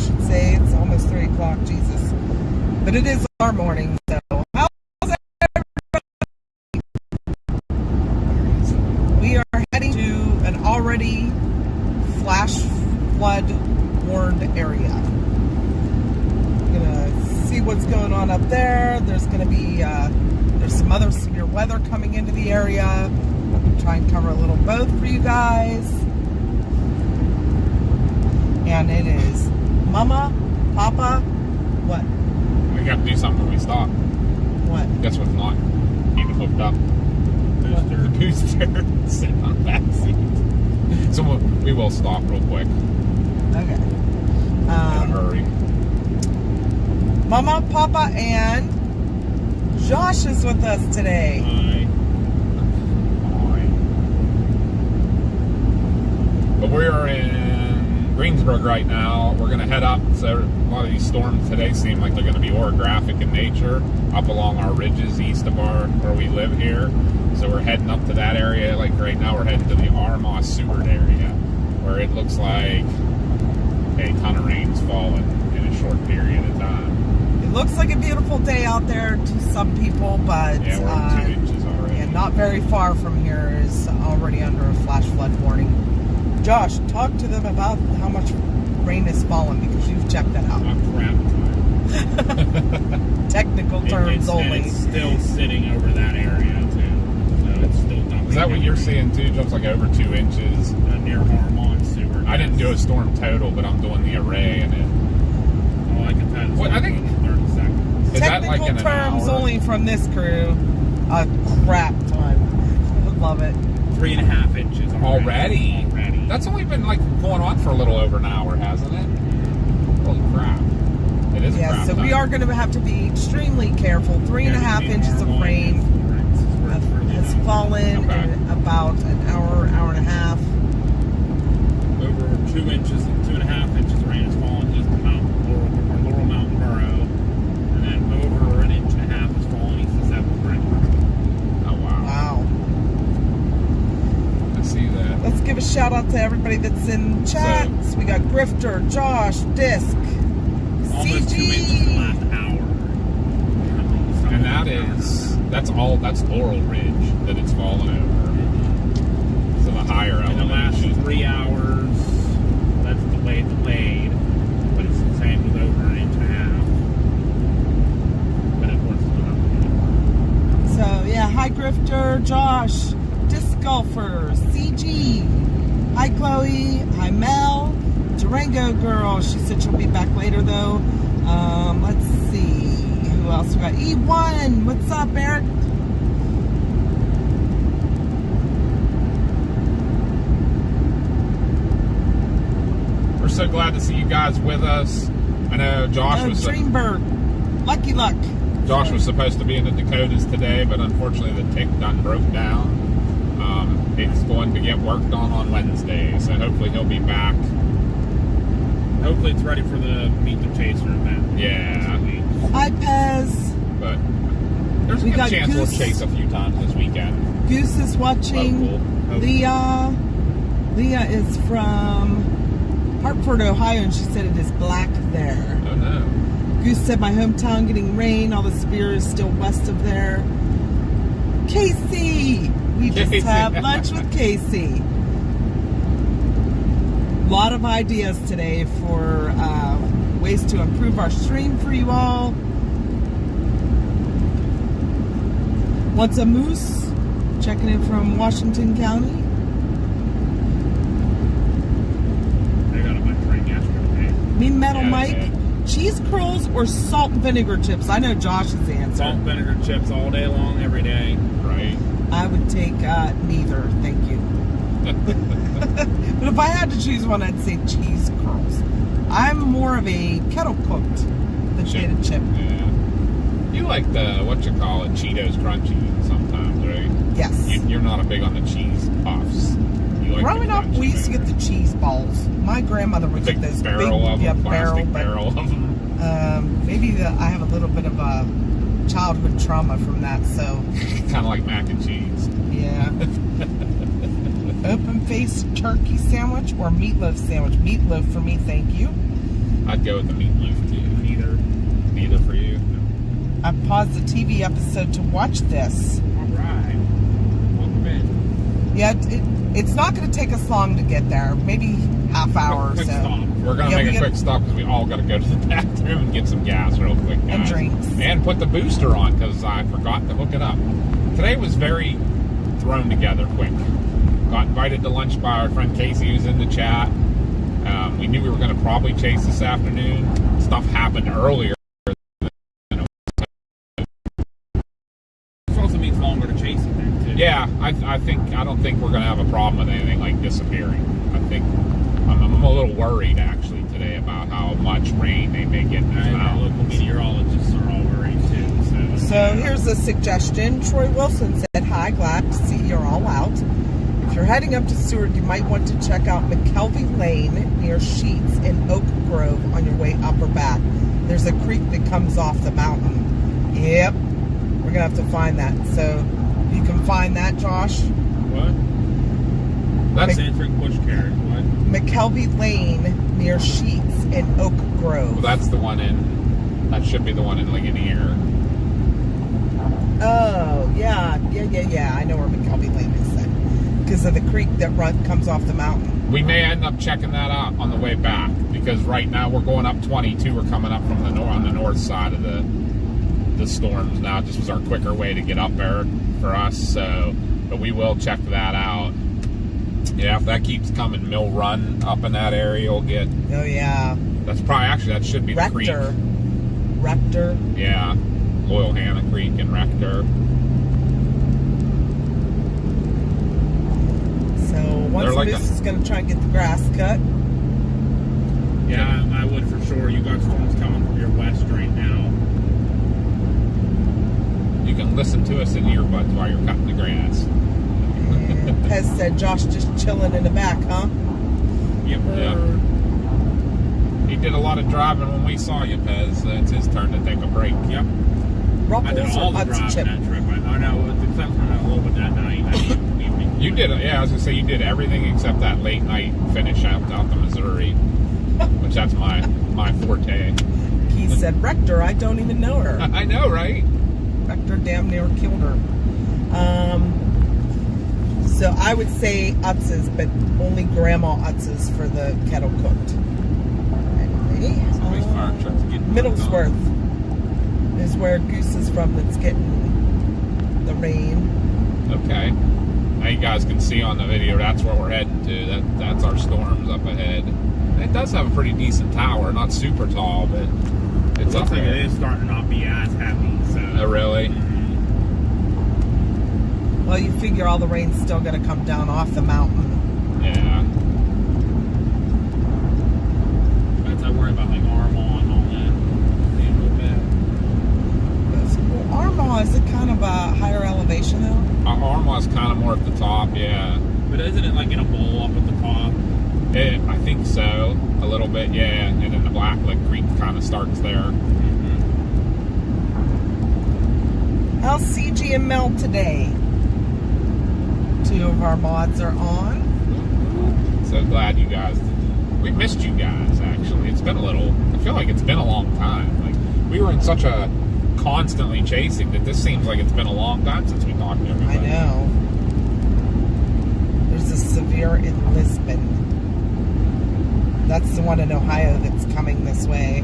should say. It's almost 3 o'clock, Jesus. But it is our morning, so how's everybody? We are heading to an already flash flood warned area. Gonna see what's going on up there. There's gonna be there's some other severe weather coming into the area. I'm try and cover a little both for you guys. And it is Mama, Papa, what? We got to do something when we stop. What? Guess what's not even hooked up? Booster. The booster sitting on the back seat. So we will stop real quick. Okay. In a hurry. Mama, Papa, and Josh is with us today. Hi. But we are in Greensburg right now. We're going to head up. So a lot of these storms today seem like they're going to be orographic in nature, up along our ridges east of where we live here. So we're heading up to that area. Like right now, we're heading to the Armagh Seward area, where it looks like a ton of rain's fallen in a short period of time. It looks like a beautiful day out there to some people, but yeah, we're 2 inches already. And not very far from here is already under a flash flood warning. Josh, talk to them about how much rain has fallen because you've checked that out. Technical terms only. It's still sitting over that area too, so it's still dumping. Is that what you're seeing too? Just like over 2 inches near Armagh and Seward. I didn't do a storm total, but I'm doing the array and it. Oh, I can tell. What I think 30 seconds. Is Technical that like in terms an hour? only from this crew. A crap ton. I love it. 3.5 inches Already? That's only been like going on for a little over an hour, hasn't it? Holy crap. It is a crap so ton. we are going to have to be extremely careful. 3.5 inches of rain has fallen in about an hour, hour and a half. Over 2 inches and 2.5 inches of rain has fallen just about Laurel Mountain Borough. And then over an inch and a half has fallen east of 7th Street. Oh, wow. Wow. I see that. Let's give a shout out to everybody that's in chat. So we got Grifter, Josh, Disc, Almost 2 inches in the last hour. And that's Laurel Ridge that it's fallen over. So the higher in the last elevation. 3 hours, that's delayed, but it's the same with over an inch and a half. But of course, it's not. So yeah, hi Grifter, Josh, Disc Golfer, CG, hi Chloe, hi Mel, Durango Girl. She said she'll be back later though. Let's see who else we got. E1, what's up, Eric? We're so glad to see you guys with us. I know Josh was Dreamberg, Lucky Luck. Josh was supposed to be in the Dakotas today, but unfortunately the tick done broke down. It's going to get worked on Wednesday, so hopefully he'll be back. Hopefully it's ready for the Meet the Chaser event. Yeah. Hi Pez. But there's a good chance we'll chase a few times this weekend. Goose is watching. Local. Leah is from Hartford, Ohio, and she said it is black there. Oh no. Goose said my hometown getting rain. All the severe is still west of there. Casey! We just had lunch with Casey. A lot of ideas today for ways to improve our stream for you all. What's a moose? Checking in from Washington County. They got a bunch of rain yesterday. Mean Metal Mike. Cheese curls or salt and vinegar chips? I know Josh's answer. Salt and vinegar chips all day long, every day. Right. I would take neither, thank you. But if I had to choose one, I'd say cheese curls. I'm more of a kettle cooked potato chip. Yeah. You like the, what you call it, Cheetos Crunchy sometimes, right? Yes. You're not a big on the cheese puffs. You like Growing up, we used to get the cheese balls. My grandmother would get those barrel big, of them, plastic barrel of them. Maybe I have a little bit of a childhood trauma from that, so. Kind of like mac and cheese. Yeah. Open-faced turkey sandwich or meatloaf sandwich? Meatloaf for me, thank you. I'd go with the meatloaf too. Neither for you. I paused the TV episode to watch this. All right. Welcome in. Yeah, it's not going to take us long to get there. Maybe half hour or Quick so. stop. We're gonna make a quick stop because we all got to go to the bathroom and get some gas real quick, guys. And drinks. And put the booster on because I forgot to hook it up. Today was very thrown together quick. Got invited to lunch by our friend Casey, who's in the chat. We knew we were going to probably chase this afternoon. Stuff happened earlier. This also means longer to chase it then, too. Yeah, I don't think we're going to have a problem with anything like disappearing. I think I'm a little worried actually today about how much rain they may get in this And our mountain. local meteorologists are all worried, too. So here's a suggestion. Troy Wilson said, "Hi, glad to see you're all out. If you're heading up to Seward, you might want to check out McKelvey Lane near Sheets in Oak Grove on your way up or back. There's a creek that comes off the mountain." Yep, we're gonna have to find that. So you can find that, Josh. What? That's Answering push carriage. What? McKelvey Lane near Sheets in Oak Grove. well, that's the one that should be the one in Ligonier. Oh, yeah. I know where McKelvey Lane is then. Because of the creek that comes off the mountain. We may end up checking that out on the way back because right now we're going up 22. We're coming up from the on the north side of the storms now. It just was our quicker way to get up there for us. So, but we will check that out. Yeah, if that keeps coming, Mill Run up in that area, we'll get. Oh, yeah. That's probably actually that should be the creek. Rector. Yeah, Loyal Hannah Creek and Rector. So once Like Moose is going to try and get the grass cut. Yeah, I would for sure. You got storms coming from your west right now. You can listen to us in earbuds while you're cutting the grass. And Pez said, "Josh just chilling in the back, huh?" Yep. Yeah. He did a lot of driving when we saw you, Pez. So it's his turn to take a break. Yep. I did Ruffles all or the Hudson driving Chip? that trip. I know, except for that little bit that night. I didn't evening. You did, yeah. I was gonna say you did everything except that late night finish out to Missouri, which that's my forte. He said, "Rector, I don't even know her." I know, right? Rector damn near killed her. So I would say Utz's, but only Grandma Utz's for the kettle cooked. Anyway, Somebody's fire truck's getting Middlesworth is where Goose is from. That's getting the rain. Okay. Now you guys can see on the video that's where we're heading to. That's our storms up ahead. It does have a pretty decent tower, not super tall, but it's up Looks like there. it is starting to not be as heavy. So. Oh, really? Well, you figure all the rain's still going to come down off the mountain. Yeah. That's I worry about like Armagh and all that. A little bit. Well, Armagh, is it kind of a higher elevation though? Armag's kind of more at the top, yeah. But isn't it like in a bowl up at the top? I think so, a little bit, yeah. And then the Blacklick Creek kind of starts there. How's CG and Mel today? Two of our mods are on. So glad you guys. We missed you guys. Actually, it's been a little. I feel like it's been a long time. Like we were in such a constantly chasing that this seems like it's been a long time since we talked to everybody. I know. There's a severe in Lisbon. That's the one in Ohio that's coming this way.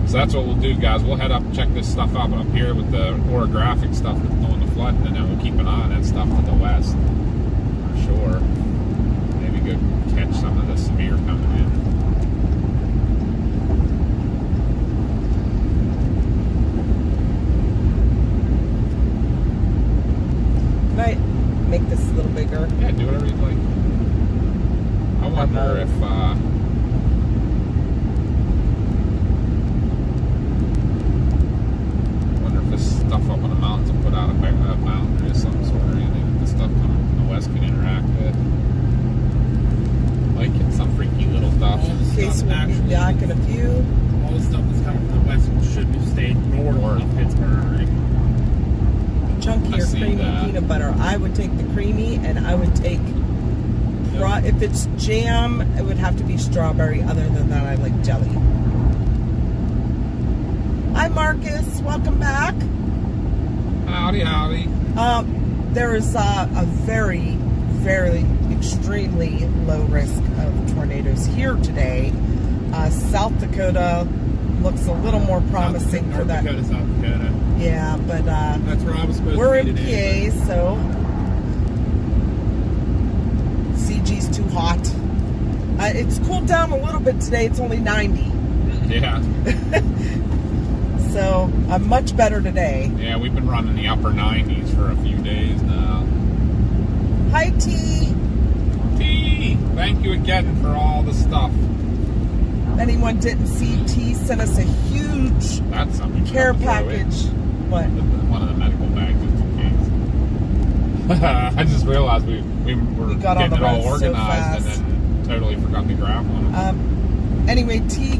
So that's what we'll do, guys. We'll head up, check this stuff out up here with the orographic stuff that's doing the flooding, and then we'll keep an eye on that stuff to the west. For sure. Maybe go catch some of the severe coming in. Can I make this a little bigger? Yeah, do whatever you'd like. I wonder if this stuff up on the mountains will put out a boundary of some sort or anything that this stuff coming from the west can interact with. Like it's some freaky little stuff. Okay, so we'll be back in a few. All the stuff that's coming from the west should have stayed north of Pittsburgh. Chunky I or see creamy that. peanut butter. I would take the creamy, and I would take If it's jam, it would have to be strawberry. Other than that, I like jelly. Hi, Marcus. Welcome back. Howdy, howdy. There is a very, very extremely low risk of tornadoes here today. South Dakota looks a little more promising for that. North Dakota, South Dakota. Yeah, but That's where I was supposed we're to be in today. PA, so CG's too hot. It's cooled down a little bit today. It's only 90. Yeah. So I'm much better today. Yeah, we've been running the upper 90s for a few days now. Hi, T. T, thank you again for all the stuff. If anyone didn't see, T sent us a huge That's something. care to throw in. package. What? One of the medical bags, just in case. I just realized we were got on getting the it all road so organized fast. and then totally forgot to grab one. Anyway, T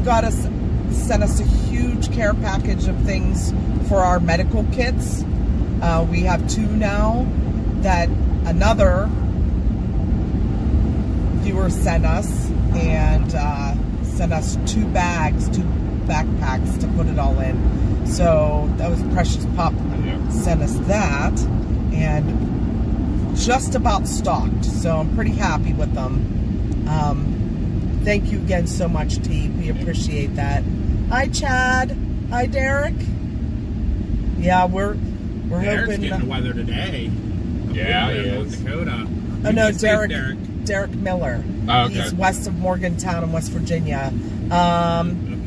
sent us a huge care package of things for our medical kits. We have 2 now that another viewer sent us, and sent us 2 bags, 2 backpacks to put it all in. So that was Precious Pup sent us that, and just about stocked. So I'm pretty happy with them. Thank you again so much, T. We appreciate that. Hi, Chad. Hi, Derek. Yeah, we're Derek's hoping. getting the weather today. Yeah, he North is. Dakota. Oh no, You can say Derek Miller. Oh, okay. He's west of Morgantown in West Virginia. Okay.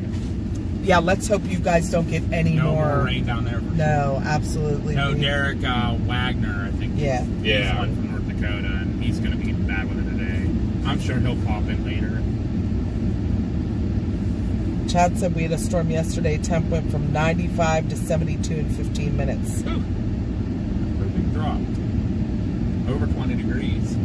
Yeah, let's hope you guys don't get any No more. more rain down there. No, absolutely. No, Derek Wagner, I think. Yeah. He's one from North Dakota, and he's going to be getting bad weather today. I'm sure he'll pop in later. Chad said we had a storm yesterday. Temp went from 95 to 72 in 15 minutes. Ooh. Everything dropped. Over 20 degrees.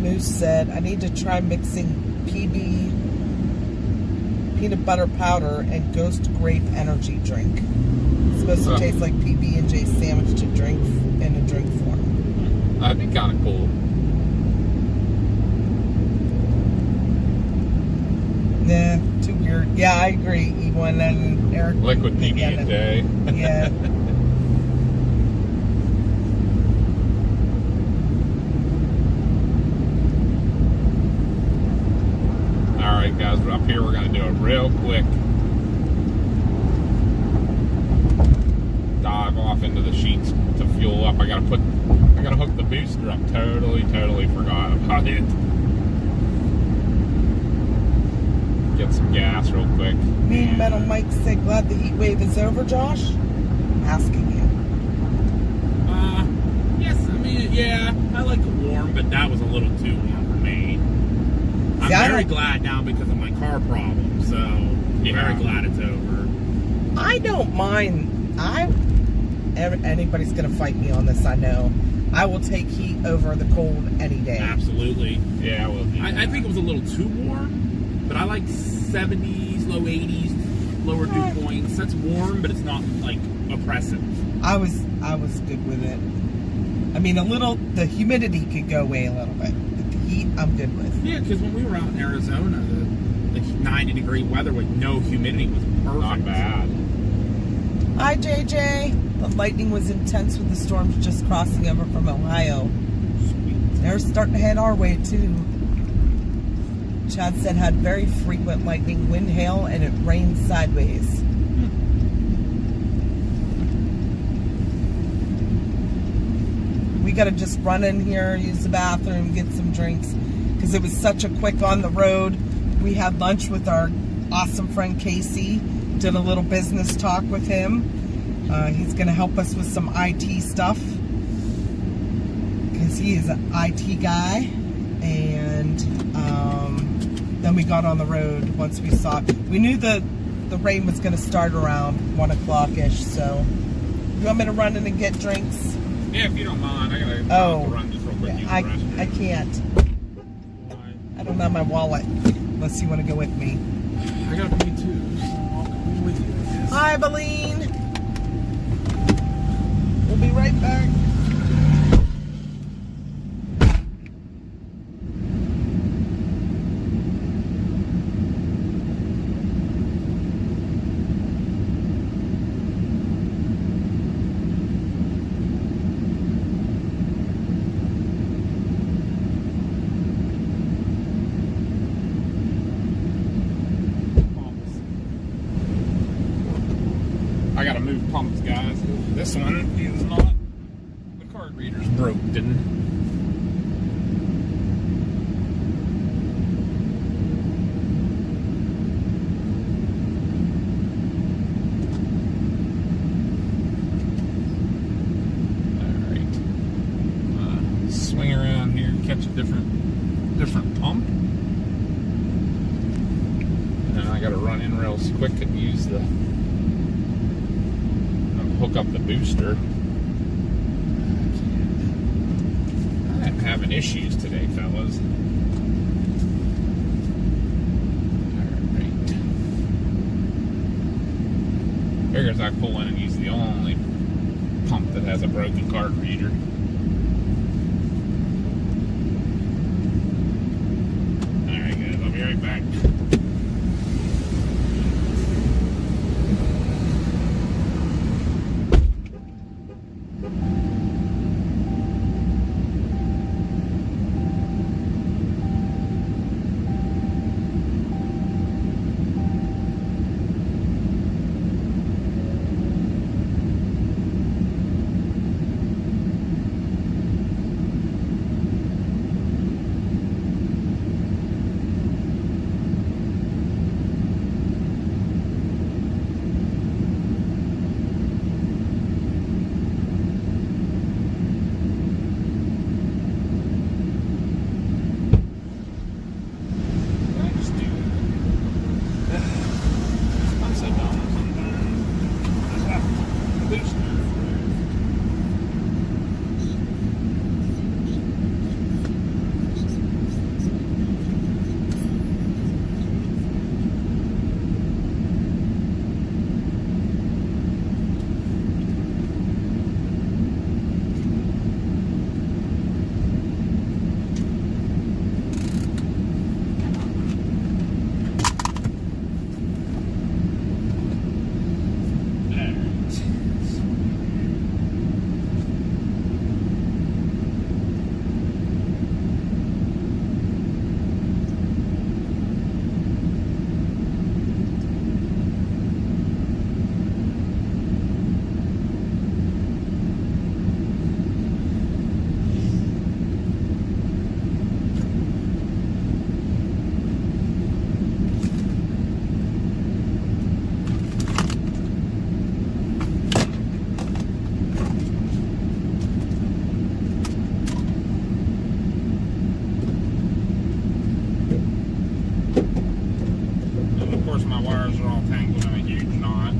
Moose said, I need to try mixing PB peanut butter powder and Ghost Grape energy drink. It's supposed to taste like PB&J sandwich to drink in a drink form. That'd be kind of cool. Nah, too weird. Yeah, I agree. E1 and Eric. Liquid PB&J. Yeah. Alright guys, up here we're going to do a real quick dive off into the sheets to fuel up. I gotta hook the booster up. Totally forgot about it. Get some gas real quick. Mean Metal Mike said, glad the heat wave is over, Josh? Asking you. Yes, I mean, yeah, I like it warm, but that was a little too warm for me. I'm very glad now because of my car problem, so very glad it's over. I don't mind. Anybody's gonna fight me on this, I know. I will take heat over the cold any day. Absolutely. Yeah, well, I think it was a little too warm, but I like 70s, low 80s, lower dew points. That's warm, but it's not like oppressive. I was good with it. I mean, the humidity could go away a little bit, but the heat I'm good with. Yeah, because when we were out in Arizona, the 90-degree weather with no humidity was perfect. not bad. Hi, JJ. The lightning was intense with the storms just crossing over from Ohio. Sweet. They're starting to head our way, too. Chad said had very frequent lightning, wind, hail, and it rained sideways. We got to just run in here, use the bathroom, get some drinks, because it was such a quick on the road. We had lunch with our awesome friend Casey, did a little business talk with him. He's going to help us with some IT stuff, because he is an IT guy. And then we got on the road once we saw it. We knew the rain was going to start around 1 o'clock-ish, so you want me to run in and get drinks? Yeah, if you don't mind, I gotta run just real quick. Yeah, I can't. I don't have my wallet, unless you want to go with me. I gotta pay too, so I'll come with you, I guess. Hi, Beline. We'll be right back. I gotta move pumps, guys. This one is not. The card reader's broken. Alright. Swing around here, catch a different pump. And I gotta run in real quick and use the hook up the booster. I'm having issues today, fellas. Alright. Figures I pull in and use the only pump that has a broken card reader. Alright guys, I'll be right back. My wires are all tangled in a huge knot.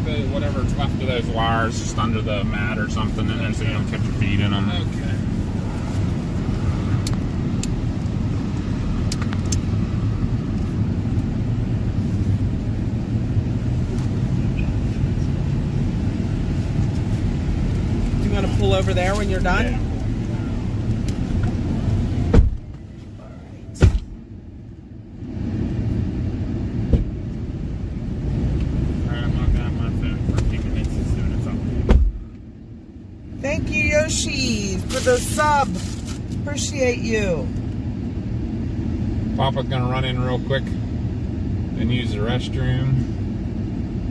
the whatever's left of those wires just under the mat or something in there so you don't catch your feet in them. Okay. over there when you're done? Yeah. Thank you, Yoshi, for the sub. Appreciate you. Papa's gonna run in real quick and use the restroom.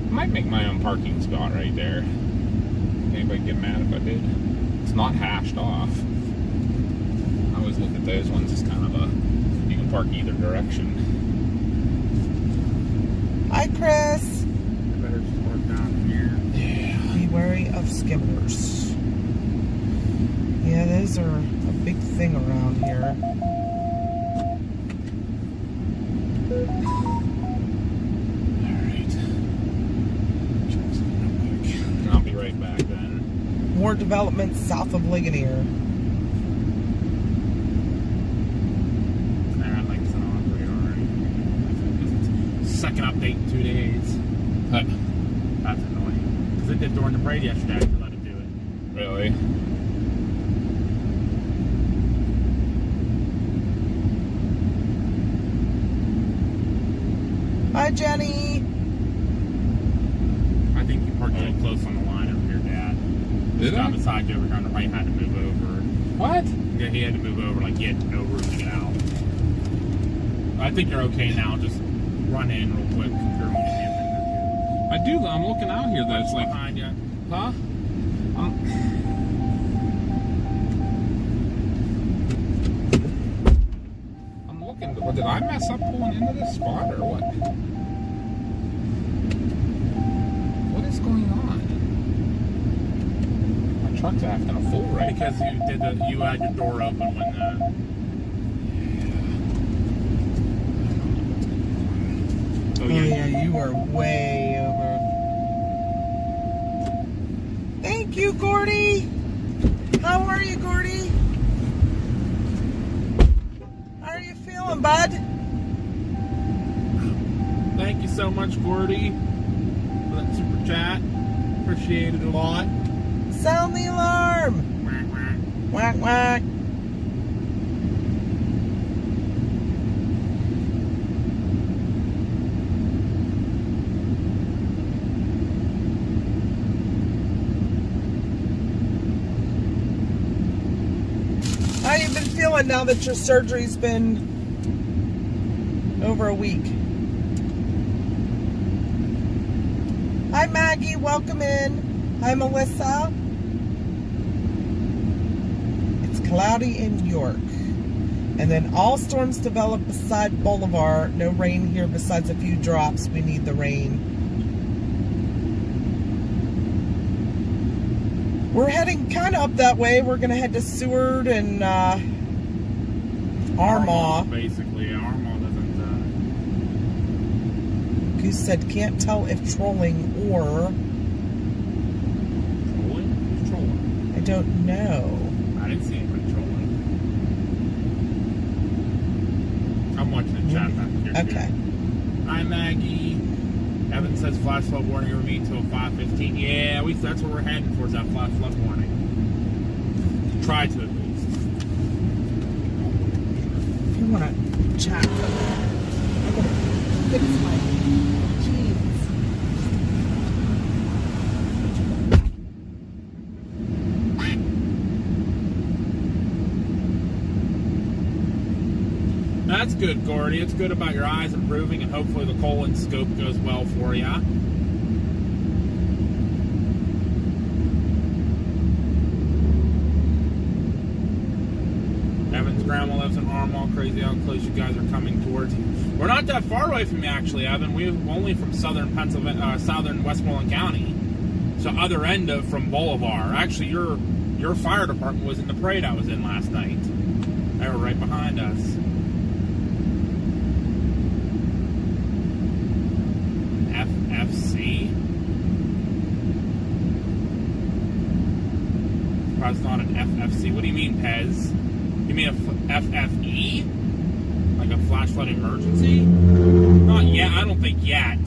I might make my own parking spot right there. Anybody get mad if I did? It's not hashed off. I always look at those ones as kind of a, you can park either direction. Hi, Chris. I better just work down here. Yeah. Be wary of skimmers. Yeah, those are a big thing around here. Alright. Check something real quick. And I'll be right back then. More development south of Ligonier. That light's on radar. Second update in 2 days. That's annoying. Because it did during the parade yesterday. I could let it do it. Really? Hi, Jenny. I think you parked a little close on the line over here, Dad. Did This guy I? beside you over here on the right had to move over. What? Yeah, he had to move over, like he had no room to get out. I think you're okay now. Just run in real quick. I do. I'm looking out here. That's like, Behind you. huh? I'm looking. What, did I mess up pulling into this spot or what? What is going on? My truck's acting a fool right now. Because you had your door open when Oh, yeah, you are way over. Thank you, Gordy. How are you, Gordy? How are you feeling, bud? Thank you so much, Gordy, for that super chat. Appreciate it a lot. Sound the alarm. Quack, quack. Whack, whack. How you been feeling now that your surgery's been over a week? Hi, Maggie. Welcome in. Hi, Melissa. It's cloudy in York. And then all storms develop beside Boulevard. No rain here besides a few drops. We need the rain. We're heading kind of up that way. We're going to head to Seward and Armagh. Basically, Armagh doesn't. Goose said, can't tell if trolling or... Trolling? Who's trolling? I don't know. I didn't see anybody trolling. I'm watching the chat back here. Okay. Too. Hi, Maggie. Evan says flash flood warning over me till 5:15. Yeah, that's where we're heading towards, that flash flood warning. Try to at least. If you want to chat, I'm going to fix my jeans. That's good, Gordy. It's good about your eyes improving, and hopefully the colon scope goes well for you. Evan's grandma lives in Armagh. Crazy how close you guys are coming towards. We're not that far away from you, actually, Evan. We're only from southern Pennsylvania, southern Westmoreland County, so other end of from Boulevard. Actually, your fire department was in the parade I was in last night. They were right behind us. FFC? It's not an FFC. What do you mean, Pez? You mean a FFE? Like a flash flood emergency? Not yet. I don't think yet.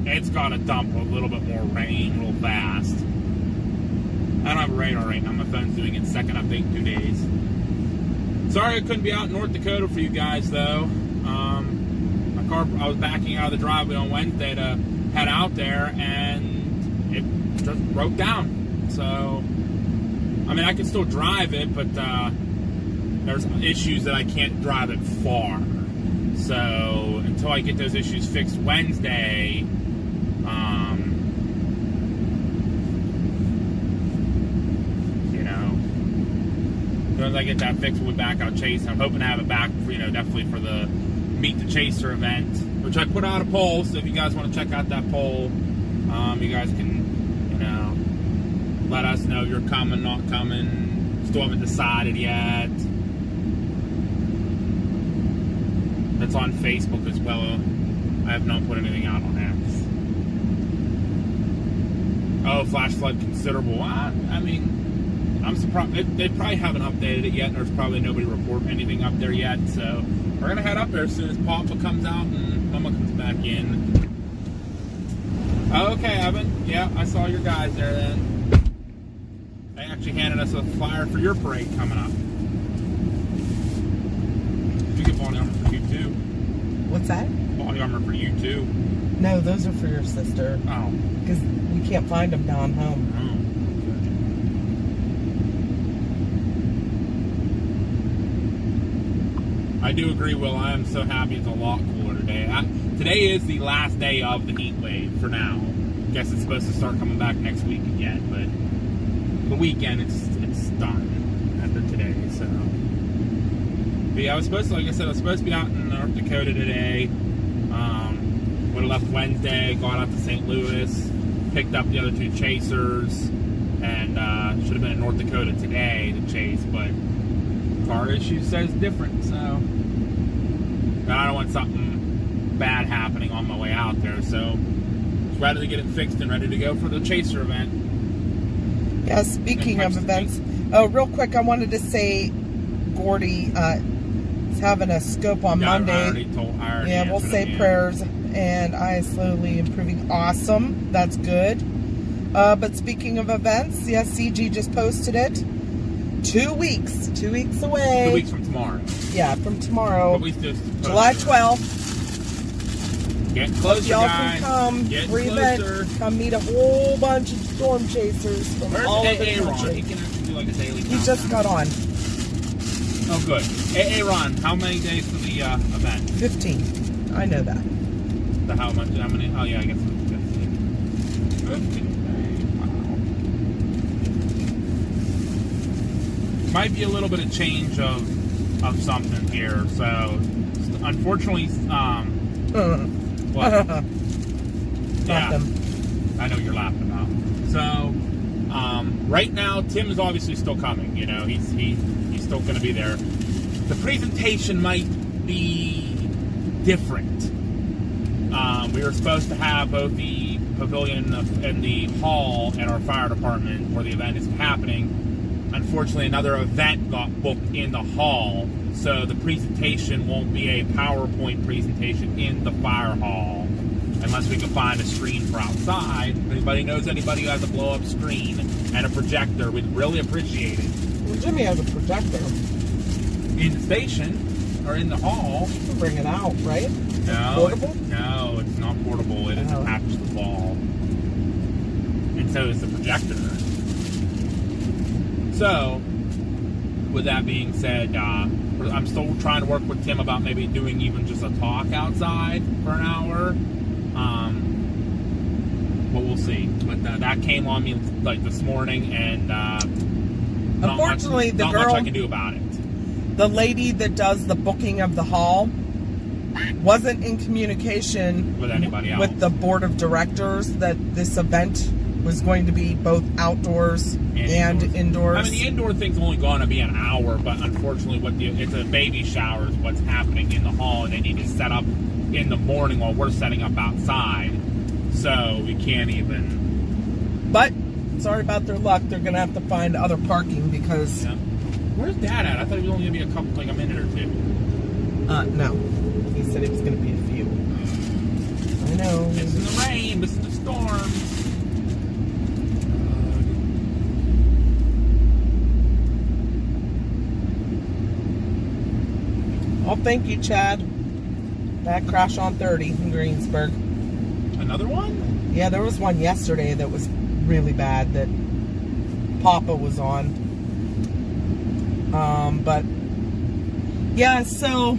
It's got to dump a little bit more rain real fast. I don't have a radar right now. My phone's doing its second update in 2 days. Sorry I couldn't be out in North Dakota for you guys, though. My car, I was backing out of the driveway on Wednesday to head out there, and it just broke down. So, I mean, I can still drive it, but there's issues that I can't drive it far. So, until I get those issues fixed Wednesday, as soon as I get that fixed, we'll be back out chasing. I'm hoping to have it back, for, definitely for the Meet the Chaser event, which I put out a poll. So if you guys want to check out that poll, you guys can, let us know you're coming, not coming. Still haven't decided yet. That's on Facebook as well. I have not put anything out on X. Oh, flash flood considerable. I mean, I'm surprised they probably haven't updated it yet, and there's probably nobody reporting anything up there yet. So we're gonna head up there as soon as Papa comes out and Mama comes back in. Okay, Evan. Yeah, I saw your guys there then. They actually handed us a flyer for your parade coming up. You get body armor for you too. What's that? Body armor for you too. No, those are for your sister. Oh. Because we can't find them down home. Oh. I do agree, Will. I am so happy it's a lot cooler today. Today is the last day of the heat wave for now. Guess it's supposed to start coming back next week again, but the weekend it's done after today. So, but yeah, I was supposed to, like I said, I was supposed to be out in North Dakota today. Would have left Wednesday, gone out to St. Louis, picked up the other two chasers, and should have been in North Dakota today to chase, but car issue says different, so I don't want something bad happening on my way out there, so just ready to get it fixed and ready to go for the Chaser event. Yeah, speaking of events, real quick, I wanted to say Gordy is having a scope on Monday. We'll say prayers, and I is slowly improving. Awesome, that's good. But speaking of events, yes, CG just posted it. 2 weeks. 2 weeks away. 2 weeks from tomorrow. Yeah, from tomorrow. But we just July 12th. Get closer, y'all guys. Can come. Get free closer. Event. Come meet a whole bunch of storm chasers from all over the country. He can actually do like a daily countdown. He just got on. Oh, good. Ron, how many days for the event? 15. I know that. So how many? Oh, yeah, I guess it's 15. 15. Might be a little bit of change of something here. So, unfortunately, what? Yeah, I know you're laughing now. So, right now, Tim is obviously still coming. He's still going to be there. The presentation might be different. We were supposed to have both the pavilion and the hall at our fire department where the event is happening. Unfortunately, another event got booked in the hall, so the presentation won't be a PowerPoint presentation in the fire hall, unless we can find a screen for outside. If anybody knows anybody who has a blow-up screen and a projector, we'd really appreciate it. Well, Jimmy has a projector. In the station, or in the hall. You can bring it out, right? No. Portable? No, it's not portable. It is attached to the wall. And so is the projector. So, with that being said, I'm still trying to work with Tim about maybe doing even just a talk outside for an hour. But we'll see. But that came on me like this morning, and unfortunately, not much I can do about it. The lady that does the booking of the hall wasn't in communication with anybody else, with the board of directors, that this event was going to be both outdoors and indoors. I mean, the indoor thing's only going to be an hour, but unfortunately, it's a baby shower is what's happening in the hall, and they need to set up in the morning while we're setting up outside. So we can't even. But sorry about their luck. They're going to have to find other parking because. Yeah. Where's Dad at? I thought he was only going to be like a minute or two. No. He said it was going to be a few. I know. Missing the rain, missing the storm. Oh, thank you, Chad. That crash on 30 in Greensburg. Another one? Yeah, there was one yesterday that was really bad that Papa was on. But yeah, so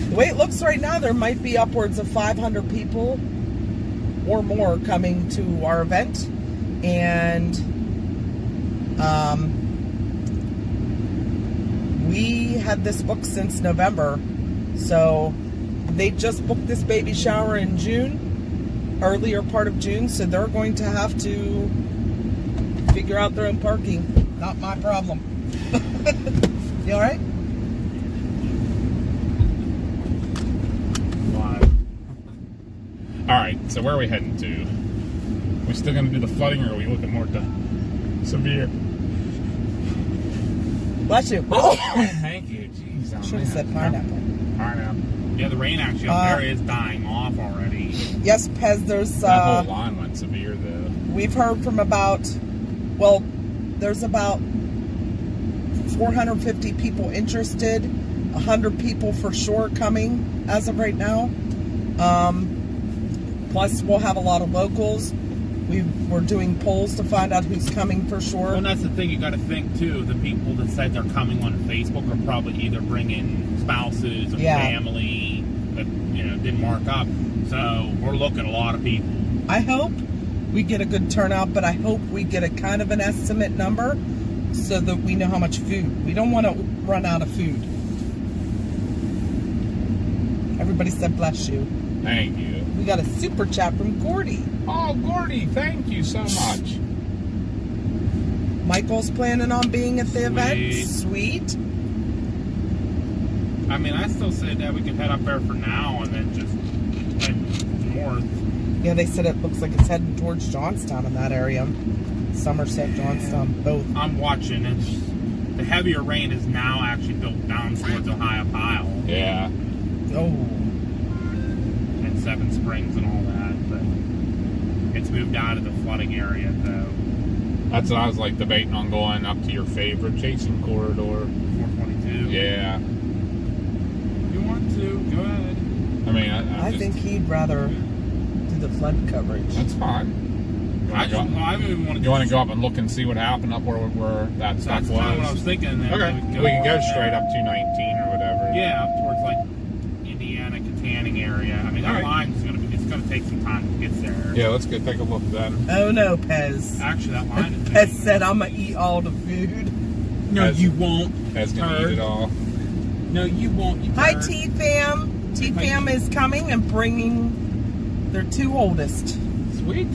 the way it looks right now, there might be upwards of 500 people or more coming to our event. And we had this booked since November. So they just booked this baby shower in June, earlier part of June. So they're going to have to figure out their own parking. Not my problem. You all right? All right, so where are we heading to? We still gonna do the flooding, or are we looking more to severe? Bless you. Thank you. Jeez, oh, Should have said pineapple. Pineapple. Yeah, the rain actually up there is dying off already. Yes, Pez, there's... That whole line went severe, though. We've heard from about... Well, there's about 450 people interested. 100 people for sure coming as of right now. Plus, we'll have a lot of locals. We're doing polls to find out who's coming for sure. Well, and that's the thing you got to think too. The people that said they're coming on Facebook are probably either bringing spouses or family that didn't mark up. So we're looking at a lot of people. I hope we get a good turnout, but I hope we get a kind of an estimate number so that we know how much food. We don't want to run out of food. Everybody said bless you. Thank you. We got a super chat from Gordy. Oh, Gordy, thank you so much. Michael's planning on being at the event. Sweet. I mean, I still say that we can head up there for now and then just head north. Yeah, they said it looks like it's heading towards Johnstown in that area. Somerset, Johnstown, both. I'm watching. The heavier rain is now actually built down towards Ohio Pile. Yeah. Oh. And Seven Springs and all that, but it's moved out of the flooding area, though. That's what I was like debating on going up to your favorite chasing corridor. 422. Yeah. If you want to, go ahead. I mean, I think he'd rather do the flood coverage. That's fine. You want to go up and look and see what happened up where that stuff was? That's kind of what I was thinking. Okay. We can go straight up 219 or whatever. Yeah, up towards like Indiana, Katanning area. I mean, that line's it's going to take some time to get there. Yeah, let's go take a look at that. Oh no, Pez. Actually, that line is... Pez said, I'm going to eat all the food. No, you won't. Pez going to eat it all. No, you won't. Hi, T-Fam. T-Fam is coming and bringing their two oldest. Sweet.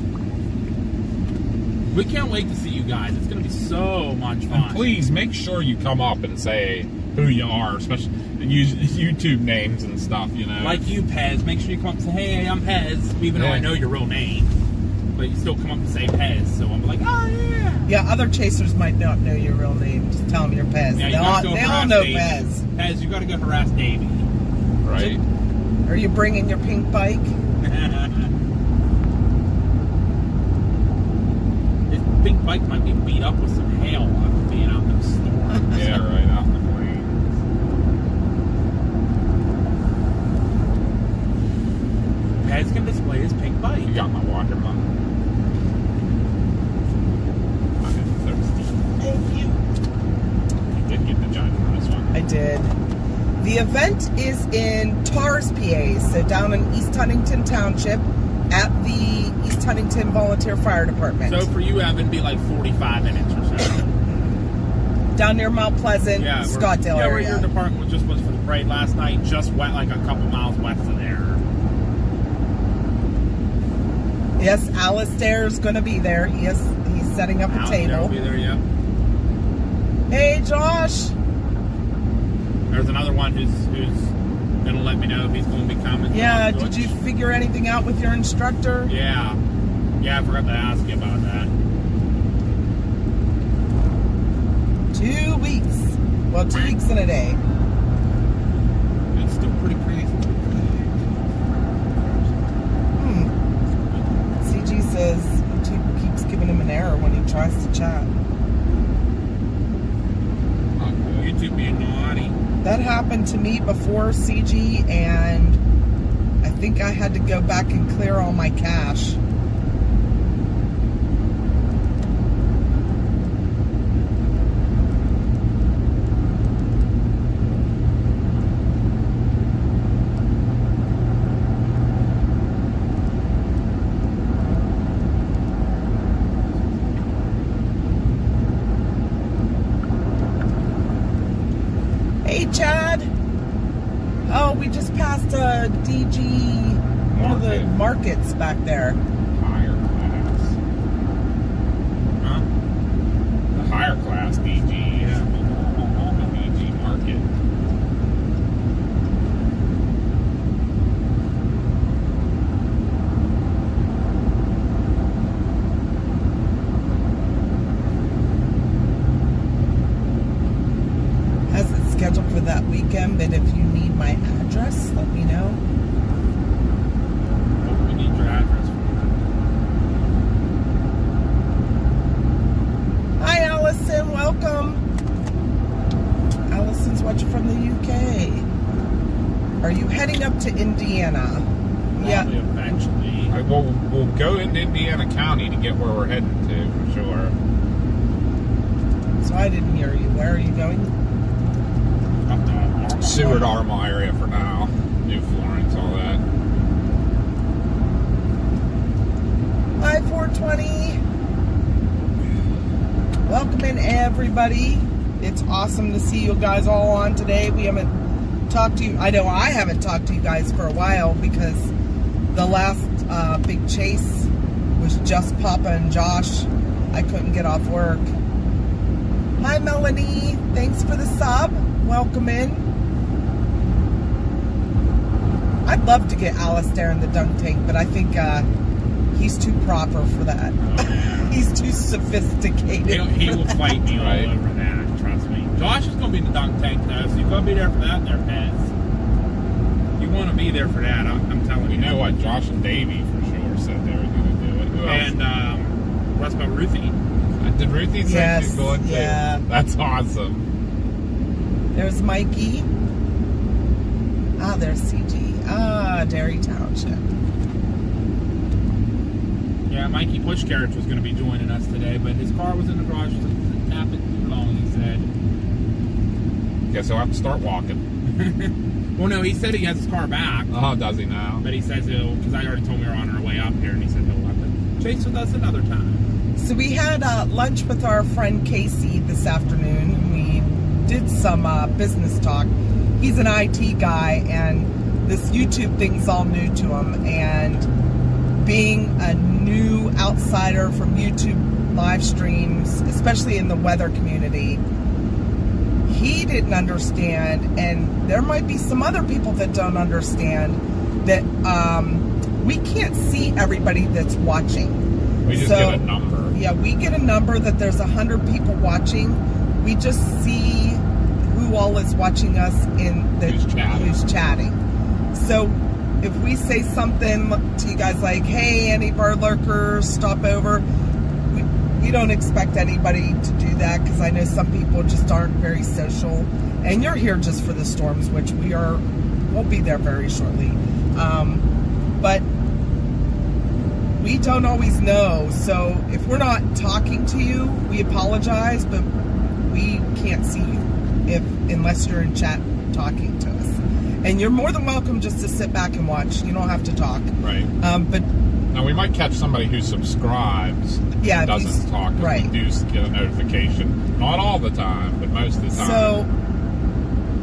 We can't wait to see you guys. It's going to be so much fun. And please make sure you come up and say who you are, especially use YouTube names and stuff, Like you, Pez. Make sure you come up and say, hey, I'm Pez, even though I know your real name. But you still come up and say Pez, so I'm like, oh, yeah. Yeah, other chasers might not know your real name. Just tell them you're Pez. Yeah, they all know Davey. Pez. Pez, you got to go harass Davey. Right. Are you bringing your pink bike? This pink bike might be beat up with some hail after being out in the storm. Yeah, right, out in the rain. Pez can display his pink bike. You got my watermelon. I'm thirsty. Thank you. You did get the giant on this one. I did. The event is in Tars, PA, so down in East Huntington Township at the East Huntington Volunteer Fire Department. So for you, Evan, it'd be like 45 minutes or so. Down near Mount Pleasant, Scottsdale area. Where your department was for the parade last night, just went like a couple miles west of there. Yes, Alistair's going to be there. He's setting up a table. Will be there, yeah. Hey, Josh. There's another one who's going to let me know if he's going to be coming. Yeah, did you figure anything out with your instructor? Yeah. Yeah, I forgot to ask you about that. 2 weeks. Well, 2 weeks and a day. It's still pretty crazy. CG says YouTube keeps giving him an error when he tries to chat. YouTube being naughty. That happened to me before CG, and I think I had to go back and clear all my cache. Hey, Chad. Oh, we just passed a DG, one of the markets back there. Higher class. Huh? The higher class DG. Yeah. The DG market. Has it scheduled for that weekend, but if you need my address, let me know. What do we need your address for? Hi, Allison. Welcome. Allison's watching from the UK. Are you heading up to Indiana? Probably eventually. We'll go into Indiana County to get where we're heading to, for sure. So I didn't hear you. Where are you going? Up to Armagh. Seward Armagh area for now. New Florence, all that. Hi, 420. Welcome in, everybody. It's awesome to see you guys all on today. We haven't talked to you. I know I haven't talked to you guys for a while because the last big chase was just Papa and Josh. I couldn't get off work. Hi, Melanie. Thanks for the sub. Welcome in. I'd love to get Alistair in the dunk tank, but I think he's too proper for that. He's too sophisticated. He will fight me Right. all over that, trust me. Josh is going to be in the dunk tank though, so you've got to be there for that there, Pez. You want to be there for that, I'm telling you. You know what? Josh and Davey for sure said they were going to do it. Who else? And what about Ruthie? Did Ruthie say Yes, she's going to? yeah. That's awesome. There's Mikey. Ah, there's CG. Ah, Derry Township. Yeah, Mikey Push Carriage was going to be joining us today, but his car was in the garage for too long, he said. Guess he'll have to start walking. Well, no, he said he has his car back, Oh, does he now? but he says he'll, because I already told him we were on our way up here, and he said he'll have to chase with us another time. So we had lunch with our friend Casey this afternoon. We did some business talk. He's an IT guy, and this YouTube thing's all new to him. And being a new outsider from YouTube live streams, especially in the weather community, he didn't understand, and there might be some other people that don't understand, that we can't see everybody that's watching. We just get a number. Yeah, we get a number that there's 100 people watching. We just see who all is watching us in the Who's chatting. So if we say something to you guys like, hey, any bird lurkers, stop over, we don't expect anybody to do that, because I know some people just aren't very social. And you're here just for the storms, which we'll be there very shortly. But we don't always know. So if we're not talking to you, we apologize, but we can't see you unless you're in chat talking to us. And you're more than welcome just to sit back and watch. You don't have to talk. Right. But now we might catch somebody who subscribes and doesn't talk. Right. We do get a notification. Not all the time, but most of the time. So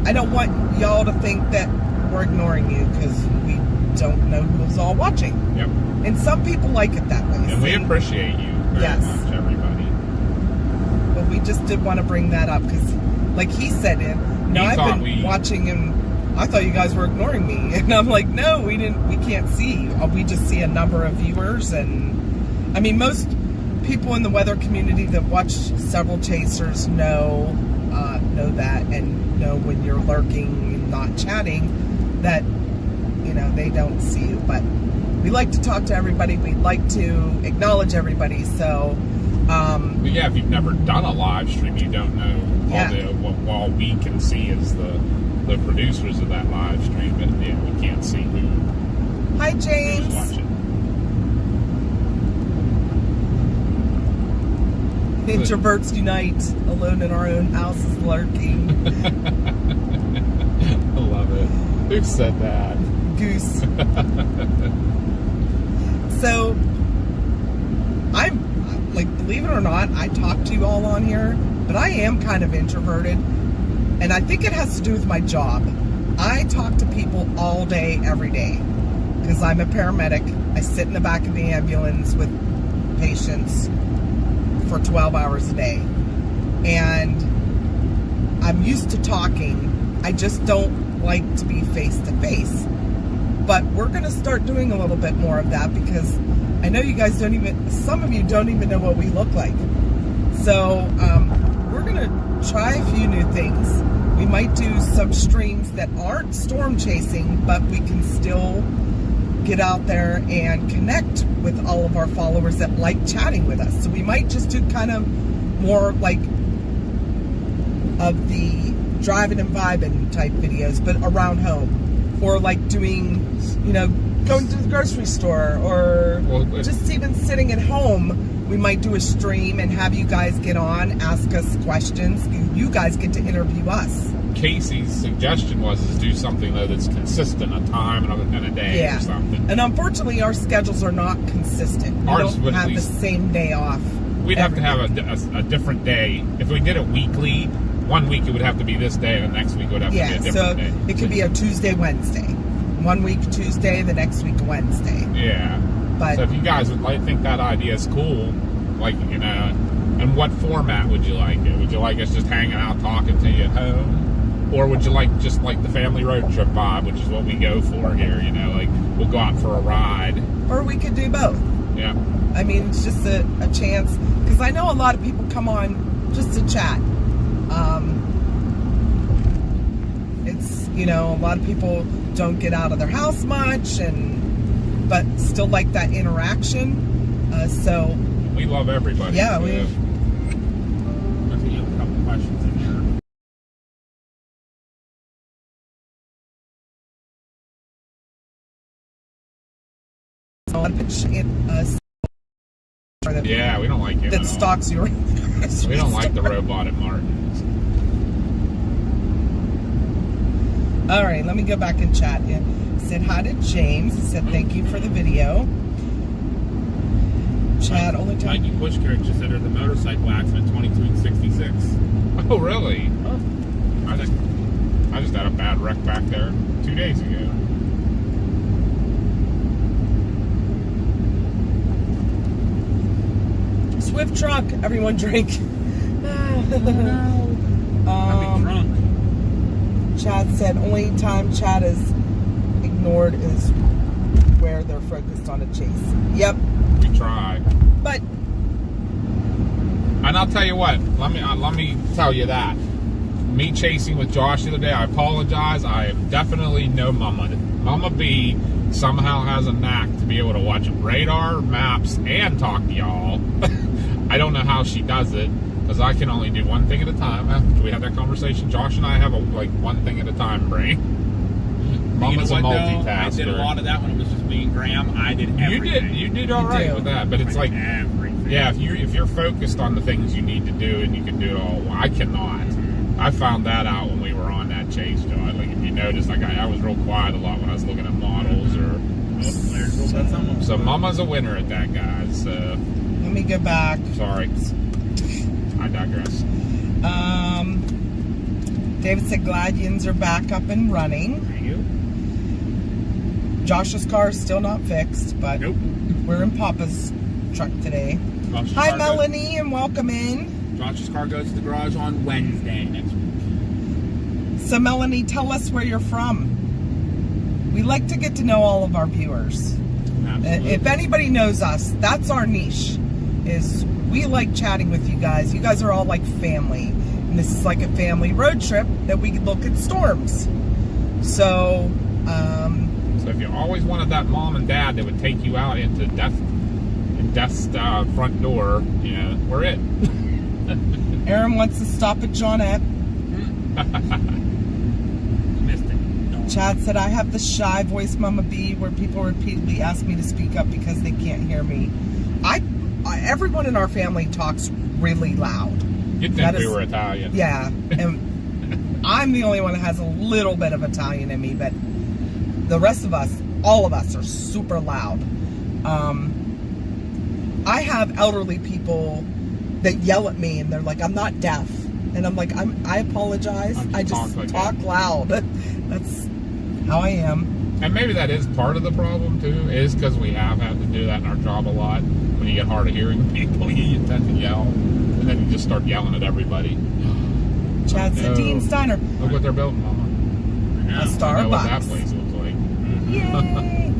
I don't want y'all to think that we're ignoring you, because we don't know who's all watching. Yep. And some people like it that way. And we appreciate you very much, everybody. But we just did want to bring that up, because like he said, I've been watching, and I thought you guys were ignoring me. And I'm like, no, we can't see you. We just see a number of viewers. And I mean, most people in the weather community that watch several chasers know that, and know when you're lurking and not chatting, that they don't see you. But we like to talk to everybody. We like to acknowledge everybody. So but yeah, if you've never done a live stream, you don't know. All we can see is the the producers of that live stream, but yeah, we can't see Hi, who's James. watching. Introverts unite. Alone in our own houses lurking. I love it. Who said that? Goose. So, I'm, like, believe it or not, I talk to you all on here, but I am kind of introverted. And I think it has to do with my job. I talk to people all day, every day. Because I'm a paramedic. I sit in the back of the ambulance with patients for 12 hours a day. And I'm used to talking. I just don't like to be face to face. But we're going to start doing a little bit more of that because I know you guys don't even, some of you don't even know what we look like. So we're going to try a few new things. We might do some streams that aren't storm chasing, but we can still get out there and connect with all of our followers that like chatting with us. So we might just do kind of more like of the driving and vibing type videos, but around home. Or like doing, you know, going to the grocery store, or just even sitting at home. We might do a stream and have you guys get on, ask us questions. You guys get to interview us. Casey's suggestion was is do something though that's consistent, a time and a day or something. And unfortunately, our schedules are not consistent. We Ours don't would have at the least, same day off. We'd have to have a different day. If we did it weekly, one week it would have to be this day, and the next week it would have to be a different day. It could be a Tuesday, Wednesday. One week Tuesday, the next week Wednesday. Yeah. But so if you guys would think that idea is cool, like, you know, and what format would you like it? Would you like us just hanging out talking to you at home? Or would you like just like the family road trip vibe, which is what we go for here, you know, like we'll go out for a ride. Or we could do both. Yeah. I mean, it's just a chance, because I know a lot of people come on just to chat. It's, you know, a lot of people don't get out of their house much, but still like that interaction. So we love everybody. Yeah, I think you have a couple questions in here. Yeah, we don't like it. That stalks you. We don't like the robot at Martin's. All right, let me go back and chat. Yeah. Said hi to James. He said thank you for the video. Chad, only time. Mikey Bushkirk just entered the motorcycle accident, 22 and 66. Oh, really? Oh. I just had a bad wreck back there 2 days ago. Swift truck. Everyone drink. I'm drunk. Chad said only time Chad is ignored is where they're focused on a chase. Yep. We try. But. And I'll tell you what. Let me tell you that. Me chasing with Josh the other day, I apologize. I am definitely no Mama. Mama B somehow has a knack to be able to watch radar, maps, and talk to y'all. I don't know how she does it, because I can only do one thing at a time. After we had that conversation, Josh and I have a one thing at a time brain. Mama's a multitasker. I did a lot of that when it was just me and Graham. I did everything. You did all right with that, but it's like everything. Yeah, if you're focused on the things you need to do and you can do it all, I cannot. I found that out when we were on that chase, Joe. Like if you noticed, like I was real quiet a lot when I was looking at models or. So Mama's a winner at that, guys. Let me go back. Sorry, I digress. David said Gladians are back up and running. Thank you. Josh's car is still not fixed, but nope. We're in Papa's truck today. Josh's Hi, Melanie, and welcome in. Josh's car goes to the garage on Wednesday next week. So, Melanie, tell us where you're from. We like to get to know all of our viewers. Absolutely. If anybody knows us, that's our niche. Is we like chatting with you guys. You guys are all like family. And this is like a family road trip that we look at storms. So, so if you always wanted that mom and dad that would take you out into death's front door, you know, we're it. Aaron wants to stop at Johnette. Chad said, I have the shy voice, Mama B, where people repeatedly ask me to speak up because they can't hear me. Everyone in our family talks really loud. You'd think we were Italian. Yeah. And I'm the only one that has a little bit of Italian in me, but the rest of us, all of us, are super loud. I have elderly people that yell at me and they're like, I'm not deaf. And I'm like, I apologize. I just talk loud. That's how I am. And maybe that is part of the problem too, is because we have had to do that in our job a lot. When you get hard of hearing people, you tend to yell. And then you just start yelling at everybody. Chad said, Dean Steiner. Look what they're building, Mama. A Starbucks. I know what that place looks like. Yay!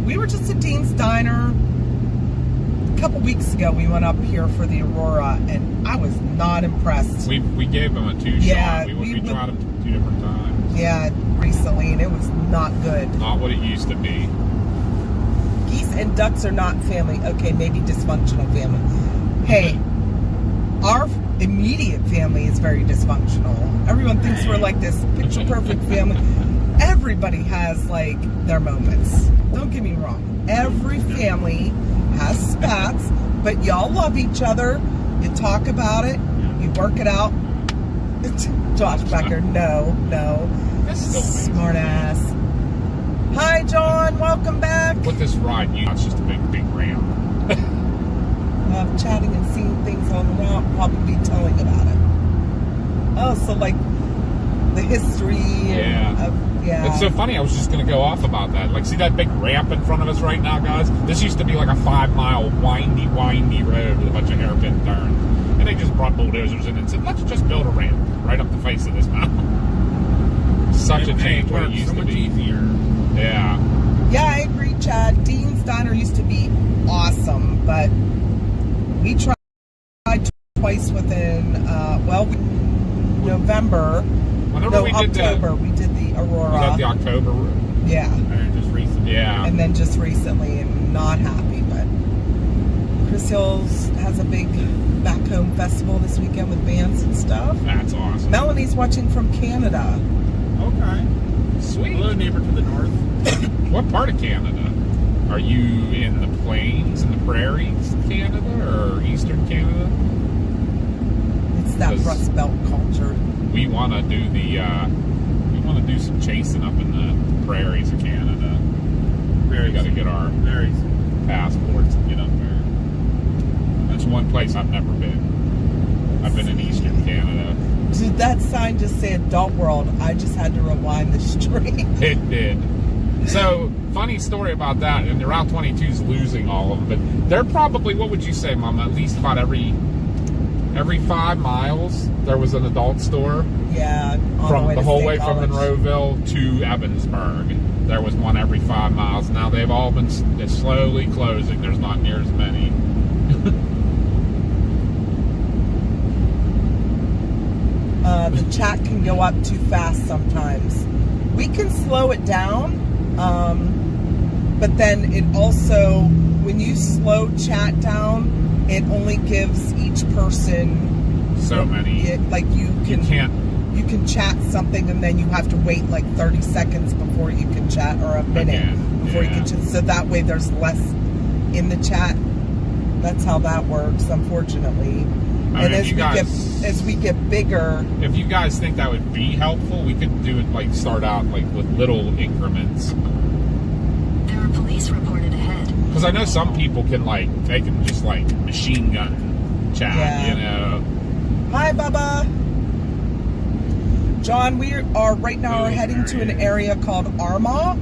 We were just at Dean Steiner. A couple weeks ago, we went up here for the Aurora, and I was not impressed. We gave them a 2-shot. Yeah, we tried them 2 different times. Yeah, recently, and it was not good. Not what it used to be. Geese and ducks are not family. Okay, maybe dysfunctional family. Hey, our immediate family is very dysfunctional. Everyone thinks we're like this picture-perfect family. Everybody has, like, their moments. Don't get me wrong. Every family has spats, but y'all love each other. You talk about it. You work it out. Josh Becker, no. Smart ass. Hi, John. Welcome back. With this ride, it's just a big ramp. Chatting and seeing things on the route, probably telling about it. Oh, so like the history. Yeah. It's so funny. I was just going to go off about that. Like, see that big ramp in front of us right now, guys? This used to be like a 5-mile windy road with a bunch of hairpin turns. And they just brought bulldozers in and said, let's just build a ramp right up the face of this mountain. Such a change what it used to be. Easier. Yeah. Yeah, I agree, Chad. Dean Steiner used to be awesome, but we tried twice within, November. October. We did the Aurora. Was that the October? Yeah. And just recently. Yeah. And then just recently, and not happy, but Chris Hills has a big back home festival this weekend with bands and stuff. That's awesome. Melanie's watching from Canada. Okay. Sweet. Hello, neighbor to the north. What part of Canada? Are you in the plains and the prairies of Canada or eastern Canada? It's that Rust Belt culture. We want to do some chasing up in the prairies of Canada. We got to get our passports and get up there. That's one place I've never been. I've been in eastern Canada. Did that sign just say Adult World? I just had to rewind the stream. It did. So, funny story about that, and the Route 22 is losing all of them, but they're probably, what would you say, Mama, at least about every 5 miles, there was an adult store. Yeah. From the whole way from Monroeville to Evansburg. There was one every 5 miles. Now they've all been slowly closing. There's not near as many. The chat can go up too fast sometimes. We can slow it down, but then it also, when you slow chat down, it only gives each person so many. You can chat something and then you have to wait like 30 seconds before you can chat, or a minute before you can chat. So that way there's less in the chat. That's how that works, unfortunately. And as we get bigger, if you guys think that would be helpful, we could do it start out with little increments. There are police reported ahead. Because I know some people can they can just machine gun chat, you know. Hi, Bubba. John, we are right now we're heading to an area called Armagh,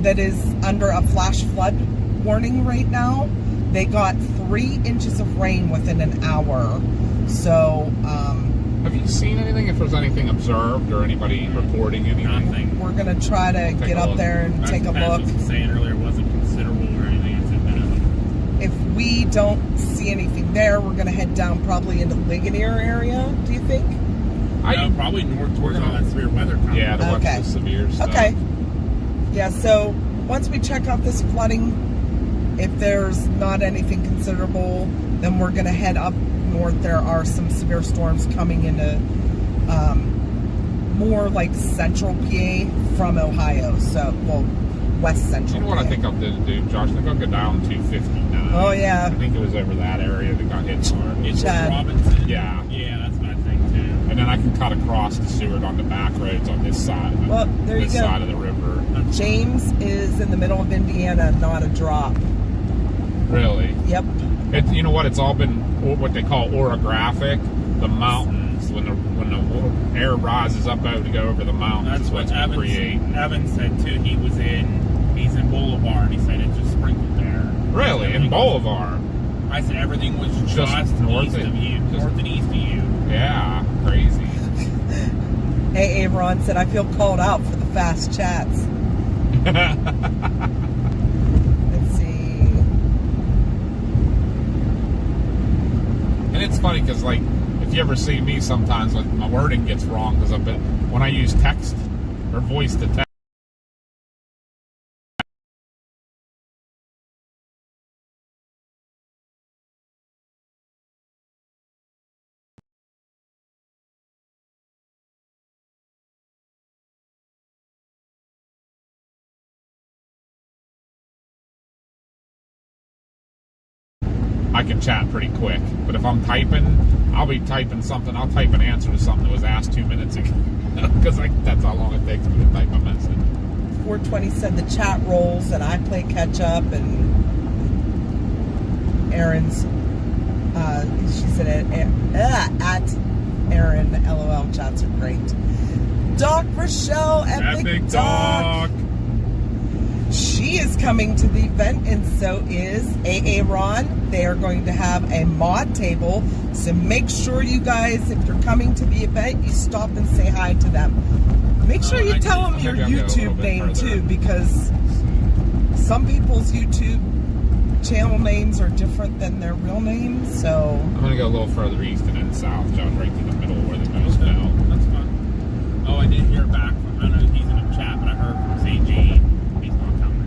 that is under a flash flood warning right now. They got 3 inches of rain within an hour. So, have you seen anything? If there's anything observed or anybody reporting anything? Nothing. We're gonna try to get up there and take a look. Was saying earlier, it wasn't considerable or anything. I said minimum. If we don't see anything there, we're gonna head down probably into Ligonier area. Do you think? No, probably north towards all that severe weather coming. Yeah, to watch the severe stuff. Okay. Yeah. So once we check out this flooding, if there's not anything considerable, then we're going to head up north. There are some severe storms coming into more like central PA from Ohio. So, well, west central. You know what PA. I think I'll do, Josh? I think I'll go down 259. Oh, yeah. I think it was over that area that got hit hard. It's Chad. Robinson. Yeah. Yeah, that's what I think too. And then I can cut across to Seward on the back roads on this side. Well, there you this go. side of the river. James is in the middle of Indiana, not a drop. Really? Yep. You know what? It's all been what they call orographic. The mountains, when the air rises up to go over the mountains, That's is what what's been creating. Evan said too. He's in Boulevard. He said it just sprinkled there. Really? In Bolivar? I said everything was Just north east of- of you, just- north and east of you. Yeah, crazy. Hey, Ron said, I feel called out for the fast chats. Let's see. And it's funny because, like, if you ever see me sometimes, like, my wording gets wrong because when I use text or voice to text. I can chat pretty quick, but if I'm typing, I'll be typing something. I'll type an answer to something that was asked 2 minutes ago because that's how long it takes me to type a message. 420 said the chat rolls and I play catch up, and Aaron's, she said at Aaron, LOL chats are great. Doc Rochelle, Epic Doc. She is coming to the event, and so is AA Ron. They are going to have a mod table, so make sure you guys, if you're coming to the event, you stop and say hi to them. Make sure you tell them your maybe I'll go a little YouTube bit name further. too, because some people's YouTube channel names are different than their real names, so... I'm going to go a little further east and then south, John, right through the middle where the most Okay, snow. that's fine. Oh, I did hear back from, I know he's in the chat, but I heard from CG. He's not coming.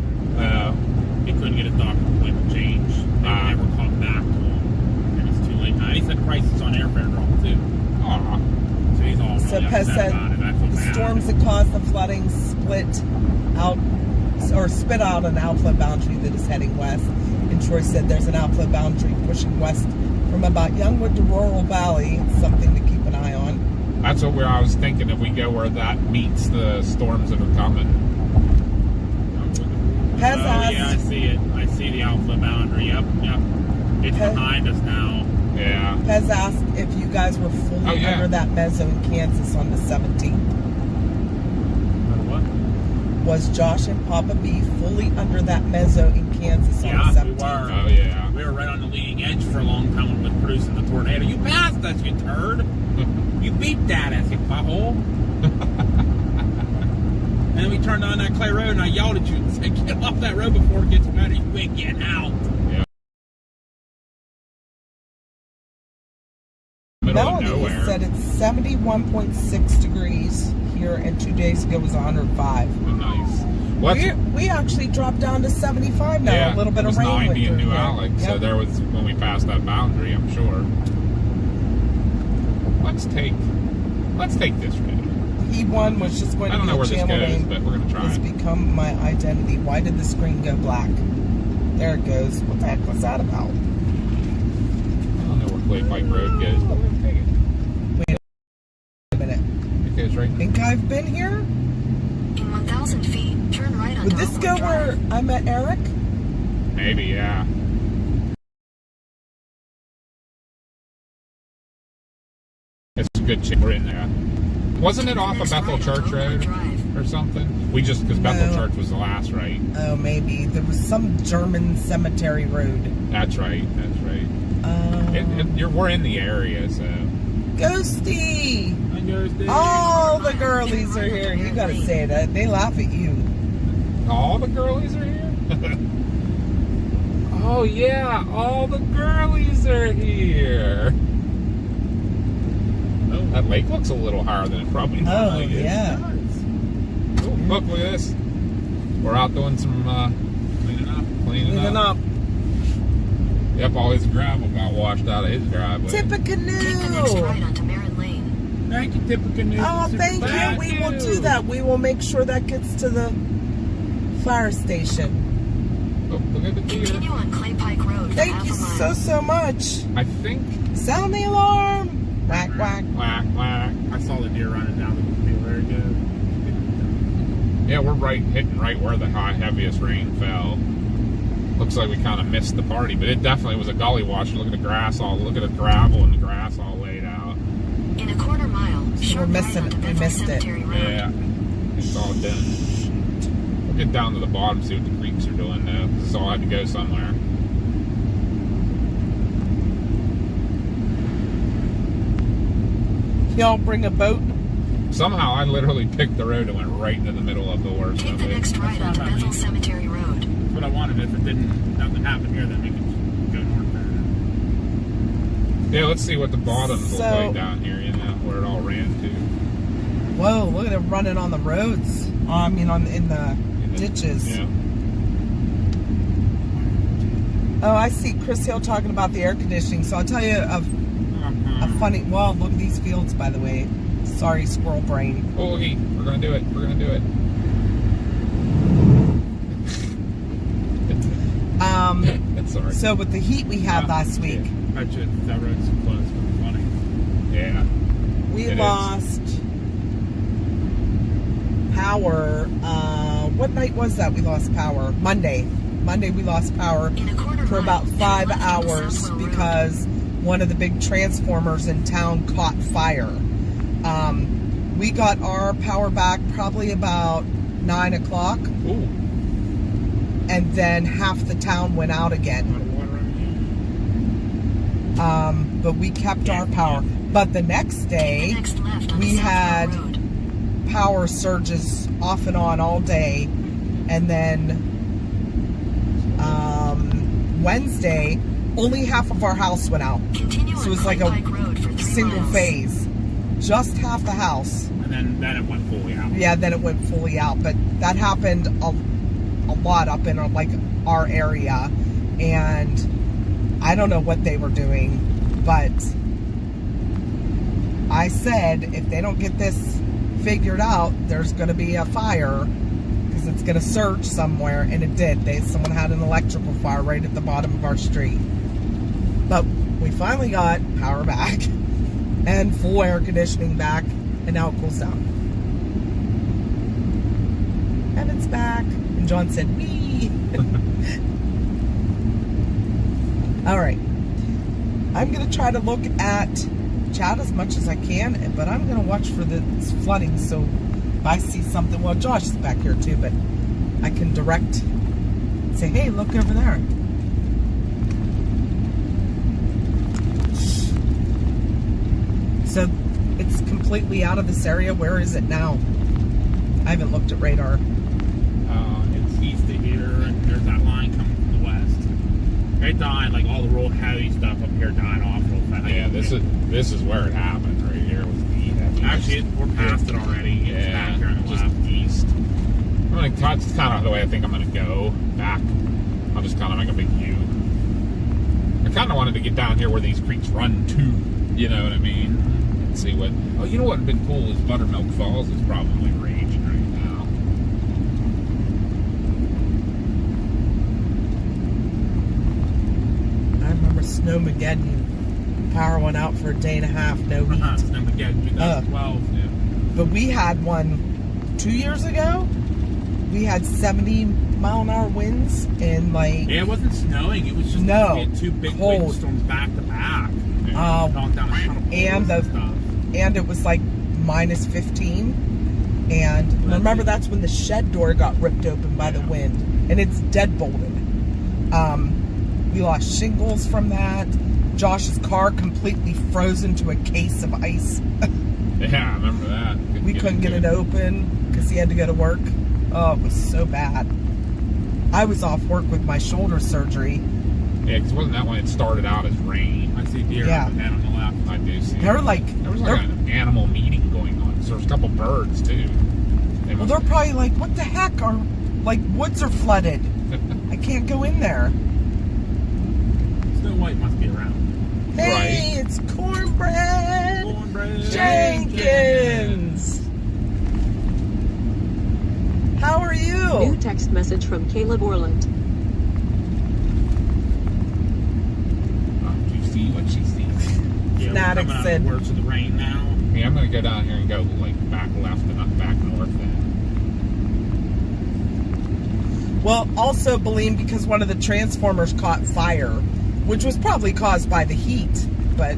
He couldn't get his doctor appointment changed. They never called back to him. And it's too late now. He said prices on airfare dropped too. Aw. So he's all So really Pez upset said about it. I feel the bad. storms that caused the flooding spit out an outflow boundary that is heading west. And Troy said there's an outflow boundary pushing west from about Youngwood to Rural Valley. It's something to keep an eye on. That's what I was thinking, if we go where that meets the storms that are coming. Pez Oh, yeah, I asked, see it. I see the outflow boundary. Yep. It's Okay. behind us now. Yeah. Pez asked if you guys were fully Oh, yeah. under that mezzo in Kansas on the 17th. What? Was Josh and Papa B fully under that mezzo in Kansas on the Yeah, we 17th? were. Oh, yeah. We were right on the leading edge for a long time when it was producing the tornado. You passed us, you turd. You beeped at us, you butthole. And then we turned on that clay road and I yelled at you and said, get off that road before it gets better. You ain't getting out. Yeah. Middle of Melanie nowhere. said it's 71.6 degrees here, and 2 days ago was 105. Oh, nice. What's, We actually dropped down to 75 now. yeah, A little bit it was of rain 90 went in through New here. Alex, so Yep. there was, when we passed that boundary, I'm sure. Let's take this route. E1 was just going I to don't be know a where this channel goes, name. but we're going to try It's it. become my identity. Why did the screen go black? There it goes. What the heck was that about? I don't know where Clay Pike Road goes, but we're going to take it. Wait a minute. It goes right Think I've been here? In 1,000 feet, turn right onto Would this go Oakwood where Drive. I met Eric? Maybe, yeah. It's a good chip. We're in there. Wasn't it off of Bethel Church Road or something? We just, because Bethel No. Church was the last, right? Oh, maybe. There was some German cemetery road. That's right. We're in the area, so. Ghosty! I goes there. All the girlies are here. You gotta say that. They laugh at you. All the girlies are here? Oh, yeah. All the girlies are here. Oh, that lake looks a little higher than it probably normally is. yeah. Oh, look at this. We're out doing some cleaning up. Yep, all his gravel got washed out of his driveway. Tip a Take the next canoe. right onto Marin Lane. Thank you, typical news. Oh, thank you. We will do that. We will make sure that gets to the fire station. Oh, look at the deer. Continue on Clay Pike Road. for Thank half you a mile. so much. I think. Sound the alarm. Whack, whack. Whack, whack. I saw the deer running down the field. Very good. Yeah, we're hitting right where the heaviest rain fell. Looks like we kind of missed the party, but it definitely was a gully washer. Look at the grass look at the gravel and the grass all laid out. In a quarter mile, So sharp we're right missing onto it. We Bedford missed it. Cemetery Road. Yeah, it's all done. We'll get down to the bottom, see what the creeks are doing now. This all had to go somewhere. Y'all bring a boat? Somehow I literally picked the road and went right into the middle of the worst Take of the it. next right onto Bethel Cemetery Road. That's what I wanted. If nothing happened here, then we could go north there. Yeah, let's see what the bottoms look So- like down here, you know, where it all ran to. Whoa, look at it running on the roads. I mean, in the ditches. Yeah. Oh, I see Chris Hill talking about the air conditioning. So I'll tell you a funny. Well, look at these fields, by the way. Sorry, squirrel brain. Oh, okay, we're gonna do it. We're gonna do it. That's sorry. So with the heat we had last week, I bet you that road's so close, but funny. Yeah. we It is. lost power. What night was that we lost power? Monday. Monday we lost power In a quarter for mile, about turn 5 left onto hours Southwell Road. because one of the big transformers in town caught fire. We got our power back probably about 9 o'clock, Ooh. and then half the town went out A lot again. of water on you. But we kept our power. But the next Take day, the next left onto we Southwell had Road. power surges off and on all day, and then Wednesday, only half of our house went out. Continue So on it's like Clay a Pike Road for 3 single miles. phase, just half the house. And then it went fully out. Yeah, then it went fully out, but that happened a lot up in our area, and I don't know what they were doing, but I said if they don't get this figured out, there's going to be a fire because it's going to surge somewhere, and it did. Someone had an electrical fire right at the bottom of our street, but we finally got power back and full air conditioning back, and now it cools down. And it's back. And John said, wee. All right. I'm going to try to look at chat as much as I can, but I'm going to watch for the flooding. So if I see something, well, Josh is back here too, but I can direct, say, hey, look over there. So it's completely out of this area. Where is it now? I haven't looked at radar. It's east of here, and there's that line coming from the west. It died, like all the real heavy stuff up here died off real fast. Yeah, this is where it happened right here was the heaviest. Actually, we're past it already. It's Yeah, back here on the just left. east. That's kind of the way I think I'm going to go back. I'll just kind of make a big U. I kind of wanted to get down here where these creeks run to, you know what I mean? And see what. Oh, you know what would have been cool is Buttermilk Falls is probably raging right now. I remember Snowmageddon. Power went out for a day and a half, no heat. And again, 2012. Yeah. But we had one 2 years ago. We had 70-mile-an-hour winds and Yeah, it wasn't snowing. It was just No, we had two big cold. windstorms back to back. Uh, Knocked down a ton of and poles the- stuff. and it was like minus 15. And remember, that's when the shed door got ripped open by the wind, and it's deadbolted. We lost shingles from that. Josh's car completely frozen to a case of ice. Yeah, I remember that. We couldn't get it open because he had to go to work. Oh, it was so bad. I was off work with my shoulder surgery. Yeah, because wasn't that when it started out as rain? I see deer Yeah. up and down on the left. I do see. They're like, There was like an animal meeting going on. So there was a couple birds too. They well, must- they're probably like, what the heck? Our like woods are flooded. I can't go in there. Snow White must be around. Hey, Right. it's cornbread. Cornbread Jenkins. How are New you? text message from Caleb Orland. Do you see what she sees? Yeah, Fanatic we're coming out said- of the worst of the rain now. Yeah, I'm gonna go down here and go like back left and not back north then. Well, also, Beline, because one of the transformers caught fire, which was probably caused by the heat, but...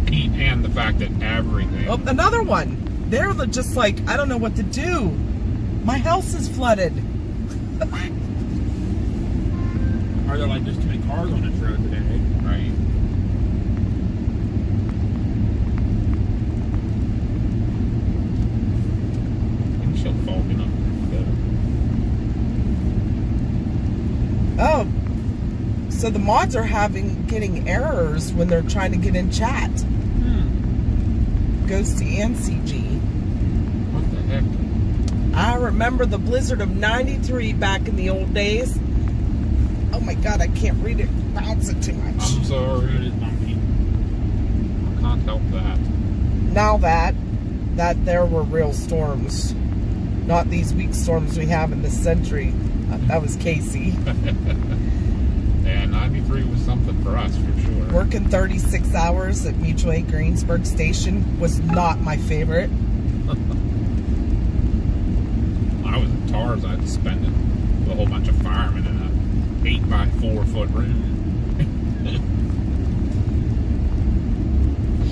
Heat and the fact that everything. Oh, another one. They're just like, I don't know what to do. My house is flooded. Are there like just too many cars on this road today? Right. Windshield fogging up. Oh, so the mods are getting errors when they're trying to get in chat. Ghosty and CG. What the heck? I remember the blizzard of '93 back in the old days. Oh my God, I can't read it. Bounce it too much. I'm It sorry. is bumpy. I can't help that. Now that there were real storms, not these weak storms we have in this century. That was Casey. Yeah, 93 was something for us for sure. Working 36 hours at Mutual Aid Greensburg Station was not my favorite. I was at TARS, I'd spend it with a whole bunch of firemen in a 8x4 foot room.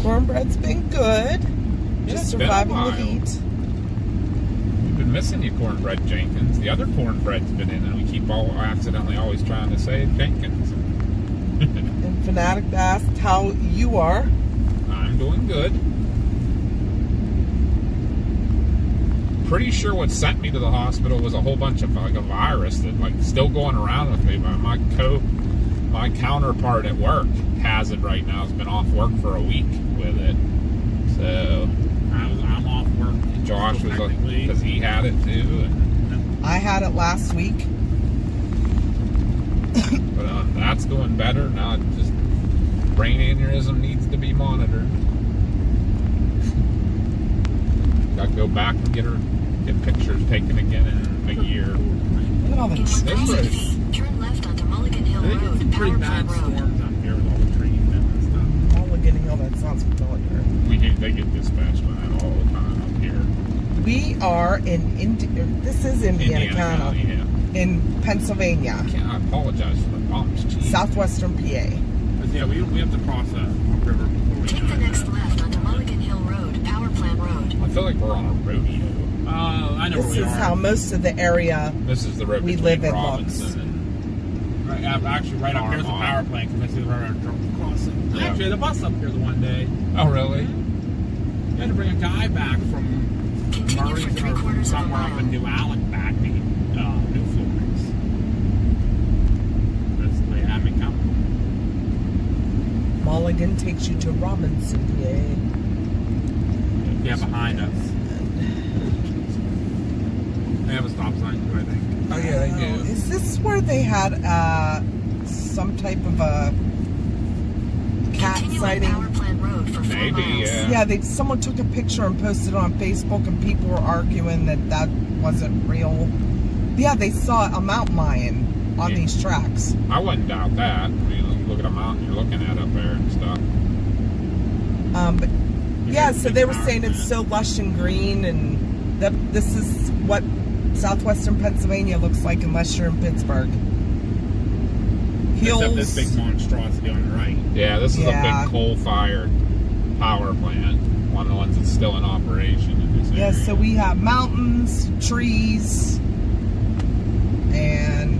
Cornbread's been good. Yeah, Just it's been a surviving the while. heat. We've been missing you, Cornbread Jenkins. The other Cornbread's been in, and we keep accidentally always trying to say Jenkins. And Fanatic asked how you are. I'm doing good. Pretty sure what sent me to the hospital was a whole bunch of like a virus that like still going around with me. But my counterpart at work has it right now. Has been off work for a week with it. So I'm off work. Josh was technically. because he had it too. And, I had it last week. but that's doing better now. It just brain aneurysm needs to be monitored. Got to go back and get pictures taken again in a year. Look at all the In trees. 1,000 feet, turn left onto Mulligan Hill I think it's Road, some pretty Power bad Plant Road. storms up here with all the trees and stuff. Mulligan Hill, that sounds familiar. They get dispatched by that all the time up here. We are in this is Indiana County, County, yeah. in Pennsylvania, I apologize for the bumps. Geez. southwestern PA. But yeah, we have to cross a river before we Take the next left onto Mulligan Hill Road, Power Plant Road. I feel like we're on a rodeo. I know This where we is are. how most of the area. This is the road We between live in Robinson Lux. and Right, actually, right up here's the Armagh. power plant because I see the railroad trucks crossing. Yeah. Actually, the bus up here the one day. Oh, really? You had to bring a guy back from Continue for Murray's or 3/4 of a somewhere up in mile. New Alec back to New Florence. That's the way it had me coming. Mulligan takes you to Robinson, PA. Yeah, behind us. They have a stop sign too, I think. Oh, yeah, they do. Is this where they had some type of a cat Continue on sighting? Power Plant Road for 4 Maybe, miles. yeah. Yeah, someone took a picture and posted it on Facebook, and people were arguing that wasn't real. Yeah, they saw a mountain lion on Yeah. these tracks. I wouldn't doubt that. I mean, you look at a mountain you're looking at up there and stuff. But yeah, so they were saying it's so lush and green, and that this is what southwestern Pennsylvania looks like unless you're in Pittsburgh. Hills. Except this big monstrosity on the right. Yeah, this is Yeah. a big coal-fired power plant. One of the ones that's still in operation in this area. Yeah, so we have mountains, trees, and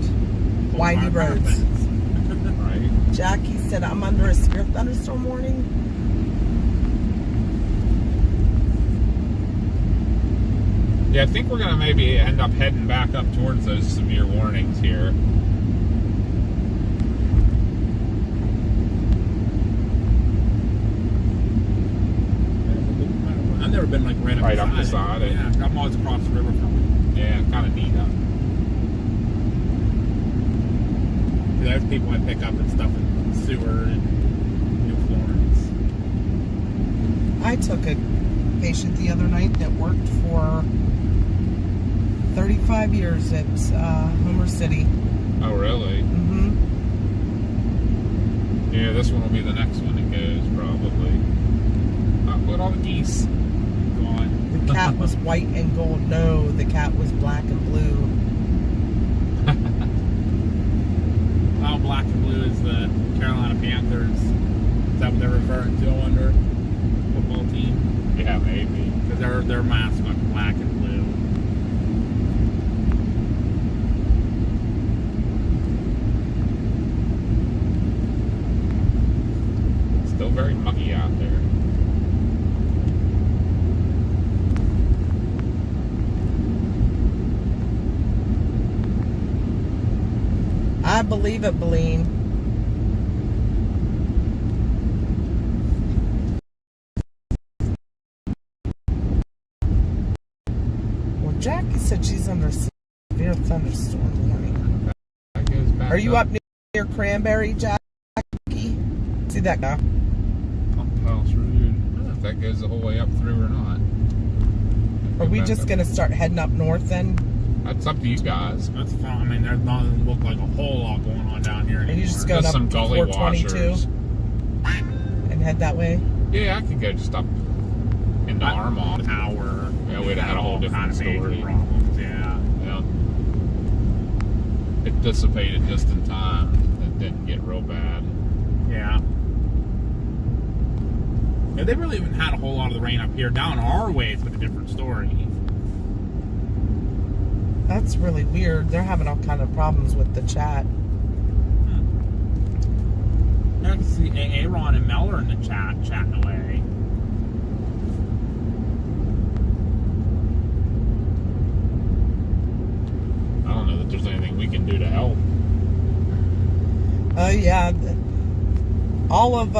windy Power roads. plants. Right? Jackie said, I'm under a severe thunderstorm warning. Yeah, I think we're going to maybe end up heading back up towards those severe warnings here. I've never been like Right up the side, eh? Yeah, I'm always across the river from Yeah, kind of neat up. it. There's people I pick up and stuff in Seward and New Florence. I took a patient the other night that worked for 35 years at Homer City. Oh, really? Mm-hmm. Yeah, this one will be the next one that goes, probably. Look at all the geese. Gone. The cat was white and gold. No, the cat was black and blue. Oh, black and blue is the Carolina Panthers. Is that what they're referring to, I wonder? Football team? Yeah, maybe. Because their mascot black and blue. Still very muggy out there. I believe it, Beline. Well, Jackie said she's under severe thunderstorm warning. That goes back Are you up near Cranberry, Jackie? See that guy? Pump House Road. I don't know if that goes the whole way up through or not. Are we just going to start heading up north then? That's up to you guys. That's fine. I mean, there doesn't look like a whole lot going on down here anymore. Are you just going Just up some to gully 422 washers. and head that way? Yeah, I could go just up into Armagh. Tower. Yeah, we'd have had a whole different story. Problems, yeah. Yeah. It dissipated just in time. It didn't get real bad. Yeah. Yeah, they really haven't had a whole lot of the rain up here. Down our way, it's been a different story. That's really weird. They're having all kind of problems with the chat. I can see Aaron and Mel are in the chat, chatting away. I don't know that there's anything we can do to help. Oh, yeah. All of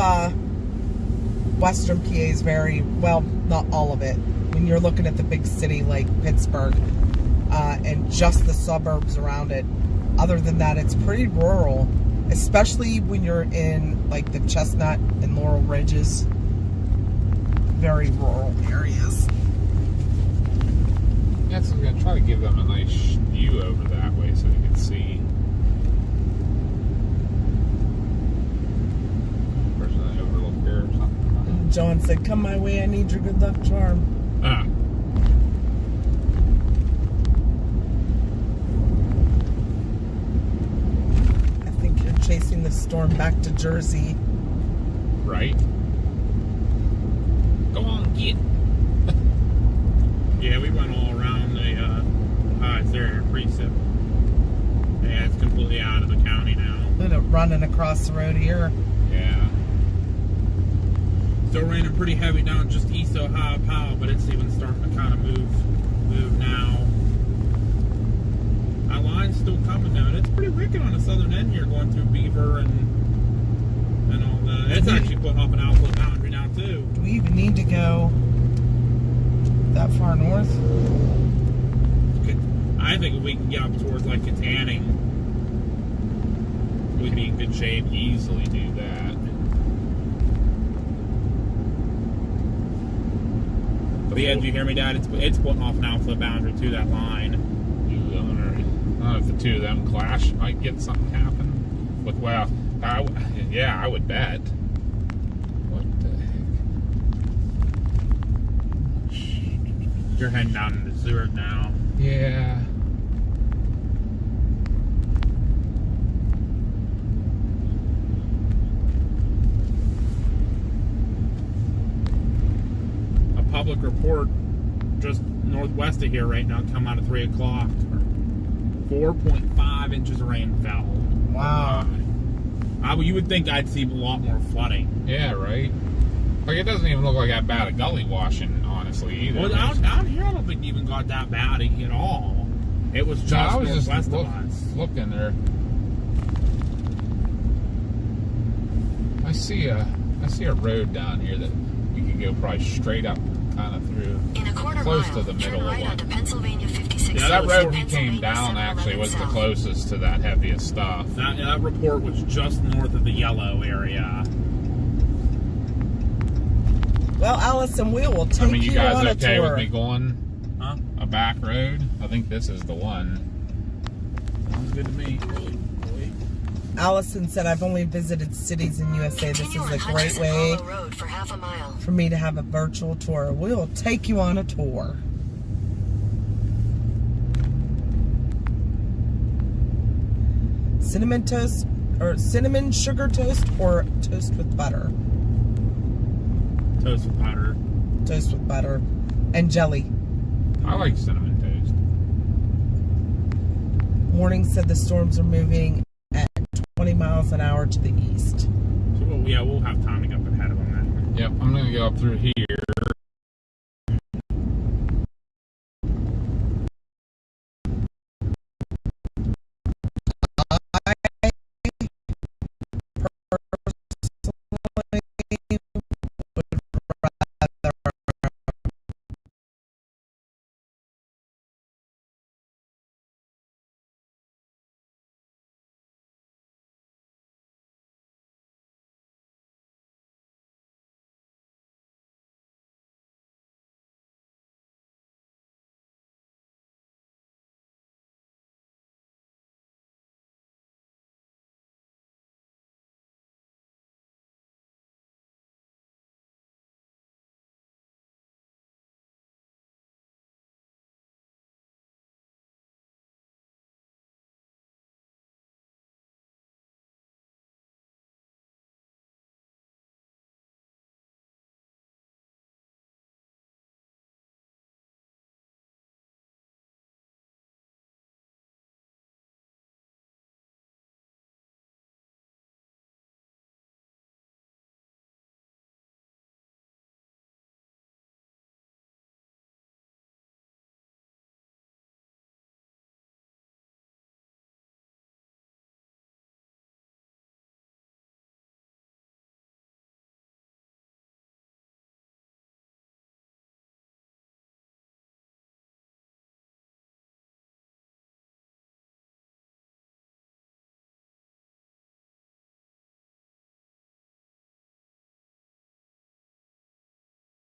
Western PA is very, well, not all of it. When you're looking at the big city like Pittsburgh and just the suburbs around it, other than that, it's pretty rural. Especially when you're in like the Chestnut and Laurel Ridges. Very rural areas. Yeah, so I'm going to try to give them a nice view over that way so they can see. Where's that overlook here or something? John said, come my way, I need your good luck charm. Ah. I think you're chasing the storm back to Jersey. Right? Go on, get. Yeah, we went all around the it's there, precip. Yeah, it's completely out of the county now. Look at it running across the road here. Yeah. Still raining pretty heavy down just east of Ohio Powell, but it's even starting to kind of move now. That line's still coming though, and it's pretty wicked on the southern end here, going through Beaver and all that. It's actually putting off an outlet boundary now too. Do we even need to go that far north? I think if we can get up towards like Katanning, we'd be in good shape. Easily do that. But yeah, did you hear me, Dad? It's putting off an outlet boundary to that line. I don't know if the two of them clash, might get something happen. But well, yeah, I would bet. What the heck? You're heading down into Zurich now. Yeah. A public report just northwest of here right now come out at 3 o'clock. 4.5 inches of rain fell. Wow. You would think I'd see a lot more flooding. Yeah, right? Like, it doesn't even look like that bad a gully washing, honestly, either. Well, down here I don't think it even got that bad at all. It was just I was northwest just of us. looking there. I see a road down here that we could go probably straight up, kind of through, In a quarter close mile, to the turn middle right of one. onto Pennsylvania 56. Yeah, that road we Pennsylvania came down actually 711 was the south. closest to that heaviest stuff. That report was just north of the yellow area. Well, Allison, we will take you you guys on a okay tour. with me going Huh? a back road? I think this is the one. Sounds good to me. Allison said, I've only visited cities in USA. This Continue is on a great Hutchison way Hollow Road for half a mile. for me to have a virtual tour. We'll take you on a tour. Cinnamon toast, or cinnamon sugar toast, or toast with butter. Toast with butter. Toast with butter and jelly. I like cinnamon toast. Warning said the storms are moving at 20 miles an hour to the east. So, we'll have time to get up ahead of them then. Yep, I'm gonna go up through here.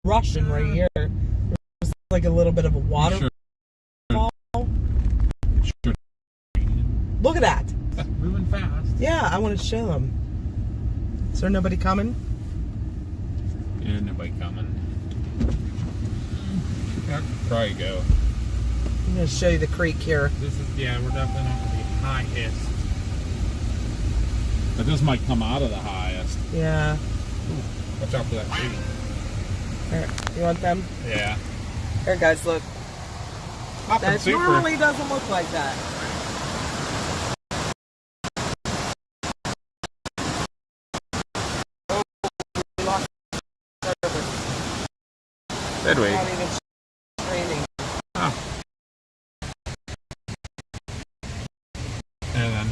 Russian right here. There's like a little bit of a waterfall. Sure. Look at that. Moving fast. Yeah, I want to show them. Is there nobody coming? Yeah, nobody coming. I could probably go. I'm going to show you the creek here. This is, we're definitely not going to be highest. But this might come out of the highest. Yeah. Watch out for that tree. Here, you want them? Yeah. Here, guys, look. Nothing That super. normally doesn't look like that. Oh, we lost service. Did we? Not even training. Oh. And then.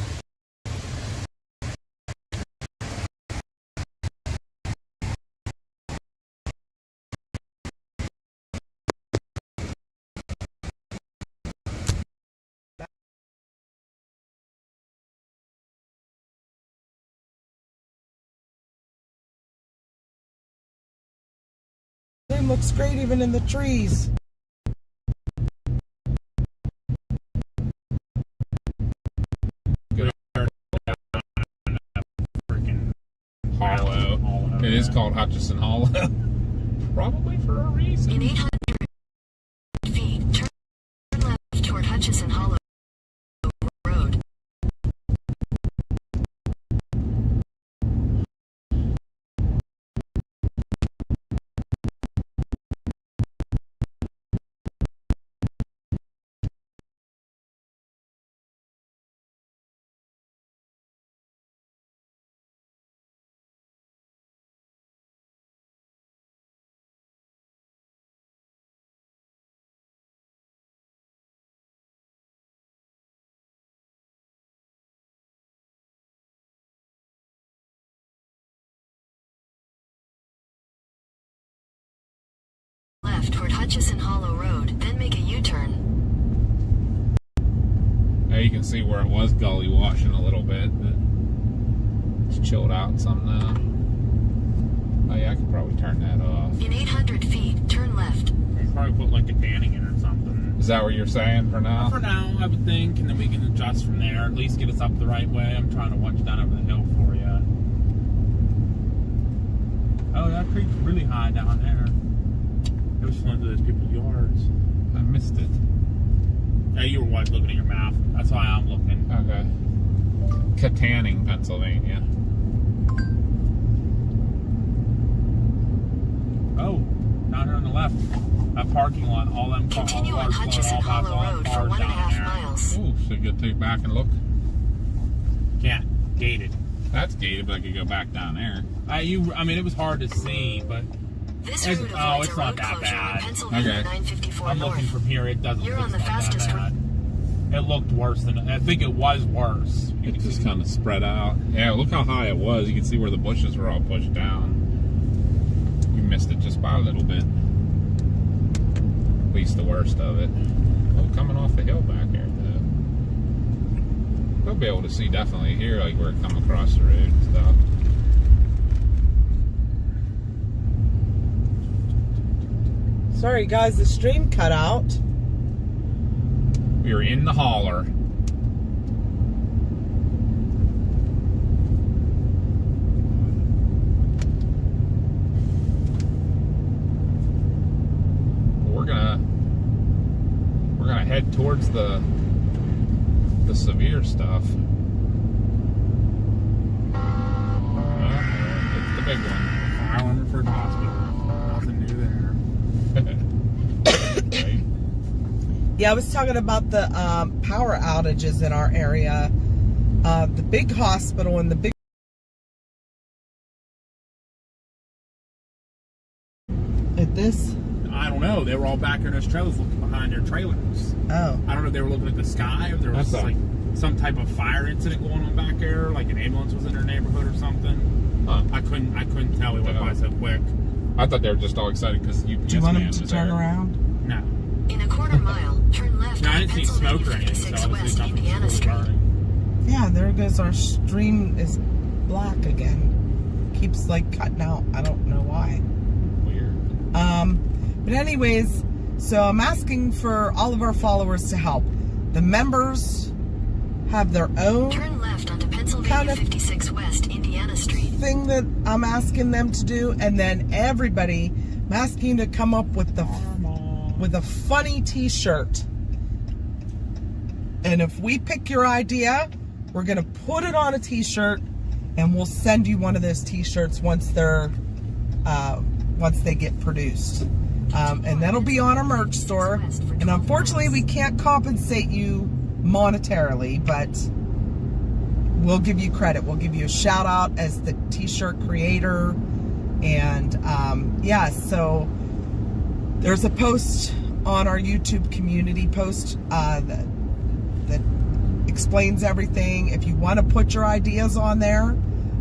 It looks great even in the trees. Freaking Hollow. It is called Hutchison Hollow. Probably for a reason. In 800 feet, turn left toward Hutchison Hollow Road. Left toward Hutchison Hollow Road, then make a U-turn. Now you can see where it was gully washing a little bit, but it's chilled out some now. Oh yeah, I could probably turn that off. In 800 feet, turn left. We'll probably put like a tanning in or something. Is that what you're saying for now? For now, I would think, and then we can adjust from there. At least get us up the right way. I'm trying to watch down over the hill for you. Oh, that creek's really high down there. It was flowing through those people's yards. I missed it. Yeah, you were looking at your map. That's why I'm looking. Okay. Katanning, Pennsylvania. Oh, down here on the left. That parking lot, all them cars, all Continue on cars Hutchison flowing, all Hollow past all Road them for cars down 1.5 there. miles. Ooh, so you could take back and look. Can't. Gated. That's gated, but I could go back down there. I mean, it was hard to see, but This It's- route oh, avoids it's a not road that closure bad. on Pennsylvania Okay. 954 I'm North. looking from here. It doesn't You're look on the like that fastest bad. It looked worse than I think it was worse. You It can just see- kind of spread out. Yeah, look how high it was. You can see where the bushes were all pushed down. You missed it just by a little bit. At least the worst of it. Oh, coming off the hill back here, though. We'll be able to see definitely here, like where it come across the road and stuff. Sorry, guys, the stream cut out. We are in the holler. We're gonna head towards the severe stuff. It's the big one. Fire Ormford Hospital. Nothing new there. Right? Yeah, I was talking about the power outages in our area. The big hospital and the big... At this? I don't know. They were all back in those trailers looking behind their trailers. Oh. I don't know if they were looking at the sky, if there was That's like some type of fire incident going on back there, like an ambulance was in their neighborhood or something. Huh. I couldn't tell. We went by so quick. I thought they were just all excited because UPS Do you want man him to was turn there. around? No. In a quarter mile, turn left No, I on didn't see Pennsylvania smoke or anything, so 56 obviously West nothing Indiana was Street. burning. Yeah, there goes our stream is black again. Keeps like cutting out. I don't know why. Weird. But anyways, so I'm asking for all of our followers to help. The members have their own Turn left onto Pennsylvania Kind of 56 West Indiana Street. thing that I'm asking them to do, and then everybody, I'm asking to come up with a funny T-shirt. And if we pick your idea, we're gonna put it on a T-shirt, and we'll send you one of those T-shirts once they get produced. And that'll be on our merch store. And unfortunately, we can't compensate you monetarily, but we'll give you credit. We'll give you a shout out as the T-shirt creator. And yeah, so there's a post on our YouTube community post that explains everything. If you want to put your ideas on there,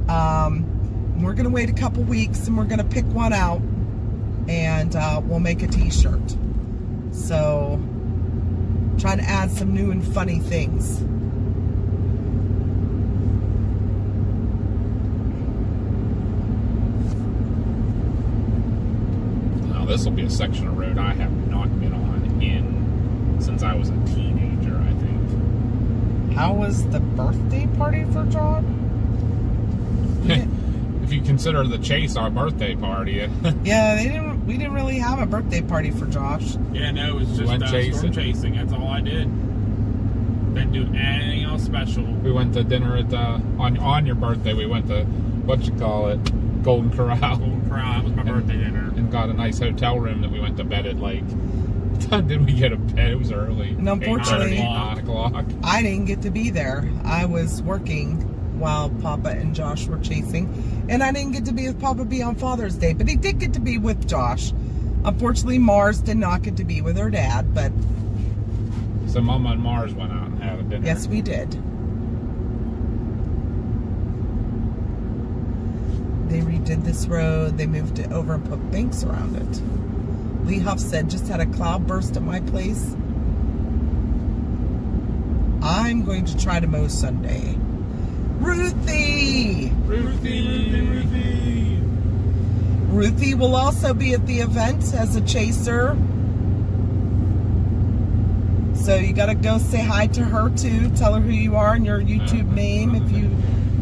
we're going to wait a couple weeks and we're going to pick one out, and we'll make a T-shirt. So trying to add some new and funny things. Now this will be a section of road I have not been on since I was a teenager, I think. How was the birthday party for John? If you consider the chase our birthday party. Yeah, we didn't really have a birthday party for Josh. Yeah, no, it was just Went storm chasing. That's all I did. Didn't do anything else special. We went to dinner at on your birthday. We went to Golden Corral, Golden Corral. That was my birthday dinner. and got a nice hotel room that we went to bed at like. Did we get a bed? It was early. And unfortunately- 9 o'clock. I didn't get to be there. I was working while Papa and Josh were chasing, and I didn't get to be with Papa be on Father's Day, but he did get to be with Josh. Unfortunately, Mars did not get to be with her dad, but So Mama and Mars went out and had a dinner. yes, we did. They redid this road. They moved it over and put banks around it. Lee Huff said, just had a cloud burst at my place. I'm going to try to mow Sunday. Ruthie! Ruthie! Ruthie will also be at the event as a chaser. So you gotta go say hi to her too. Tell her who you are and your YouTube name if you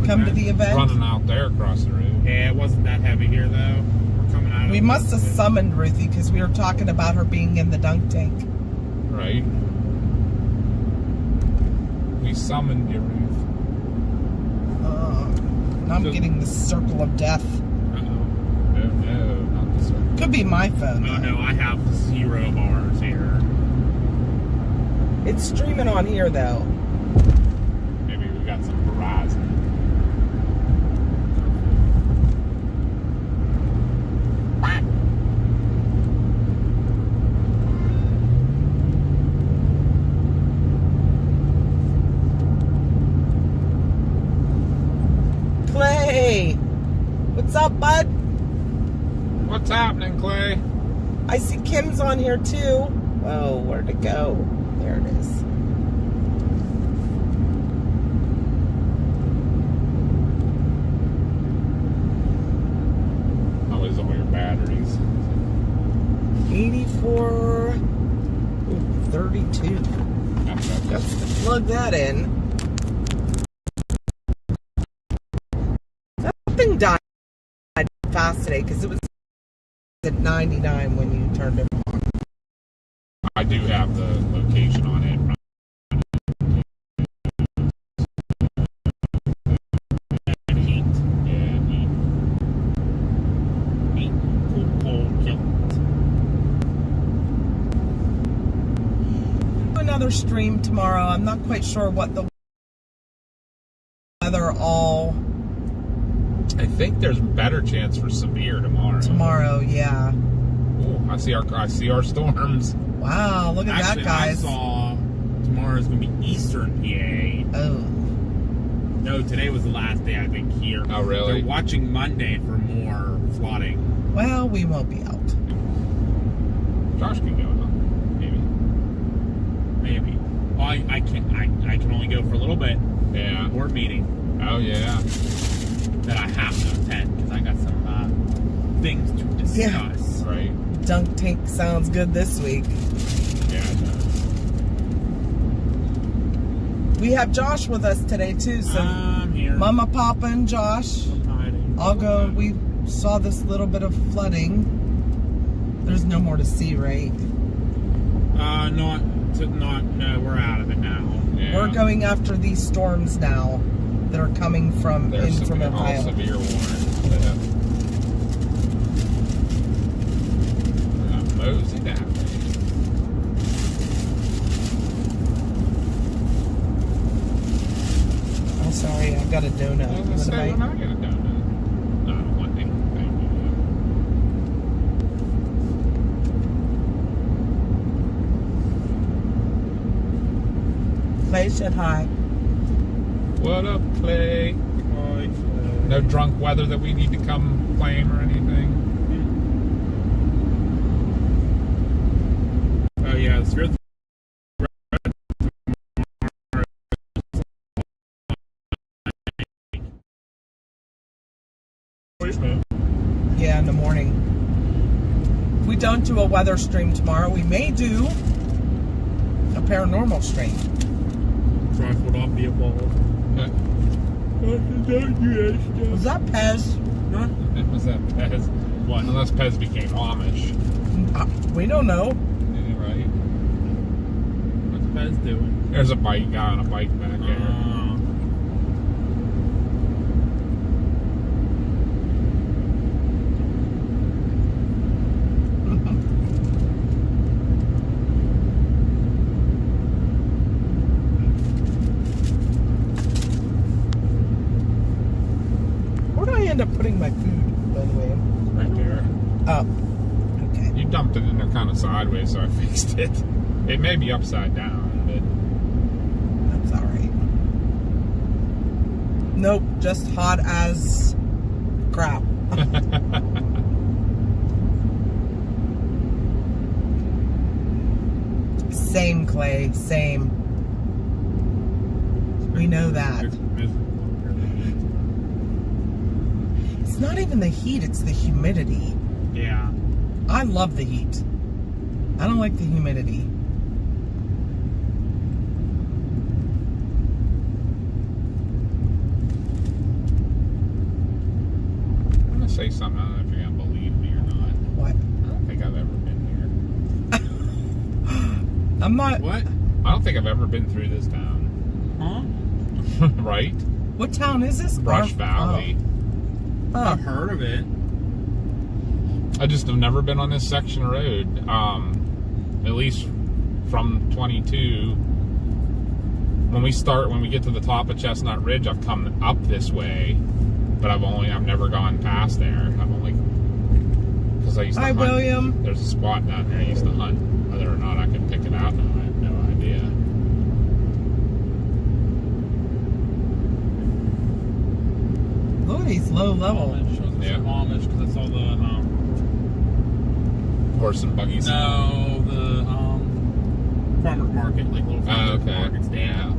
come to the event. Running out there across the road. Yeah, it wasn't that heavy here though. We're coming out of We it. must have summoned Ruthie because we were talking about her being in the dunk tank. Right. We summoned you, Ruth. I'm getting the circle of death. Uh-oh. No, not this one. Could be my phone. Oh no, I have 0 bars here. It's streaming on here though. Maybe we got some Verizon. Clay! What's up, bud? What's happening, Clay? I see Kim's on here too. Oh, where'd it go? There it is. How is all your batteries? 84. Ooh, 32. Got to plug that in. That thing died fast today because it was at 99 when you turned it on. I do have the location on it. And heat. Yeah, Heat. Cold, kill. Do another stream tomorrow. I'm not quite sure what the weather all I think there's better chance for severe tomorrow. yeah. Ooh, I see our storms. Wow, look at Actually, that, guys. I saw tomorrow's gonna be Eastern PA. Oh. No, today was the last day I think here. Oh, really? They're watching Monday for more flooding. Well, we won't be out. Josh can go, huh? Maybe. Maybe. Well, I can only go for a little bit. Yeah. Board meeting Oh, yeah. that I have to attend because I got some things to discuss. Yeah. Right. Dunk tank sounds good this week. Yeah, it does. We have Josh with us today too, so I'm here. Mama, Papa, and Josh. I'm hiding. I'll go. We saw this little bit of flooding. There's no more to see, right? No, we're out of it now. Yeah. We're going after these storms now that are coming from There's in from all Ohio. severe warning. We're gonna mosey that way. I'm sorry, I've got a donut. I was You gonna wanna say, bite? we're not gonna do that. No, I don't want anything. Clay said hi. What up, Clay? No drunk weather that we need to come claim or anything? Oh yeah, the spirit. Yeah, in the morning. If we don't do a weather stream tomorrow, we may do a paranormal stream. Josh would not be involved. Was that Pez? Huh? Was that Pez? What? Unless Pez became Amish. We don't know. Yeah, right. What's Pez doing? There's a bike guy on a bike back there. Where do I end up putting my food, by the way? Right there. Oh, okay. You dumped it in there kind of sideways, so I fixed it. It may be upside down, That's all right. Nope, just hot as crap. Same, Clay, same. We know that. It's not even the heat, it's the humidity. I love the heat. I don't like the humidity. I'm gonna say something. I don't know if you're gonna believe me or not. What? I don't think I've ever been here. I'm not. What? I don't think I've ever been through this town. Huh? Right? What town is this? Brush Valley. Oh. I've heard of it. I just have never been on this section of road. At least from 22. When we get to the top of Chestnut Ridge, I've come up this way, but I've never gone past there. I've only, because I used to Hi, hunt. William. There's a spot down there I used to hunt. Whether or not I could pick it out now, I have no idea. Look at these low level. Amish. I was gonna say Yeah. Amish because I saw the Horse and buggies. no, the farmers market, like little farmers Okay. market stand.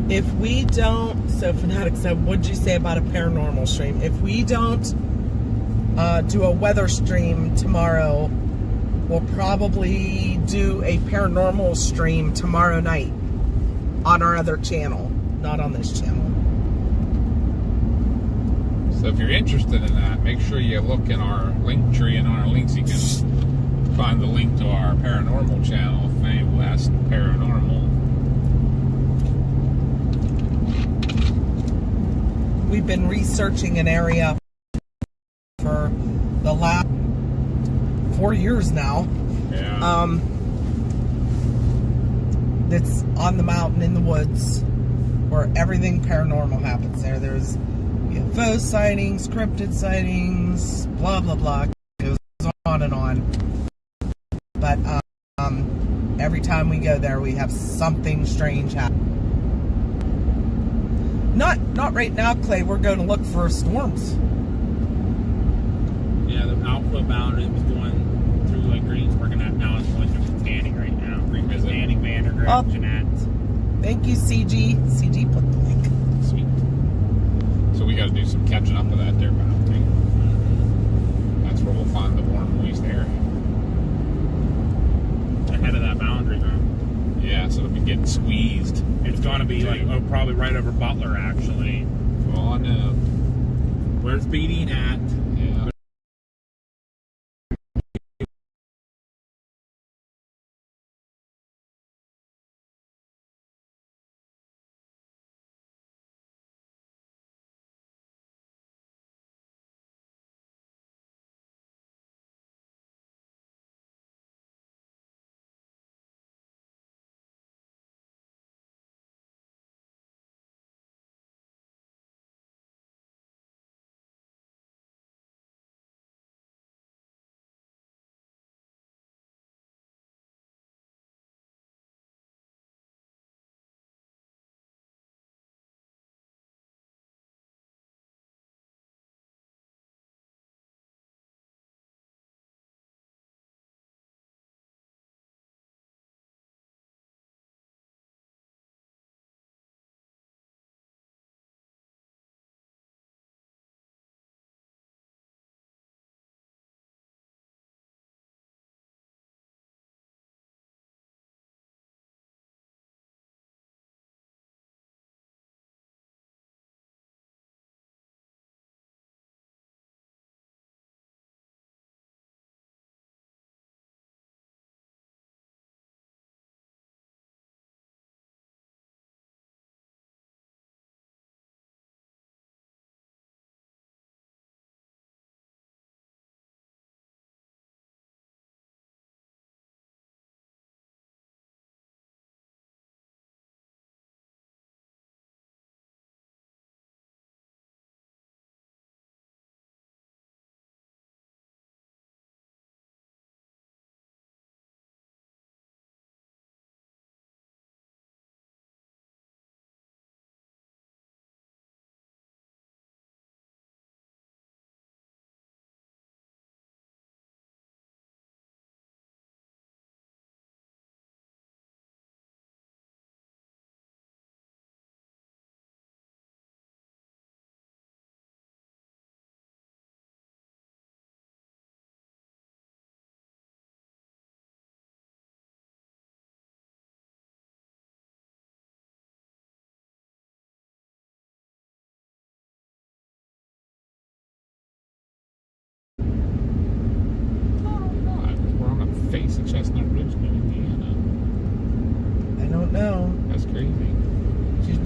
Yeah. If we don't, so Fanatic said, what'd you say about a paranormal stream? If we don't do a weather stream tomorrow, we'll probably do a paranormal stream tomorrow night on our other channel, not on this channel. So if you're interested in that, make sure you look in our link tree and on our links. You can find the link to our paranormal channel, Fame West Paranormal. We've been researching an area for the last 4 years now. Yeah. That's on the mountain in the woods where everything paranormal happens there. There's UFO sightings, cryptid sightings, blah, blah, blah. It goes on and on. But every time we go there, we have something strange happen. Not right now, Clay. We're going to look for storms. Yeah, the outflow boundary was going through like Greensburg, and that now it's going through Standing right now. Greenburg, Standing, Vandergrift, Oh. Jeanette. Thank you, CG. CG put the link. Sweet. So we got to do some catching up of that there boundary. That's where we'll find the warm, moist area. Ahead of that boundary, man. Yeah, so it'll be getting squeezed. It's going to be like probably right over Butler, actually. Oh, I know. Where's Beating at? Yeah.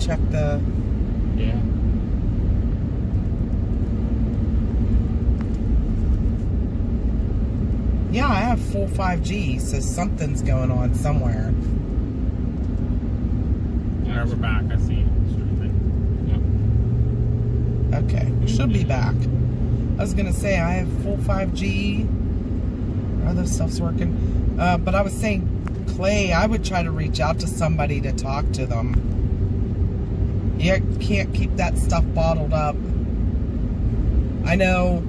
check the... Yeah. Yeah, I have full 5G, so something's going on somewhere. Yeah, we're back. I see it streaming. Yep. Okay, we should be back. I was gonna say I have full 5G. Other stuff's working. But I was saying, Clay, I would try to reach out to somebody to talk to them. You can't keep that stuff bottled up. I know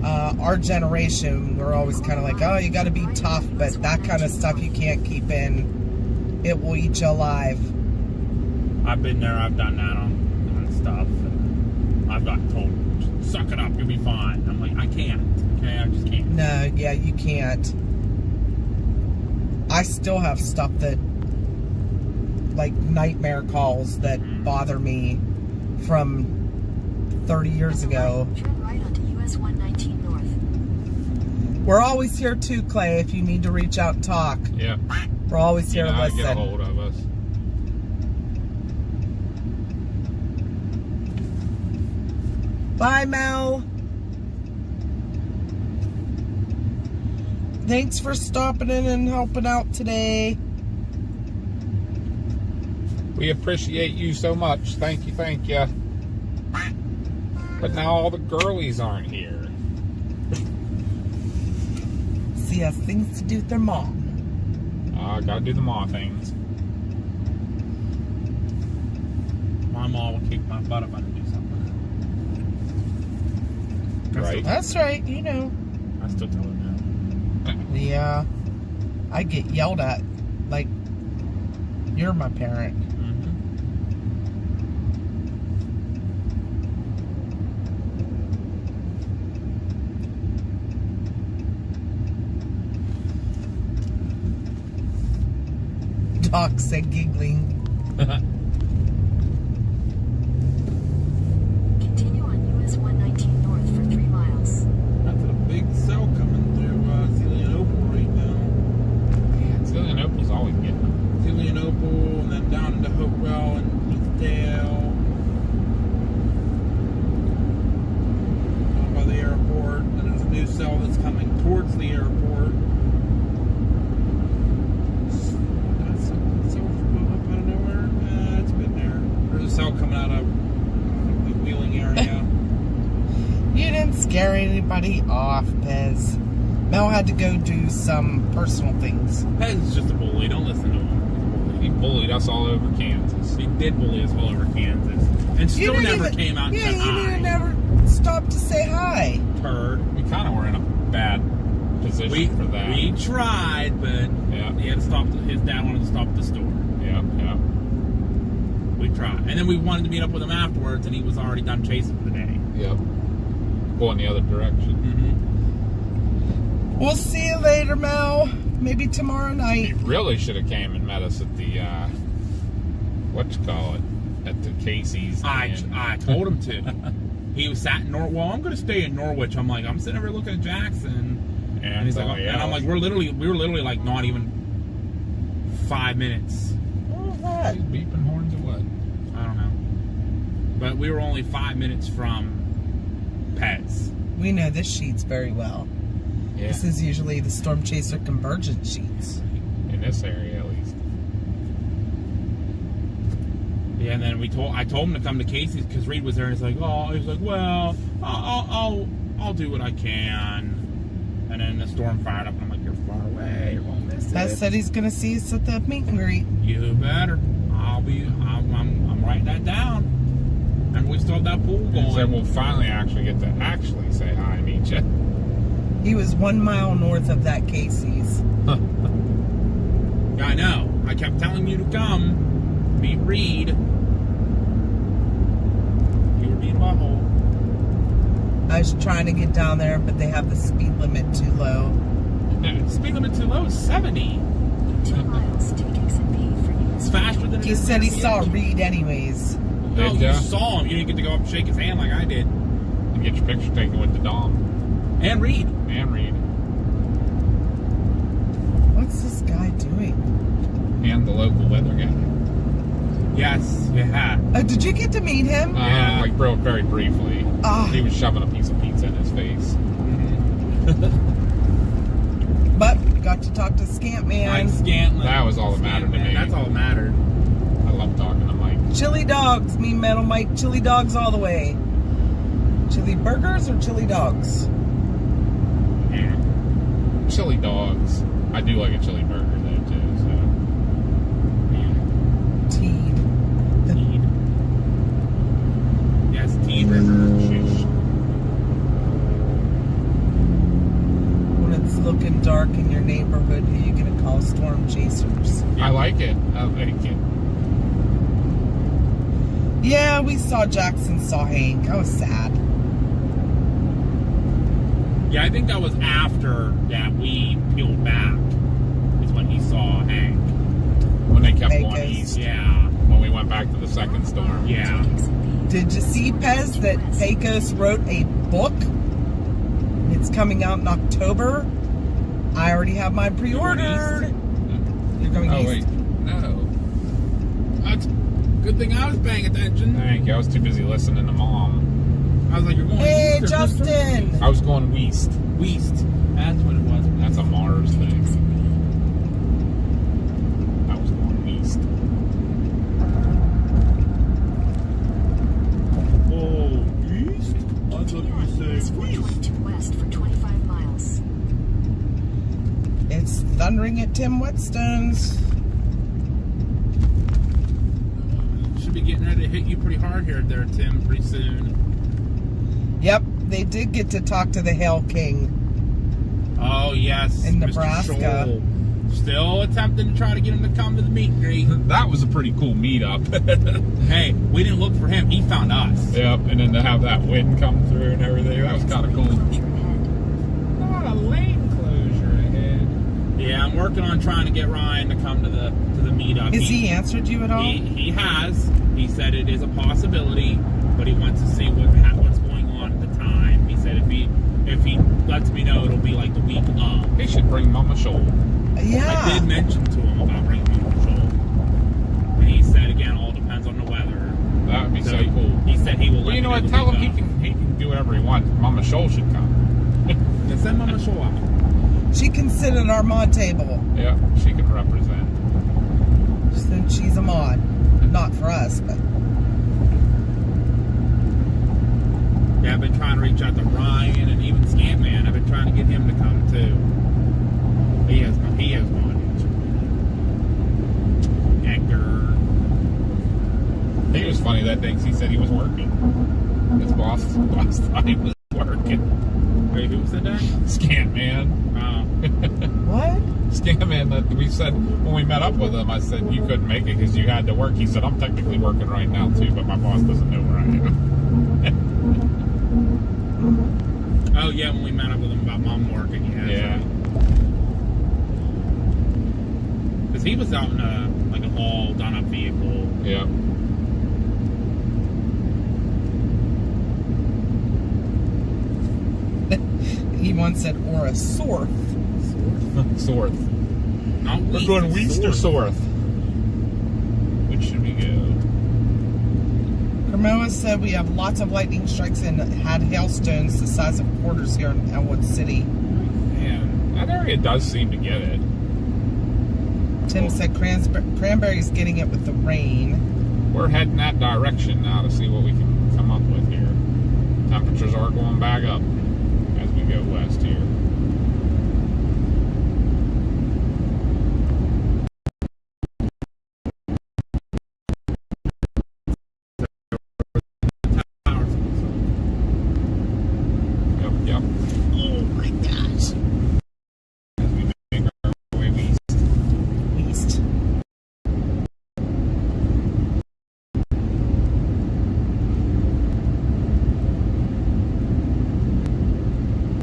our generation, we're always kind of like, oh, you got to be tough, but that kind of stuff you can't keep in. It will eat you alive. I've been there. I've done that on stuff. And I've gotten told, suck it up, you'll be fine. I'm like, I can't. Okay, I just can't. No, yeah, you can't. I still have stuff that, like nightmare calls that bother me from 30 years ago. Turn right onto US 119 North. We're always here too, Clay, if you need to reach out and talk. Yeah. We're always here You know to how to get a listen. hold of us. Bye, Mel. Thanks for stopping in and helping out today. We appreciate you so much. Thank you, thank you. But now all the girlies aren't here. She has things to do with their mom. I gotta do the ma things. My mom will kick my butt if I do something. Right. That's right, you know. I still tell her no. Yeah. I get yelled at like you're my parent. Doc said giggling. Continue on US 119 North for 3 miles. That's a big cell coming through Zelienople right now. Yeah, Zelienople's always getting them. Zelienople, and then down into Hopewell and Eastdale. Down by the airport. And there's a new cell that's coming towards the airport. That's a cell from up out of nowhere. It's been there. There's a cell coming out of the Wheeling area. You didn't scare anybody off, Pez. Mel had to go do some personal things. Pez is just a bully. Don't listen to him. He bullied us all over Kansas. He did bully us all over Kansas. And still never came out and yeah, said you hi. didn't ever stop to say hi. Turd. We kind of were in a bad position for that. We tried, but Yeah. he had to stop. His dad wanted to stop at the store. Yeah, yeah. We tried, and then we wanted to meet up with him afterwards, and he was already done chasing for the day. Yep. Going the other direction. We'll see you later, Mel. Maybe tomorrow He night. really should have came and met us at the, at the Casey's. I told him to. He was sat in Norwich. Well, I'm going to stay in Norwich. I'm like, I'm sitting over looking at Jackson, and he's like, and I'm like, we were literally like not even 5 minutes. What was that? These beeping horns or what? I don't know, but we were only 5 minutes from Pez. We know this sheets very well. Yeah. This is usually the Storm Chaser Convergent sheets. In this area, at least. Yeah, and then I told him to come to Casey's because Reed was there, and he's like, well, I'll do what I can. And then the storm fired up, and I'm like, you're far away, you're gonna miss That it. said he's gonna see us at the meet and greet. You better. I'm writing that down. And we still have that pool going. So we'll finally actually get to actually say hi and meet you. He was 1 mile north of that Casey's. I know. I kept telling you to come. Meet Reed. You were being a butthole. I was trying to get down there, but they have the speed limit too low. Speed limit too low is 70. 2 miles, take exit B for US. It's faster than it He is said he down saw here. Reed anyways. No, Did you ya? saw him. You didn't get to go up and shake his hand like I did. And get your picture taken with the Dom And Reed. and Reed What's this guy doing? and the local weather guy. Yes, yeah. Did you get to meet him? Yeah. Like, bro, very briefly. Ah. He was shoving a piece of pizza in his face. But got to talk to Scant Man. Mike Scantlin. That was all that mattered to me. That's all that mattered. I love talking to Mike. Chili dogs, me Metal Mike. Chili dogs all the way. Chili burgers or chili dogs? Yeah. Chili dogs. I do like a chili burger though too. So. Teed. Teed. Yes, Teed River. Sheesh. When it's looking dark in your neighborhood, who you gonna call storm chasers? I like it. I like it. Yeah, we saw Jackson, saw Hank. I was sad. Yeah, I think that was after that we peeled back. Is when he saw Hank. When they kept Vegas. going east. Yeah. When we went back to the second storm. Yeah. Did you see, Pez, that Pecos wrote a book? It's coming out in October. I already have mine pre-ordered. You're going Oh east? wait, no. That's good thing I was paying attention. Thank you. I was too busy listening to Mom. I was like, you're going Hey, east or Justin! I was going west. West. That's what it was. That's a Mars thing. I was going east. Oh, east? I thought you It's said 422 west for 25 miles. It's thundering at Tim Whetstone's. Should be getting ready to hit you pretty hard here, there, Tim, pretty soon. Yep, they did get to talk to the Hail King. Oh, yes. In Mr. Nebraska. Scholl. Still attempting to try to get him to come to the meet and greet. That was a pretty cool meetup. Hey, we didn't look for him. He found us. Yep, and then to have that wind come through and everything, that was kind of cool. Ahead. Not a lane closure ahead. Yeah, I'm working on trying to get Ryan to come to the meetup. Has he answered you at all? He has. He said it is a possibility, but he wants to see what's going on at the time. He said if he lets me know, it'll be like the week of. He should bring Mama Shoal. Yeah. I did mention to him about bringing him to Shoal. And he said again, all depends on the weather. That would be so cool. He said he will. Well, let you me know what? the Tell week him he can do whatever he wants. Mama Shoal should come. Then send Mama Shoal out. She can sit at our mod table Yeah, she can represent. since she's a mod. Not for us, but Yeah, I've been trying to reach out to Ryan and even Scantman. I've been trying to get him to come too. He has not answered. Edgar. He was funny that day 'cause he said he was working. His boss thought he was working. Wait, who said that? Scant man. Oh. what? Scant man that we said when we met up with him, I said you couldn't make it because you had to work. He said I'm technically working right now too, but my boss doesn't know where I am. Oh yeah, when we met up with him about Mom working, Yeah. Because he was out in a all done up vehicle. Yeah. He once said, or a sorth. Sorth. Not We're West, going it's west or Sorth. Sorth? Which should we go? Carmela said we have lots of lightning strikes and had hailstones the size of quarters here in Elwood City. Man, that area does seem to get it. Tim said Cranberry's getting it with the rain. We're heading that direction now to see what we can come up with here. Temperatures are going back up as we go west here. Yep. Oh my gosh. As we make our way east. East.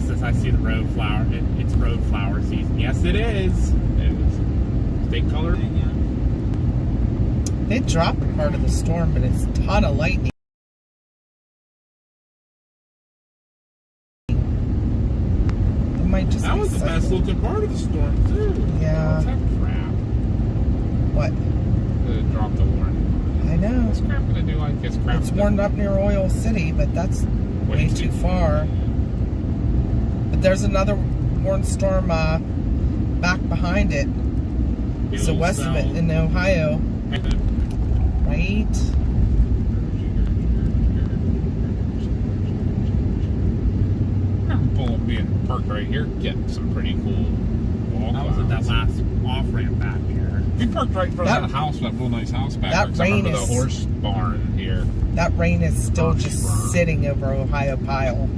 Since I see the road flower, it's road flower season. Yes, it is. It is. State color. They dropped part of the storm, but it's a ton of lightning. It might just That be was the best cyclone. looking part of the storm too. Yeah. What's that crap? What? Drop the warning. know. What's crap gonna do like this crap? It's warmed up near Oil City, but that's way too far. But there's another warm storm back behind it. So west of it in Ohio. Right? Bull being parked right here, getting some pretty cool wall I was at that clouds. last off ramp back here. We parked right in front of that house, that real nice house back there. 'Cause I remember the horse barn here. That rain is still Horse just barn. sitting over Ohio Pile.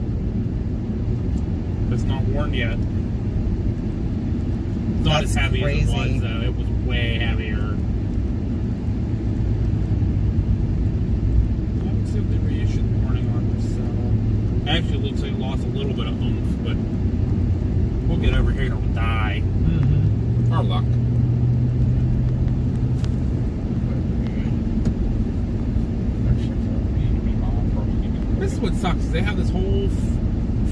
It's not warned yet. It's not That's as heavy as it crazy. was, though. It was way heavier. I would say they reissued the warning on this saddle. Actually, it looks like it lost a little bit of oomph, but we'll get over here and it'll die. Mm-hmm. Our luck. This is what sucks. Is they have this whole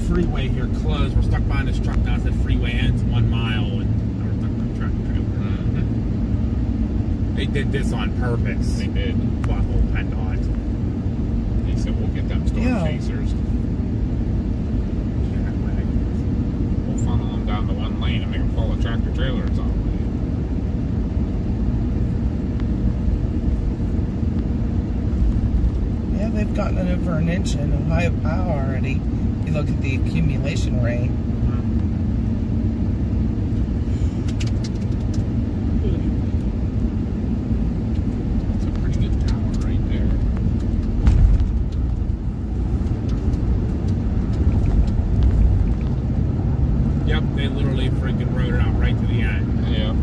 freeway here closed. We're stuck behind this truck now. It said freeway ends 1 mile, and we're stuck on a tractor trailer. Mm-hmm. They did this on purpose. They did. Butthole PennDOT. He said, we'll get them storm Yeah. chasers. We'll funnel them down to one lane and make them follow tractor trailers all the way. Yeah, they've gotten it over an inch in Ohio Pile already. You look at the accumulation rate. It's a pretty good tower right there. Yep, they literally freaking rode it out right to the end. Yeah.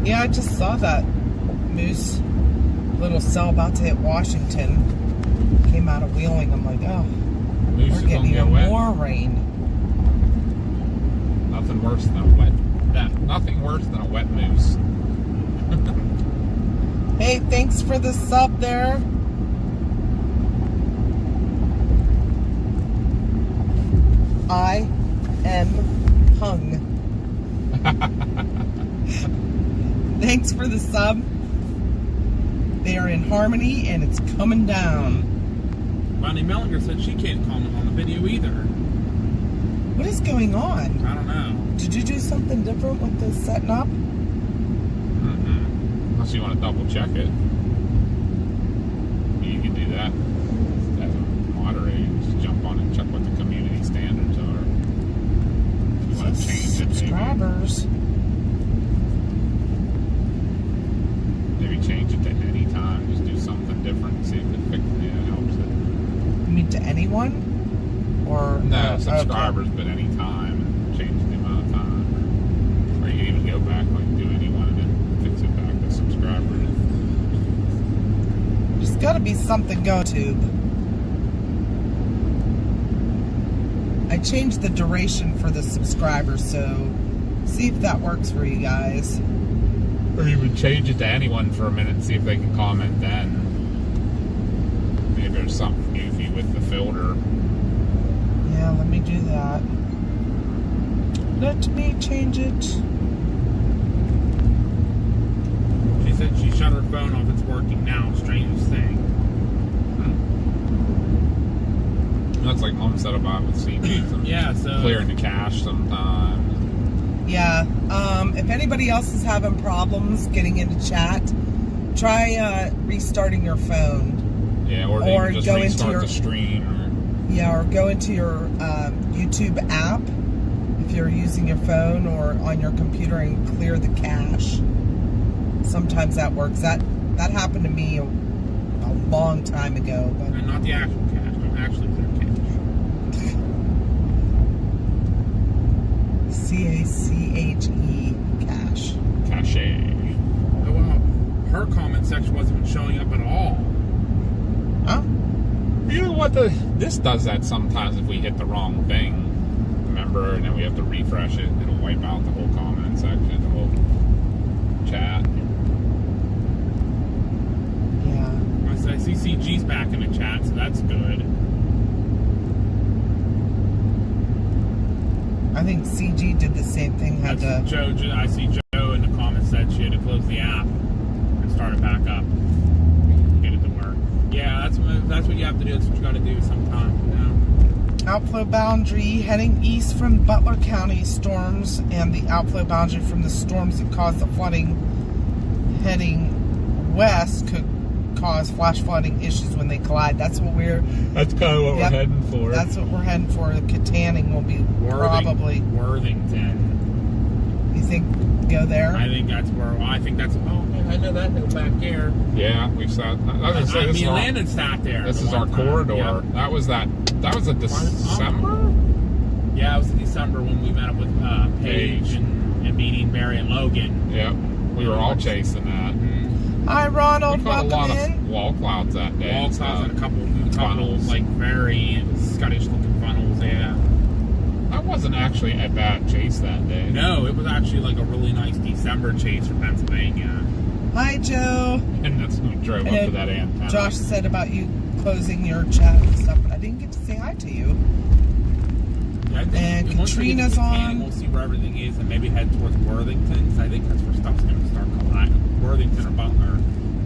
Yeah, I just saw that moose little cell about to hit Washington. Came out of Wheeling. I'm like, oh, Moose we're is getting gonna get even wet. more rain. Nothing worse than a wet. Nothing worse than a wet moose. Hey, thanks for the sub there. I am hung. Thanks for the sub. They are in harmony and it's coming down. Bonnie Mellinger said she can't comment on the video either. What is going on? I don't know. Did you do something different with the setting up? Mm-hmm. Unless you want to double check it. You can do that. As a moderator, just jump on and check what the community standards are. If you want to change it, Subscribers. maybe change it to any time. Just do something different and see if it helps it. You mean to anyone? Or No, okay. subscribers, but any time, and change the amount of time. Or you can even go back, like do anyone, and then fix it back to subscribers. There's got to be something go to. I changed the duration for the subscribers, so see if that works for you guys. Or you would change it to anyone for a minute and see if they can comment then. Maybe there's something goofy with the filter. Yeah, let me do that. Let me change it. She said she shut her phone off. It's working now. Strangest thing. That's like Mom said about with CDs. Yeah, so Clearing the cache sometimes. Yeah, if anybody else is having problems getting into chat, try restarting your phone. Yeah, or they Or can just go into restart your- the stream. Yeah, or go into your YouTube app if you're using your phone or on your computer and clear the cache. Sometimes that works. That happened to me a long time ago. But and not the actual cache. Don't actually clear cache. CACHE cache. Cache. Oh, wow. Her comment section wasn't even showing up at all. Huh? You know what? This does that sometimes if we hit the wrong thing. Remember, and then we have to refresh it. It'll wipe out the whole comment section, the whole chat. Yeah. I see CCG's back in the chat, so that's good. I think CG did the same thing. Had to. Joe, I see Joe in the comments said she had to close the app and start it back up. Get it to work. Yeah, that's what you have to do. That's what you got to do sometime. You know? Outflow boundary heading east from Butler County storms, and the outflow boundary from the storms that caused the flooding heading west could cause flash flooding issues when they collide. That's what we're. That's kind of what we're heading for. That's what we're heading for. The Katanning will be probably Worthington. You think go there? I think that's where. I think that's. Oh, I know that hill back here. Yeah, we sat. Me and Landon sat there. This is our corridor. Yeah. That was a December. Yeah, it was in December when we met up with Paige and meeting Barry and Logan. Yep, we were all chasing that. Hi, Ronald. We caught a lot Welcome in. of wall clouds that day. Wall clouds and a couple funnels, like very Scottish looking funnels. Yeah. That wasn't actually a bad chase that day. No, it was actually like a really nice December chase for Pennsylvania. Hi, Joe. And that's when we drove up to that antenna. Josh said about you closing your chat and stuff, but I didn't get to say hi to you. Yeah, I think And once we get to Katrina's Katanning, on. We'll see where everything is and maybe head towards Worthington, because I think that's where stuff's going to start colliding. Worthington or Butler.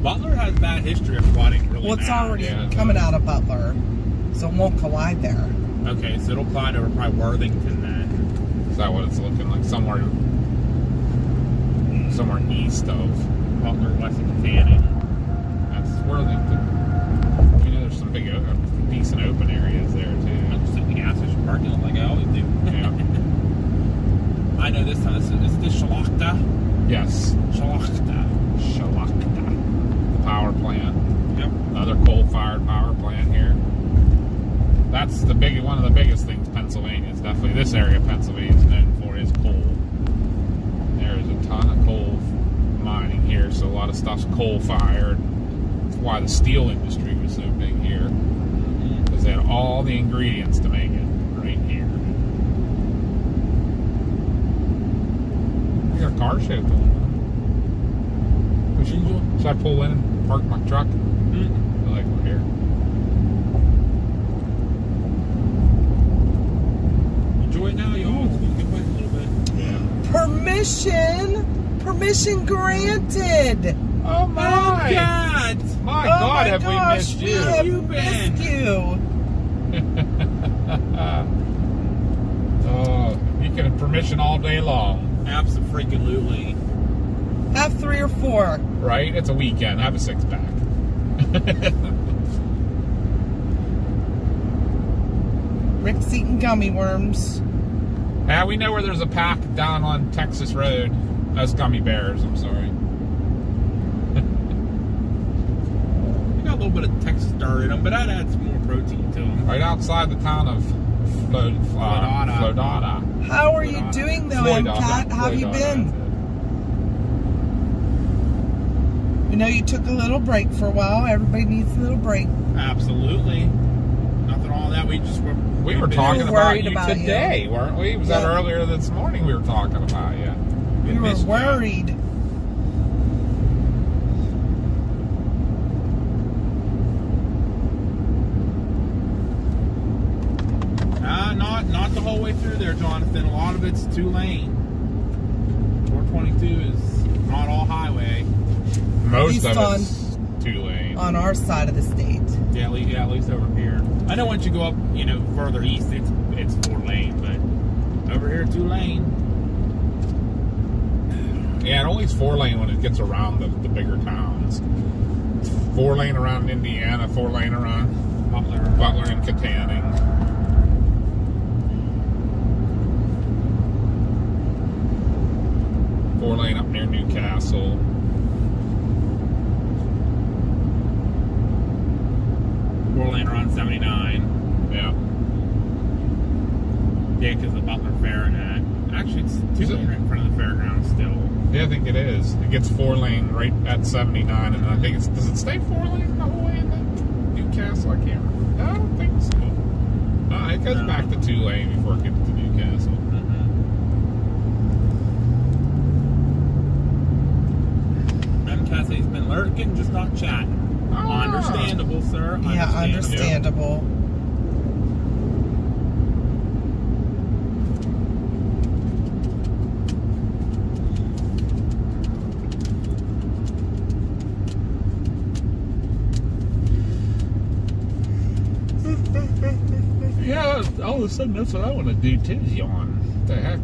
Butler has bad history of flooding really Well, it's bad. already coming out of Butler, so it won't collide there. Okay, so it'll collide over probably Worthington then. Is that what it's looking like? Somewhere east of Butler, west of Katanning. That's Worthington. You know, there's some big, decent open areas there too. I'm just at the gas station parking lot like I always do. Yeah. I know this time. This is Shalakta. Yes. Shalakta. The power plant. Yep. Another coal-fired power plant here. That's one of the biggest things Pennsylvania is definitely. This area of Pennsylvania is known for is coal. There's a ton of coal mining here, so a lot of stuff's coal-fired. That's why the steel industry was so big here, because they had all the ingredients to make it right here. We got a car show going on. Should I pull in and park my truck? I like we're here. Enjoy it now, y'all. It's going to get away a little bit. Yeah. Permission granted. Oh my! God! My Oh God, my have gosh, we missed you? have you been? missed you. Oh, you can have permission all day long, Absolutely. Have 3 or 4. right? It's a weekend. Have a 6-pack. Rick's eating gummy worms. Yeah, we know where there's a pack down on Texas Road. That's gummy bears. I'm sorry. You got a little bit of Texas dirt in them, but that adds more protein to them. Right outside the town of Flodada. How are you doing though, MCAT? How have you been? We know you took a little break for a while. Everybody needs a little break. Absolutely. Nothing all that. We were talking about worried you about today, weren't we? Was that earlier this morning we were talking about you? We were worried. Not the whole way through there, Jonathan. A lot of it's 2-lane. 422 is not all highway. Most of it's 2-lane. On our side of the state. Yeah, at least over here. I know once you go up, further east, it's 4-lane, but over here 2-lane. Yeah, it only is 4-lane when it gets around the bigger towns. It's 4-lane around Indiana, 4-lane around Butler and Katanning. Four-lane up near Newcastle. Four-lane around 79. Yeah. Yeah, because the Butler Fair and that. Actually, it's 2-lane right in front of the fairgrounds still. Yeah, I think it is. It gets 4-lane right at 79, and I think does it stay 4-lane the whole way into Newcastle? I can't remember. I don't think so. It goes back to 2-lane before it gets to Newcastle. MCAS's been lurking, just not chatting. I understand Understandable, sir. Yeah, understandable. Yeah, all of a sudden that's what I want to do too, is yawn. What the heck?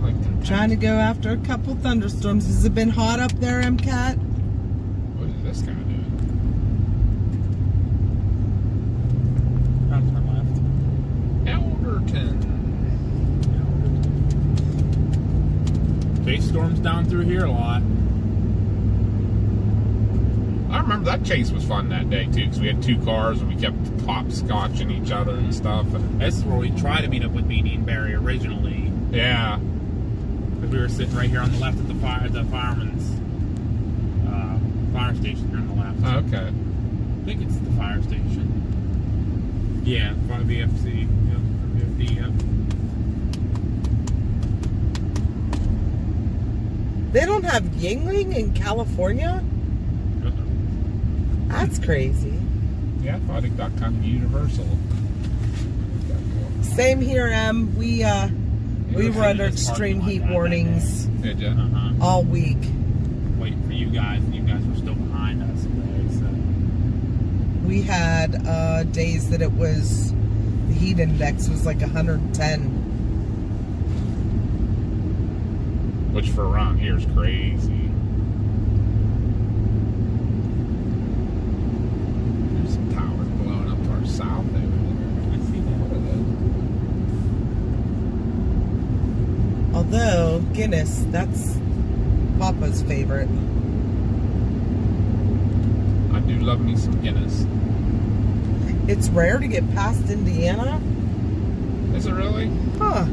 Like Trying to go after a couple thunderstorms. Has it been hot up there, MCAT? What is this guy doing? Turn left. Elderton. Chase storms down through here a lot. I remember that chase was fun that day too, because we had 2 cars and we kept hopscotching each other and stuff. And This is where we tried to meet up with Beanie and Barry originally. yeah, Because we were sitting right here on the left at the fireman's fire station here on the left. okay. I think it's the fire station. Yeah, VFC. Yep, VFD, yep. They don't have Yingling in California? That's crazy. Yeah, I thought it got kind of universal. Same here, Em. We were under extreme heat warnings Did ya? all week. Waiting for you guys, and you guys were still behind us today, so. We had days that it was, the heat index was like 110. Which for around here is crazy. There's some towers blowing up to our south over there. I see that. Although, Guinness, that's Papa's favorite. I do love me some Guinness. It's rare to get past Indiana? Is it really? Huh.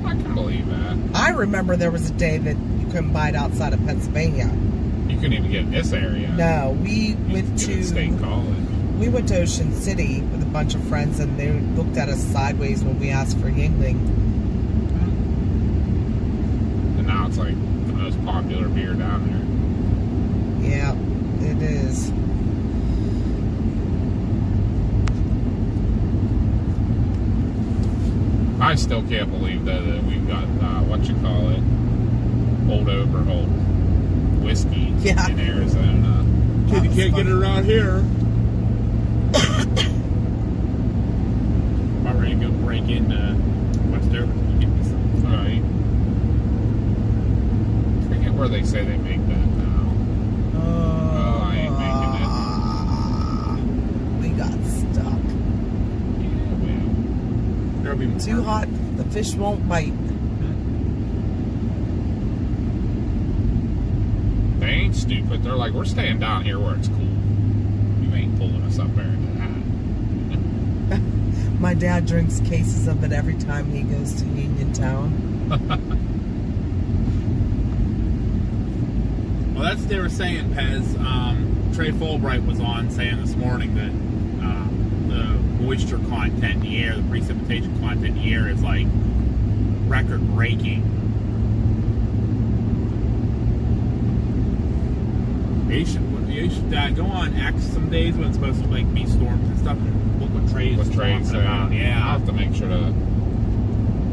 I can believe that. I remember there was a day that you couldn't buy it outside of Pennsylvania. You couldn't even get in this area. No, we You went could get in State to College. we went to Ocean City with a bunch of friends, and they looked at us sideways when we asked for Yingling. And now it's like the most popular beer down there. Yeah, it is. I still can't believe though that we've got Old Overholt whiskey Yeah. in Arizona. Kid, you That was can't get funny. it around here. I'm ready to go break into West Overton and get me some. Right. I forget where they say they make that now. Oh, I ain't We got stuck. Yeah, well. There'll be more. Too hot, the fish won't bite. They ain't stupid. They're like, we're staying down here where it's cool. You ain't pulling us up there into that. My dad drinks cases of it every time he goes to Uniontown. Well, that's what they were saying, Pez. Trey Fulbright was on saying this morning that the moisture content in the air, the precipitation content in the air is like record breaking. You should go on X some days when it's supposed to like be storms and stuff and look what Trey's talking about. I'll Yeah. have to make sure to.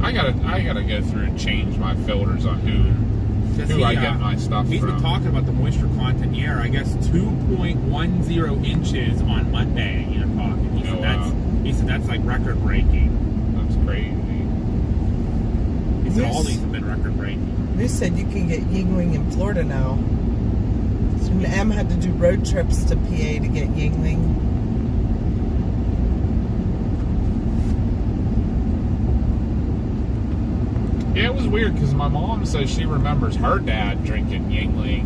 I gotta go through and change my filters on who I get my stuff He's from. been talking about the moisture content in the air. I guess 2.10 inches on Monday. You know, talking. He said that's like record breaking. That's crazy. He said all Yes. these have been record breaking. They said you can get Yingling in Florida now. And Em had to do road trips to PA to get Yingling. Yeah, it was weird because my mom says she remembers her dad drinking Yingling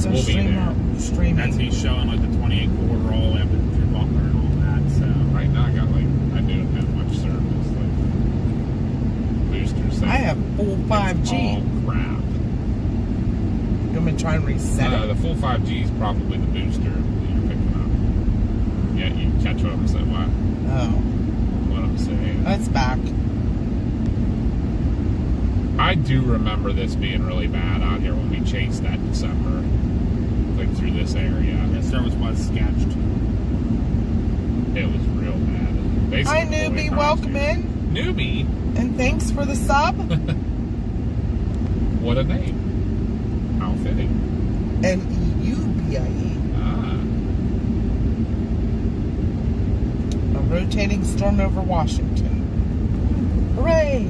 They're We'll be there. streaming. That's he's showing like the 28 quarter all the way up to Butler and all that. So Right now, I don't have much service. Like, boosters saying I have full it's 5G. all crap. You want me to try and reset it? The full 5G is probably the booster that you're picking up. Yeah, you catch what I'm saying. Oh, What I'm saying. that's back. I do remember this being really bad out here when we chased that December, like through this area. the service was sketched. It was real bad. Basically, Hi, the whole way newbie. across Welcome here. in. Newbie? And thanks for the sub. What a name. How fitting. N-E-U-B-I-E. Ah. A rotating storm over Washington. Hooray!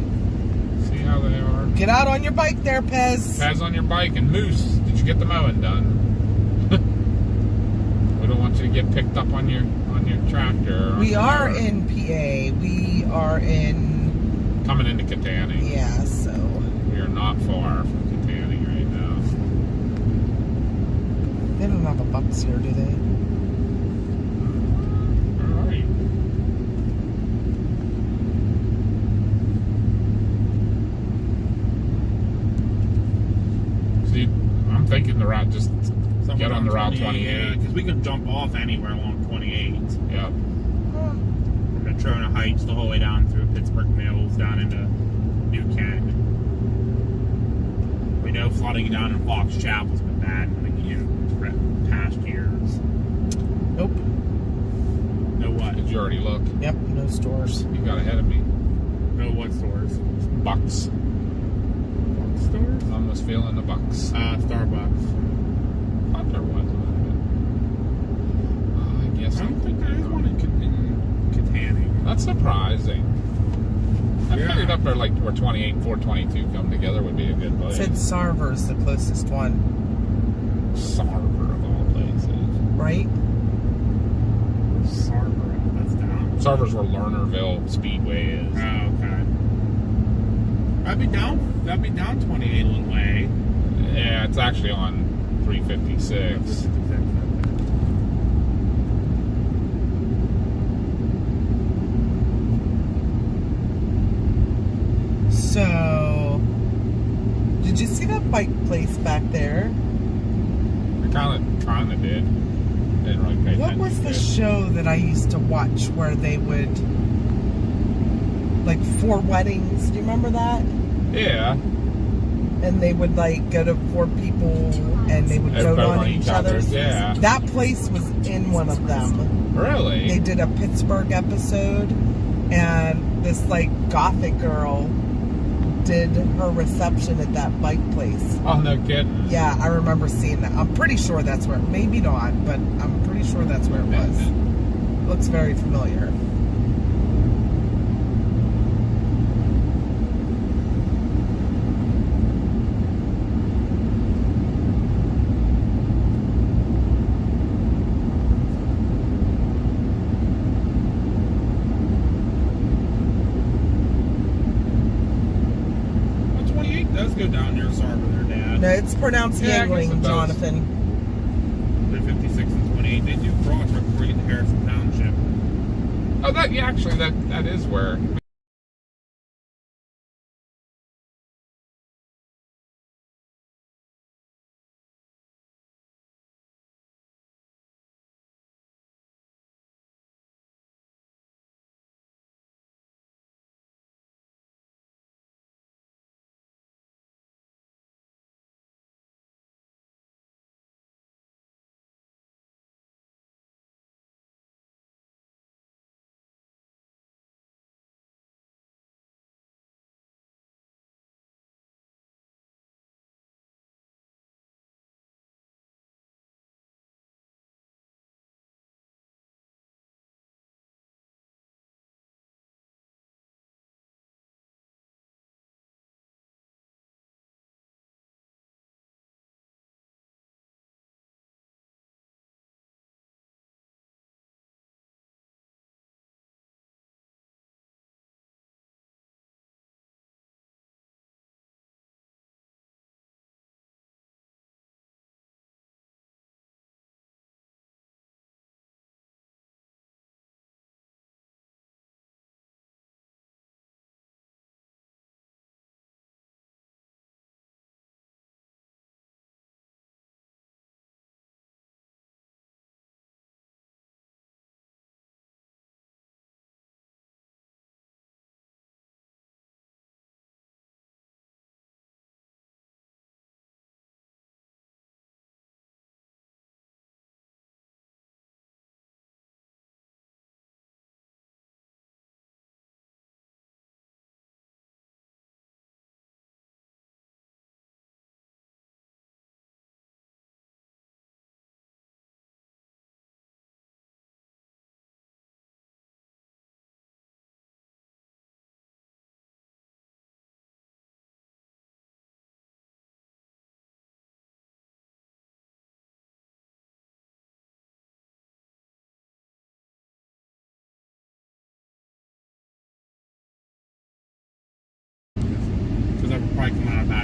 See how they are? Get out on your bike there, Pez. Paz on your bike and Moose. Did you get the mowing done? We don't want you to get picked up on your tractor. We are in PA. We are in... Coming into Catani. Yeah, so... We are not far from Catani right now. They don't have a Bucks here, do they? All right. See, I'm thinking the route just get on the route 28. Because we could jump off anywhere along 28. Yep. From Natrona Heights the whole way down through Pittsburgh Mills down into New Kent. We know flooding down in Fox Chapel's been bad in past years. Nope. Know what? Did you already look? Yep, no stores. You got ahead of me. Know what stores? Bucks. Fox stores? I was feeling the Bucks. Starbucks. Thought there was. I guess I don't think there is one in Catani. That's surprising. I Yeah. figured up there like where 28 and 422 come together would be a good place. Said Sarver's the closest one, Sarver of all places. right? Sarver, that's down. Sarver's where Lernerville Speedway is. Oh, okay. That'd be down 28 a little way. Yeah, it's actually on 356. So, did you see that bike place back there? I kind of did. Didn't really pay What attention was to the it. show that I used to watch where they would, like, 4 weddings? Do you remember that? Yeah. And they would, like, go to 4 people and they would vote on each other's. Yeah. That place was in one of them. Really? They did a Pittsburgh episode, and this, like, gothic girl did her reception at that bike place. Oh, no kidding. Yeah, I remember seeing that. I'm pretty sure that's where, maybe not, but I'm pretty sure that's where it was. Looks very familiar. Well, 28 does go down near Sarver there, Dad. No, it's pronounced Yeah, I guess it Yangling, does. Jonathan. The 56 and 28, they do cross right before you get to Harrison Township. Oh, that is where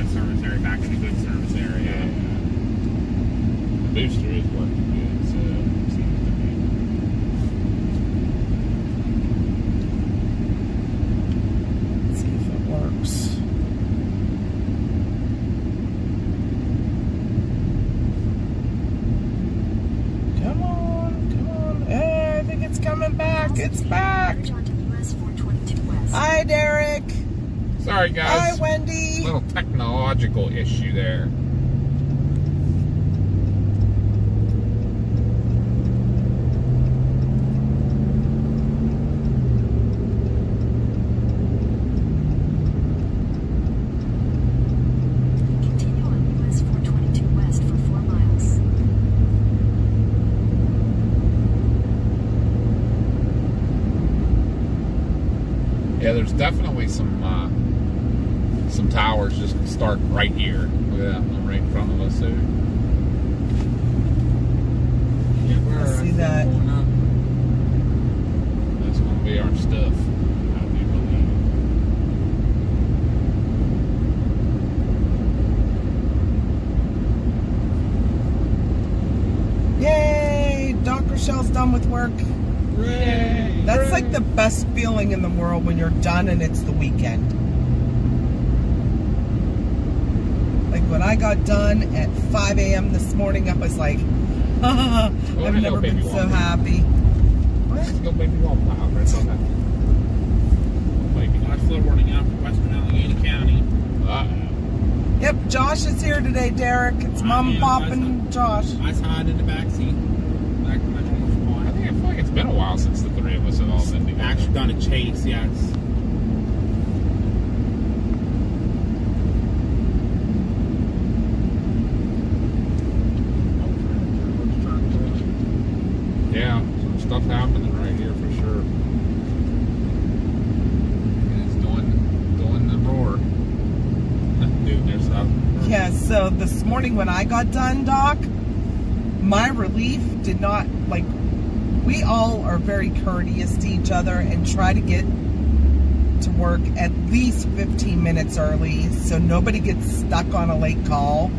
bad service area back in the good service area. The booster is working good, so it seems to be. Let's see if it works. Come on. Hey, I think it's coming back. It's back. Bridge onto US 422 West. Hi, Derek. Sorry, guys. Hi, Wendy. Little technological issue there. Continue on US 422 West for 4 miles. Yeah, there's definitely some towers just start right here. Look at that one right in front of us there. I see that. That's going to be our stuff, I do believe. Yay! Doc Rochelle's done with work. Hooray! That's like the best feeling in the world when you're done and it's the weekend. Like when I got done at 5 a.m. this morning, I was like, I've never been so happy. What? Go baby wall pile right on that. Maybe Flash flood warning out for western Allegheny County. Yep, Josh is here today, Derek. It's Mom, Pop, and Josh. I was hiding in the back seat. Back to my normal I spot. think I feel like it's been a while since the three of us have all been together. Actually done a chase, yes. Yeah, some stuff happening right here for sure. It's doing the roar. Dude, there's that. Yeah, so this morning when I got done, Doc, my relief did not, like, we all are very courteous to each other and try to get to work at least 15 minutes early so nobody gets stuck on a late call.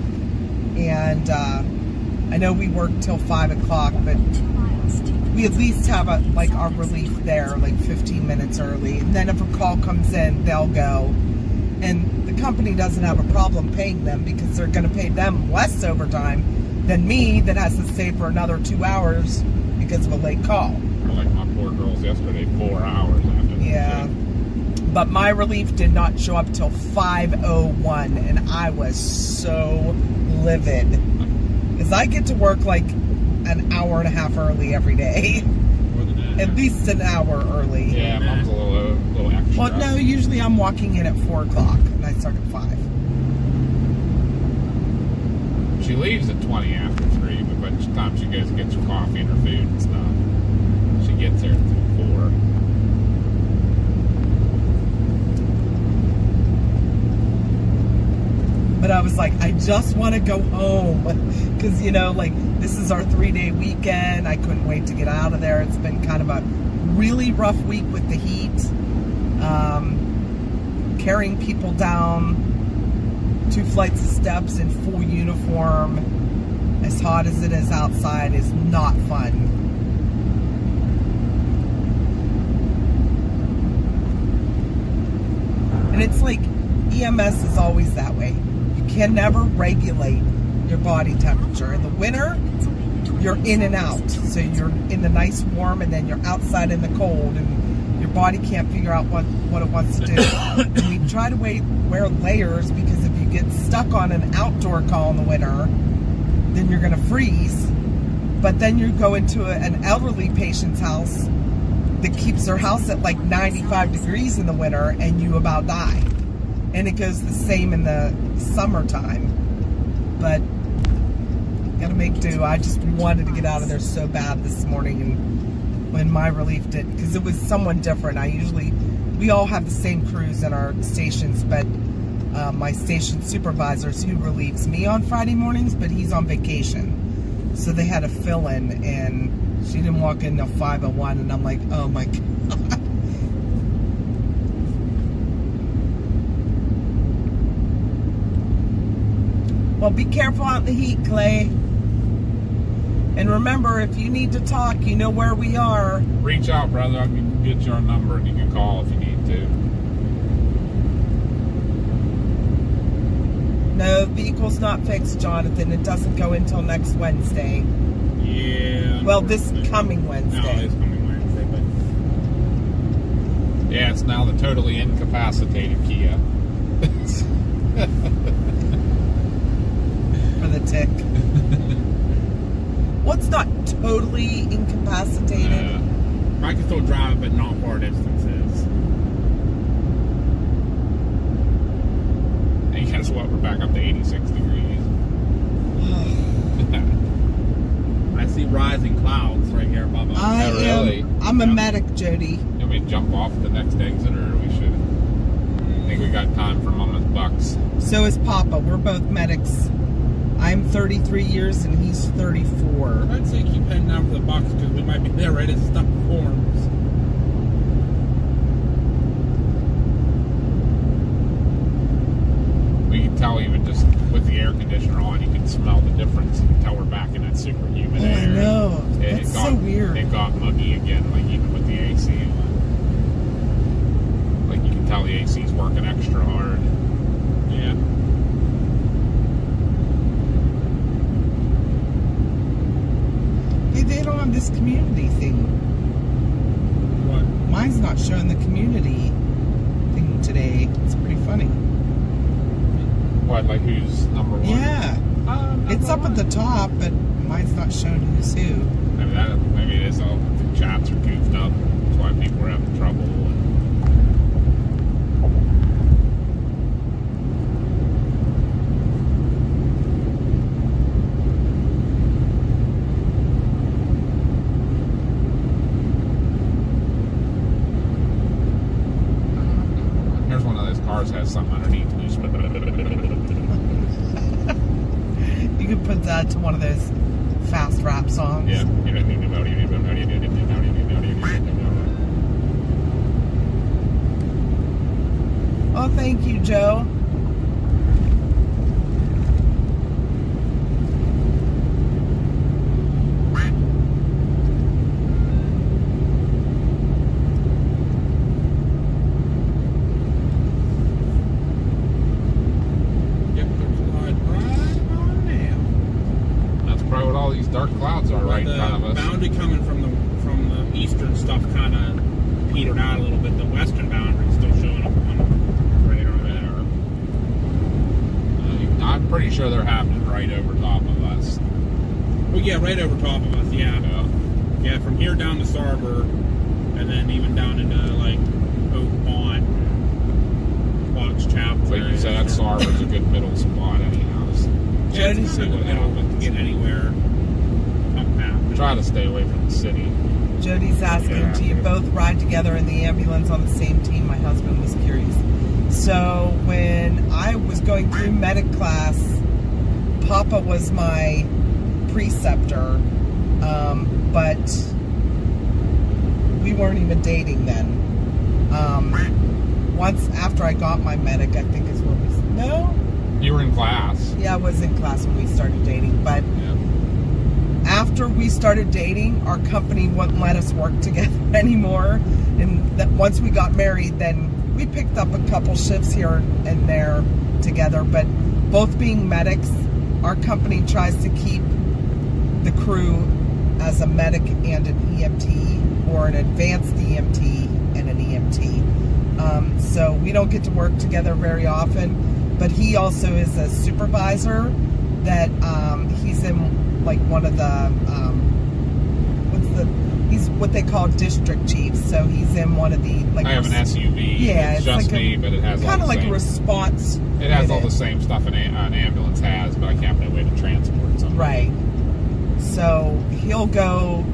And I know we work till 5 o'clock, but 2 miles. we at least have our relief there like 15 minutes early. And then if a call comes in, they'll go. And the company doesn't have a problem paying them because they're going to pay them less overtime than me that has to stay for another 2 hours because of a late call. Like my poor girls yesterday, 4 hours after the Yeah. But my relief did not show up till 5:01, and I was so livid. Because I get to work like an hour and a half early every day. More than that. At least an hour early. Yeah, Mom's a little extra. Well, no, usually I'm walking in at 4 o'clock, and I start at 5. She leaves at 20 after 3, but by the time she goes and gets her coffee and her food and stuff, she gets there at 4. But I was like, I just want to go home. Because, this is our 3-day weekend. I couldn't wait to get out of there. It's been kind of a really rough week with the heat. Carrying people down 2 flights of steps in full uniform, as hot as it is outside, is not fun. And it's like EMS is always that way. You can never regulate your body temperature. In the winter, you're in and out. So you're in the nice warm and then you're outside in the cold and your body can't figure out what it wants to do. And we try to wear layers because if you get stuck on an outdoor call in the winter, then you're going to freeze. But then you go into an elderly patient's house that keeps their house at like 95 degrees in the winter and you about die. And it goes the same in the summertime. But gotta make do. I just wanted to get out of there so bad this morning, and when my relief did, because it was someone different. We all have the same crews in our stations, but my station supervisor's who relieves me on Friday mornings, but he's on vacation. So they had a fill-in, and she didn't walk in till 5:01, and I'm like, oh my God. Well, be careful out in the heat, Clay. And remember, if you need to talk, you know where we are. Reach out, brother. I can get your number and you can call if you need to. No, the vehicle's not fixed, Jonathan. It doesn't go until next Wednesday. Yeah. Well, this coming No, Wednesday. it's coming Wednesday, but Yeah, it's now the totally incapacitated Kia. For the tick. Well, it's not totally incapacitated. I can still drive it, but not far distances. And guess what? We're back up to 86 degrees. I see rising clouds right here above us. I'm a medic, Jody. You want me to jump off at the next exit, or we should? I think we got time for Mama's bucks. So is Papa. We're both medics. I'm 33 years and he's 34. I'd say keep heading down for the box because we might be there right as stuff forms. We can tell even just with the air conditioner on, you can smell the difference. You can tell we're back in that super humid Oh, air. I know. It That's got, so weird. It got muggy again, like even with the AC on. Like you can tell the AC's working extra hard. Yeah. Hey, they don't have this community thing. What? Mine's not showing the community thing today. It's pretty funny. What, like who's number one? Yeah. It's up at the top, but mine's not showing who's who. Maybe it is all the chats are goofed up. That's why people are having trouble. Here's one of those cars has something underneath. You could put that to one of those fast rap songs. Yeah. Oh, thank you, Joe. Yep, there's a line right on now. That's probably what all these dark clouds are right in The front of us. boundary coming from the eastern stuff kind of petered out a little bit. The western boundary is still showing up on the radar there. I'm pretty sure they're happening right over top of us. Well, yeah, right over top of us. Yeah. Yeah, from here down to Sarver, and then even down into like Oak Pond, Watch Chapel. Like you said, that Sarver's a good middle spot anyhow. Yeah, it's kind of the middle to get anywhere up now. Try to stay away from the city. Jody's asking, Yeah. do you both ride together in the ambulance on the same team? My husband was curious. So when I was going through medic class, Papa was my preceptor, but we weren't even dating then. Once after I got my medic, I think is when we... No? You were in class. Yeah, I was in class when we started dating, but Yeah. after we started dating, our company wouldn't let us work together anymore. And that once we got married, then we picked up a couple shifts here and there together. But both being medics, our company tries to keep the crew as a medic and an EMT, or an advanced EMT and an EMT. So we don't get to work together very often. But he also is a supervisor that he's in like one of the he's what they call district chiefs. So he's in one of the like I have an SUV. Yeah, it's just like me, but it has all kind the of like same. a response. It has all unit. the same stuff an ambulance has, but I can't have no way to transport something. Right. So he'll go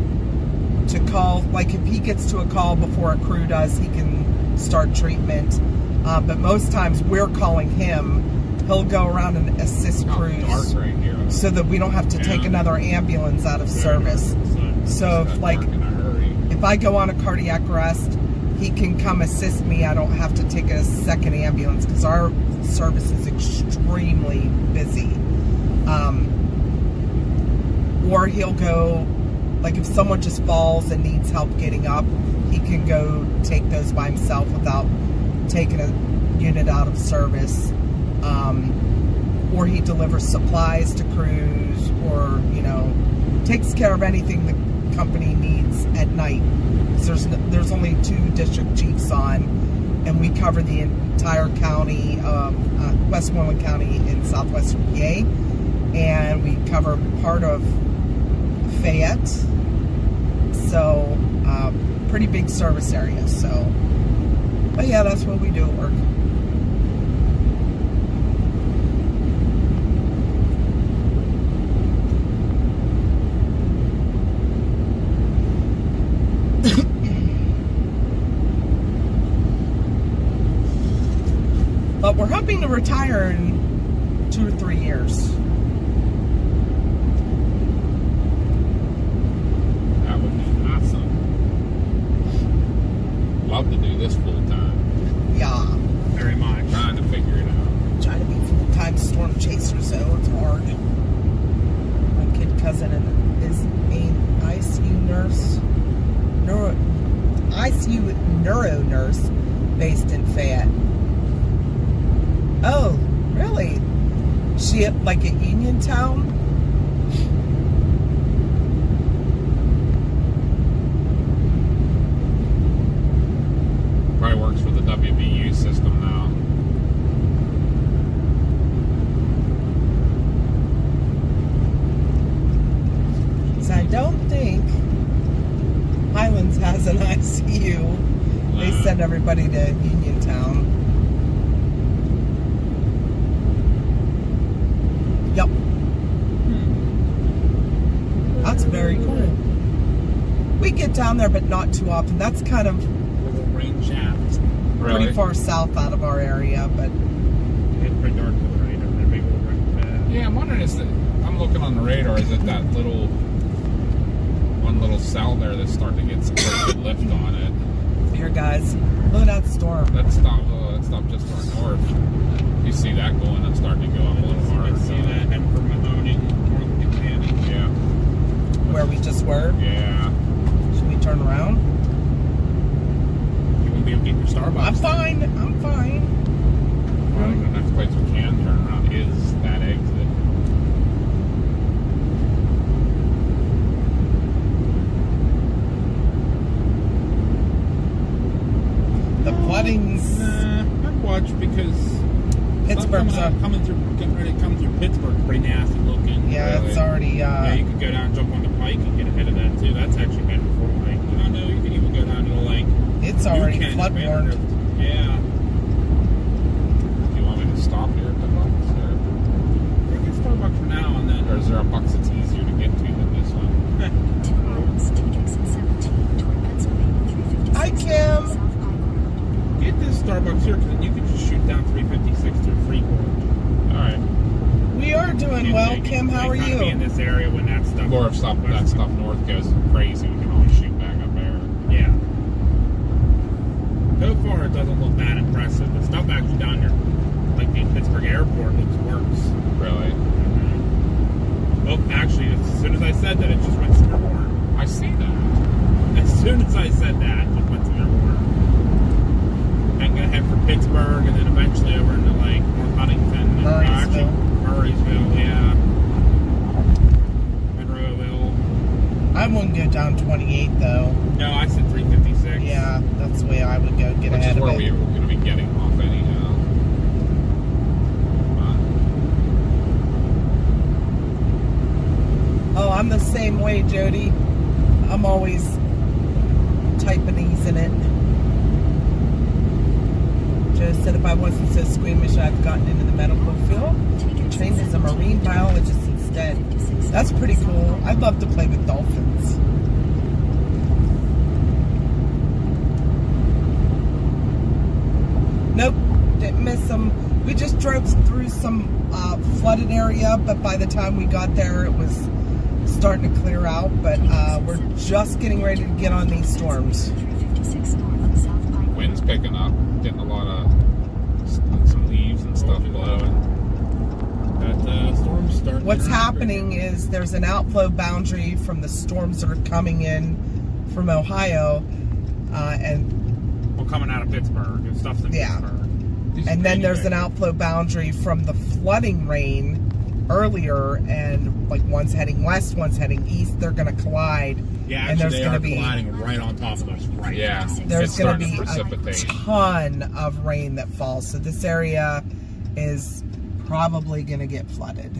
to call, like if he gets to a call before a crew does, he can start treatment. But most times we're calling him. He'll go around and assist Oh, crews dark right here. so that we don't have to take Yeah. another ambulance out of service. So if, like, Dark in a hurry. if I go on a cardiac arrest, he can come assist me. I don't have to take a second ambulance because our service is extremely busy. Or he'll go, like if someone just falls and needs help getting up, he can go take those by himself without taking a unit out of service. Or he delivers supplies to crews, or, you know, takes care of anything the company needs at night. There's only 2 district chiefs on, and we cover the entire county of Westmoreland County in southwestern PA, and we cover part of Fayette, so pretty big service area. So, but yeah, that's what we do at work. But we're hoping to retire in 2 or 3 years. That would be awesome. Love to do this full time. Yeah. Very much. Trying to figure it out. Trying to be full-time storm chaser, so it's hard. My kid cousin is an ICU neuro nurse based in Fayette. Oh, really? She like at Uniontown? Probably works for the WVU system now. So I don't think Highlands has an ICU. They send everybody to Uniontown. Yep. That's very cool. We get down there, but not too often. That's kind of Little rain shaft. pretty far south out of our area, but It's pretty dark to the right of that big old rain shaft. Yeah, I'm wondering, I'm looking on the radar, is it that one little cell there that's starting to get some pretty good lift on it? here, guys, look at that storm. That stopped just to our north. You see that going, it's starting to go up a little I harder. see that heading for Mahoning, North Buchanan. Yeah. Where we just were. Yeah. Should we turn around? You won't be able to get your Starbucks. I'm fine. I'm fine. Well, I think the next place we can turn around is that exit. The flooding's I'd watch because Pittsburgh's getting ready to come through Pittsburgh, pretty nasty looking. yeah, really. it's already Yeah, you could go down and jump on the pike and get ahead of that too. That's actually been before like, I don't know, you can even go down to like it's already Buchanan, flood warned. Yeah. Do you want me to stop here at the Bucks? We can Starbucks for now and then. Or is there a Bucks that's easier to get to than this one? 2 miles to Dixon 17 toward Pennsylvania 356. Hi, Kim. South Pike Road. Get this Starbucks here, because then you can just shoot down 356 through Freeport. Alright. We are doing well, Kim. How are Be in you? this area when that stuff. Or if that stuff north goes crazy, we can always shoot back up there. Yeah. So far, it doesn't look that impressive. The stuff actually down here, like the Pittsburgh airport, looks worse. Really? Oh, actually, as soon as I said that, it just went severe warm. I see that. As soon as I said that, it just went severe warm. I'm gonna head for Pittsburgh and then eventually over into like North Huntington. And Murraysville, yeah. Monroeville. I wouldn't go down 28 though. No, I said 356. Yeah, that's the way I would go. Get Which ahead is where of we it. were going to be getting off anyhow. Oh, I'm the same way, Jody. I'm always typing these in it. Joe said if I wasn't so squeamish, I'd gotten into the medical field. Trained as a marine biologist instead. That's pretty cool. I'd love to play with dolphins. Nope, didn't miss them. We just drove through some flooded area, but by the time we got there, it was starting to clear out. But we're just getting ready to get on these storms. Wind's picking up, getting a lot of some leaves and stuff blowing. That storm's starting What's happening is there's an outflow boundary from the storms that are coming in from Ohio, and Well, coming out of Pittsburgh. And stuff's in Yeah. Pittsburgh. and then there's an outflow boundary from the flooding rain earlier, and like one's heading west, one's heading east. They're going to collide. Yeah, and actually, there's they going are to be colliding right on top of us right Yeah. now. there's It's going to starting be to a precipitate. ton of rain that falls. So this area is probably going to get flooded.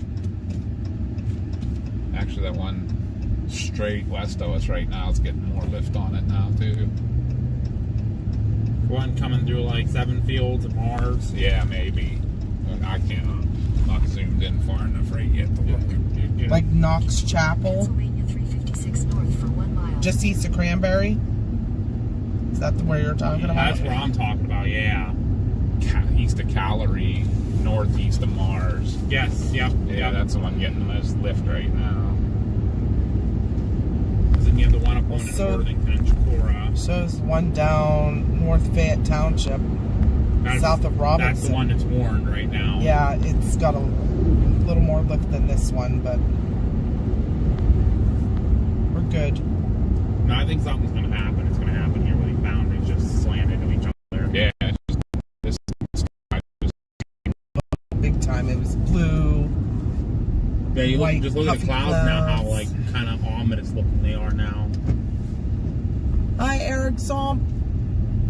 Actually, that one straight west of us right now is getting more lift on it now too. One coming through like 7 fields of Mars. Yeah, maybe. I can't. I'm not zoomed in far enough right yet to look. Like Knox Chapel, Pennsylvania 356 north for 1 mile. just east of Cranberry. Is that the where you're talking about? That's what I'm talking about, yeah. East of Callery, northeast of Mars. Yes, yep. Yeah, that's the one getting the most lift right now. Then you have the one up on So- Worthington and Chicora. Shows one down North Fayette Township, south of Robinson. That's the one that's warned right now. Yeah, it's got a little more lift than this one, but we're good. No, I think something's going to happen. It's going to happen here where these boundaries just slam into each other. Yeah, it's just, this Big time. It was blue. Yeah, you look, White, just look at the puffy clouds now, how clouds. like kind of ominous looking they are now. Hi, Eric Zomp.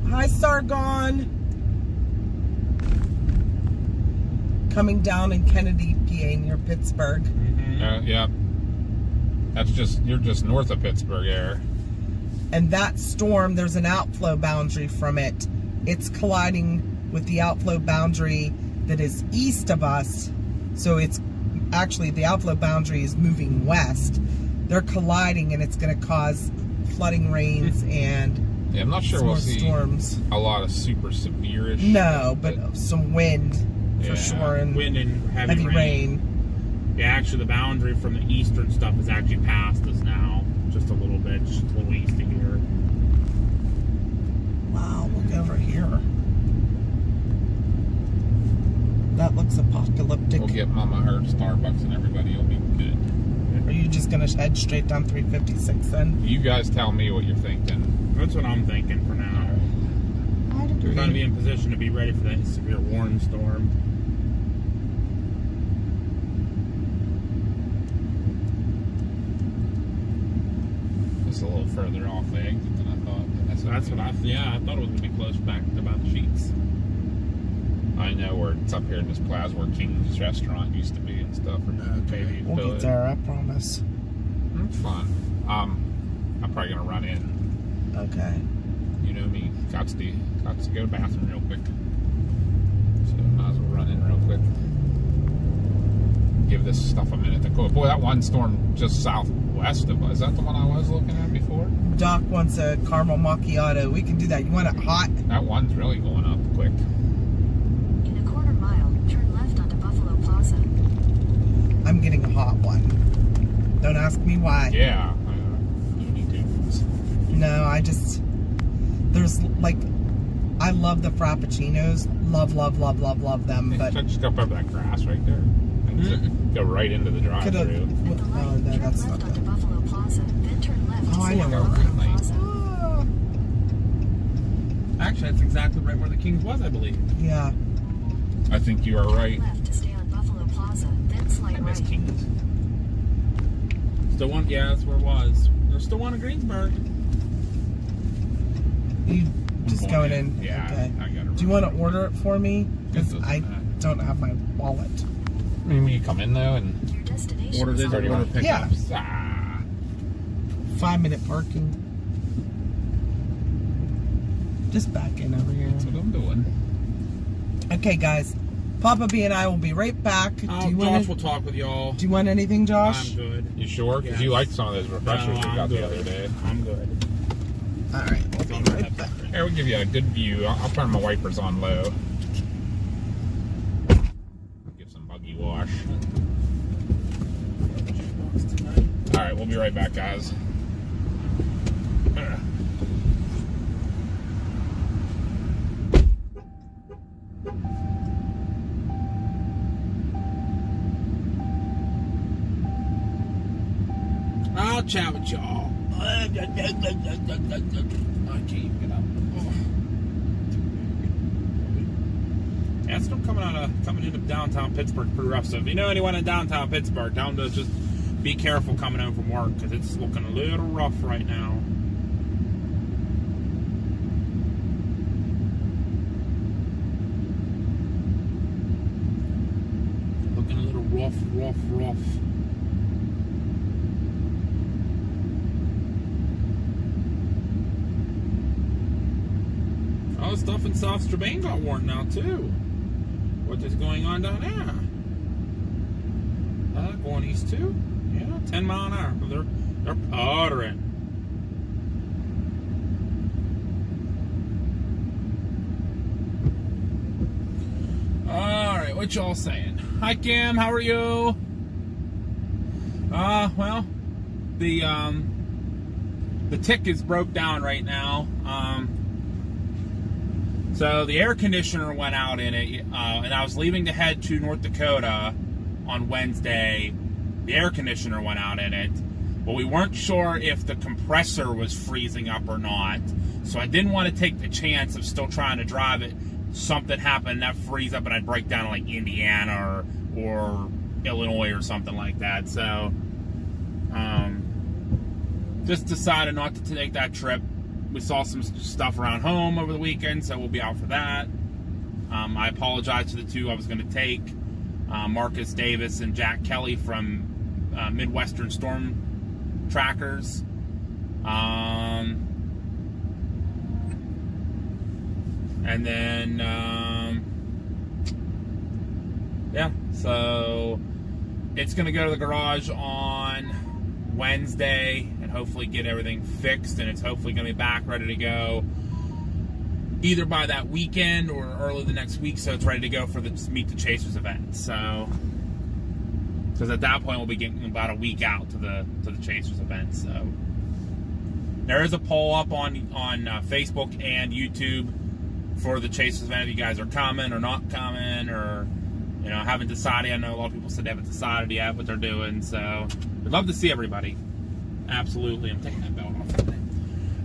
Hi, Sargon. Coming down in Kennedy, PA, near Pittsburgh. yeah. That's just, you're just north of Pittsburgh there. And that storm, there's an outflow boundary from it. It's colliding with the outflow boundary that is east of us. So it's actually, the outflow boundary is moving west. They're colliding, and it's going to cause flooding rains and Yeah, I'm not sure some we'll more see storms. a lot of super severe-ish. No, but some wind for Yeah. sure, and Wind and heavy rain. Yeah, actually, the boundary from the eastern stuff is actually past us now. Just a little bit, just a little east of here. Wow, look over here. That looks apocalyptic. We'll get Mama her Starbucks and everybody will be good. Are you just going to head straight down 356 then? You guys tell me what you're thinking. That's what I'm thinking for now. I'd We're going to be agree. in position to be ready for that severe warning storm. It's a little further off the exit than I thought. So that's what I thought it was going to be close back to about the Sheets. I know where it's up here in this plaza where King's Restaurant used to be and stuff. Or maybe We'll get there, I promise. It's fun. I'm probably gonna run in. Okay. You know me. Got to go to the bathroom real quick. So might as well run in real quick. Give this stuff a minute to cool. Boy, that one storm just southwest of us. Is that the one I was looking at before? Doc wants a caramel macchiato. We can do that. You want it hot? That one's really going up quick. In a quarter mile, turn left onto Buffalo Plaza. I'm getting a hot one. Don't ask me why. Yeah. You need to. No, I just... There's, like... I love the Frappuccinos. Love, love, love, love, love them. But Just go up over that grass right there. And just go right into the could have... drive-through. At the light, Oh, no, turn that's left not onto good. Buffalo Plaza, then turn left Oh, to I stay know on where Buffalo we're going. Plaza. Ah, Actually, that's exactly right where the Kings was, I believe. yeah. I think you are right. Left to stay on Buffalo Plaza, then I slight miss right. Kings. Still one, yeah, that's where it was. There's still one in Greensburg. You just I'm going in? Yeah, Okay. I gotta Do you want to order it for me? Because It doesn't I matter. don't have my wallet. You come in though and Your destination Order is this on or the order right. pickups. Ah. 5-minute parking. Just back in over here. That's what I'm doing. Okay, guys. Papa B and I will be right back. Josh will talk with y'all. Do you want anything, Josh? I'm good. You sure? Because Yes. you liked some of those refreshers No, we I'm got the good. other day. I'm good. All right, we'll be right back. Here, we'll give you a good view. I'll turn my wipers on low. Give some buggy wash. All right, we'll be right back, guys. I'll chat with y'all. I can't even get up. Oh. Yeah, it's still coming into downtown Pittsburgh pretty rough. So if you know anyone in downtown Pittsburgh, tell them to just be careful coming home from work because it's looking a little rough right now. Looking a little rough. Oh, stuff in South Strabane got warned now too. What is going on down there? Going east too? Yeah, 10 mile an hour. They're puttering. Alright, what y'all saying? Hi Kim, how are you? Well, the tick is broke down right now. So the air conditioner went out in it, and I was leaving to head to North Dakota on Wednesday. The air conditioner went out in it, but we weren't sure if the compressor was freezing up or not. So I didn't want to take the chance of still trying to drive it. Something happened that freeze up and I'd break down like Indiana or Illinois or something like that. So just decided not to take that trip. We saw some stuff around home over the weekend, so we'll be out for that. I apologize to the two I was going to take, Marcus Davis and Jack Kelly from Midwestern Storm Trackers. And then, yeah, so it's going to go to the garage on Wednesday and hopefully get everything fixed, and it's hopefully going to be back ready to go either by that weekend or early the next week, so it's ready to go for the Meet the Chasers event. So, because at that point we'll be getting about a week out to the Chasers event. So there is a poll up on Facebook and YouTube for the Chasers event if you guys are coming or not coming, or haven't decided. I know a lot of people said they haven't decided yet what they're doing, so we'd love to see everybody. Absolutely. I'm taking that belt off.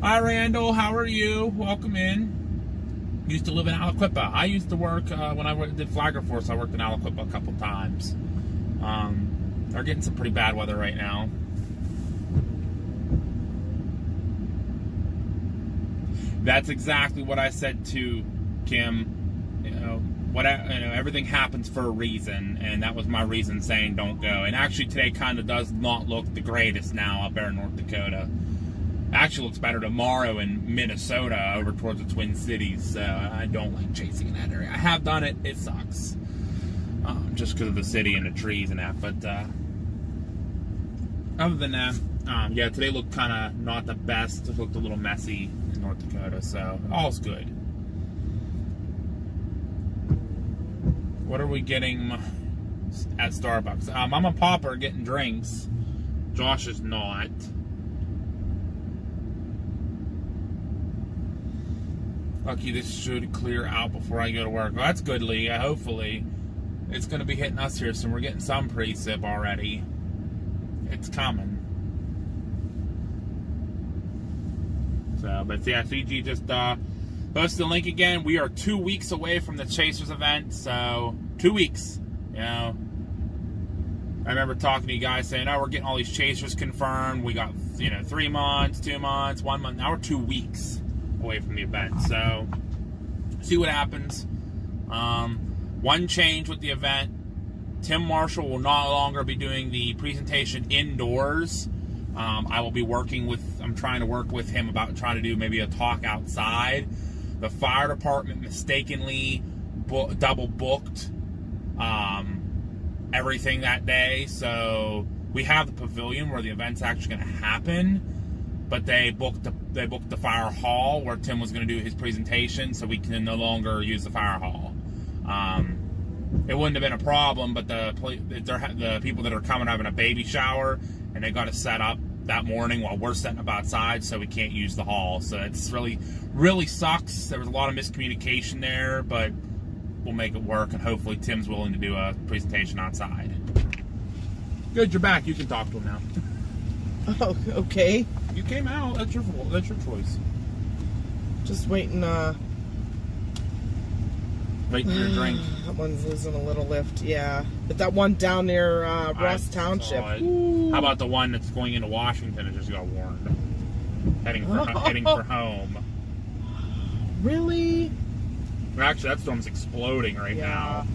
Hi, Randall. How are you? Welcome in. Used to live in Aliquippa. I used to work, when I did Flagger Force, I worked in Aliquippa a couple times. They're getting some pretty bad weather right now. That's exactly what I said to Kim. Everything happens for a reason, and that was my reason saying don't go. And actually today kind of does not look the greatest now up there in North Dakota. Actually looks better tomorrow in Minnesota over towards the Twin Cities, so I don't like chasing in that area. I have done it. It sucks. Just because of the city and the trees and that. But other than that, yeah, today looked kind of not the best. It looked a little messy in North Dakota, so all's good. What are we getting at Starbucks? I'm a popper getting drinks. Josh is not. Lucky this should clear out before I go to work. Well, that's good, Lee. Hopefully it's going to be hitting us here soon. We're getting some precip already. It's coming. So, but yeah, CG just posted the link again. We are 2 weeks away from the Chasers event, so 2 weeks. I remember talking to you guys saying, "Oh, we're getting all these Chasers confirmed. We got 3 months, 2 months, 1 month. Now we're 2 weeks away from the event." So see what happens. One change with the event: Tim Marshall will no longer be doing the presentation indoors. I will be working with. I'm trying to work with him about trying to do maybe a talk outside. The fire department mistakenly double booked everything that day, so we have the pavilion where the event's actually going to happen, but they booked the fire hall where Tim was going to do his presentation, so we can no longer use the fire hall. It wouldn't have been a problem, but the people that are coming are having a baby shower, and they got to set up that morning while we're setting up outside, so we can't use the hall. So it's really sucks. There was a lot of miscommunication there, but we'll make it work, and hopefully Tim's willing to do a presentation outside. Good, you're back. You can talk to him now. Oh, okay. You came out. That's your choice. Just waiting, Waiting for your drink. That one's losing a little lift, yeah. But that one down near Ross Township. How about the one that's going into Washington? It just got warned. Heading for home. Really? Actually, that storm's exploding right now.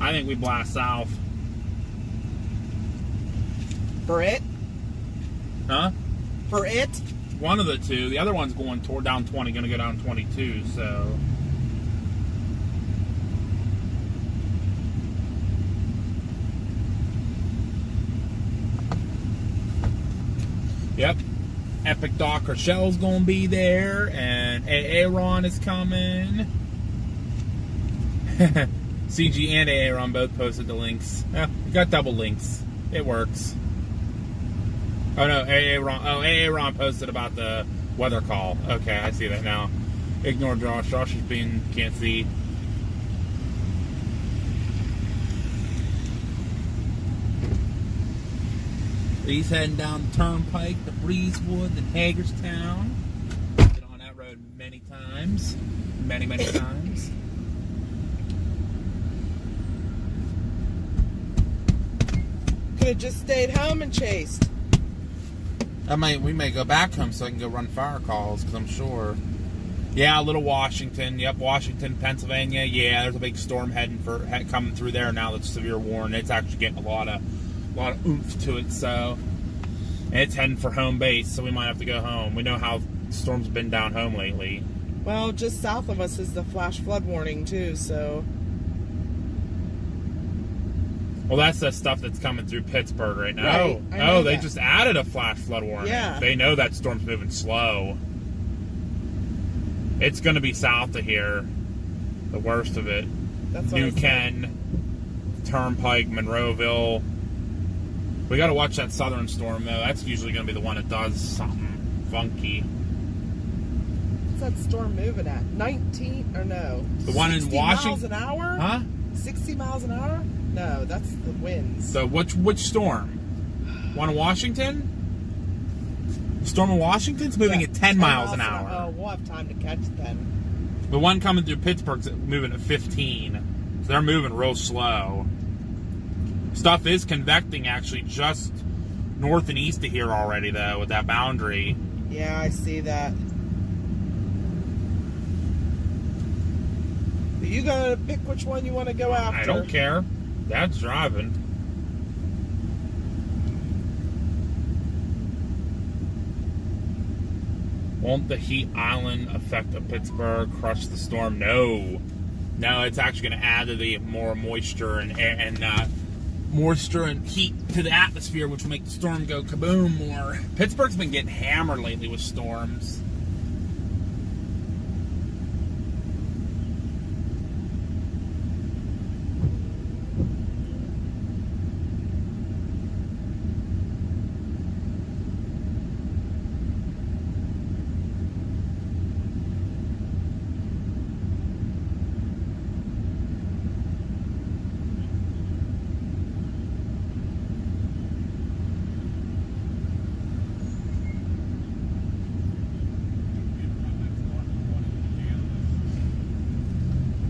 I think we blast south. For it? Huh? For it? One of the two. The other one's going down 20, going to go down 22, so... Yep. Epic Doc Rochelle's going to be there, and Aaron is coming. CG and Aaron both posted the links. We got double links. It works. Oh no, Aaron posted about the weather call. Okay, I see that now. Ignore Josh. Josh is being, can't see. He's heading down the turnpike to Breezewood and Hagerstown. Been on that road many times. Many times. Could have just stayed home and chased. We may go back home so I can go run fire calls, because I'm sure. Yeah, Little Washington. Yep, Washington, Pennsylvania. Yeah, there's a big storm coming through there now that's severe warning. It's actually getting a lot of oomph to it, so. And it's heading for home base, so we might have to go home. We know how storms have been down home lately. Well, just south of us is the flash flood warning, too, so. Well, that's the stuff that's coming through Pittsburgh right now. Right, Oh, they just added a flash flood warning. Yeah. They know that storm's moving slow. It's going to be south of here. The worst of it. That's what New Ken, Turnpike, Monroeville. We got to watch that southern storm, though. That's usually going to be the one that does something funky. What's that storm moving at? 19, or no? The one in 60 Washington? miles an hour? Huh? 60 miles an hour? No, that's the winds. So which storm? One in Washington? Storm in Washington's moving at 10 miles an hour. Oh, we'll have time to catch then. The one coming through Pittsburgh's moving at 15. So they're moving real slow. Stuff is convecting actually just north and east of here already, though, with that boundary. Yeah, I see that. Are you going to pick which one you want to go after? I don't care. Dad's driving. Won't the heat island effect of Pittsburgh crush the storm? No. No, it's actually going to add to the more moisture and moisture and heat to the atmosphere, which will make the storm go kaboom more. Pittsburgh's been getting hammered lately with storms.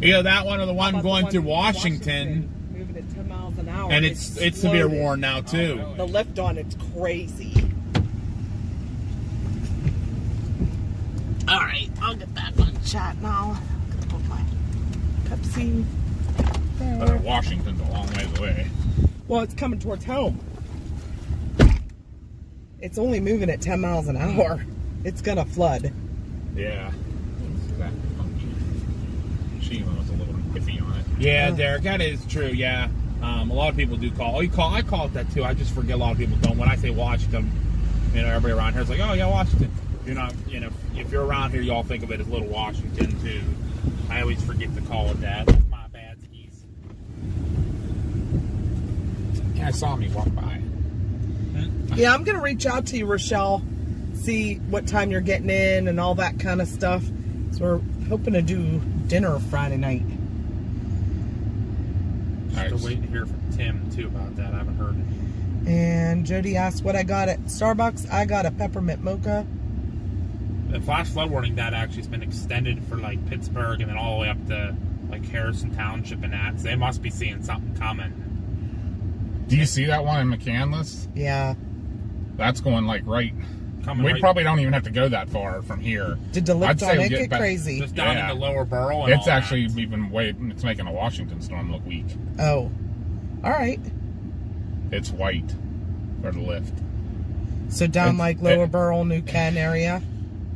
Either that one or the one going through Washington. Moving at 10 miles an hour. And it's severe warning now, too. Oh, really? The lift on it's crazy. All right, I'll get back on chat now. I'm gonna put my Pepsi there. Washington's a long ways away. Well, it's coming towards home. It's only moving at 10 miles an hour. It's gonna flood. Yeah. It's that funky. Sheila was a little iffy on it. Yeah, Derek, that is true, yeah. A lot of people do call. I call it that, too. I just forget a lot of people don't. When I say Washington, everybody around here is like, oh, yeah, Washington. You're not, if you're around here, you all think of it as Little Washington, too. I always forget to call it that. That's my bad skis. Yeah, I saw me walk by. Yeah, I'm gonna reach out to you, Rochelle. See what time you're getting in and all that kind of stuff. So we're hoping to do dinner Friday night. Still waiting to hear from Tim, too, about that. I haven't heard. And Jody asked what I got at Starbucks. I got a peppermint mocha. The flash flood warning that actually has been extended for like Pittsburgh and then all the way up to like Harrison Township and that. So they must be seeing something coming. Do you see that one in McCandless? Yeah. That's going like right. We probably don't even have to go that far from here. Did the lift on we'll it get crazy? Just down into Lower Borough. And It's all actually that. even way. It's making a Washington storm look weak. Oh. All right. It's white for the lift. So down like Lower Borough, New Ken area?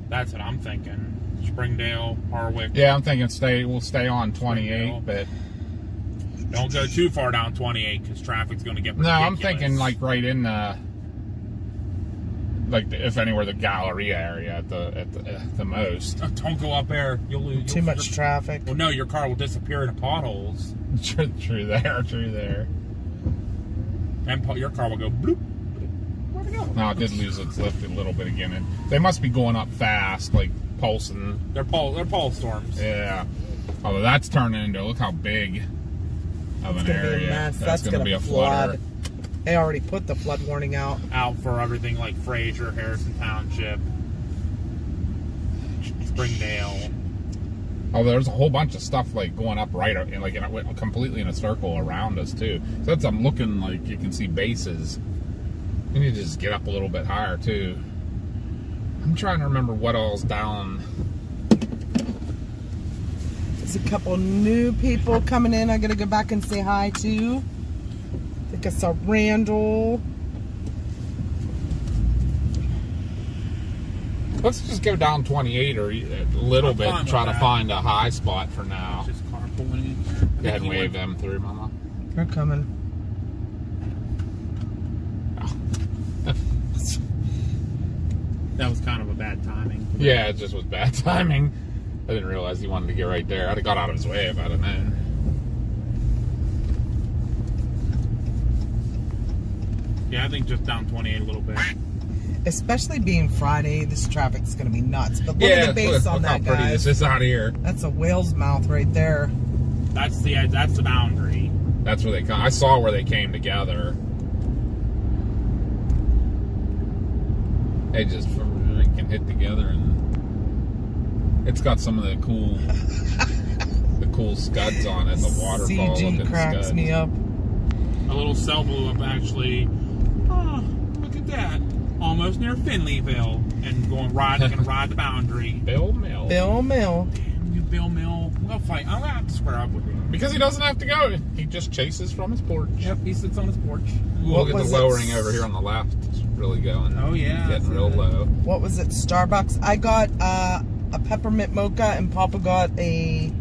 That's what I'm thinking. Springdale, Harwick. Yeah, I'm thinking we'll stay on 28, but don't go too far down 28 because traffic's going to get ridiculous. no, I'm thinking like right in if anywhere the Galleria area at the most. Don't go up there. You'll lose. Too much traffic. Well, no, your car will disappear into potholes. True there. And your car will go bloop. Where'd it go? No, it did lose its lift a little bit again. And they must be going up fast, like pulsing. They're pole storms. Yeah. Although that's turning into, look how big of an It's gonna be a area. mess. That's going to be a flood. flooder. They already put the flood warning out. Out for everything like Fraser, Harrison Township, Springdale. Oh, there's a whole bunch of stuff like going up right in completely in a circle around us too. So that's I'm looking like you can see bases. You need to just get up a little bit higher too. I'm trying to remember what all's down. There's a couple new people coming in. I gotta go back and say hi to. I think I saw Randall. Let's just go down 28 or a little I'm bit fine and with try to that. find a high spot for now. Just carpooling in. Go ahead and wave them through, Mama. They're coming. That was kind of a bad timing. Yeah, it just was bad timing. I didn't realize he wanted to get right there. I'd have got out of his way if I'd have known. Yeah, I think just down 28 a little bit. Especially being Friday, this traffic's gonna be nuts. But look at the base on look how that, pretty guys. this is out here. That's a whale's mouth right there. That's the boundary. That's where they come. I saw where they came together. They just can hit together, and it's got some of the cool scuds on it. The waterfall CG looking cracks scuds. me up. A little cell blew up actually. Oh, look at that. Almost near Finleyville and gonna ride the boundary. Bill Mill. Bill Mill. Damn you, Bill Mill. We'll fight. I'm gonna have to square up with him. Because he doesn't have to go. He just chases from his porch. Yep, he sits on his porch. Look at was the it? lowering over here on the left. It's really going. Oh, yeah, Getting that's real it. low. What was it? Starbucks. I got a peppermint mocha and Papa got a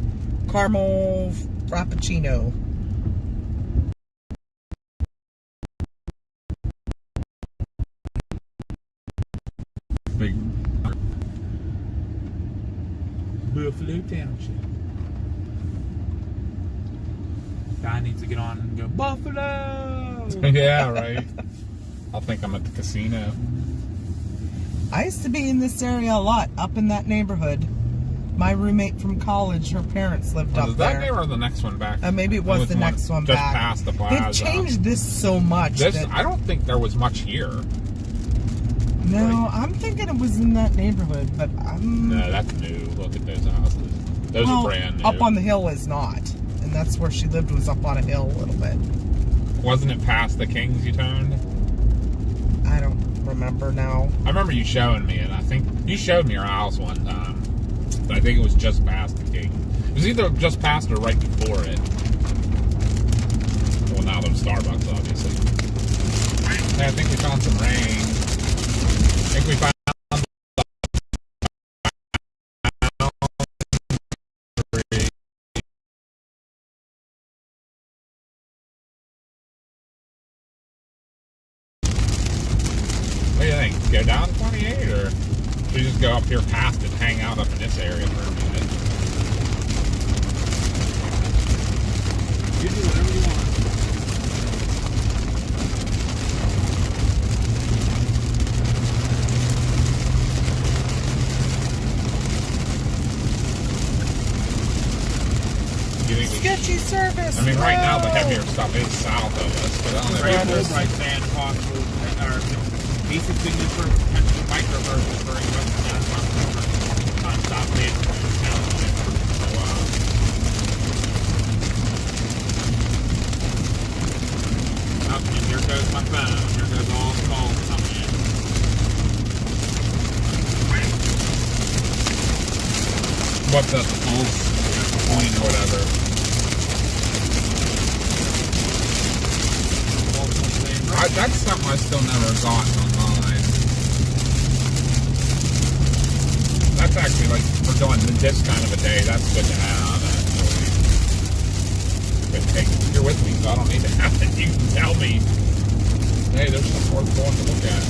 caramel frappuccino. Big. Buffalo Township. Guy needs to get on and go, Buffalo! Yeah, right. I'll think I'm at the casino. I used to be in this area a lot, up in that neighborhood. My roommate from college, her parents lived up Is that there. there or the next one back? Maybe it was the next one just back. past the plaza. They've changed this so much. that, I don't think there was much here. no, right. I'm thinking it was in that neighborhood, but I'm... No, that's new. Look at those houses. Those well, are brand new. up on the hill is not. And that's where she lived, was up on a hill a little bit. Wasn't it past the Kings you turned? I don't remember now. I remember you showing me, and I think you showed me your house one time. But I think it was just past the King. It was either just past or right before it. Well, now there's Starbucks, obviously. Hey, I think we found some rain. I think we found. What do you think? Go down 28 or should we just go up here past it and hang out up in this area for a minute? You do whatever you want. You think we Sketchy service! Chris. I mean, right now the no. heavier stuff is south of us, but I don't know. Ray Yeah, there's- Fulbright saying possible or basic signature potential microbursts during Western Mass non-stop days. So, Oh, and here goes my phone. Here goes all the calls coming in. what's that? The pulse point or whatever. That's something I still never got online. That's actually like for doing this kind of a day. That's good to have. Actually, but hey, you're with me, so I don't need to have it. You can tell me, hey, there's some worth going to look at.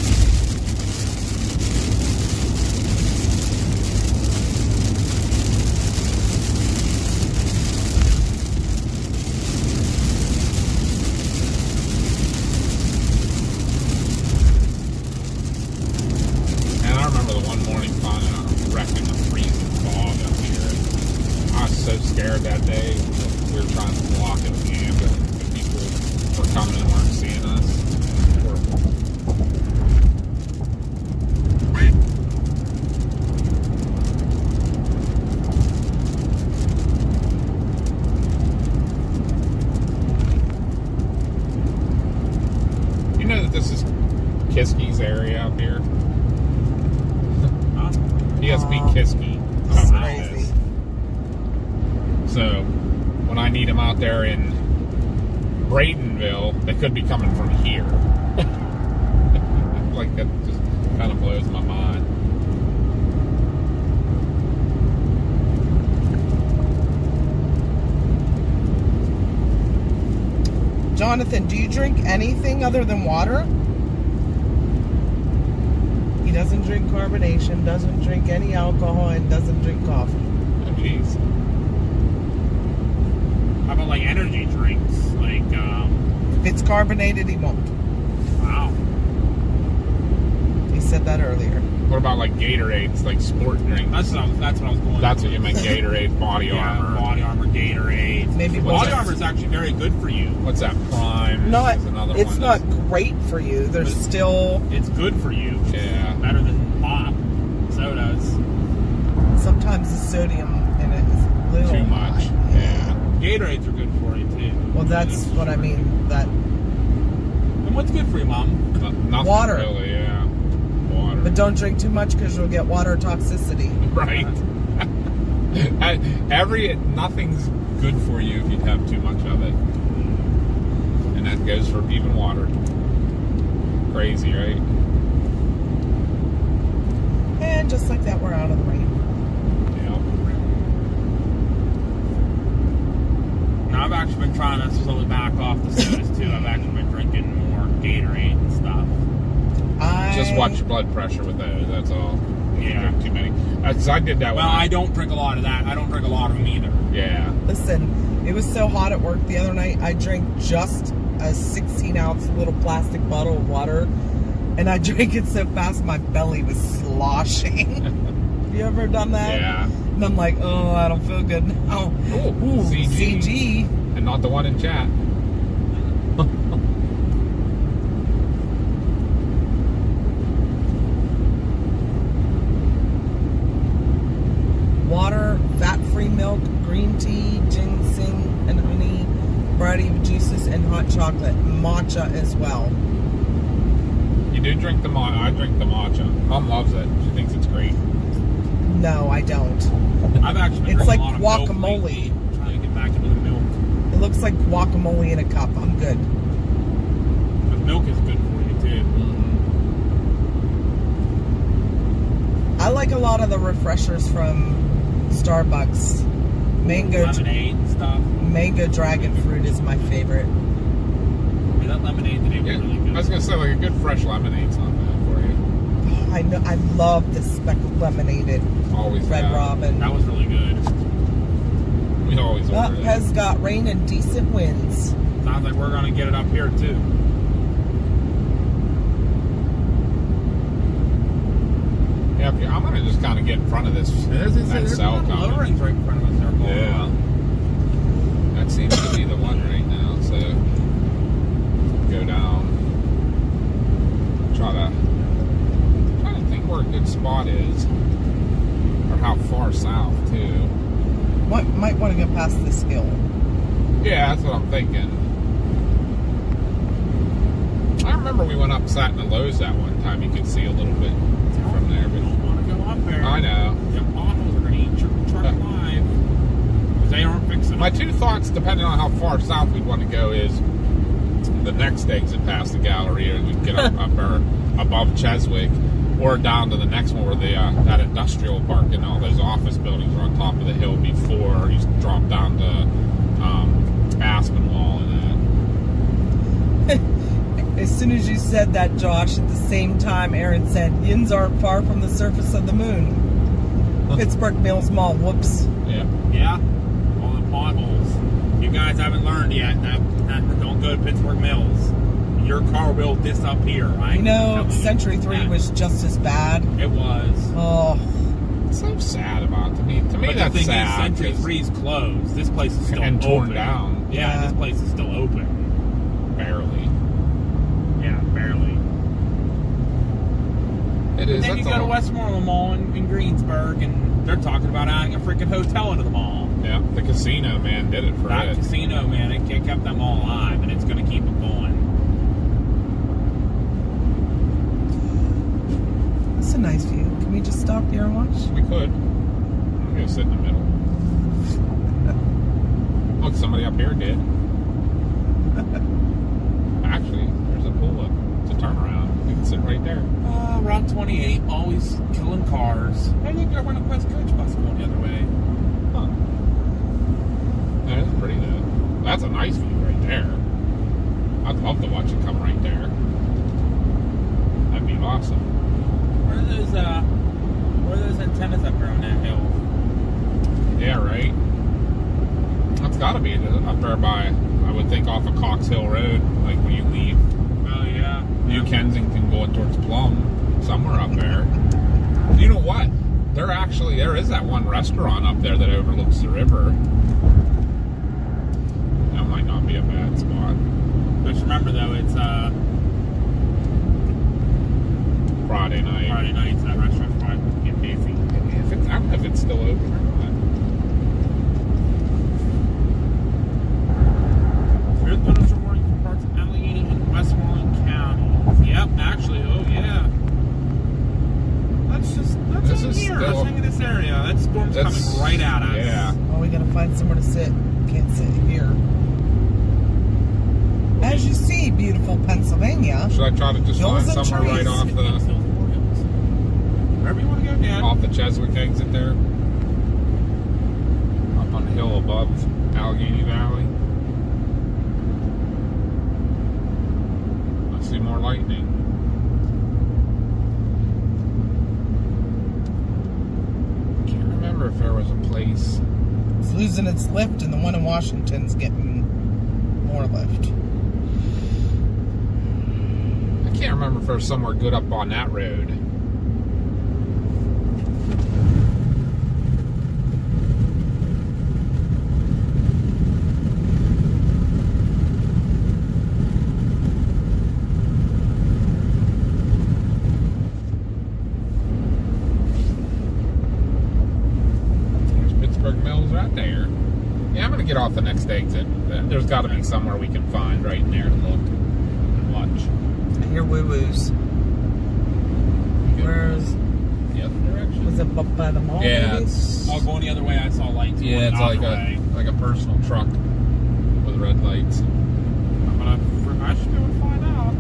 So scared that day. We were trying to block it with the ambulance. The people were coming and weren't seeing us. You know that this is Kiski's area out here? ESP Kiski. That's crazy. So, when I need them out there in Bradenville, they could be coming from here. Like, that just kind of blows my mind. Jonathan, do you drink anything other than water? He doesn't drink carbonation, doesn't drink any alcohol, and doesn't drink coffee. Oh, jeez. How about like energy drinks? Like, If it's carbonated, he won't. wow. He said that earlier. What about like Gatorades, like sport drinks? That's what I was going. That's what you meant, Gatorade, Body Armor. Body Armor, Gatorade. Maybe Body what's- Armor is actually very good for you. What's that, Prime? Not, is another it's one not that's- great for you. There's But- still, It's good for you. Yeah. Better than pop sodas. sometimes the sodium in it is a little Too much. high. Yeah. Gatorades are good for you too. Well, that's what I mean. That, And what's good for you, Mom? Nothing Water. really, yeah. Water. but don't drink too much because you'll get water toxicity. Right. Nothing's good for you if you have too much of it. And that goes for even water. Crazy, right? And just like that, we're out of the rain. Yeah. Now, I've actually been trying to slowly back off the sodas too. I've actually been drinking more Gatorade and stuff. Just watch your blood pressure with those, that's all. You Yeah. drink too many. Because I did that Well, when I don't drink a lot of that. I don't drink a lot of them either. Yeah. Listen, it was so hot at work the other night. I drank just a 16-ounce little plastic bottle of water, and I drank it so fast my belly was sloshing. Have you ever done that? Yeah. And I'm like, oh, I don't feel good now. Ooh, CG. CG. And not the one in chat. Water, fat-free milk, green tea, ginseng, and honey, variety of juices, and hot chocolate. Matcha as well. You do drink the matcha. I drink the matcha. Mom loves it. She thinks it's great. No, I don't. I've actually been It's drinking like a lot of milk guacamole. lately, trying to get back into the milk. It looks like guacamole in a cup. I'm good. But milk is good for you too. I like a lot of the refreshers from Starbucks. Mango dragon fruit is my favorite. I mean, that lemonade today was Yeah. really good. I was going to say, like, a good fresh lemonade's not bad for you. I know. I love the speckled lemonade Always Red have. Robin. That was really good. We always order it. Has got rain and decent winds. Sounds like we're gonna get it up here too. Yeah, I'm going to just kind of get in front of this. That cell Low coming. rings right in front of us there. Yeah. That seems to be the one right now, so go down. Trying to think where a good spot is. Or how far south too. Might want to go past this hill. Yeah, that's what I'm thinking. I remember we went up sat in the Lowe's that one time. You could see a little bit from there. We don't want to go up there. I know. Them potholes are going to eat your truck alive. Because they aren't fixing My it. two thoughts, depending on how far south we'd want to go, is the next exit past the gallery, or we get up or above Cheswick, or down to the next one where that industrial park and all those office buildings are on top of the hill before you drop down to Aspenwall and that. As soon as you said that, Josh, at the same time, Aaron said, "Inns aren't far from the surface of the moon." Pittsburgh Mills Mall. Whoops. Yeah. Yeah. All the potholes. You guys haven't learned yet. Don't go to Pittsburgh Mills. Your car will disappear. You know, Century 3 was just as bad. It was. Oh. It's so sad about it. To me But that's the thing sad. is, Century 3 is closed. This place is still And torn open. down. Yeah, this place is still open. Barely. Yeah, barely. It is. Then you That's go to all. Westmoreland Mall in Greensburg, and they're talking about adding a freaking hotel into the mall. Yeah, the casino, man, did it for That it. casino, man, it kept them all alive, and it's going to keep it going. That's a nice view. Can we just stop here and watch? We could. I'm gonna sit in the middle. Look, somebody up here did. Actually, there's a pool up. It's a turnaround. We can sit right there. Route 28, always killing cars. Hey, look, I went a Quest Coach bus going the other way. Huh. That is pretty though. That's a nice view right there. I'd love to watch it come right there. That'd be awesome. Where are those antennas up there on that hill? Yeah, right. That's got to be up there by, I would think, off of Cox Hill Road, like when you leave Oh, yeah. New Kensington going towards Plum, somewhere up there. You know what? There is that one restaurant up there that overlooks the river. That might not be a bad spot. Just remember, though, it's Friday night. Friday nights, that restaurant's probably going to get busy. I don't know if it's still open or not. Here's photos reporting from parts of Allegheny and Westmoreland counties. Yep, actually, oh yeah. That's This in is here. still- Let's hang in this area. That storm's coming right at us. Yeah. Oh, we gotta find somewhere to sit. Can't sit here. As you see, beautiful Pennsylvania. Should I try to just Hills find and somewhere right trees. off Wherever you want to go, Dad. the Cheswick exit there? Up on the hill above Allegheny Valley? Let's see more lightning. Can't remember if there was a place. It's losing its lift, and the one in Washington's getting more lift. I can't remember if there's somewhere good up on that road. There's Pittsburgh Mills right there. Yeah, I'm gonna get off the next exit. There's got to be somewhere we can find right in there to look and watch. I hear woo-woos. Where's... The other direction? Was it up by the mall, Yeah, maybe? it's Oh, going the other way, I saw lights. yeah, going it's the like other way. a personal truck with red lights. I should be able to find out.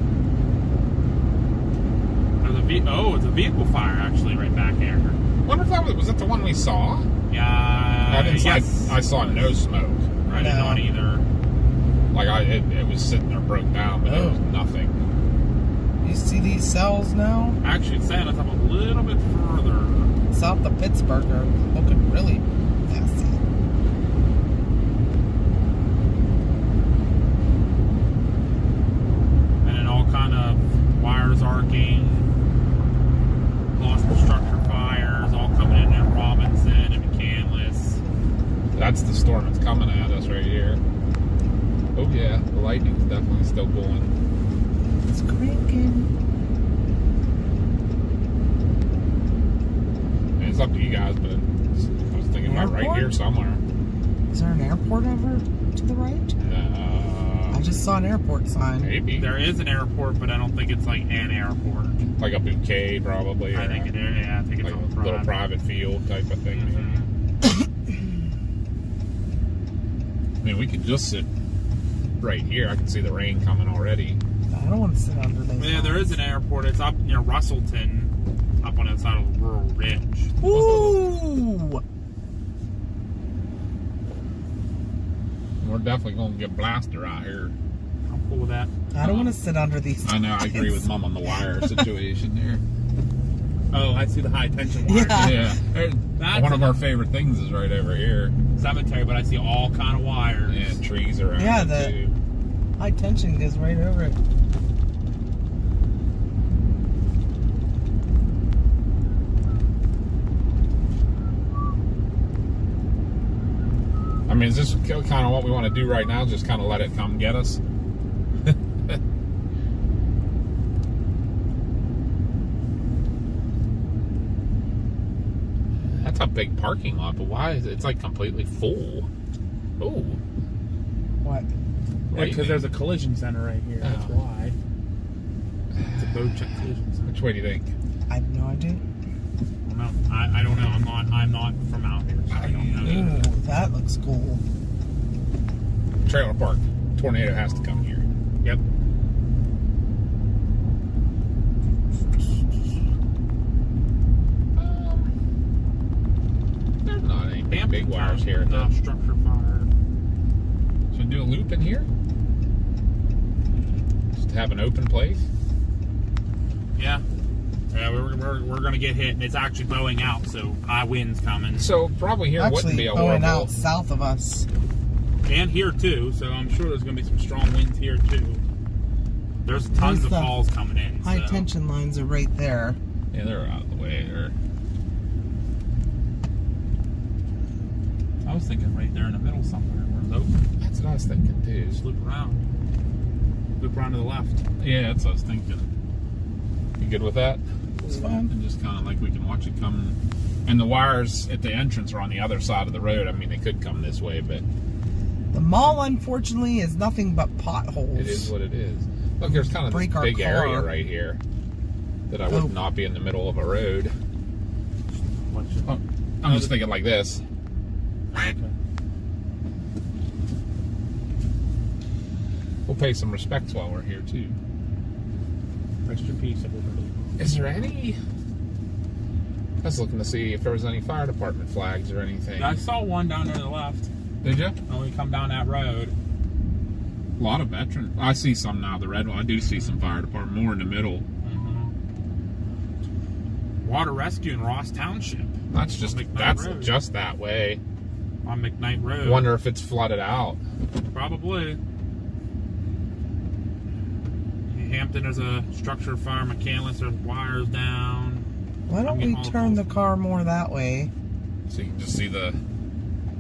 There's it's a vehicle fire actually right back there. Wonder if that was that the one we saw? Yeah. I didn't. Yes. I saw no smoke. I did No. not either. Like it was sitting there broke down, but there was nothing. You see these cells now? Actually, it's saying it's up a little bit further. South of Pittsburgh are looking really nasty. And then all kind of wires arcing, Gloucester structure fires, all coming in at Robinson and McCandless. That's the storm that's coming at us right here. lightning's definitely still going. It's cranking. And it's up to you guys, but I was thinking about right Airport? here somewhere. Is there an airport over to the right? I just saw an airport sign. Maybe. There is an airport, but I don't think it's like an airport. Like a bouquet, probably. I think it is. Yeah, I think it's like all a little private field type of thing. I mean, we could just sit right here. I can see the rain coming already. I don't want to sit under those. Yeah, there is an airport. It's up near Russellton, up on the side of Rural Ridge. Ooh! We're definitely going to get blasted out here. I'm cool with that. I don't want to sit under these. I know, I agree with Mom on the wire situation there. Oh, I see the high tension wire. Yeah. Yeah. One of our favorite things is right over here. Cemetery, but I see all kind of wires. And trees around Yeah, it too. high tension goes right over it. I mean, is this kind of what we want to do right now? Just kind of let it come get us? That's a big parking lot, but why is it? It's like completely full. Oh. What? Yeah, because there's a collision center right here. That's Oh. why. It's a boat check collision center. Which way do you think? I have no idea. I don't know. I'm not from out here, so I don't know. Ooh, that looks cool. Trailer park. Tornado has to come here. Yep. There's not any big wires here. No, structure fire. Should we do a loop in here? Just to have an open place? Yeah. Yeah, we're gonna get hit, and it's actually blowing out, so high winds coming. So probably here wouldn't Actually, be a going horrible. out south of us. And here too, so I'm sure there's gonna be some strong winds here too. There's tons There's of the falls coming in. High so. tension lines are right there. Yeah, they're out of the way. I was thinking right there in the middle somewhere where it's open. That's what I was thinking too. Just loop around. Loop around to the left. Yeah, that's what I was thinking. You good with that? It's fine. And just kind of like we can watch it come. And the wires at the entrance are on the other side of the road. I mean, they could come this way, but The mall, unfortunately, is nothing but potholes. it is what it is. Look, there's kind of this Break our big area car. right here that I Oh. would not be in the middle of a road. Oh, I'm just thinking like this. Okay. We'll pay some respects while we're here too. Rest in peace, everybody. Is there any? I was looking to see if there was any fire department flags or anything. I saw one down there to the left. Did you? When we come down that road. A lot of veteran. I see some now. The red one. I do see some fire department more in the middle. Water rescue in Ross Township That's just Road. just that way. on McKnight Road. Wonder if it's flooded out. Probably. Hampton, there's a structure fire. McCandless, there's wires down. Why don't I'm we getting all turn the close. car more that way? So you can just see the.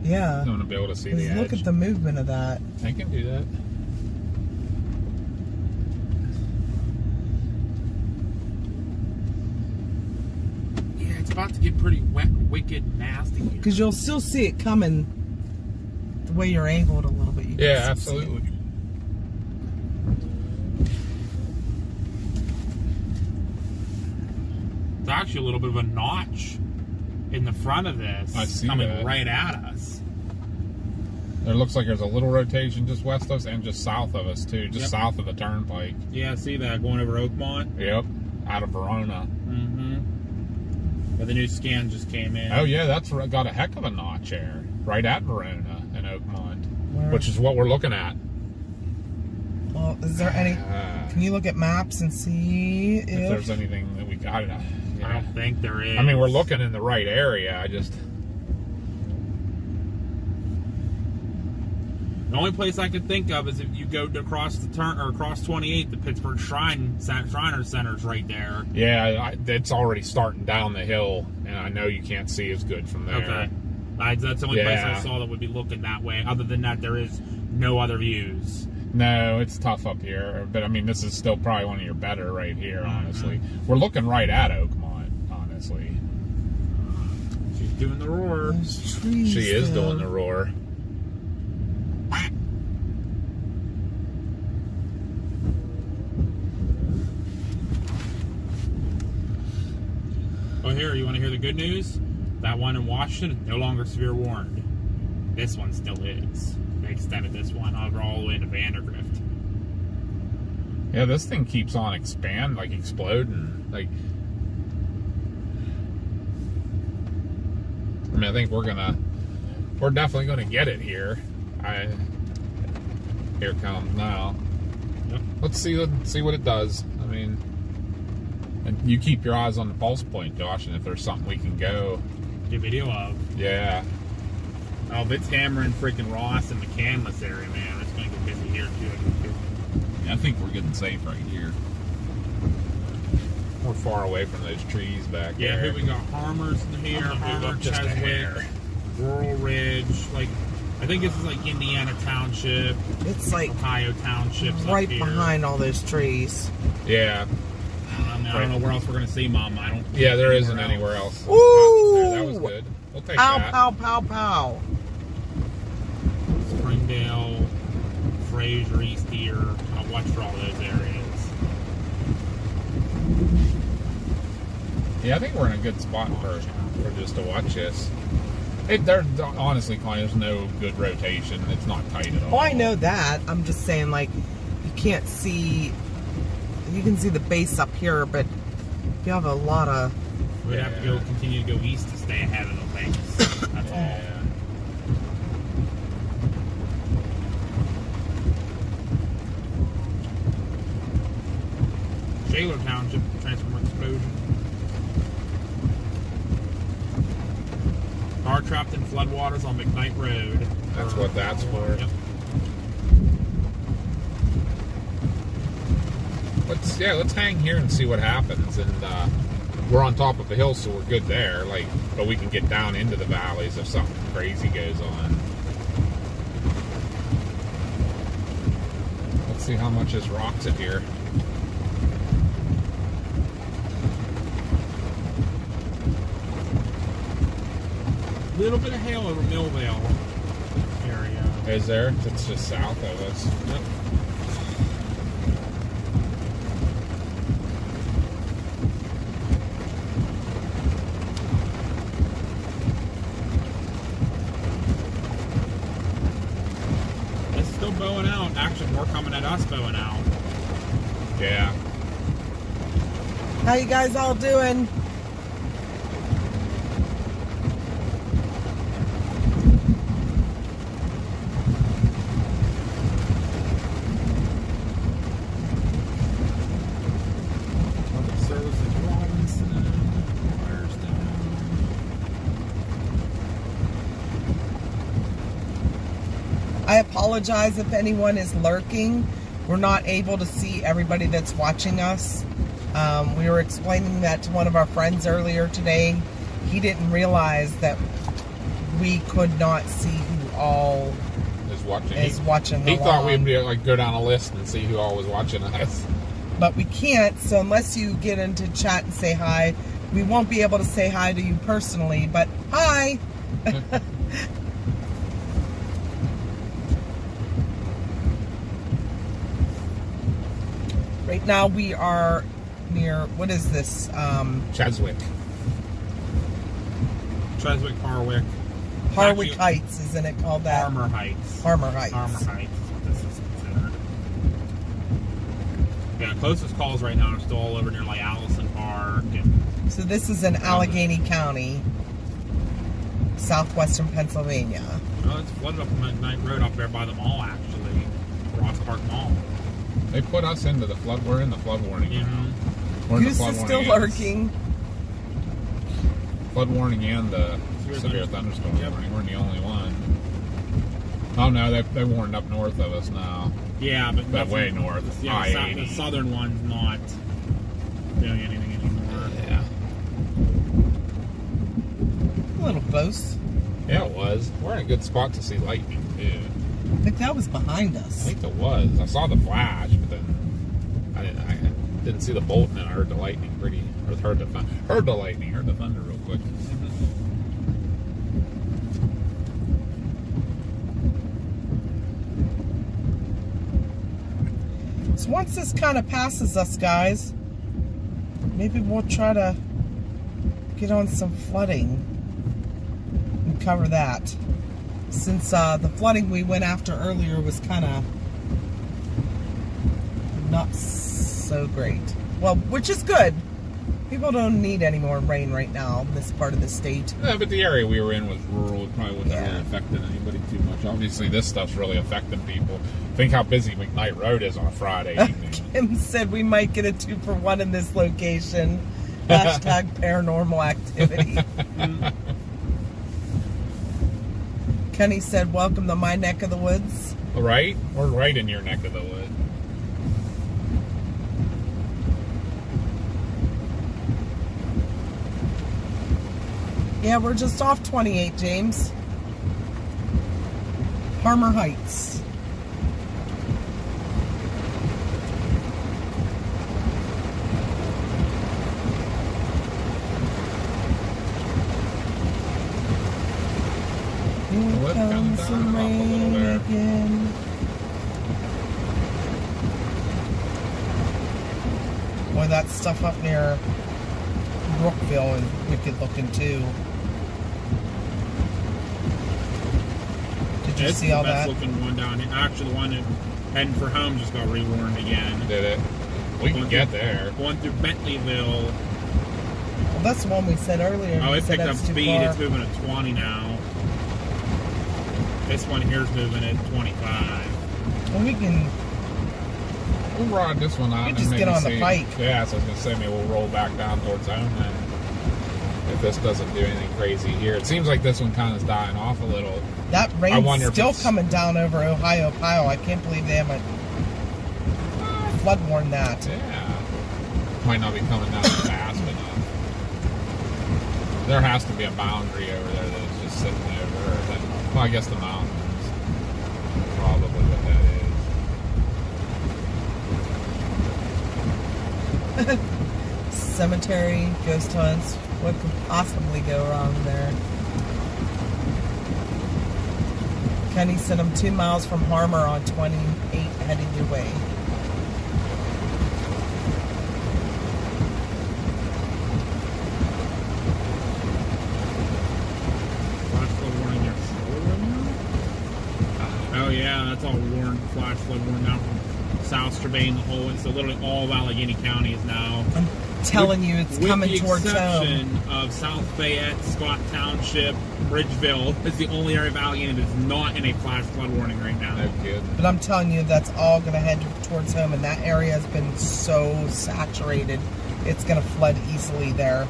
Yeah. I'm gonna be able to see the Because edge. look at the movement of that. I can do that. Yeah, it's about to get pretty wet, wicked, nasty here. Because you'll still see it coming the way you're angled a little bit. You can Yeah, still see it. absolutely. It's actually a little bit of a notch in the front of this. I see coming that. right at us. There looks like there's a little rotation just west of us and just south of us too, just Yep. south of the turnpike. Yeah, I see that going over Oakmont. Yep, out of Verona. Mm-hmm. But the new scan just came in. Oh yeah, that's got a heck of a notch there, right at Verona and Oakmont, Where- which is what we're looking at. Well, is there any? Uh, Can you look at maps and see if there's anything that we got. I don't think there is. I mean, we're looking in the right area. I just. The only place I can think of is if you go to across the turn or across 28, the Pittsburgh Shriner Center's right there. Yeah, it's already starting down the hill, and I know you can't see as good from there. Okay. That's the only place I Yeah. saw that would be looking that way. Other than that, there is no other views. No, it's tough up here. But I mean, this is still probably one of your better right here, honestly. We're looking right at Oakmont, honestly. She's doing the roar. Those trees, She is though. doing the roar. Oh, here, you want to hear the good news? That one in Washington, no longer severe warned. This one still is. They extended this one over all the way into Vandergrift. Yeah, this thing keeps on exploding. Like, I mean, I think we're definitely gonna get it here. Here it comes now. Yep. Let's see what it does. I mean, and you keep your eyes on the pulse point, Josh, and if there's something we can go. Get video of. Yeah. Oh, if it's hammering freaking Ross in the Canlis area, man, it's going to get busy here, too. I think we're getting safe right here. We're far away from those trees back Yeah, there. here we got Harmers in here, I'm gonna move Harmer, up just a hair. Cheswick, Rural Ridge. Like, I think this is like Indiana Township, It's like Ohio Townships right up here. behind all those trees. Yeah. I don't know where else we're going to see, Mom. I don't. Yeah, there isn't else. anywhere else. Ooh! There, that was good. We'll take Pow, that. pow, pow, pow. Springdale, Fraser, East here. I'll watch for all those areas. Yeah, I think we're in a good spot for just to watch this. Honestly, Connie, there's no good rotation. It's not tight at all. Oh, I know that. I'm just saying, like, you can't see. You can see the base up here, but you have a lot of. We'd have to continue to go east to stay ahead of the base. That's all. Yeah. Shaler Township, transformer explosion. Car trapped in floodwaters on McKnight Road. That's what that's for. Yep. Let's hang here and see what happens. And we're on top of a hill, so we're good there. But we can get down into the valleys if something crazy goes on. Let's see how much this rocks it here. Little bit of hail over Millvale area. Is there? It's just south of us. Yep. It's still bowing out. Actually, more coming at us bowing out. Yeah. How you guys all doing? Public service at Robinson. Fires down. I apologize if anyone is lurking. We're not able to see everybody that's watching us. We were explaining that to one of our friends earlier today. He didn't realize that we could not see who all Is watching. He thought we'd be go down a list and see who all was watching us. But we can't, so unless you get into chat and say hi, we won't be able to say hi to you personally, but hi! Right now we are near, what is this? Cheswick. Cheswick, Harwick. Harwick Actually, Heights, isn't it called that? Armor Heights. Harmer Heights. Armor Heights is what this is considered. Yeah, closest calls right now are still all over near like Allison Park and So this is in Allegheny County, southwestern Pennsylvania. oh, it's flooded up McKnight Road up there by the mall actually. Ross Park Mall. They put us into the flood. We're in the flood warning now. We're in the Goose flood is warning still and- lurking. Flood warning and the severe thunderstorm warning. We're the only one. Oh no, they warned up north of us now. Yeah, but But nothing- way north. Yeah, I-80. the southern one's not doing anything anymore. Yeah. A little close. Yeah, it was. We're in a good spot to see lightning too. I think that was behind I us. think it was. I saw the flash, but then I didn't see the bolt, and then I heard the lightning heard the thunder real quick. So once this kind of passes us, guys, maybe we'll try to get on some flooding and cover that. Since the flooding we went after earlier was kind of not so great. Well, which is good. People don't need any more rain right now in this part of the state. Yeah, but the area we were in was rural. It probably wasn't Yeah. really affecting anybody too much. Obviously, this stuff's really affecting people. Think how busy McKnight Road is on a Friday evening. Kim said we might get a 2-for-1 in this location. Hashtag paranormal activity. Kenny said, welcome to my neck of the woods. Right? We're right in your neck of the woods. Yeah, we're just off 28, James. Harmer Heights. Here Well, it's comes coming some down off a little rain there. again. Boy, that stuff up near Brookville is wicked looking too. Did you It's see the all best that? looking one down here. Actually, the one that heading for home just got rewarned again. Did it? We can get there. Going through Bentleyville. Well, that's the one we said earlier. Oh, You it said picked up that's too speed. far. It's moving at 20 now. This one here's moving at 25. Well, we can. We'll ride this one out. We and just maybe get on the see- pike. Yeah, so I was going to say maybe we'll roll back down towards home then. If this doesn't do anything crazy here. It seems like this one kind of is dying off a little. That I rain's wonder if still it's- coming down over Ohio Pile. I can't believe they haven't flood warned that. Yeah. Might not be coming down fast enough. There has to be a boundary over there that's just sitting over. Well, I guess the mountains. Probably what that is. Cemetery, ghost hunts. What could possibly go wrong there? Kenny said I'm 2 miles from Harmer on 28 heading your way. Flash flood warning there. Oh yeah, that's all warned. Flash flood warning now from South Strabane, the whole way. So literally all of Allegheny County is now. I'm telling you, it's coming with the towards home. exception of South Fayette, Scott Township, Bridgeville is the only area of Allegheny that's not in a flash flood warning right now. No good. But I'm telling you, that's all going to head towards home, and that area has been so saturated. It's going to flood easily there.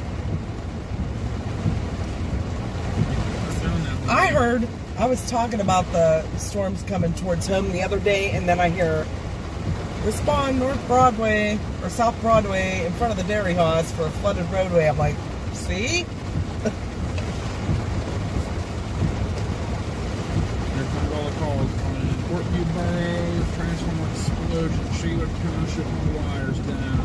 I heard, I was talking about the storms coming towards home the other day, and then I hear, respond North Broadway, or South Broadway, in front of the dairy house for a flooded roadway. I'm like, see? Here comes all the calls coming in. Portview Borough, transformer explosion, Sheila Township, and wires down.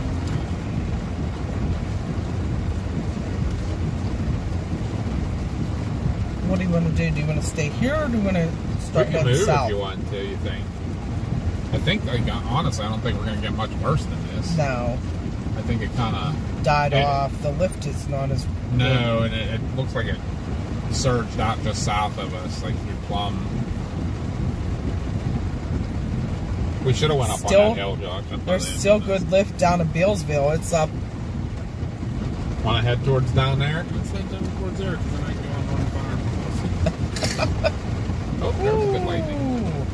What do you want to do? Do you want to stay here, or do you want to We start can going move south? if you want to, you think? I think, like, honestly, I don't think we're going to get much worse than this. No, I think it kind of... died off. The lift is not as... No, and it looks like it surged out just south of us, like through Plum. We should have went up Still- on that hill, Jock. There's still good lift down in Bealsville. It's up. Want to head towards down there? Let's head down towards there, because then I can go on fire. Oh, there's a good lightning. Ooh.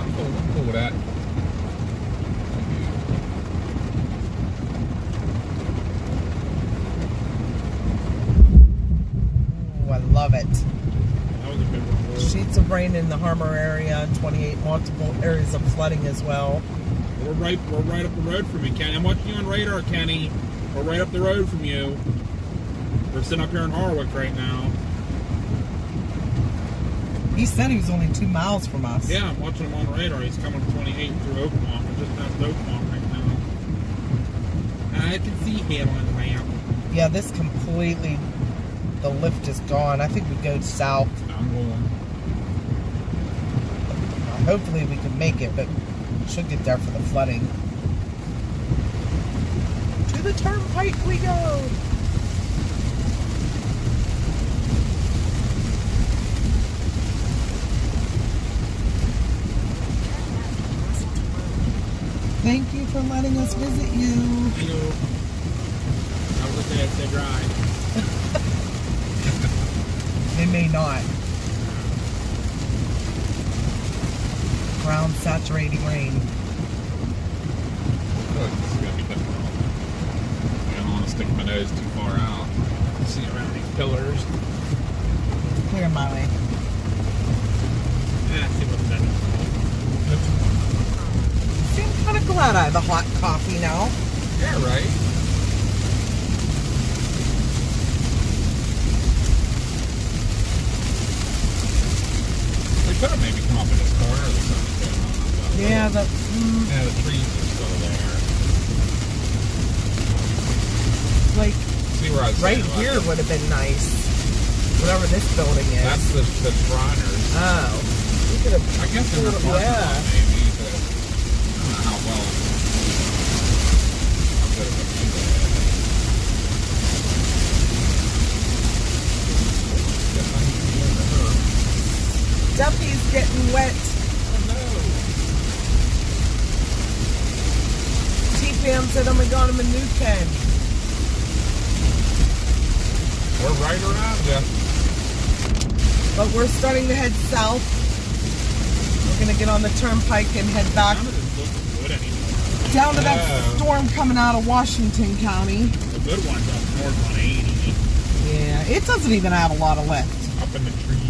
I'm cool with that. Ooh, I love it. That was a good one. Sheets of rain in the Harmer area, 28 multiple areas of flooding as well. We're right up the road from you, Kenny. I'm watching you on radar, Kenny. We're right up the road from you. We're sitting up here in Harwick right now. He said he was only 2 miles from us. Yeah, I'm watching him on the radar. He's coming 28 through Oakmont. We're just past Oakmont right now. I can see him on the map. Yeah, this completely, the lift is gone. I think we go south. I'm going. Hopefully we can make it, but should get there for the flooding. To the turnpike we go! Thank you for letting us visit you. I know. I was gonna say it's a drive. They may not. Ground saturating rain. I feel like this is gonna be difficult. I don't want to stick my nose too far out. See around these pillars. Clear my way. Yeah, see what's better. See, I'm kind of glad I have a hot coffee now. Yeah, right. We could have maybe come up in this corner or something. Yeah, the Yeah, the trees are still there. like See where I was right saying about here the- would have been nice. Whatever this building is. That's the Shriners. Oh, we could have. I guess in the parking Yeah. lot maybe, but I don't know how well. How good of a view they have. Guess I need to be over her. Duffy's getting wet. Oh no. T-Pam said, "Oh my God, I'm a new Ken." We're right around you. But we're starting to head south. We're gonna get on the turnpike and head back None of this looks good anymore. down to that Yeah. storm coming out of Washington County. The good one's up north on 80. Yeah, it doesn't even have a lot of lift. Up in the trees.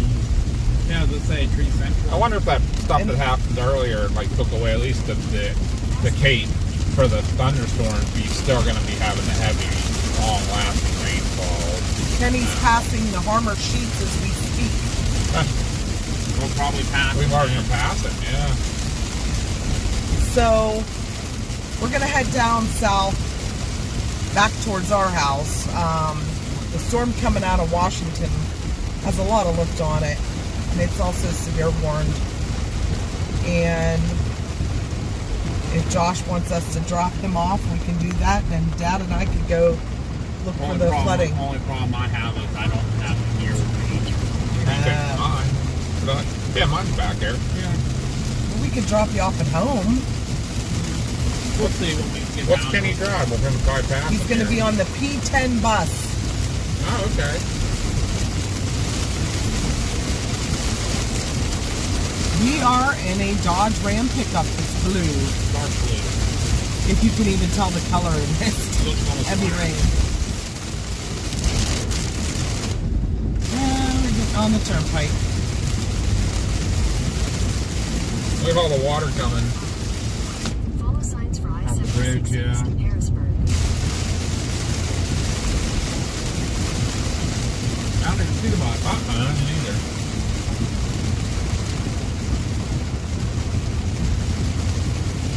Yeah, let's say Tree Central. I wonder if that stuff that happened earlier like took away at least the cape for the thunderstorms. We're still going to be having the heavy, long-lasting rainfall. Kenny's passing the Harmer Sheets as we speak. We'll probably pass. We've already been passing, yeah. So we're gonna head down south, back towards our house. The storm coming out of Washington has a lot of lift on it, and it's also severe warned. And if Josh wants us to drop him off, we can do that. Then Dad and I could go look for the flooding. Only problem I have is I don't have it here with me. You can take mine. But, yeah, mine's back there. Yeah. Well, we could drop you off at home. We'll see when we get What's down. Kenny Drive? We're going to probably pass He's him going to here. be on the P10 bus. Oh, okay. We are in a Dodge Ram pickup that's blue, Dark blue. if you can even tell the color in this It looks almost heavy black. rain. We're getting on the turnpike. We have all the water coming. Follow signs for Off the bridge, I-76 yeah. east of Harrisburg. I don't even see the bottom. I didn't either.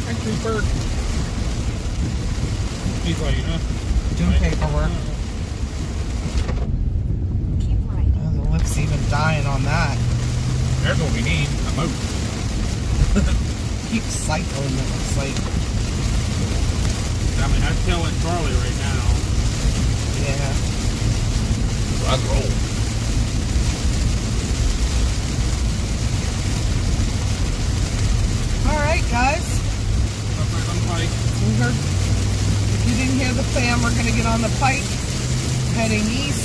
Thank you, Bert. He's like, Doing paperwork. Keep right. The lift's even dying on that. There's what we need. A moat. Keeps cycling, it looks like. I mean, that's killing Charlie right now. Yeah. Let's roll. Alright, guys. We heard, if you didn't hear the plan, we're going to get on the pike, heading east,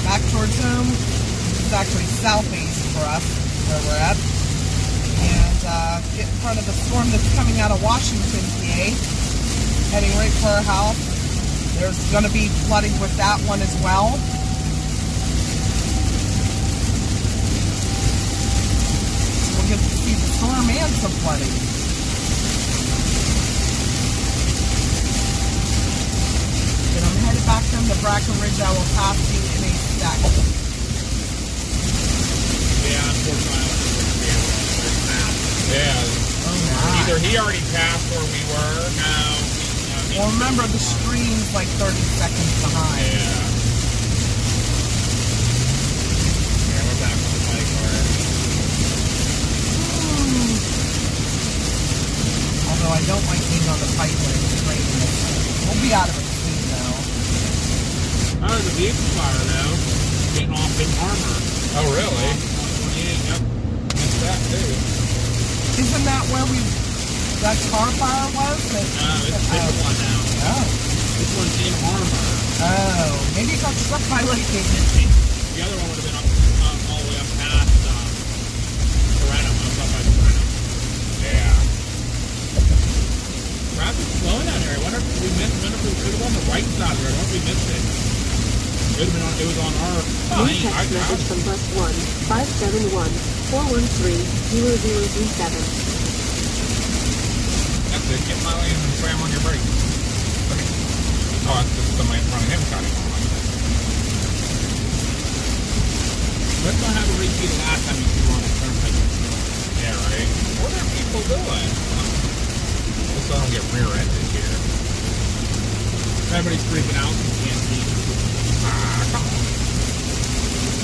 back towards home. It's actually southeast for us, where we're at. And get in front of the storm that's coming out of Washington, PA. Heading right for our house. There's going to be flooding with that one as well. We'll get to see the storm and some flooding. And I'm headed back down to Breckenridge. I will pass you in a second. Yeah, Yeah. Oh my. Either he already passed or we were. Well, remember the stream's like 30 seconds behind. Yeah. Yeah, we're back on the bike already. Although I don't like being on the pipe when it's raining. We'll be out of it soon though. Oh, there's a vehicle fire though. Getting off in armor. Oh, really? 28, yep. What's that, too? Isn't that where that car fire was? It's a different one now. Oh. This one's in armor. Oh. Maybe it got struck by lightning. The other one would have been up all the way up past Toronto. Up by Toronto. Yeah. Traffic's slowing down here. I wonder if we missed. Wonder if we could have on the right side of the road. I wonder if we missed it. It would have been on. It was on our. New text message from bus 1-571-413-0037. That's it. Get my lane and slam on your brakes. Okay. Oh, that's just somebody in front of him cutting on. Let's not have a repeat of last time you came on the turnpike. Yeah, right. What are people doing? Just so I don't get rear-ended here. Everybody's freaking out. You can't see. Ah, come on.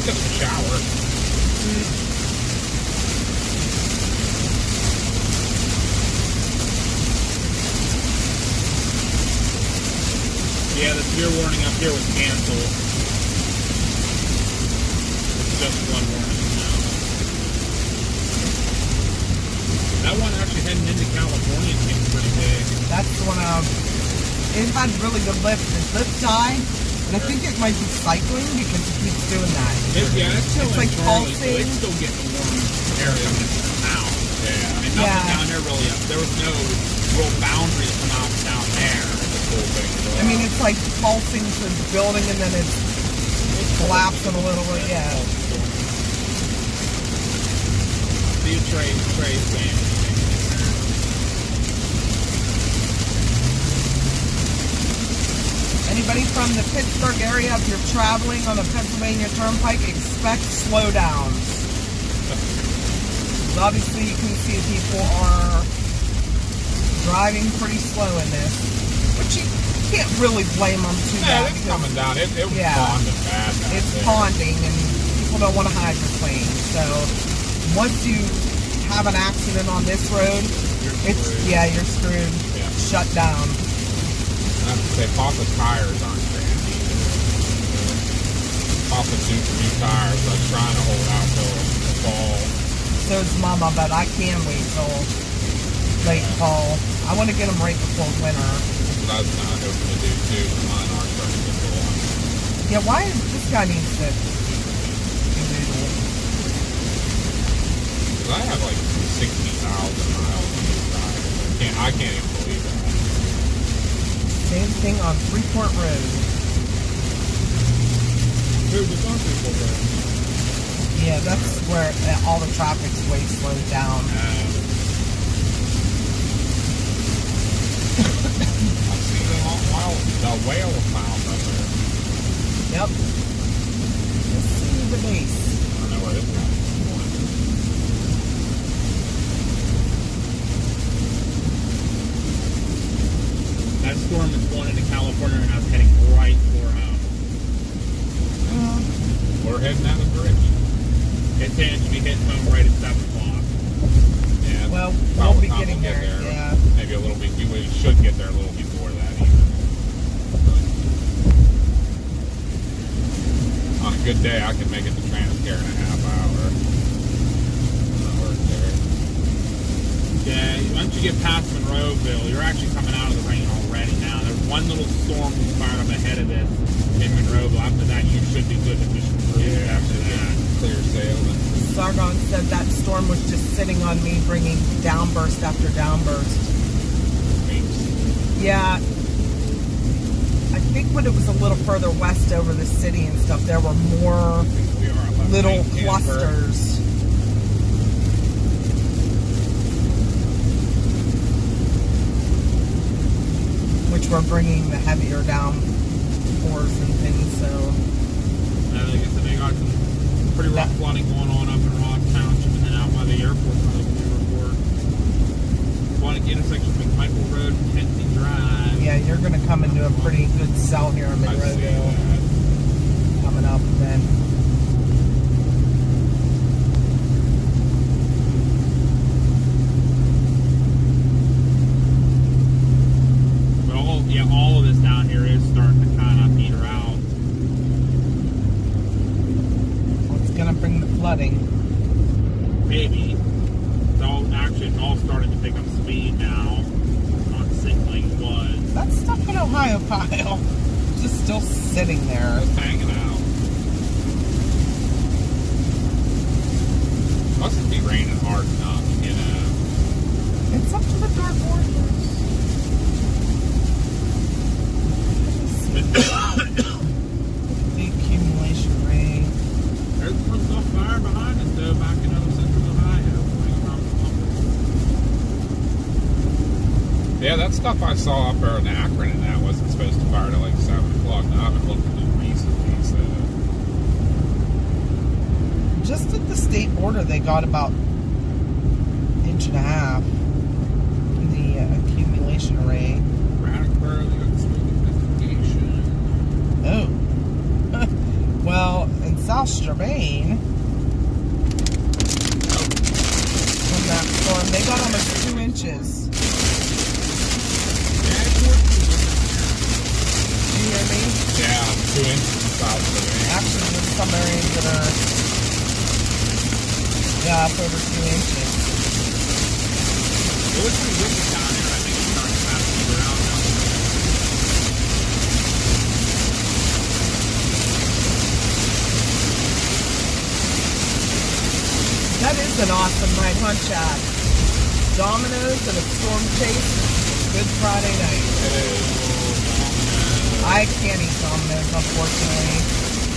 Just a shower. Yeah, the severe warning up here was canceled. It's just one warning now. That one actually heading into California seems pretty big. That's the one it had really good lift. The lift died, and I think it might be cycling because it keeps doing that. It's still It's in like Charlie, so pulsing. it's still getting a warm area now. Yeah. And nothing down there really up. There was no real boundary to come out down there. Cool thing. I mean, it's like pulsing to the building and then it's collapsing a little bit. Yeah. See you, Trey's saying. Anybody from the Pittsburgh area, if you're traveling on the Pennsylvania Turnpike, expect slowdowns. Obviously, you can see people are driving pretty slow in this, but you can't really blame them too Yeah, bad. it's because coming down. It was Yeah. ponding bad. back It's there. ponding, and people don't want to hydroplane. So once you have an accident on this road, You're screwed. you're screwed. Yeah. Shut down. I have to say, Papa's tires aren't grand either. Papa's due for new tires. I was trying to hold out till the fall. So is Mama, but I can wait till late fall. I want to get them right before winter. But I was kind of hoping to do too. Mine are starting to go on. Yeah, why this guy needs to do noodle? Because I have like 60,000 miles on these tires. I can't even believe that. Same thing on Freeport Road. Dude, it's on Freeport Road. Yeah, that's where all the traffic's way slowed down. I see the whale found up there. Yep. Let's see the base. I don't know where this guy's going. That storm is going into California and I was heading right for We're heading out of the bridge. It's saying it should be hitting home right at 7 o'clock. Yeah. Well, about we'll be the time getting get there, yeah. Maybe a little bit. We should get there a little before that even. On a good day, I can make it to Transcare in a half hour. I work there. Yeah, once you get past Monroeville, you're actually coming out of the rain already now. There's one little storm fired up ahead of this in Monroeville. After that, you should be good to fish through after that. Clear sailing. Sargon said that storm was just sitting on me, bringing downburst after downburst. Thanks. Yeah, I think when it was a little further west over the city and stuff, there were more We are at Left little Lane, Canberra. clusters. Which were bringing the heavier downpours and things, so. I guess they got some pretty rough flooding going on up in Ross Township and then out by the airport. Aquatic intersection between Michael Road and Kennedy Drive. Yeah, you're going to come into a pretty good sell here in I see Monroeville. that. Coming up then. But all of this down here is starting to kind of peter out. What's going to bring the flooding? Maybe. It's all starting to pick up speed now. Not sitting like it was. That stuff in Ohio pile. Just still sitting there. Just hanging out. Must be raining hard enough, you know. It's up to the dark fortress. The accumulation rate. There's one stuff fire behind us though, back in central Ohio. Yeah, that stuff I saw up there in Akron and that wasn't supposed to fire till like 7 o'clock. Now I've been looking at recently, so. Just at the state border, they got about 1.5 inches in the accumulation rate. Braddockburg, they got smoke investigation. Oh. Well, in South Strabane, from that storm, they got almost 2 inches. Do you hear me? Yeah, 2 inches in South Strabane. Actually, there's some areas that are, yeah, up over 2 inches. It was pretty windy down there. I think it's starting to pass people around now. That is an awesome night, huh, Chad? Dominoes and a storm chase. Good Friday night. It is. I can't eat Dominoes, unfortunately.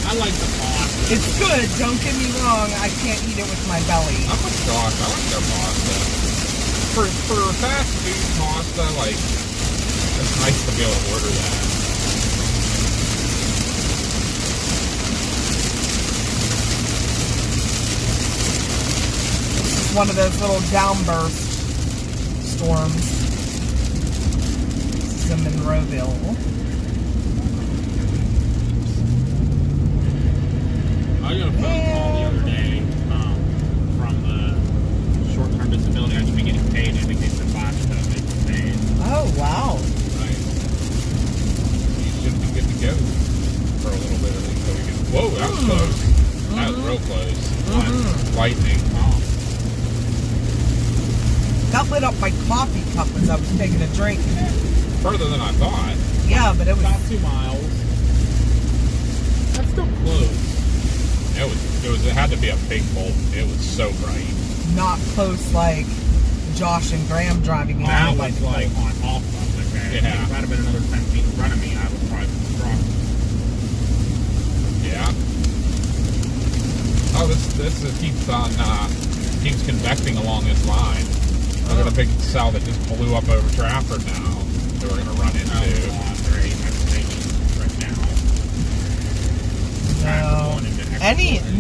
I like the pasta. It's good, don't get me wrong. I can't eat it with my belly. I'm with Josh. I like their pasta. For fast food pasta, like, it's nice to be able to order that. One of those little downburst storms. This is in Monroeville. I got a phone call the other day from the short-term disability I should be getting paid. I think they said last time they were paid. Oh, wow. Right. You should be good to go for a little bit at least. So we can, whoa, that was close. That was real close. Lightning. Oh. That lit up my coffee cup as I was taking a drink. Further than I thought. Yeah, but it was... About 2 miles. That's still close. It had to be a big bolt. It was so bright. not close like Josh and Graham driving in. That was like on off us, okay? Yeah. If that had been another 10 feet in front of me, I would probably be struck. Yeah. Oh, this keeps convecting along this line. Look at a big cell that just blew up over Trafford now that we're going to run into. No.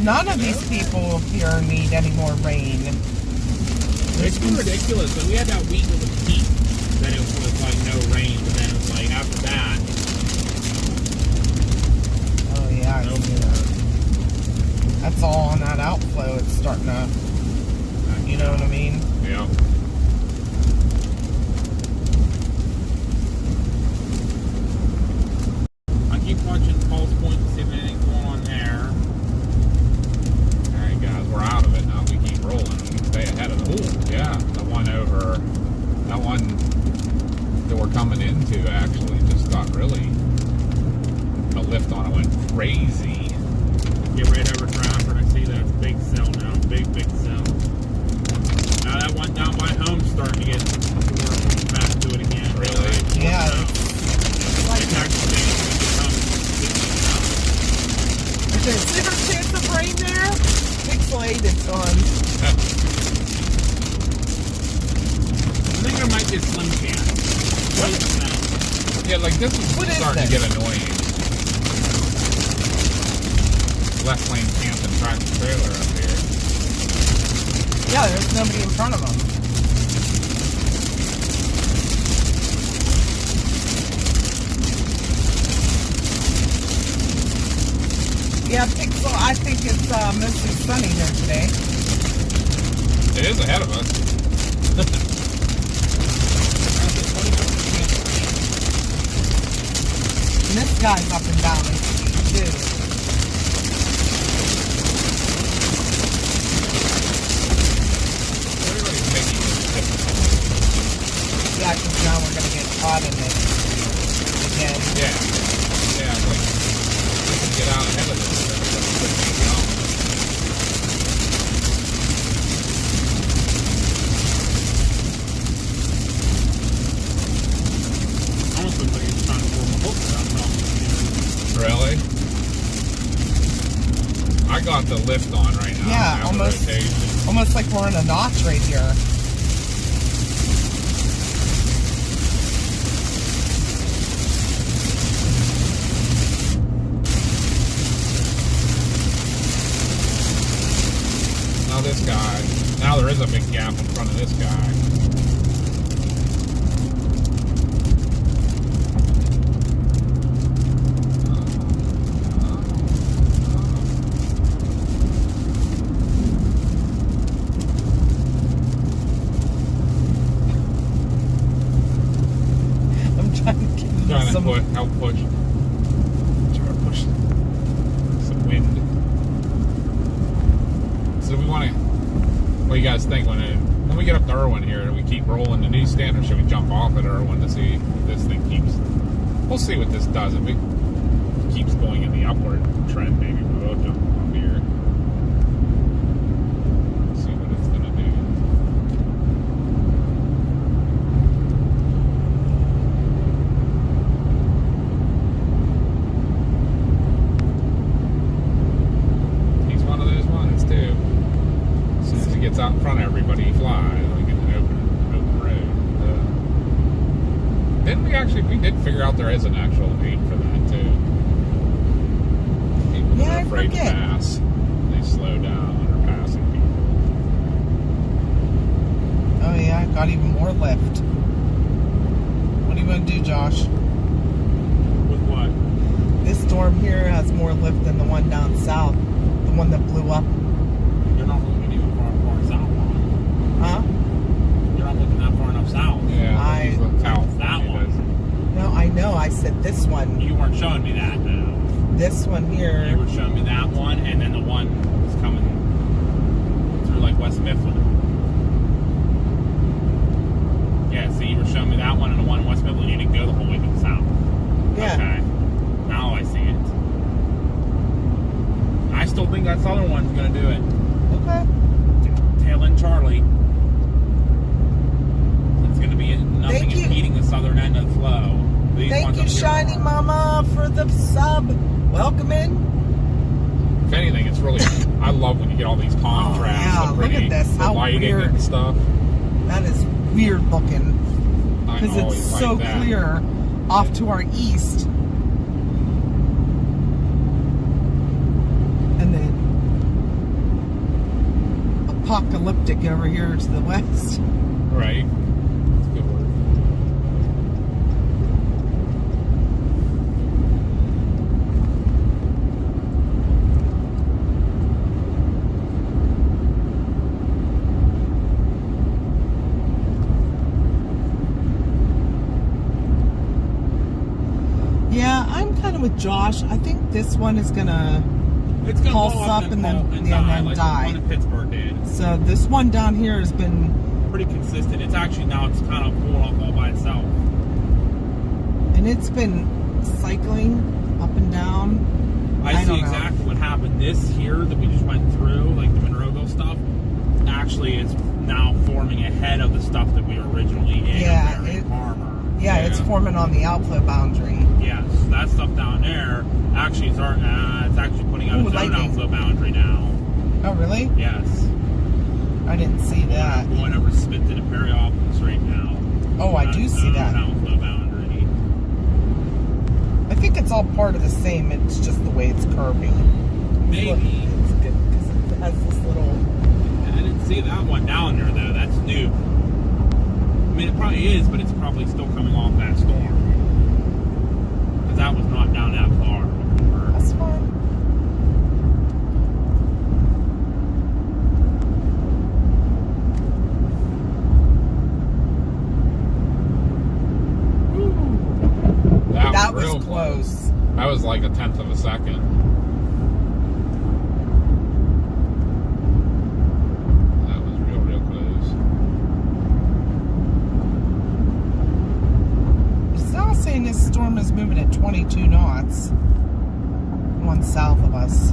None of these people here need any more rain. It's been ridiculous. But we had that week of the heat, then it was like no rain, but then it was like after that. Oh yeah, I see that. That's all on that outflow. It's starting to, you know what I mean? Yeah. I keep watching Pulse Point to see if anything's going on there. Alright guys, we're out of it now. We keep rolling. We can stay ahead of the yeah, the one that we're coming into actually just got really, the lift on it went crazy. Get right over Trafford. I see that big cell now. Big cell. Now that one down by home starting to get back to it again. Really? Yeah. It's actually become 60 now. Is there a zero chance of rain there? Pixelated on. I think there might be a slim chance. Yeah, like this is What is starting this? to get annoying. left lane camping tractor trailer up here. Yeah, there's nobody in front of them. Yeah, Pixel, I think it's mostly sunny here today. It is ahead of us. And this guy's up and down the street, too. Everybody's making this difficult. Yeah, because now we're going to get caught in it again. Yeah. Yeah, like, we can get out ahead of this. Almost looks like he's trying to pull the hook out. Really? I got the lift on right now. Yeah, Now the rotation. almost like we're in a notch right here. Now this guy. Now there is a big gap in front of this guy. Trying to help push. Trying to push some wind. So we want to. What do you guys think when we get up to Irwin here? Do we keep rolling the newsstand, or should we jump off at Irwin to see if this thing keeps? We'll see what this does. If it keeps going in the upward trend, maybe we'll jump off here. See what it's gonna do. Gets out in front of everybody, he flies like in an open road. Then we did figure out there is an actual name for that too. People Yeah, are afraid to I forget. pass. They slow down when they're passing people. Oh yeah, got even more lift. What are you going to do, Josh? With what? This storm here has more lift than the one down south. The one that blew up. You're not looking even far south. Huh? You're not looking that far enough south. Yeah, he's the California That one. does. No, I know. I said this one. You weren't showing me that, though. This one here. You were showing me that one, and then the one was coming through like West Mifflin. Yeah, see, you were showing me that one and the one in West Mifflin. You didn't go the whole way to the south. Yeah. Okay. Now I see it. I still think that southern one's going to do it. Okay. Tail end Charlie. It's going to be nothing Thank you. impeding the southern end of the flow. These Thank ones you, up here Shiny are. Mama, for the sub. Welcome in. If anything, it's really. I love when you get all these contrasts. yeah, the look at pretty, this, the how lighting weird. and stuff. That is weird looking. I Because it's always so like that. clear off to our east. And then apocalyptic over here to the west. Right. That's a good word. Yeah, I'm kind of with Josh. I think this one is gonna It's going to pulse blow up and then die. like the one in Pittsburgh did. So this one down here has been, Pretty consistent. It's actually now it's kind of pulling off all by itself. and it's been cycling up and down. I don't see know. exactly what happened. This here that we just went through, like the Monroeville stuff, actually is now forming ahead of the stuff that we were originally in. Yeah, up there in Farmer. Yeah, it's Yeah. forming on the outflow boundary. Yes, that stuff down there actually is it's actually putting out Ooh, its own lightning. outflow boundary now. Oh, really? Yes. I didn't see that. Going over spit to the Periopolis right now. Oh, I do see that. Outflow boundary. I think it's all part of the same. It's just the way it's curving. Maybe. It's good because it has this little. I didn't see that one down there though. That's new. I mean, it probably is, but it's probably still coming off that storm. Because that was not down that far before. That's fine. That was real close. That was like 1/10 of a second. That was real close. It's now saying this storm is moving at 22 knots. One south of us.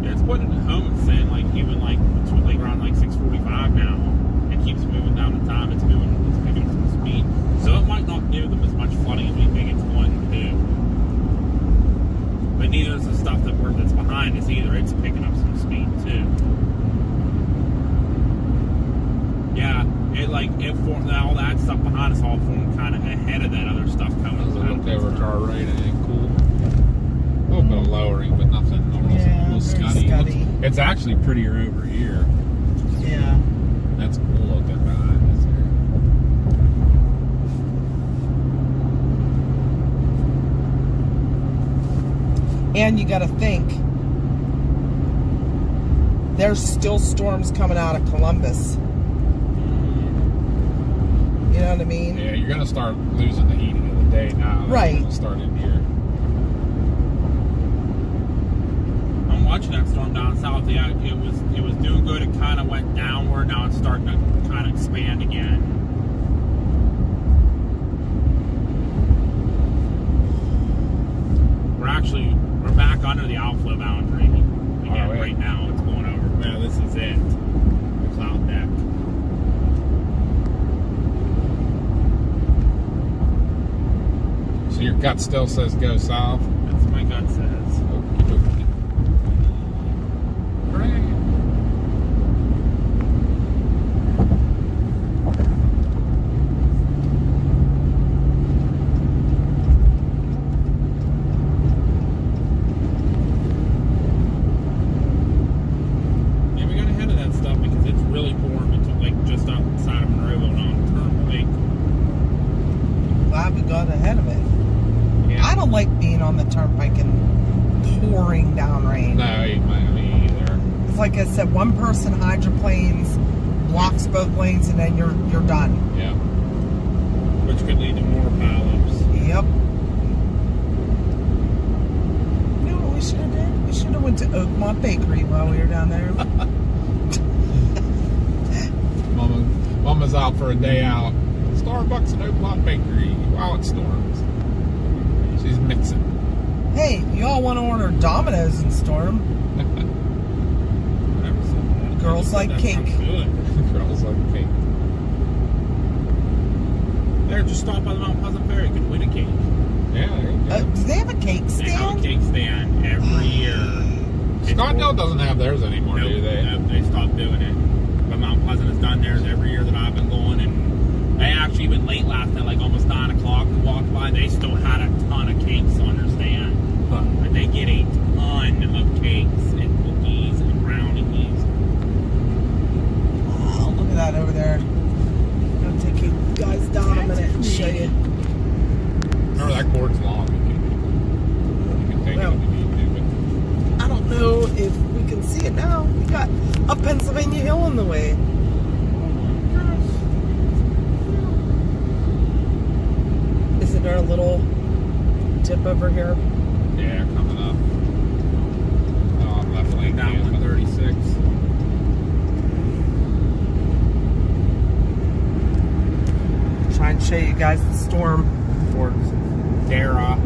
Yeah, it's putting it home and saying like even like it's like around like 6:45 now. It keeps moving down the time. It's picking up some speed. So it might not give them as much flooding as we think it's going to do. But neither is the stuff that's behind us either. It's picking up some speed too. Yeah, it formed all that stuff behind us all formed kind of ahead of that other stuff coming. Does it look over to our right? It ain't cool. A little bit of lowering, but nothing. Yeah, A little very scuddy. scuddy. It's actually prettier over here. Yeah. That's cool looking behind us here. And you got to think, there's still storms coming out of Columbus. You know what I mean? Yeah, you're gonna start losing the heating of the day now. Right. It's gonna start in here. I'm watching that storm down south. Yeah, it was doing good. It kind of went downward. Now it's starting to kind of expand again. We're back under the outflow boundary again. Oh, yeah. Right now, it's going over. Well, this is it. The cloud deck. So your gut still says go south. That's what my gut says. Okie dokie. Hooray. Yeah, we got ahead of that stuff because it's really pouring into like just outside of Monroeville on Turnpike. Glad we got ahead of it. Yeah. I don't like being on the turnpike and pouring down rain. No, me either. It's like I said, one person hydroplanes, blocks both lanes, and then you're done. Yeah. Which could lead to more pileups. Yep. You know what we should have did? We should have went to Oakmont Bakery while we were down there. Mama's out for a day out. Starbucks and Oakmont Bakery while it storms. She's mixing. Hey, you all want to order Domino's and storm? Girls like That cake. sounds good. Girls like cake. There, just stop by the Mount Pleasant Ferry. Could win a cake. Yeah, there you go. Do they have a cake They have a stand? cake stand every year. Scottsdale doesn't have theirs anymore, do they? Nope, they stopped doing it. But Mount Pleasant has done theirs every year that I've been going, and they actually even late last night, like almost 9 o'clock, we walked by. They still had a ton of cakes on their stand. But they get a ton of cakes and cookies and brownies. Oh, look at that over there. I'm gonna take you guys down a minute and show you. Remember, that cord's long. You can take Well, it if you need to. I don't know if we can see it now. We got a Pennsylvania Hill in the way. Isn't there a little tip over here? But yeah, coming up. Oh, I'm left lane Down down. 136. Try and show you guys the storm. Towards Dara.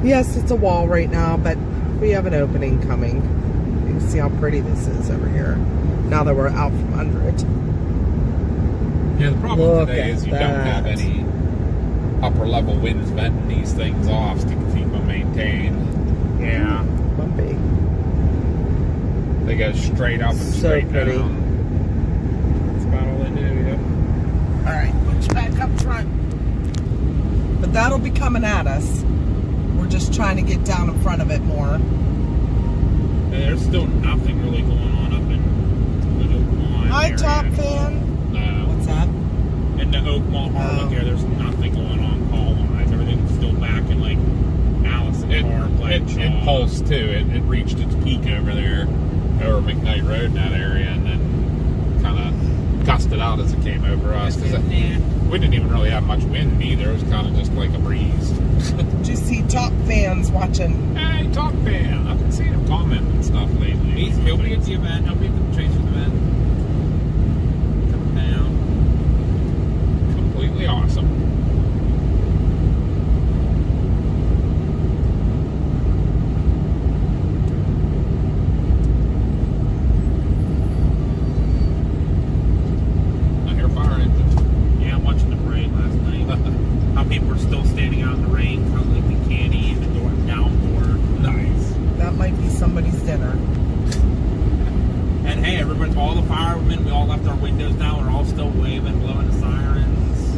Yes, it's a wall right now, but we have an opening coming. You can see how pretty this is over here. Now that we're out from under it. Yeah, the problem Look today at is you don't have that. any upper level winds venting these things off to keep them maintained. Yeah. Bumpy. They go straight up and So straight pretty. down. That's about all they do, yeah. Alright, put you back up front. But that'll be coming at us. We're just trying to get down in front of it more. And there's still nothing really going on up in the Oak Mall Hi, area. Top Fan. No. What's that? In the Oak Mall Harlem here, there's nothing going on call-wise. Everything's still back in, like, Allison Park, like It pulsed, too. It reached its peak over there, over McKnight Road in that area, and then kind of gusted out as it came over us. Because we didn't even really have much wind either. It was kind of just like a breeze. Did you see Top Fans watching? Hey, Top Fan. I've been seeing him comment and stuff lately. He'll be at the event. He'll be at the Chasers event. Coming down. Completely awesome. I hear a fire engine. Yeah, I'm watching the parade last night. How people are still standing out in the rain, kind of like the candy and the downpour. Nice. That might be somebody's dinner. And hey, everybody, all the firemen, we all left our windows down. We're all still waving, blowing the sirens.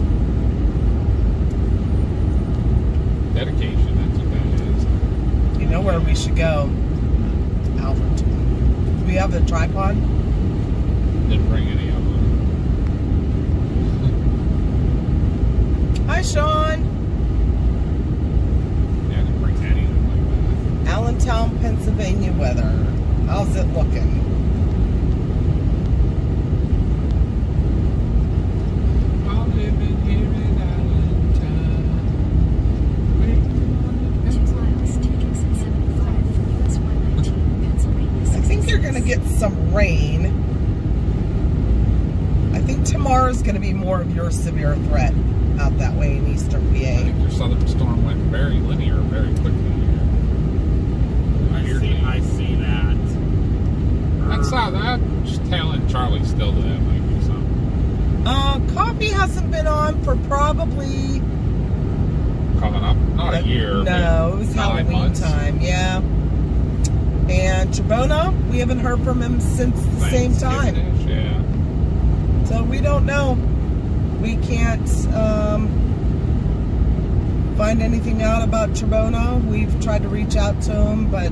Dedication, that's what that is. You know where we should go? Albert. Do we have a tripod? Didn't bring any of them. Hi, Sean. Yeah, I didn't bring anything like Allentown, Pennsylvania weather. How's it looking? that. I'm living here in Allentown. 2 miles, take exit 75 for US 119, Pennsylvania. I think you're going to get some rain. I think tomorrow's going to be more of your severe threat out that way in eastern I PA. think your southern storm went very linear very quickly here. I see that. That's that tail end Charlie still to that might be something. Coffee hasn't been on for probably Coming up, not a year. No, it was 9 Halloween months. time, yeah. And Chabona, we haven't heard from him since the same time. Thanksgiving-ish, yeah. So we don't know. We can't find anything out about Chabona. We've tried to reach out to him, but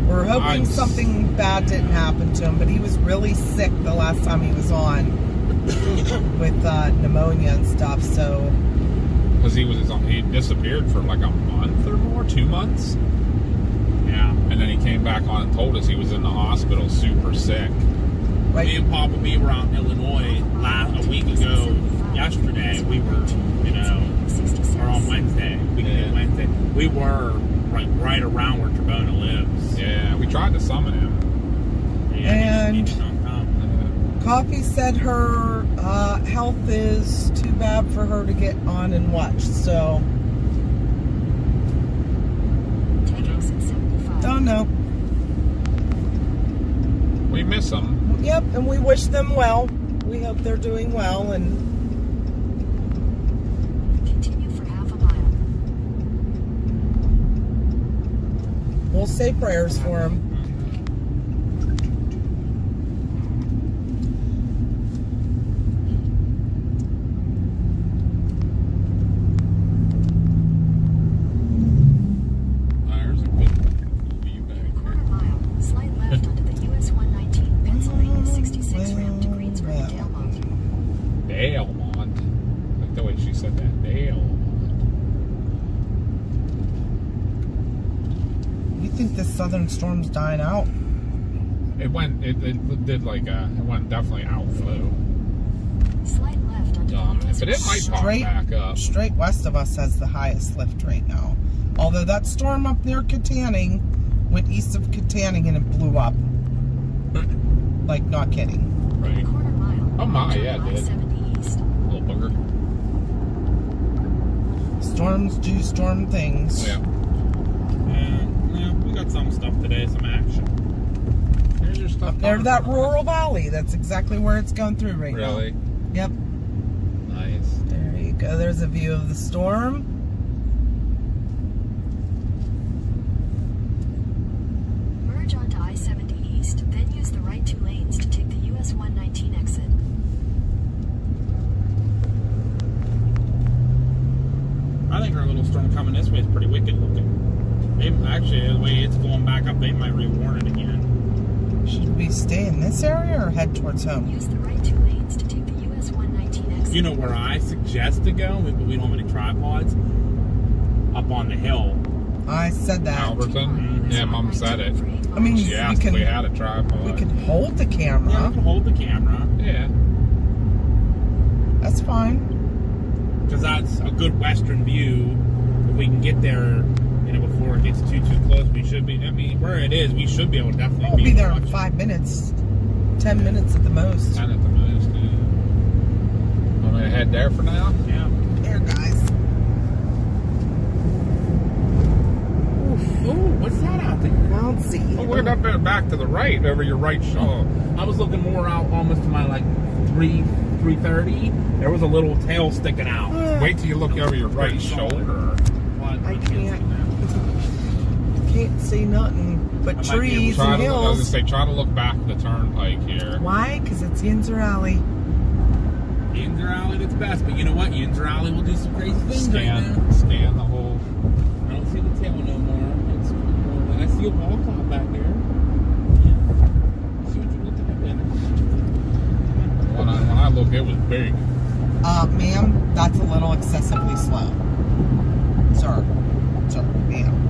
we're hoping something bad didn't happen to him. But he was really sick the last time he was on with pneumonia and stuff. So Because he disappeared for like a month or more, 2 months. Yeah. And then he came back on and told us he was in the hospital super sick. right, Me and Papa B were out in Illinois a week ago. Yesterday, we were, or on Wednesday, Wednesday, we were right around where Trabona lives. Yeah, we tried to summon him. Yeah, And- he did not come. Coffee said her health is too bad for her to get on and watch. So Take exit 75. don't know. We miss him. Yep, and we wish them well. We hope they're doing well, and Continue for half a mile. we'll say prayers for him. There's a good view back Quarter mile, slide left onto the US 119, Pennsylvania 66 ramp to Greensburg, Dalmont. there. Dalmont. I like the way she said that. Dalmont. You think this southern storm's dying out? It went definitely outflow. Slide left onto the US But it might pop back up. Straight west of us has the highest lift rate now. Although that storm up near Katanning went east of Katanning and it blew up. Like, not kidding. Right? quarter mile. Oh my, turn yeah, it did. I-70 east. Little booger. Storms do storm things. Yeah. Yeah, we got some stuff today, some action. Here's your stuff. Up there to that rural valley. That's exactly where it's going through right now. Really? Yep. Nice. There you go. There's a view of the storm. Merge onto I-70 east, then use the right 2 lanes to take the US 119 exit. I think our little storm coming this way is pretty wicked looking. Actually, the way it's going back up, they might rewarn it again. Should we stay in this area or head towards home? Use the right 2 lanes to take the US 119 exit. You know where I suggest to go, but we don't have any tripods? Up on the hill. I said that. Alberton? Yeah, Mom said it. I mean, She we asked if can we had a tripod. we can hold the camera. Yeah, we can hold the camera. Yeah. That's fine. Because that's a good western view. If we can get there, before it gets too close, we should be. I mean, where it is, we should be able to definitely We'll be there in watching. 5 minutes, 10 minutes at the most. 10 at the most, yeah. Want me to head there for now? Yeah. There, guys. Oh, what's that out there? I don't see. Oh, we're up there back to the right, over your right shoulder. I was looking more out almost to my 330. There was a little tail sticking out. Wait till you look over your right shoulder. I can't see nothing but might be able trees to and I was hills. going to say, try to look back at the turnpike here. Why? Because it's Yinzer Alley. Yinzer Alley, that's best. But you know what? Yinzer Alley will do some crazy things right now. Scan the whole... I don't see the tail no more. I see a wall cloud back there. See what you're looking at there. When I look, it was big. Ma'am, that's a little excessively slow. Sir, ma'am.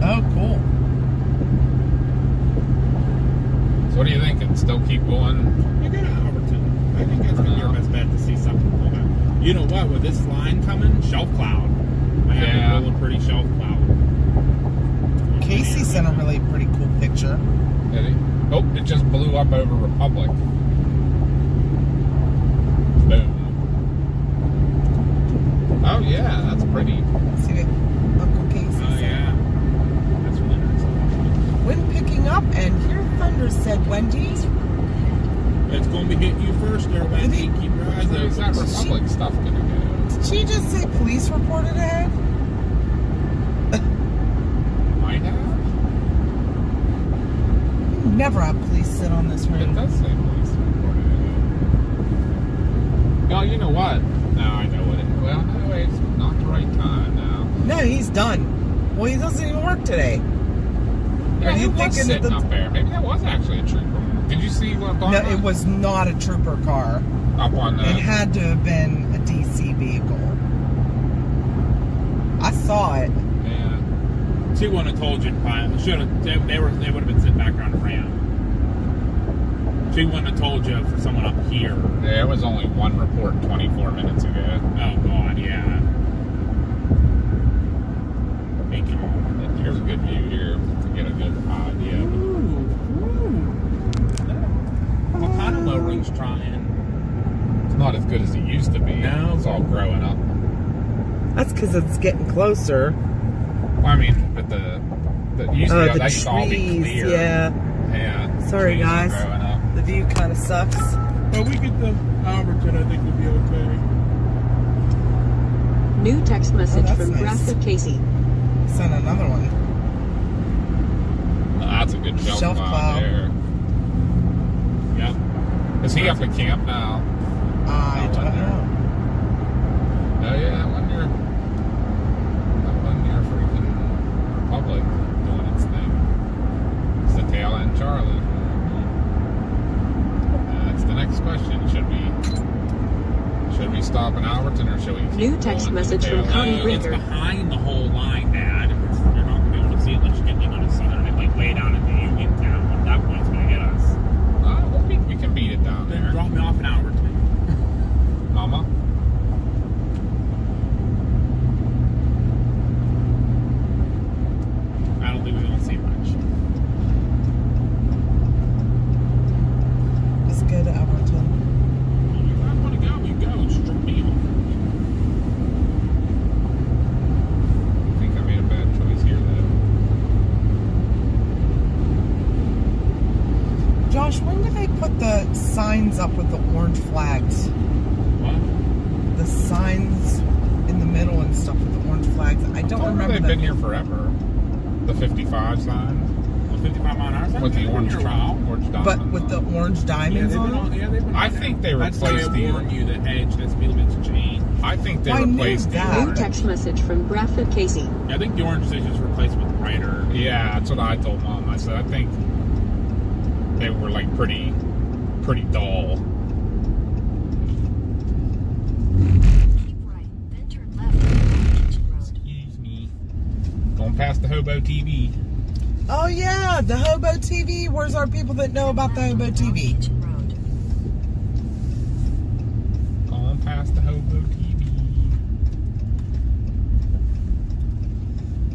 Oh, cool. So what are you thinking? Still keep going? You got Alberton. I think that's going to be your best bet to see something pull out. You know what? With this line coming, shelf cloud. I have a really pretty shelf cloud. Casey sent a really pretty cool picture. Did he? Oh, it just blew up over Republic. Boom. Oh yeah, that's pretty. See what Uncle Casey Oh, said? yeah. That's really nice. Wind picking up, and here Thunder said, Wendy. It's going to be hitting you first there, Wendy. Keep your eyes Where's that open. Republic stuff gonna go? Did she just say police reported ahead? Might have. Never have police sit on this It room. does say police reported ahead. Oh, you know what? No, I know what it. Well, no, it's not the right time now. No, he's done. Well, he doesn't even work today. Yeah, Are he you was thinking sitting that up there. Maybe that was actually a trooper. Did you see what I'm talking No, about? it was not a trooper car. Up on the... It had to have been a DC vehicle. I saw it. Yeah. She wouldn't have told you. Should have. They would have been sitting back on the ramp. She wouldn't have told you for someone up here. There was only one report 24 minutes ago. Oh God, yeah. Thank you. Here's a good view here to get a good idea. What kind of low range trying? It's not as good as it used to be. No. It's all growing up. That's because it's getting closer. Well, I mean, but the used to be, The they used to all be trees, clear. yeah. Yeah. Sorry, Trees are guys. growing up. The view kind of sucks. Well, we get the Alberton. I think we'll be okay. New text message that's from nice. Graphic Casey. Send another one. That's a good shelf Shelf cloud cloud. there. Yep. Is he up at camp now? I don't know. Oh yeah, I wonder freaking Republic doing its thing. It's the tail end Charlie. That's the next question. Should we stop in Alberton or should we keep New text going to the message tail from end? Connie It's Breaker. behind the whole line, Dad. You're not gonna be able to see it unless you get on the southern, like way down in the Union Town. At that point, it's gonna get us. Oh, we can beat it down Then there. drop me off in Alberton. Mama? I don't think we're gonna see much. Let's go to Alberton. If I want to go, you go. Just drop me off. I think I made a bad choice here, though. Josh, when did they put the signs up with the orange flags? What? The signs in the middle and stuff with the orange flags. I don't remember They've that. been here forever. The 55 signs Well, 55 mile an hour. with the They've been orange here a while. diamond. But with the orange diamonds on them? Yeah, they've been I on think there. they That's why replaced I the- warn you that, hey, it's speed limit's changed. I I think they I knew replaced the that. New text message from Bradford Casey. Yeah, I think the orange station is replaced with brighter. Yeah, that's what I told Mom. I said I think they were like pretty dull. Keep right, then turn left on Kitchen Road. Excuse me. Going past the Hobo TV. Oh yeah, the Hobo TV. Where's our people that know about the Hobo TV? Kitchen Road. Going past the Hobo TV.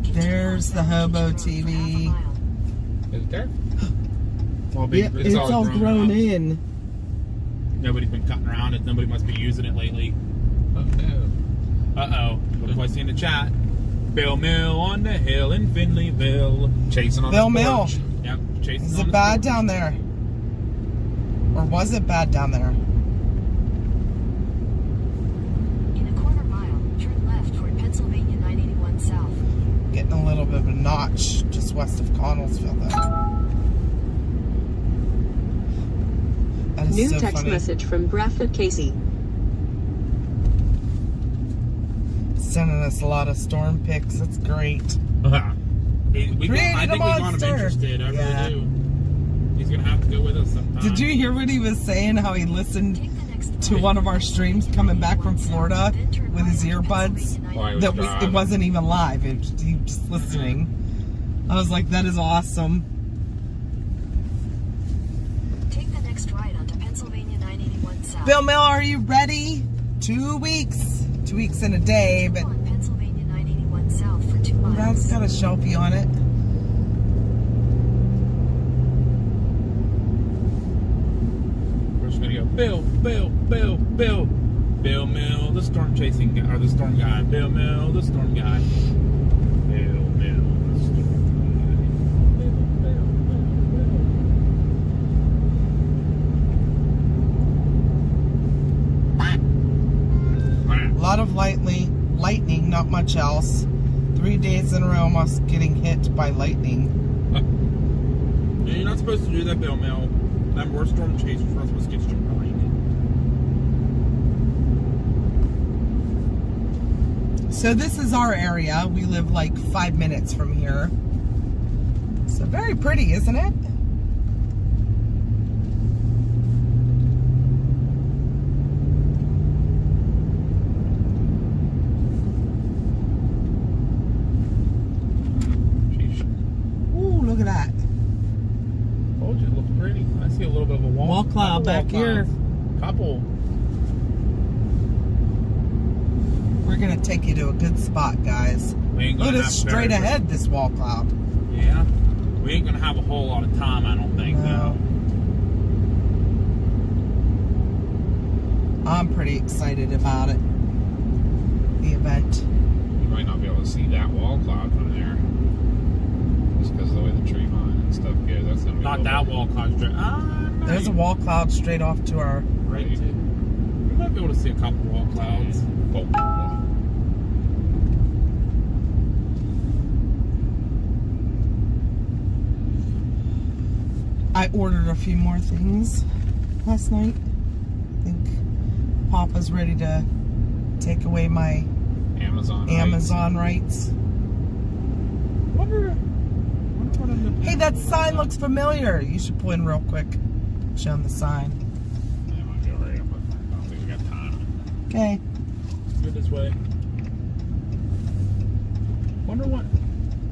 Continue There's on the down Hobo Kitchen Road for TV. half a mile. Is it there? It's all big. Yeah, it's all grown up. in. Nobody's been cutting around it. Nobody must be using it lately. Oh no. Uh-oh. Look what I see in the chat. Bill Mill on the hill in Finleyville. Chasing on Bill the Mill. porch. Yep, chasing Is on it the bad sports. down there? Or was it bad down there? In a quarter mile, turn left toward Pennsylvania 981 South. Getting a little bit of a notch just west of Connellsville though. That is New so text funny. message from Bradford Casey. Sending us a lot of storm pics. That's great. I think we Created a got him monster. interested. I Yeah. really do. He's gonna have to go with us sometime. Did you hear what he was saying? How he listened Take the next to right. one of our streams coming back from Florida Then turn with his right onto earbuds. Pennsylvania Why was That driving. it wasn't even live. He was just listening. I was like, that is awesome. Take the next right onto Pennsylvania 981 South. Bill Mill, are you ready? 2 weeks. 2 weeks in a day, but on Pennsylvania 981 South for 2 miles. that's got a Shelfie on it. We're just gonna go Bill Mill, the storm chasing guy, or the storm guy. Bill Mill, the storm guy. Bill Mill, the storm guy. A lot of lightning, not much else. 3 days in a row almost getting hit by lightning. Yeah, you're not supposed to do that, Bill Mill. Them we're storm chasers. We're not supposed to get struck by lightning. So this is our area. We live like 5 minutes from here. So very pretty, isn't it? Sheesh. Ooh, look at that. Told you, it looked pretty. I see a little bit of a Wall cloud couple back wall here. clouds. Couple. We're gonna take you to a good spot, guys. We ain't Look gonna at have straight very- ahead, this wall cloud. Yeah. We ain't gonna have a whole lot of time, I don't think, No. though. I'm pretty excited about it. The event. You might not be able to see that wall cloud from there. Just because of the way the tree line and stuff goes. That's gonna be Not a little that bit- wall cloud straight. There's a wall cloud straight off to our... Right, too. We might be able to see a couple wall clouds. Oh. I ordered a few more things last night. I think Papa's ready to take away my Amazon rights. Wonder what I'm Hey, that sign looks familiar. You should pull in real quick. Show him the sign. Yeah, might be alright, but I don't think we got time. Okay. Go this way. Wonder what.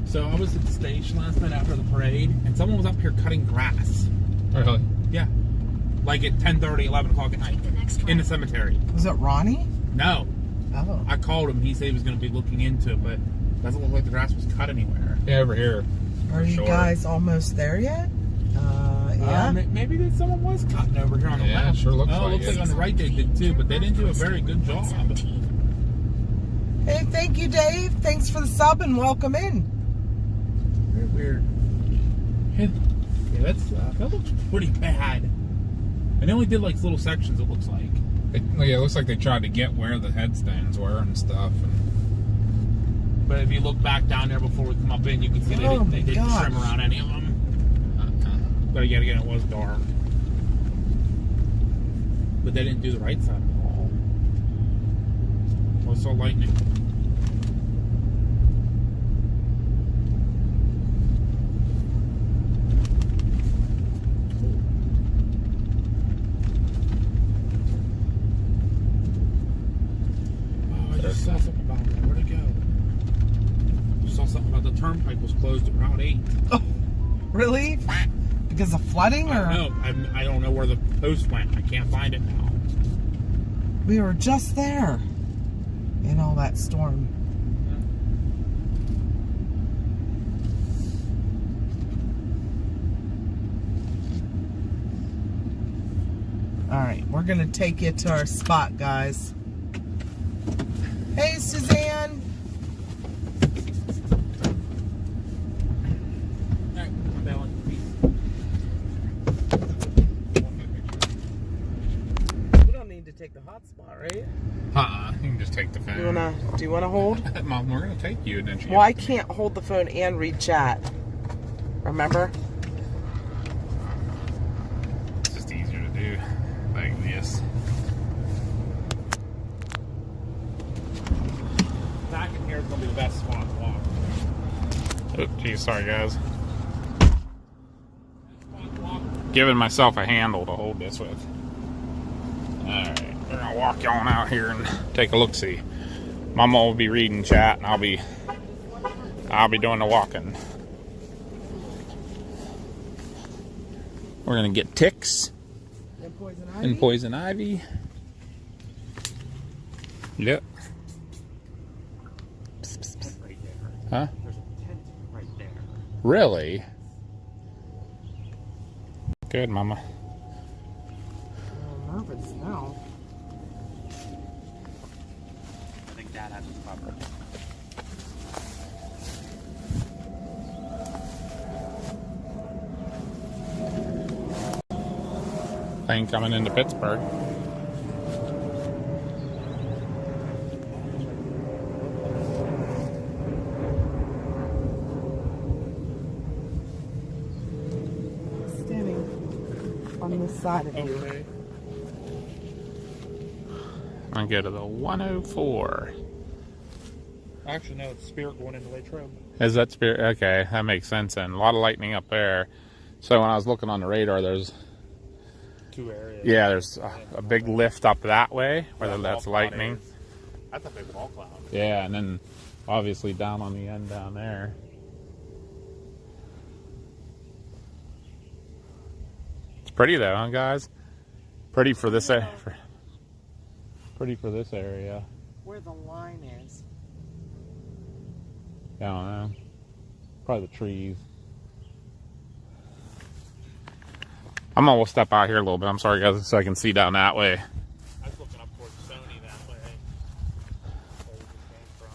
So I was at the station last night after the parade, and someone was up here cutting grass. Really? Yeah. Like at 10:30, 11 o'clock at night. Take the next right. In the cemetery. Was it Ronnie? No. Oh. I called him. He said he was going to be looking into it, but doesn't look like the grass was cut anywhere. Yeah, over here. Are you sure. guys almost there yet? Yeah. Maybe that someone was cutting over here on the Yeah, left. it sure looks oh, like looks it. like on the right they did too, but they didn't do a very good job. 117. Hey, thank you, Dave. Thanks for the sub and welcome in. Very weird. Yeah, that looks pretty bad. And they only did like little sections, it looks like. Yeah, it looks like they tried to get where the headstands were and stuff. And But if you look back down there before we come up in, you can see Oh they my didn't gosh. trim around any of them. But yet again, it was dark. But they didn't do the right side at all. saw lightning. Oh, I just saw something about that. Where'd it go? I saw something about the turnpike was closed at Route 8. Oh, really? Because of flooding, or? No, I don't know where the post went. I can't find it now. We were just there in all that storm. All right, we're gonna take you to our spot, guys. Hey, Suzanne. We don't need to take the hot spot, right? You can just take the phone. Do you wanna hold? Mom, we're gonna take you, and then she. Well, I can't hold the phone and read chat. Remember? It's just easier to do like this. Back in here is gonna be the best spot to walk. Oh, geez, sorry guys. Giving myself a handle to hold this with. Alright, we're gonna walk on out here and take a look-see. Mama will be reading chat, and I'll be doing the walking. We're gonna get ticks and poison ivy. Yep. Right there. Huh? There's a tent right there. Really? Good, Mama. I'm nervous now. I think Dad has his covered. Plane coming into Pittsburgh. Standing on this side of you. Okay. I'm gonna go to the 104. Actually, no, it's Spirit going into Latrobe. Is that Spirit? Okay, that makes sense then. A lot of lightning up there. So when I was looking on the radar, there's 2 areas. yeah, there's a big lift up that way where that's lightning. That's a big wall cloud. Yeah, and then obviously down on the end down there. It's pretty though, huh, guys? Pretty for this pretty for this area. Where the line is. I don't know. Probably the trees. I'm gonna step out here a little bit. I'm sorry, guys, so I can see down that way. I was looking up towards Sony that way. Where we just came from.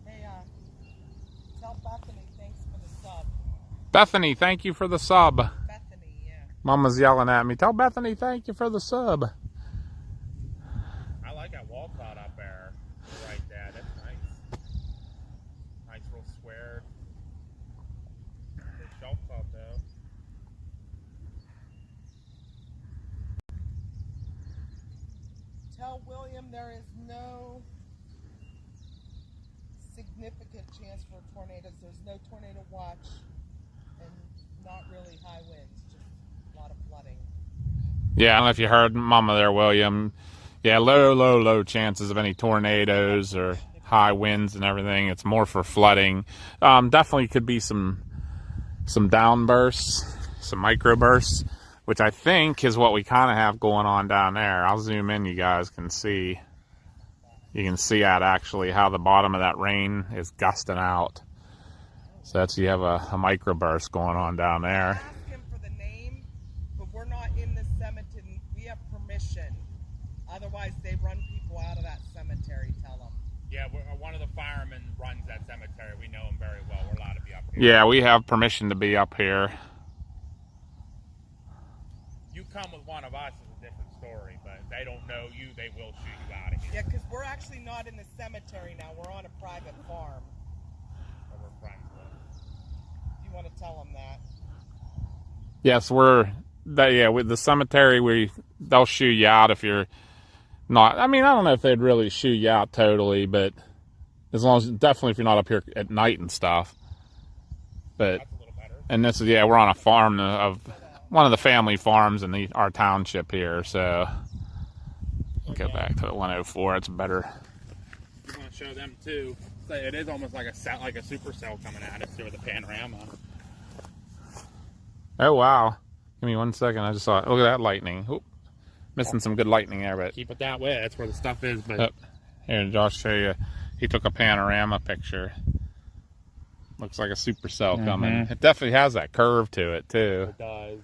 Hey, tell Bethany thanks for the sub. Bethany, thank you for the sub. Bethany, yeah. Mama's yelling at me. Tell Bethany thank you for the sub. I like that wall cloud up there. Right there. That's nice. Nice real squared. Big shelf top though. Tell William there is no significant chance for tornadoes. There's no tornado watch and not really high winds, just a lot of flooding. Yeah, I don't know if you heard Mama there, William. Yeah, low chances of any tornadoes or high winds and everything. It's more for flooding. Definitely could be some downbursts, some microbursts, which I think is what we kind of have going on down there. I'll zoom in, you guys can see. You can see at actually how the bottom of that rain is gusting out. So that's, you have a microburst going on down there. Ask him for the name, but we're not in the cemetery. We have permission. Otherwise, they run people out of that cemetery. Tell them. Yeah, one of the firemen runs that cemetery. We know him very well. We're allowed to be up here. Yeah, we have permission to be up here. You come with one of us is a different story, but they don't know you, they will shoot you out of here. Yeah, because we're actually not in the cemetery now. We're on a private farm. Or we're friends with. If you want to tell them that. Yes, with the cemetery, they'll shoo you out if you're not. I mean, I don't know if they'd really shoo you out totally, but as long as, definitely if you're not up here at night and stuff. But, That's a little better. and this is, we're on a farm of one of the family farms in our township here, so go back to the 104. It's better. You want to show them too. So it is almost like a supercell coming at us here with a panorama. Oh wow! Give me 1 second. I just saw it. Look at that lightning. Oop. Missing some good lightning there, but Keep it that way. That's where the stuff is. But oh, here, Josh, show you. He took a panorama picture. Looks like a supercell coming. It definitely has that curve to it too. it does.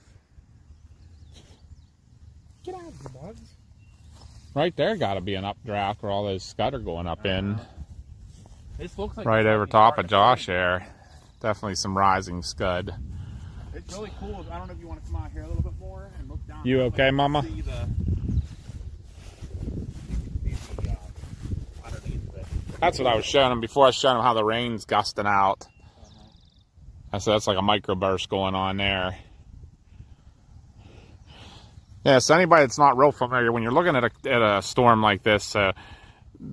Get out of here, bugs. Right there, got to be an updraft where all those scud are going up in. This looks like Right over top of Josh there. Definitely some rising scud. It's really cool. I don't know if you want to come out here a little bit more and look down. You okay, Mama? See the underneath it. That's what I was showing him before. I was showing him how the rain's gusting out. I said that's like a microburst going on there. Yeah, so anybody that's not real familiar, when you're looking at a storm like this,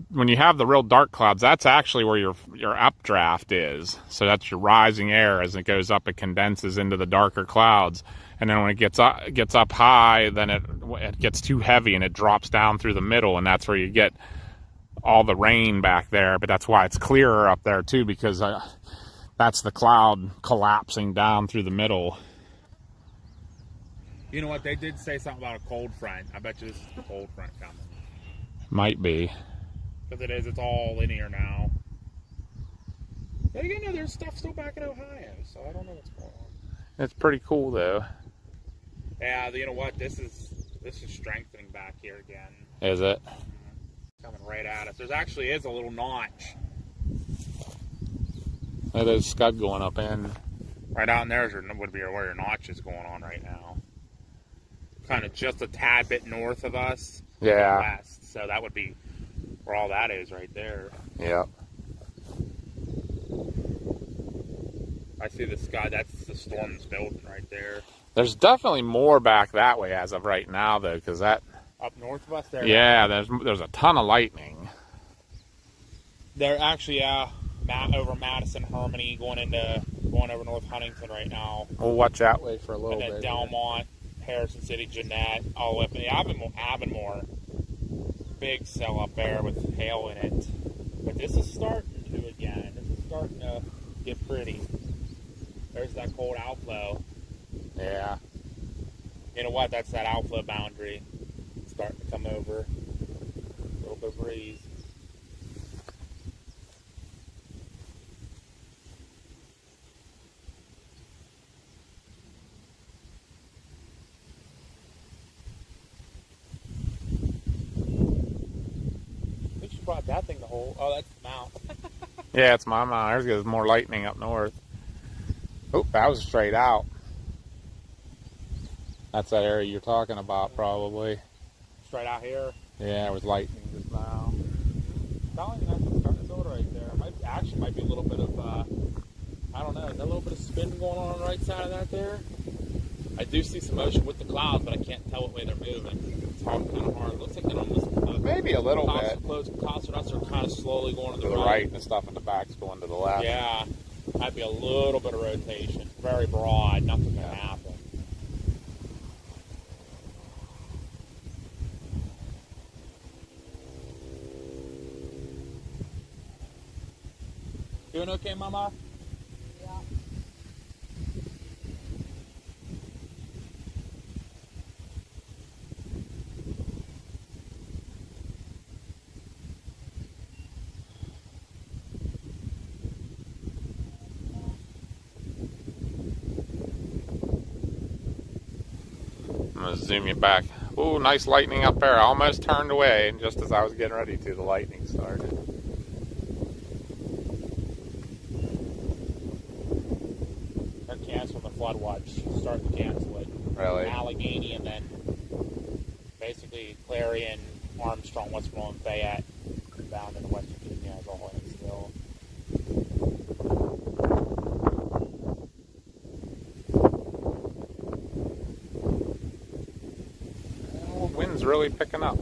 when you have the real dark clouds, that's actually where your updraft is. So that's your rising air. As it goes up, it condenses into the darker clouds, and then when it gets up high, then it gets too heavy and it drops down through the middle, and that's where you get all the rain back there. But that's why it's clearer up there too, because that's the cloud collapsing down through the middle. You know what? They did say something about a cold front. I bet you this is the cold front coming. Might be. Because it is. It's all linear now. But again, no, there's stuff still back in Ohio, so I don't know what's going on. It's pretty cool though. Yeah, you know what? This is strengthening back here again. Is it? Coming right at us. There's actually is a little notch. Oh, there's scud going up in. Right out in there would be where your notch is going on right now. Kind of just a tad bit north of us. Yeah. West. So that would be where all that is right there. Yep. I see the sky. That's the storm's building right there. There's definitely more back that way as of right now, though, because that. Up north of us there? Yeah, there's a ton of lightning. They're actually over Madison, Harmony, going over North Huntington right now. We'll watch that way for a little And then bit. Delmont, Harrison City, Jeanette, all the way up in Avonmore. Big cell up there with hail in it. But this is starting to again. This is starting to get pretty. There's that cold outflow. Yeah. You know what? That's that outflow boundary. It's starting to come over. A little bit of breeze. I think she brought that thing to hold. Oh, that's the mount. Yeah, it's my mind. There's more lightning up north. Oh, that was straight out. That's that area you're talking about, probably. Straight out here. Yeah, it was lightning just now. Probably not starting to build right there. Might be a little bit of, I don't know, is that a little bit of spin going on the right side of that there? I do see some motion with the clouds, but I can't tell what way they're moving. It's kind of hard. It looks like they're almost... Maybe a little bit. Clouds for us are kind of slowly going To the right, and the stuff in the back's going to the left. Yeah, might be a little bit of rotation. Very broad, nothing going to happen. Doing okay, Mama? Yeah. I'm going to zoom you back. Ooh, nice lightning up there. I almost turned away, and just as I was getting ready to, the lightning started. They're canceling the flood watch. Starting to cancel it. Really? Allegheny, and then basically Clarion, Armstrong, Westmoreland, Fayette, bound into West Virginia as a whole still. rain's really picking up.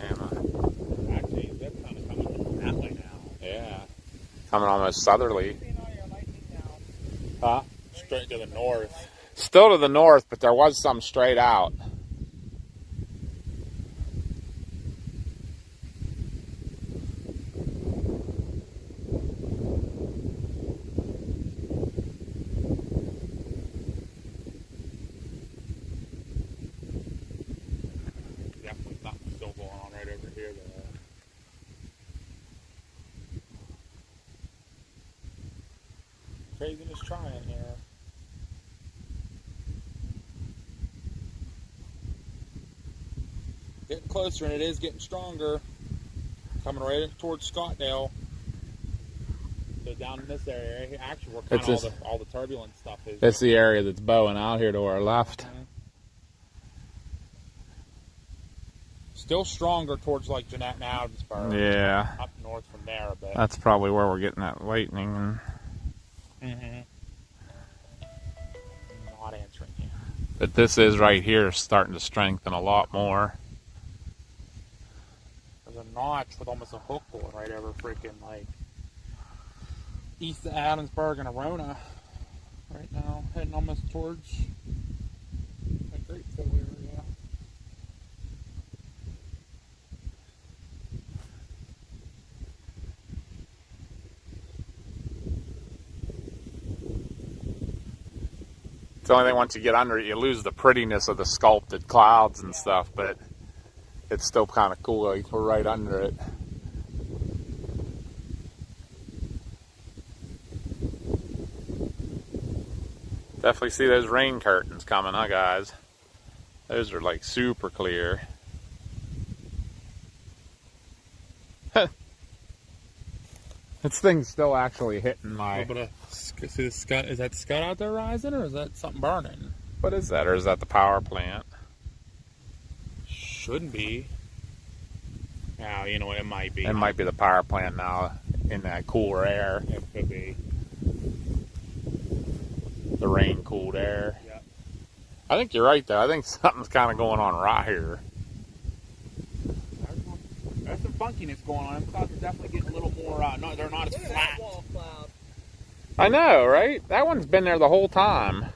Actually, that's kind of coming that way now. Yeah. Coming almost southerly. Huh? Straight to the north. Still to the north, but there was some straight out. Definitely something still going on right over here, though. Craziness trying here. Getting closer, and it is getting stronger. Coming right towards Scottdale. So down in this area, actually, we're kind of all the turbulent stuff is. It's the area that's bowing out here to our left. Still stronger towards like Jeanette and Adamsburg. Yeah. Up north from there a bit. That's probably where we're getting that lightning. Not answering you. But this is right here starting to strengthen a lot more. There's a notch with almost a hook going right over freaking like east of Adamsburg and Arona right now, heading almost towards a great fill area. It's the only thing, once you get under it, you lose the prettiness of the sculpted clouds and stuff, but it's still kind of cool. Like we're right under it. Definitely see those rain curtains coming, huh, guys? Those are like super clear. This thing's still actually hitting my... A little bit of, see the scud, is that scud out there rising, or is that something burning? What is that? Or is that the power plant? Shouldn't be. Now, you know what, it might be. It might be the power plant now in that cooler air. It could be. The rain cooled air. Yeah. I think you're right, though. I think something's kind of going on right here. There's some funkiness going on. Clouds are definitely getting a little more, no, they're not as flat. I know, right? That one's been there the whole time.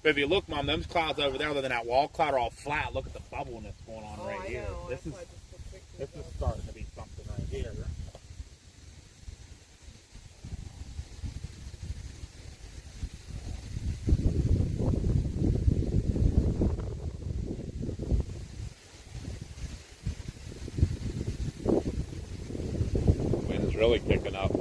But if you look, Mom, those clouds over there, other than that wall cloud, are all flat. Look at the bubble that's going on right here. This is starting to be something right here. Wind's really kicking up.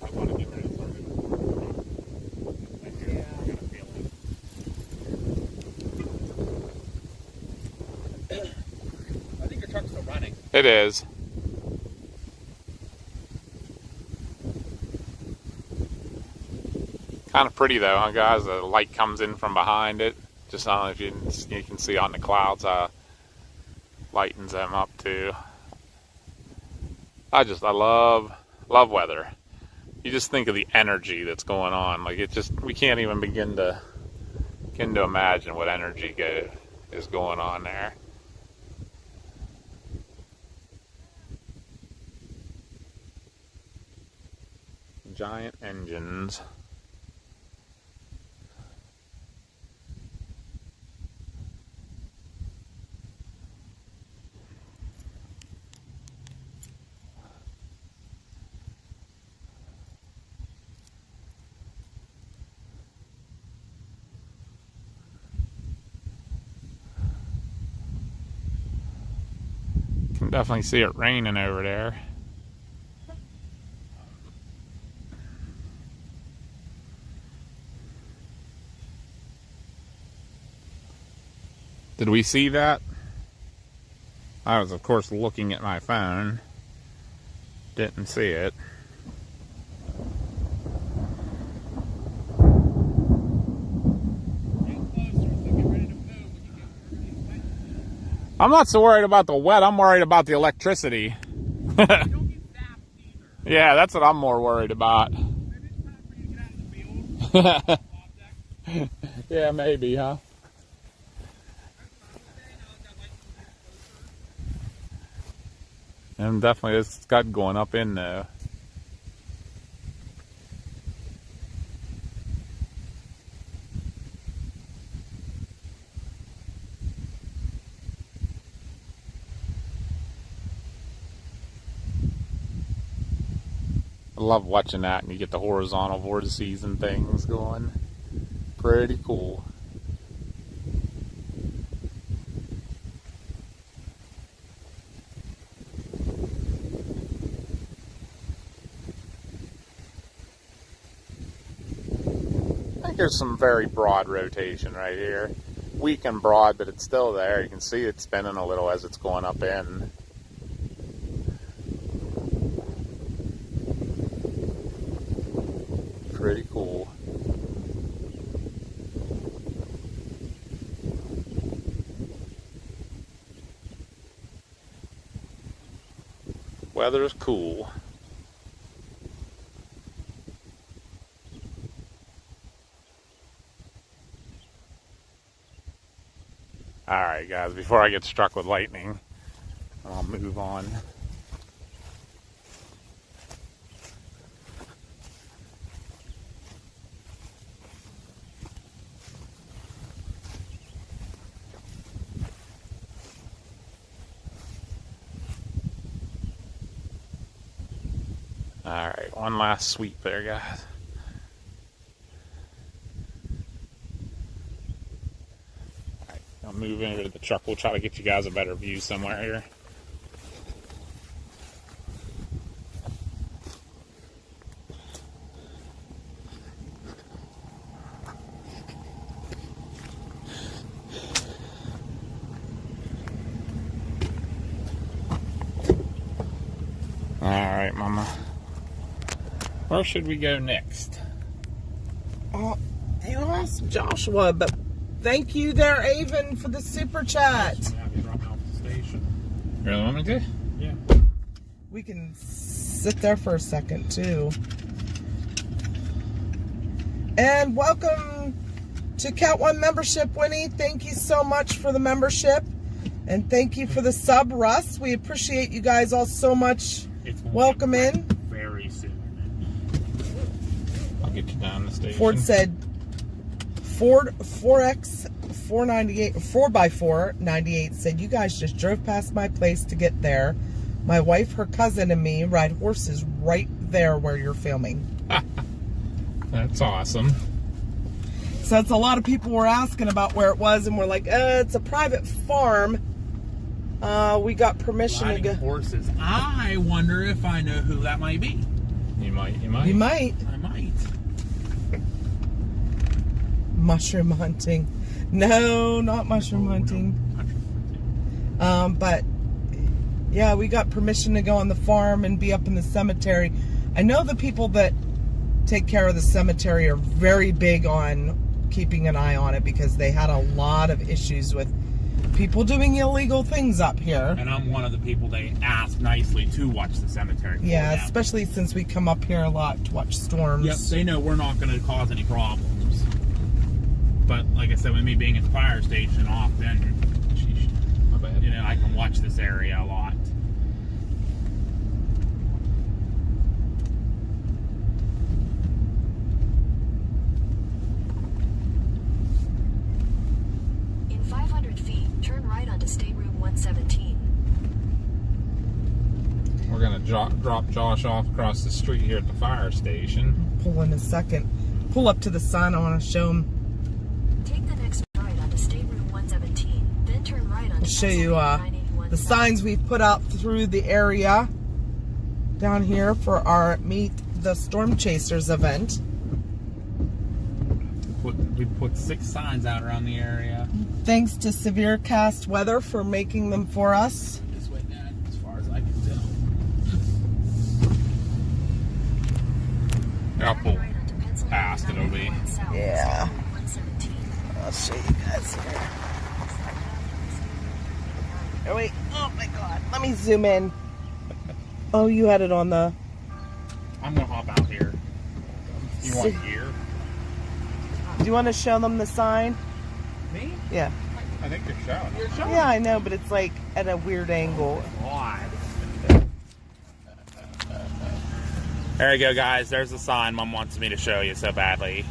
I want to get rid of something. Yeah. I got a feeling. I think your truck's still running. It is. Kind of pretty though, huh, guys? The light comes in from behind it. Just I don't know if you can see on the clouds, lightens them up too. I love weather. You just think of the energy that's going on. Like we can't even begin to imagine what energy is going on there. Giant engines. Can definitely see it raining over there. Did we see that? I was, of course, looking at my phone. Didn't see it. I'm not so worried about the wet. I'm worried about the electricity. Yeah, that's what I'm more worried about. Yeah, maybe, huh? And definitely it's got going up in there. I love watching that, and you get the horizontal vortices and things going. Pretty cool. I think there's some very broad rotation right here. Weak and broad, but it's still there. You can see it spinning a little as it's going up in. Pretty cool. Weather's cool. Alright guys, before I get struck with lightning, I'll move on. Alright, one last sweep there, guys. Alright, I'll move into the truck. We'll try to get you guys a better view somewhere here. Alright, Mama. Where should we go next? Oh, you asked Joshua, but thank you there, Avon, for the super chat. Really want me to? Yeah. We can sit there for a second, too. And welcome to Cat 1 membership, Winnie. Thank you so much for the membership. And thank you for the sub, Russ. We appreciate you guys all so much. Welcome in. Very soon. I'll get you down the station. Ford said Ford 4X 498 4x4 98 said, you guys just drove past my place to get there. My wife, her cousin, and me ride horses right there where you're filming. That's awesome. So that's a lot of people were asking about where it was, and we're like, it's a private farm. We got permission Riding to go. horses. I wonder if I know who that might be. You might. You might. I might. Mushroom hunting. No, not mushroom hunting. But yeah, we got permission to go on the farm and be up in the cemetery. I know the people that take care of the cemetery are very big on keeping an eye on it because they had a lot of issues with people doing illegal things up here. And I'm one of the people they ask nicely to watch the cemetery. Yeah, for them. especially since we come up here a lot to watch storms. Yep, they know we're not going to cause any problems. But like I said, with me being at the fire station often, My bad. you know, I can watch this area a lot. In 500 feet, turn right onto State Route 117. We're gonna drop Josh off across the street here at the fire station. Pull in a second. Pull up to the sign. I want to show them. Take the next right onto State Route 117, then turn right onto I'll show you Pennsylvania 981 the signs we've put out through the area down here for our Meet the Storm Chasers event. We put 6 signs out around the area. Thanks to Severe Cast Weather for making them for us. This way, Dad, as far as I can tell. I'll pull right onto Pennsylvania past it, it'll be. 981 south, Yeah. State Route 117. I'll show you guys here. Oh wait, oh my god, let me zoom in. Oh, you had it on the... I'm gonna hop out here. You want gear? Do you want to show them the sign? Me? Yeah. I think you're showing. You're showing. Yeah, I know, but it's like at a weird angle. There you go, guys. There's the sign Mom wants me to show you so badly.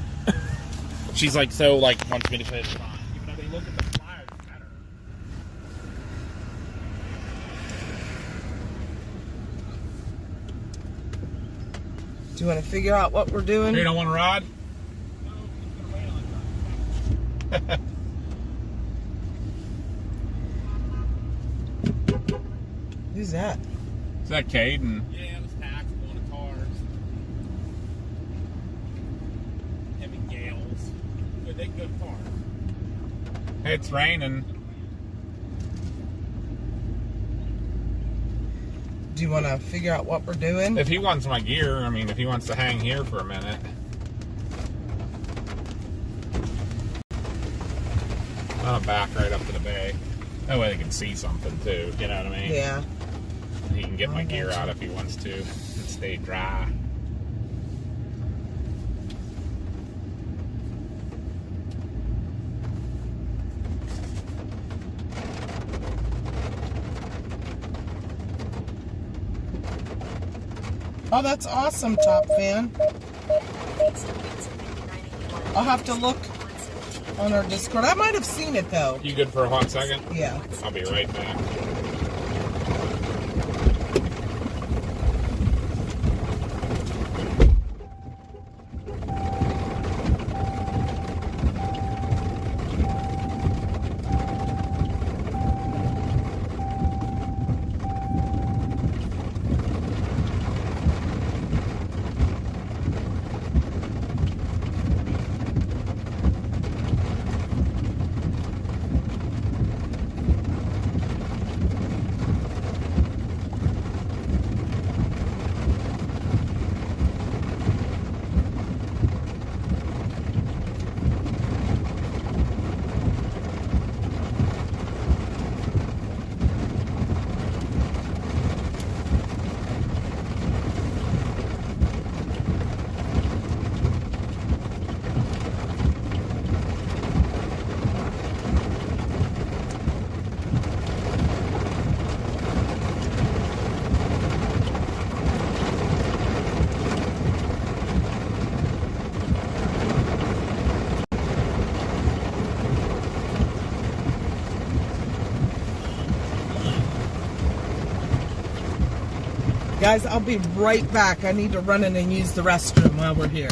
She's like, so like wants me to show you the sign. Even though they look at the flyers better. Do you want to figure out what we're doing? You don't want to ride? Who's that? Is that Caden? Yeah, it was taxed one of cars. Him and Gales. Good car. It's raining. Do you want to figure out what we're doing? If he wants my gear, I mean, if he wants to hang here for a minute. I'm gonna back right up to the bay. That way they can see something too, you know what I mean? Yeah. He can get my gear out if he wants to and stay dry. Oh, that's awesome, Top Fan. I'll have to look on our Discord. I might have seen it, though. You good for a hot second? Yeah. I'll be right back. Guys, I'll be right back. I need to run in and use the restroom while we're here.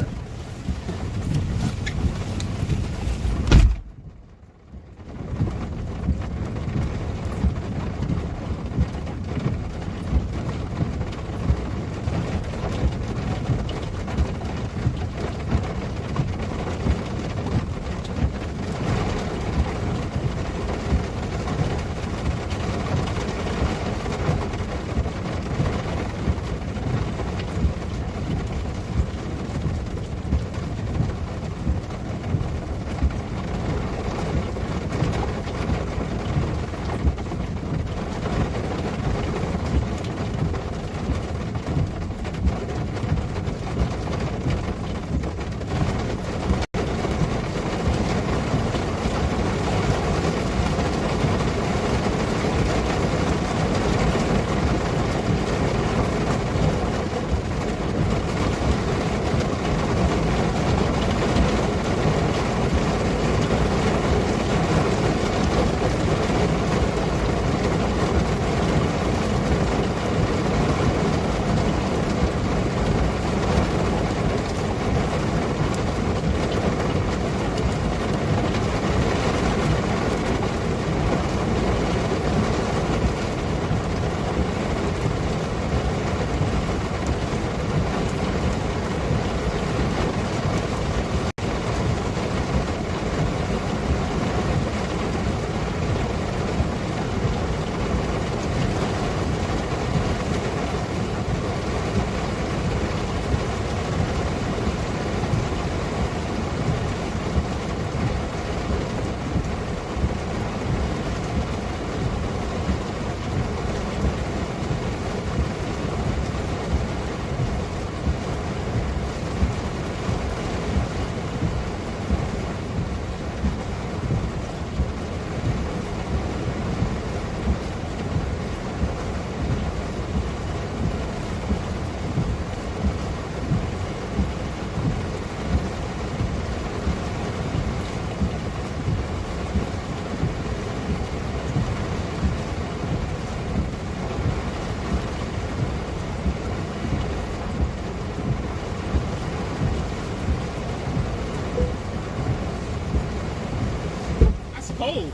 cold.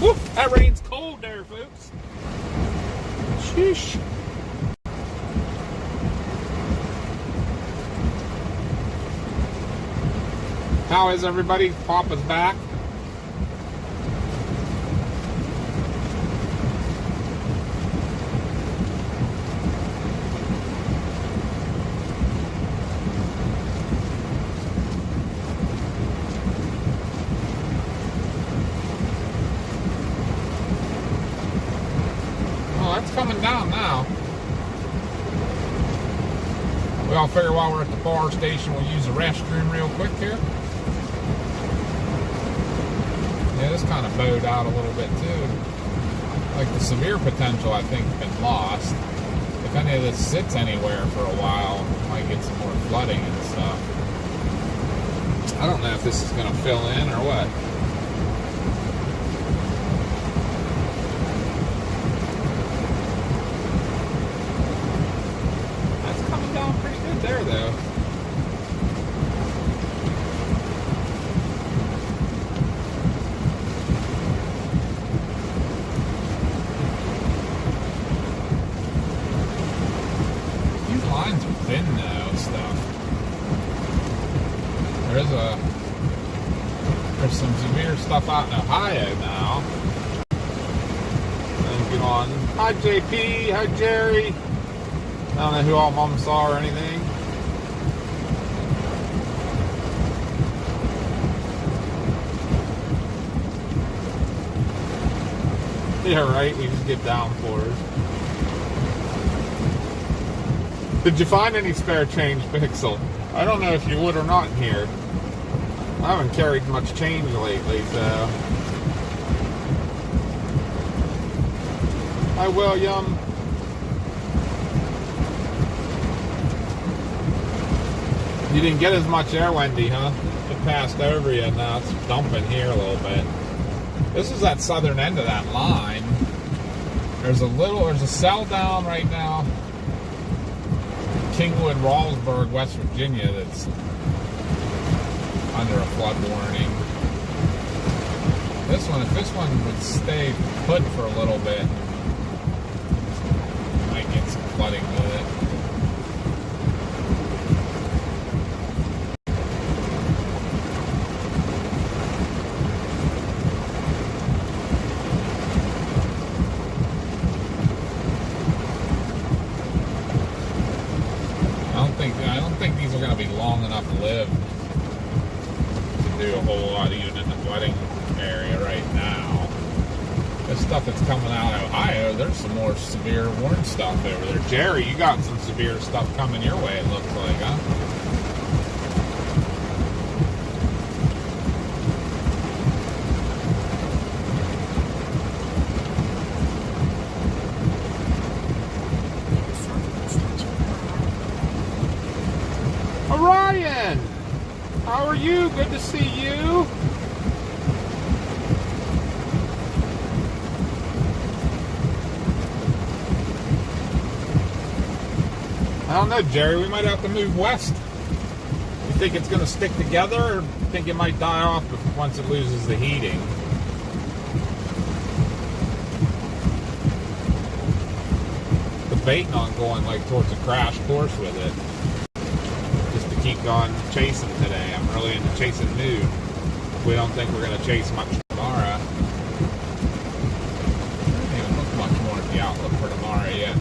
Woo, that rain's cold there, folks. Sheesh. How is everybody? Papa's back. Oh, that's coming down now. We all figure while we're at the bar station, we'll use the restroom real quick here. Yeah, this kind of bowed out a little bit too. Like the severe potential, I think, has been lost. If any of this sits anywhere for a while, might get some more flooding and stuff. I don't know if this is going to fill in or what. That's coming down pretty good there, though. Lines are thin though, stuff. There's some severe stuff out in Ohio now. And get on. Hi JP, hi Jerry. I don't know who all mums are or anything. Yeah, right, we just get downpours. Did you find any spare change, Pixel? I don't know if you would or not in here. I haven't carried much change lately, so. Hi, William. You didn't get as much air, Wendy, huh? It passed over you, and now it's dumping here a little bit. This is that southern end of that line. There's a cell down right now. Kingwood, Rawlsburg, West Virginia, that's under a flood warning. This one, if this one would stay put for a little bit, might get some flooding with it. I don't think these are going to be long enough lived to do a whole lot even in the flooding area right now. This stuff that's coming out of Ohio, there's some more severe warning stuff over there. Jerry, you got some severe stuff coming your way, it looks like, huh? Orion! How are you? Good to see you. I don't know, Jerry. We might have to move west. You think it's going to stick together, or think it might die off once it loses the heating? Debating on going like towards a crash course with it. Keep on chasing today. I'm really in the chasing mood. We don't think we're going to chase much tomorrow. I don't even look much more at the outlook for tomorrow yet.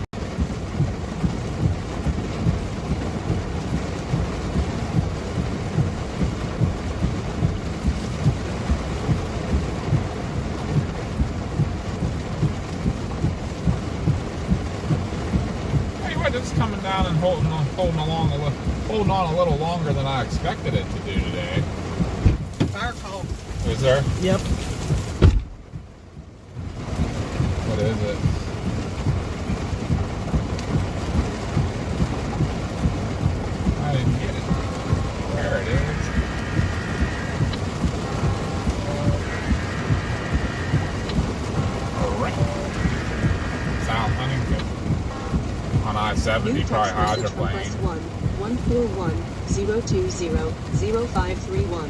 Anyway, this is coming down and holding on a little longer than I expected it to do today. Fire call. Is there? Yep. What is it? I didn't get it. There it is. Alright. South Huntington. On I-70, probably hydroplane. 141-020-0531.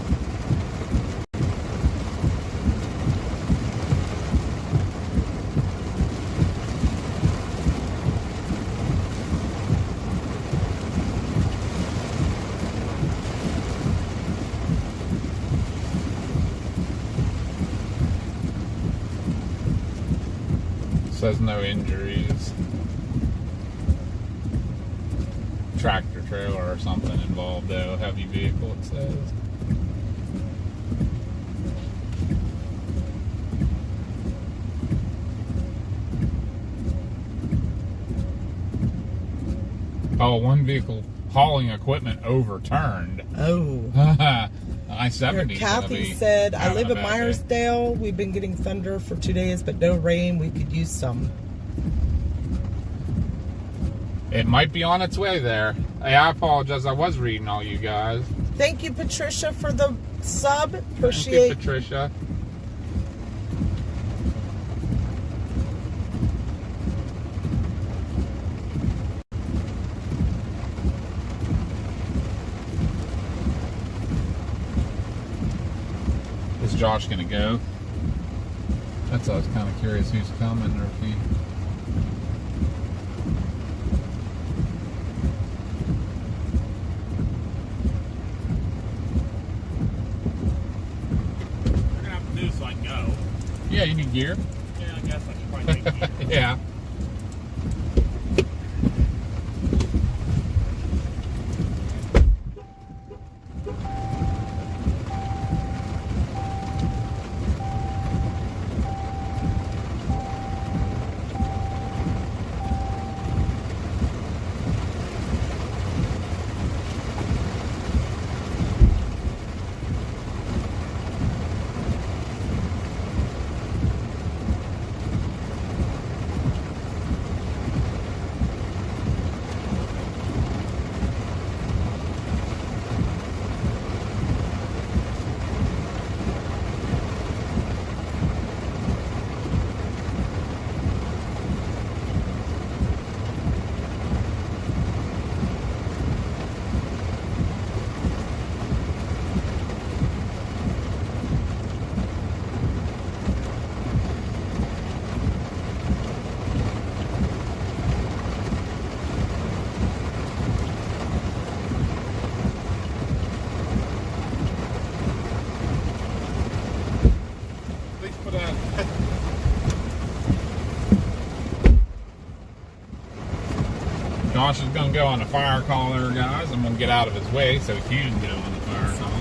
Says no injuries. Tractor trailer or something involved though. Heavy vehicle, it says. Oh, one vehicle hauling equipment overturned. Oh. I-70. Kathy said, I live in Myersdale. We've been getting thunder for 2 days, but no rain. We could use some. It might be on its way there. Hey, I apologize. I was reading all you guys. Thank you, Patricia, for the sub. Thank you, Appreciate it. Patricia. Is Josh gonna go? That's I was kind of curious who's coming or if he. We're gonna have to do so I can go. Yeah, you need gear. Yeah, I guess I should probably take you. Yeah. Josh is going to go on the fire call there, guys. I'm going to get out of his way so he can go on the fire call.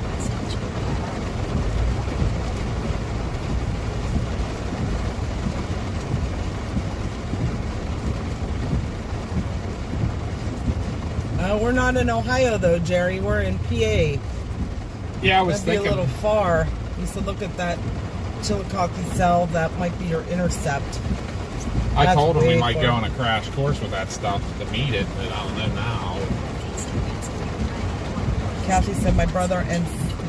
We're not in Ohio, though, Jerry. We're in PA. Yeah, I was That'd thinking. be a little far. You said look at that Chillicothe cell. That might be your intercept. I That's told him we way might far. go on a crash course with that stuff to meet it, but I don't know now. Kathy said my brother and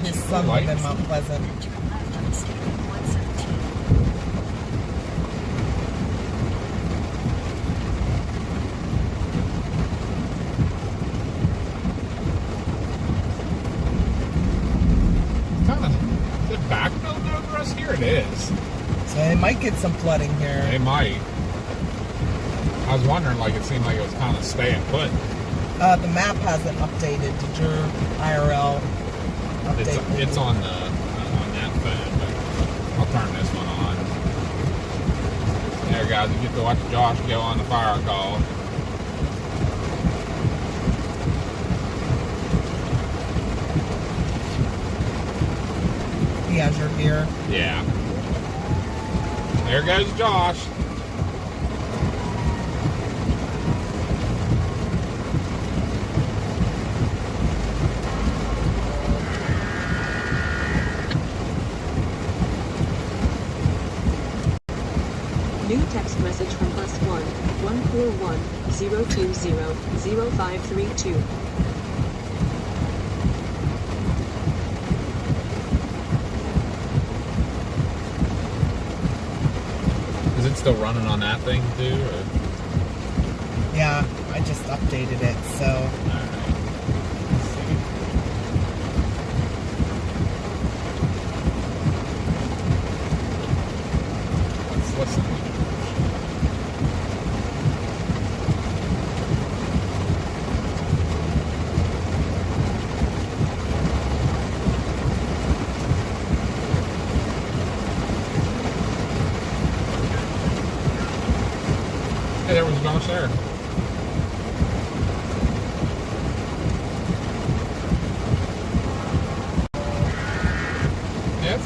his son live in Lights. Mount Pleasant. Turn left on State Road 117. Kind of, is it backfilled over us? Here it is. So they might get some flooding here. It might. I was wondering, like, it seemed like it was kind of staying put. The map hasn't updated. Did your IRL update? It's on the on that phone, but I'll turn this one on. There, guys, you get to watch Josh go on the fire call. He has your gear. Yeah. There goes Josh. New text message from +1 141 020 0532. Is it still running on that thing too? Or? Yeah, I just updated it. So Alright. Let's see. Let's listen.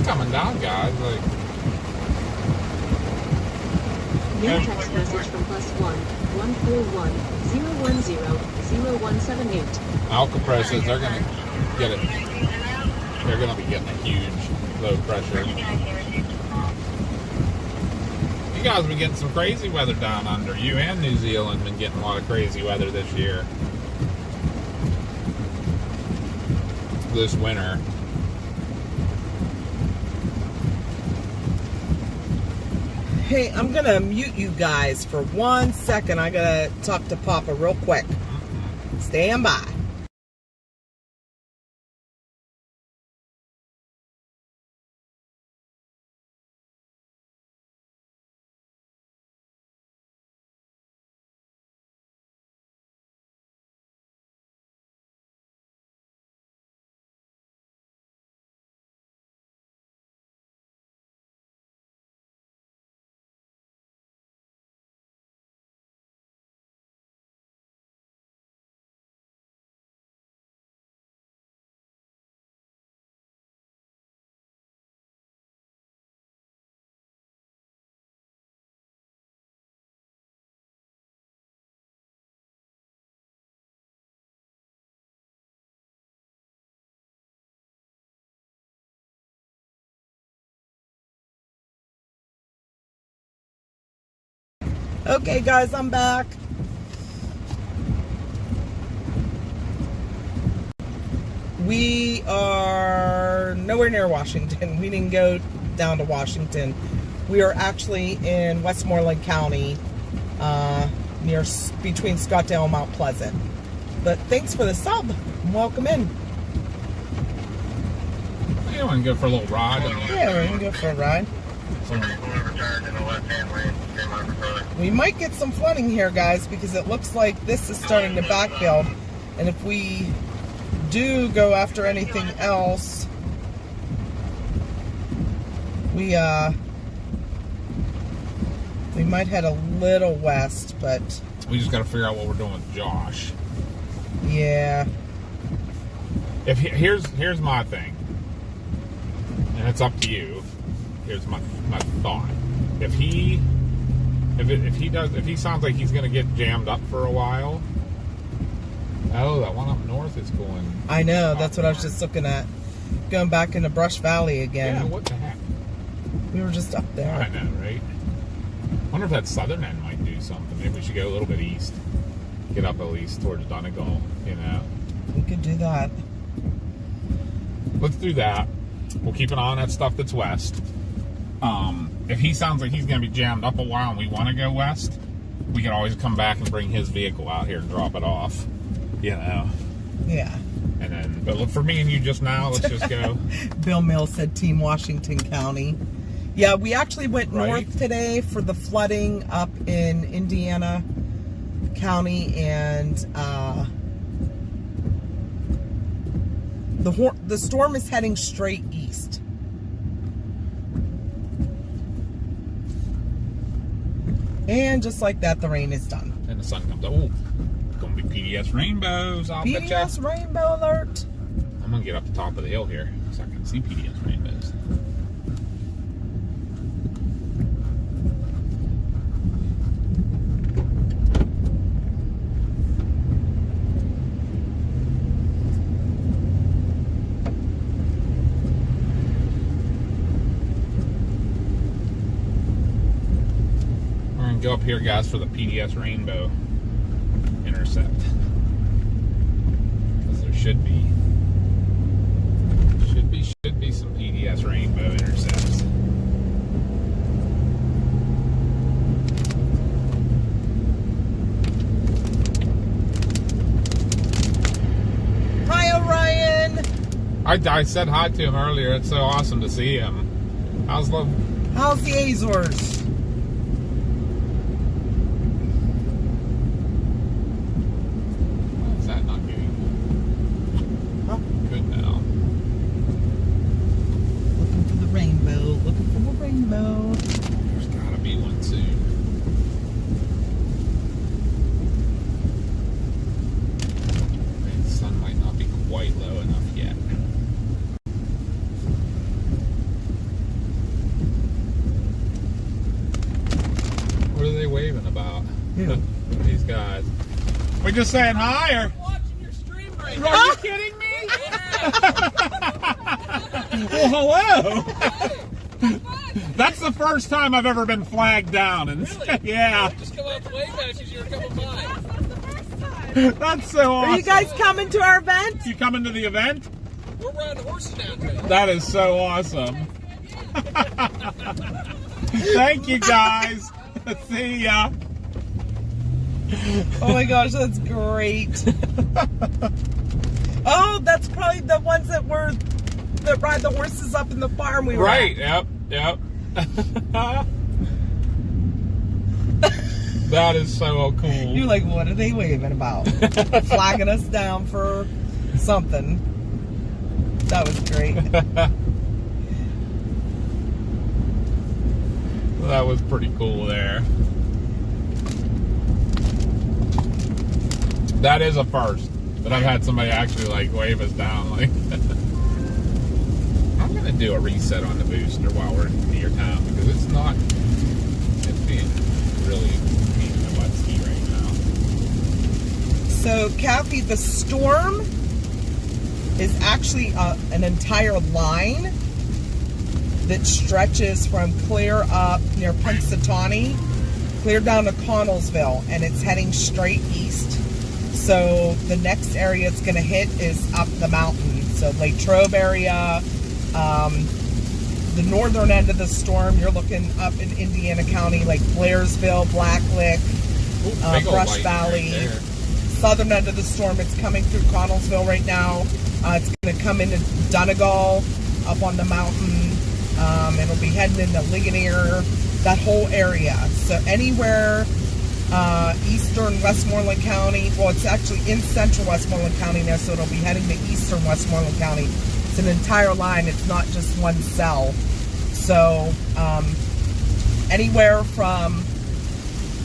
coming down, guys. Like, New text message from +1 141 010 0178. Alcapres says they're gonna get it. They're gonna be getting a huge low pressure. You guys have been getting some crazy weather down under. You and New Zealand been getting a lot of crazy weather this year. This winter. Hey, I'm gonna mute you guys for 1 second. I gotta talk to Papa real quick. Stand by. Okay, guys, I'm back. We are nowhere near Washington. We didn't go down to Washington. We are actually in Westmoreland County, between Scottsdale and Mount Pleasant. But thanks for the sub. Welcome in. You want to go for a little ride? Yeah, we're gonna go for a ride. We might get some flooding here, guys, because it looks like this is starting to backbuild. And if we do go after anything else, we might head a little west, but We just got to figure out what we're doing with Josh. yeah. Here's my thing, and it's up to you. Here's my thought. If he sounds like he's gonna get jammed up for a while. Oh, that one up north is going. I know, that's what I was just looking at. Going back into Brush Valley again. Yeah, what the heck? We were just up there. I know, right? Wonder if that southern end might do something. Maybe we should go a little bit east. Get up at least towards Donegal, you know. We could do that. Let's do that. We'll keep an eye on that stuff that's west. If he sounds like he's going to be jammed up a while and we want to go west, we can always come back and bring his vehicle out here and drop it off. You know. Yeah. And then, but look, for me and you just now, let's just go. Bill Mills said Team Washington County. Yeah, we actually went north today for the flooding up in Indiana County, and the storm is heading straight east. And just like that, the rain is done. And the sun comes up. Oh, it's going to be PDS rainbows. I'll bet ya. PDS rainbow alert. I'm going to get up the top of the hill here so I can see PDS rainbows. Go up here, guys, for the PDS rainbow intercept, because there should be some PDS rainbow intercepts. Hi, Orion. I said hi to him earlier. It's so awesome to see him. How's the Azores? There's gotta be one soon. The sun might not be quite low enough yet. We just saying hi, or? Watching your stream right now. Are you kidding me? Well, hello. That's the first time I've ever been flagged down. And Really? yeah, Just come out the way back as you were coming by. that's so awesome. Are you guys coming to our event? You coming to the event? We're riding horses down today. That is so awesome. Thank you, guys. See ya. Oh my gosh, that's great. Oh, that's probably the ones that ride the horses up in the farm we were Right. at. Yep. That is so cool. You're like, what are they waving about? Flagging us down for something. That was great. That was pretty cool there. That is a first that I've had somebody actually like wave us down. Like, I'm gonna do a reset on the booster while we're near town because it's being really pain in the butt ski right now. So, Kathy, the storm is actually an entire line that stretches from clear up near Punxsutawney, clear down to Connellsville, and it's heading straight east. So the next area it's going to hit is up the mountain. So Lake Trobe area, the northern end of the storm, you're looking up in Indiana County, like Blairsville, Blacklick, Ooh, big old Brush lightning Valley. right there. Southern end of the storm, it's coming through Connellsville right now. It's going to come into Donegal up on the mountain. It'll be heading into Ligonier, that whole area. So anywhere eastern Westmoreland County, well, it's actually in central Westmoreland County now, so it'll be heading to eastern Westmoreland County. It's an entire line. It's not just one cell. So anywhere from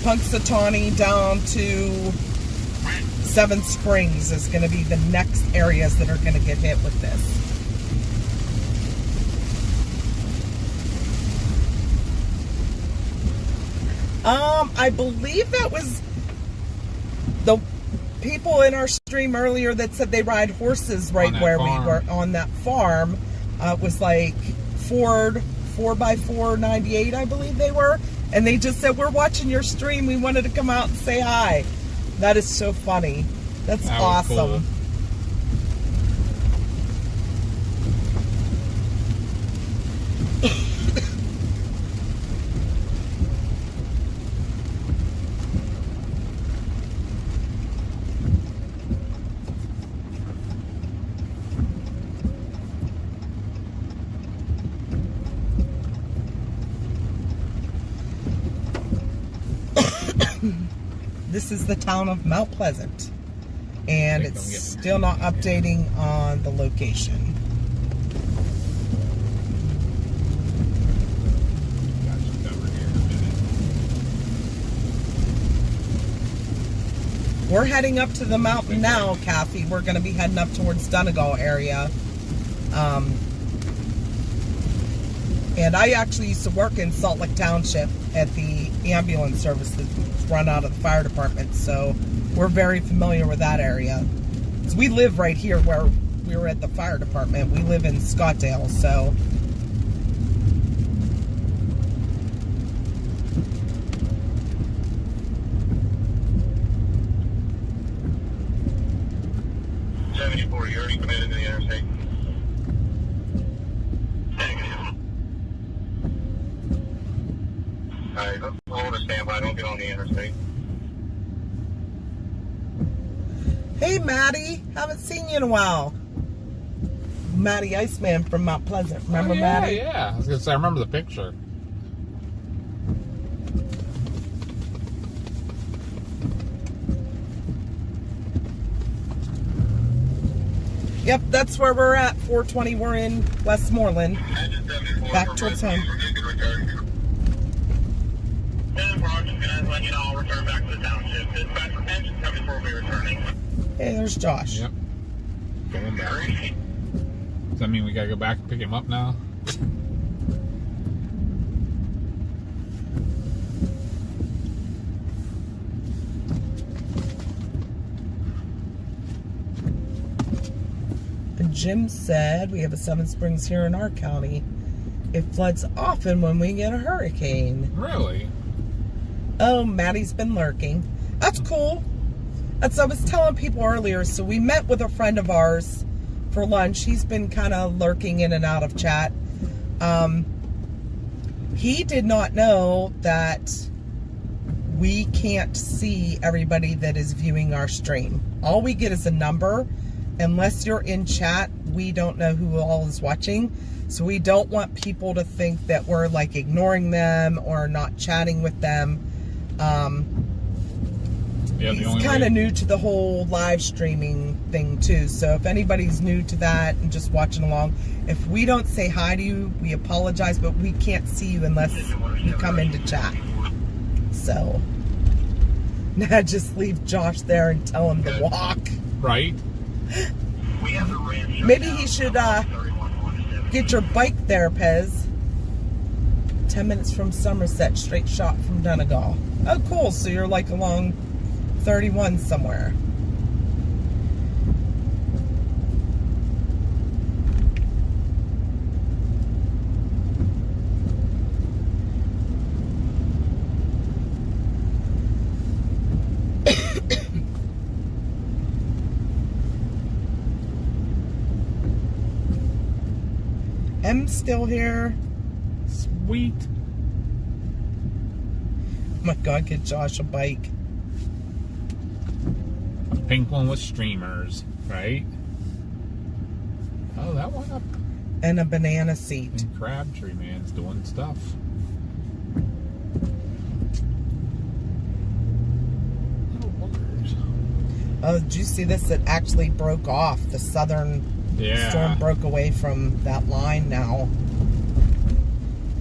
Punxsutawney down to Seven Springs is going to be the next areas that are going to get hit with this. I believe that was the people in our stream earlier that said they ride horses right where we were on that farm. It was like Ford 4x4 98, I believe they were. And they just said, we're watching your stream. We wanted to come out and say hi. That is so funny. That's awesome. Cool. This is the town of Mount Pleasant, and it's still not updating on the location. Got you covered here in a minute. We're heading up to the mountain now, Kathy. We're going to be heading up towards Donegal area. And I actually used to work in Salt Lake Township at the ambulance service that's run out of the fire department. So we're very familiar with that area. So we live right here where we were at the fire department. We live in Scottsdale, so. You're already committed to the interstate. Alright, hold a standby, don't get on the interstate. Hey, Maddie. Haven't seen you in a while. Maddie Iceman from Mount Pleasant. Remember Maddie? Yeah. I was going to say, I remember the picture. Yep, that's where we're at. 420, we're in Westmoreland. Back towards home. Hey, there's Josh. Yep. Going back. Does that mean we gotta go back and pick him up now? Jim said we have a Seven Springs here in our county. It floods often when we get a hurricane. Really? Oh, Maddie's been lurking. That's cool. That's I was telling people earlier. So we met with a friend of ours for lunch. He's been kind of lurking in and out of chat. He did not know that we can't see everybody that is viewing our stream. All we get is a number. Unless you're in chat, we don't know who all is watching. So we don't want people to think that we're like ignoring them or not chatting with them. Yeah, He's kind of new to the whole live streaming thing too. So if anybody's new to that and just watching along, if we don't say hi to you, we apologize, but we can't see you unless you come into chat. So now just leave Josh there and tell him to walk. Right? Maybe he should get your bike there, Pez. 10 minutes from Somerset, straight shot from Donegal. Oh, cool. So you're like along 31 somewhere. M's still here. Sweet. Oh my God, get Josh a bike. Pink one with streamers, right? Oh, that one up. And a banana seat. And Crabtree man's doing stuff. Little boogers. Oh, did you see this? It actually broke off. The southern storm broke away from that line now.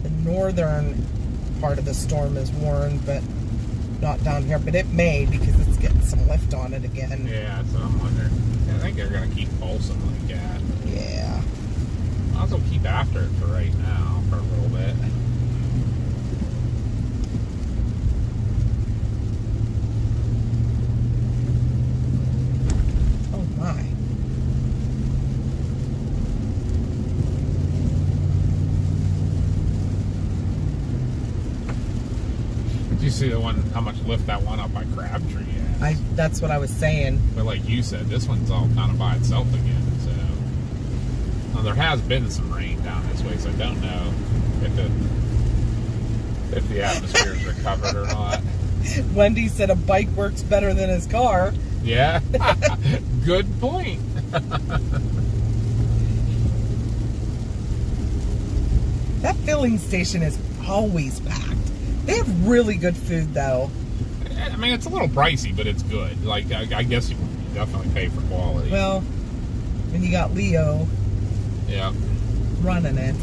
The northern part of the storm is warned, but not down here. But it may, because it's getting some lift on it again. Yeah, so I'm wondering. I think they're going to keep pulsing like that. Yeah. I'll also keep after it for right now, for a little bit. Oh my. Did you see the one, how much lift that one up by Crabtree has? That's what I was saying. But like you said, this one's all kind of by itself again, so. Now, there has been some rain down this way, so I don't know if the atmosphere's recovered or not. Wendy said a bike works better than his car. Yeah, good point. That filling station is always packed. They have really good food, though. I mean, it's a little pricey, but it's good. Like, I guess you definitely pay for quality. Well, when you got Leo running it.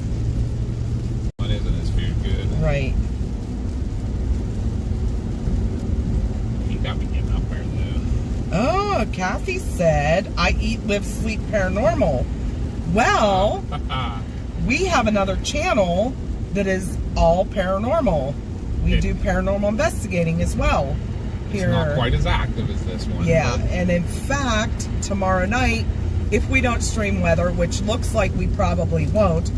When isn't his food good? Right. He got me getting up there, though. Oh, Kathy said, I eat, live, sleep paranormal. Well, we have another channel that is all paranormal. We do paranormal investigating as well. Here. It's not quite as active as this one. Yeah, but and in fact, tomorrow night, if we don't stream weather, which looks like we probably won't,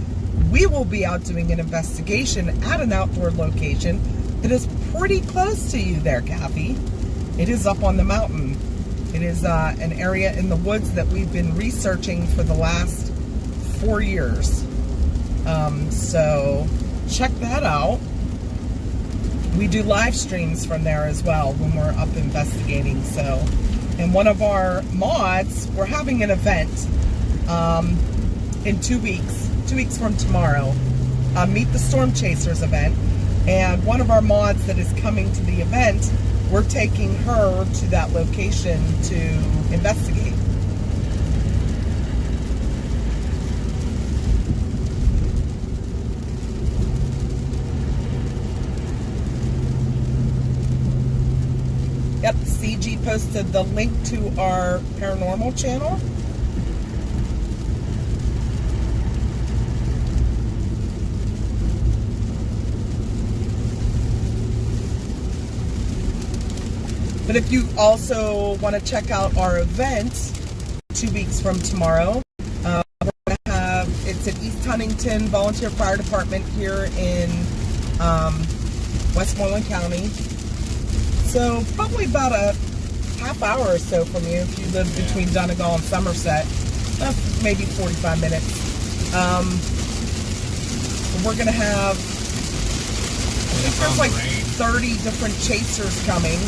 we will be out doing an investigation at an outdoor location that is pretty close to you there, Kathy. It is up on the mountain. It is an area in the woods that we've been researching for the last 4 years. So check that out. We do live streams from there as well when we're up investigating. So, and one of our mods, we're having an event in 2 weeks. 2 weeks from tomorrow. Meet the Storm Chasers event. And one of our mods that is coming to the event, we're taking her to that location to investigate. Yep, CG posted the link to our paranormal channel. But if you also want to check out our event 2 weeks from tomorrow, It's at East Huntington Volunteer Fire Department here in Westmoreland County. So probably about a half hour or so from you if you live between Donegal and Somerset. Maybe 45 minutes. We're going to have, I think there's like 30 different chasers coming.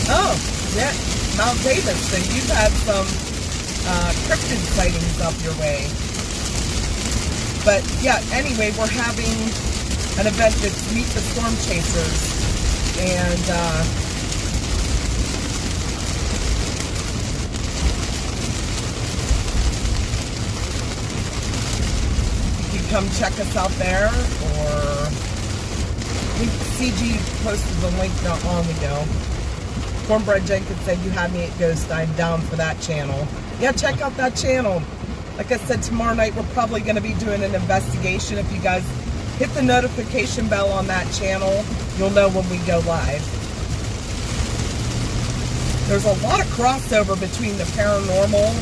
Oh, yeah, Mount Davis. So you've had some cryptid sightings up your way. But yeah, anyway, we're having an event that's Meet the Storm Chasers. And you can come check us out there, or I think CG posted the link not long ago. Cornbread Jenkins said, you had me at Ghost. I'm down for that channel. Yeah, check out that channel. Like I said, tomorrow night we're probably going to be doing an investigation. If you guys hit the notification bell on that channel, you'll know when we go live. There's a lot of crossover between the paranormal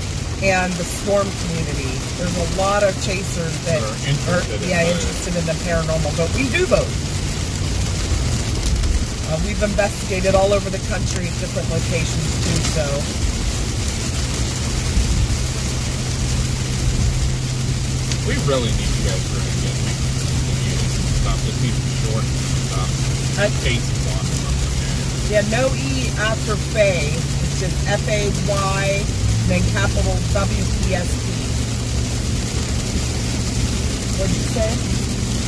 and the storm community. There's a lot of chasers that are interested in the paranormal, but we do both. We've investigated all over the country at different locations too, so. We really need you guys really get videos and stuff, just even short stuff. Cases on or something. Yeah, no E after Faye. It's just F-A-Y, then capital W-E-S-T. What'd you say?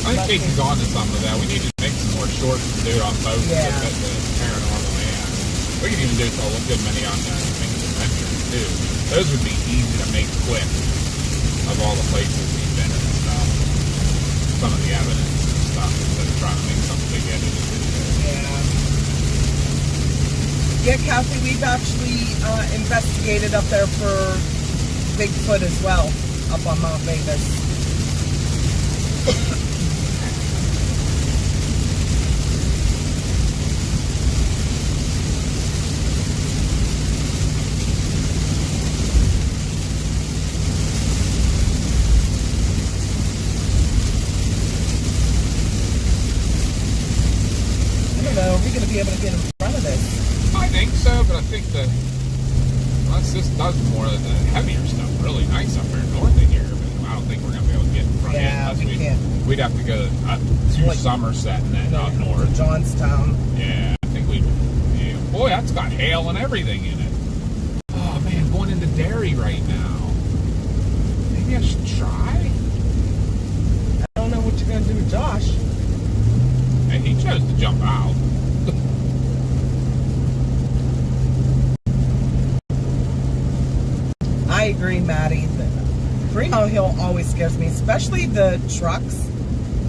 I think Casey's on to some of that. We need to make some more shorts to do it on both the paranormal and we can even do a good many on the adventures too. Those would be easy to make quick of all the places we've been in and stuff. Some of the evidence and stuff instead of trying to make some big edited video. Yeah, Kathy, we've actually investigated up there for Bigfoot as well, up on Mount Davis. Are we going to be able to get in front of this? I think so, but I think this does more of the heavier stuff. Really nice up there north of here, but I don't think we're going to be able to get in front of it unless we can't. We'd have to go to Somerset and then up north. Johnstown. Yeah, I think boy, that's got hail and everything in it. Oh man, going into Derry right now. Maybe I should try. I don't know what you're going to do with Josh. And he chose to jump out. I agree, Maddie. Green Mile Hill always scares me, especially the trucks.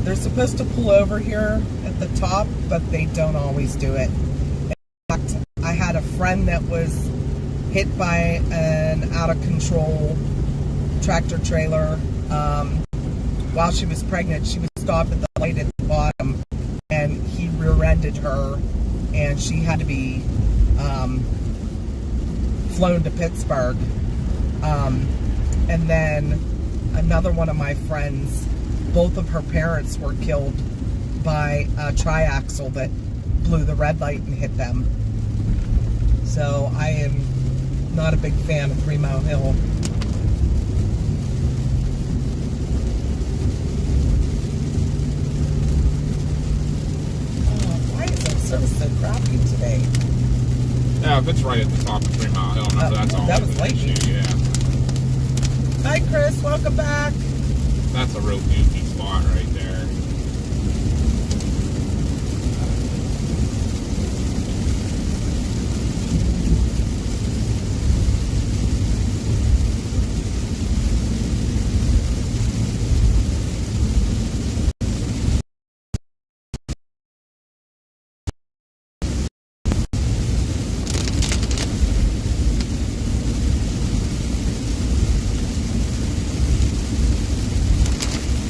They're supposed to pull over here at the top, but they don't always do it. In fact, I had a friend that was hit by an out-of-control tractor trailer while she was pregnant. She was stopped at the light at the bottom, and he rear-ended her, and she had to be flown to Pittsburgh. And then another one of my friends, both of her parents were killed by a triaxle that blew the red light and hit them. So I am not a big fan of 3 Mile Hill. Why is our service so crappy today? Yeah, if it's right at the top of 3 Mile Hill, that's all. That was lightning. Yeah. Hi, Chris. Welcome back. That's a real goofy spot right there.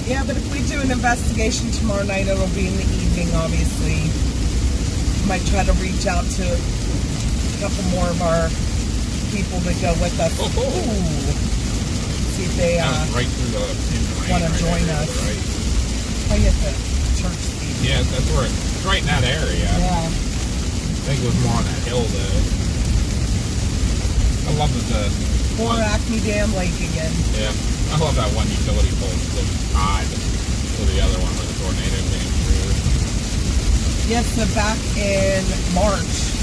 Yeah, but if we do an investigation tomorrow night, it'll be in the evening, obviously. Might try to reach out to a couple more of our people to go with us. Oh, cool. Ooh. See if they That was right through the want to join us. Right. I get the church speed. Yeah, that's where it's right in that area. Yeah. I think it was more on that hill though. I love that Or Acme Dam Lake again. yeah, I love that one utility pole looks tied to the other one where the tornado came through. Yes, so back in March,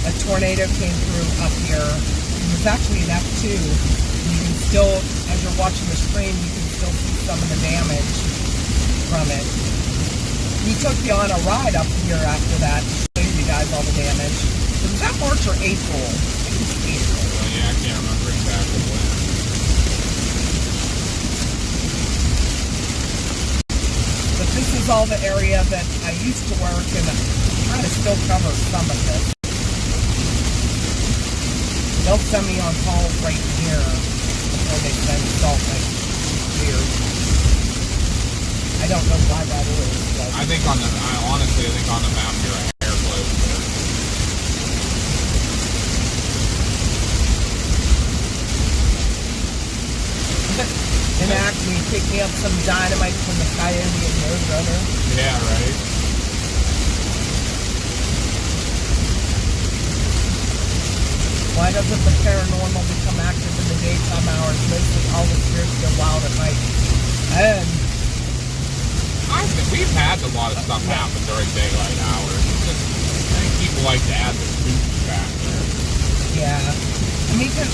a tornado came through up here. It was actually an F2. You can still, as you're watching the stream, you can still see some of the damage from it. We took you on a ride up here after that to show you guys all the damage. Was that March or April? I think it was April. Well, yeah, I can't remember exactly when. But this is all the area that I used to work and I try to still cover some of this. They'll send me on calls right here before they send salt. Like, weird. I don't know why that is. But I think on the map you're a hair close. in Acme, pick me up some dynamite from the Coyote and Roadrunner. Yeah, right. Why doesn't the paranormal become active in the daytime hours? Mostly all the spirits go wild at night. And We've had a lot of stuff happen during daylight hours. It's just, I think people like to add the spooky factor. yeah, I mean, 'cause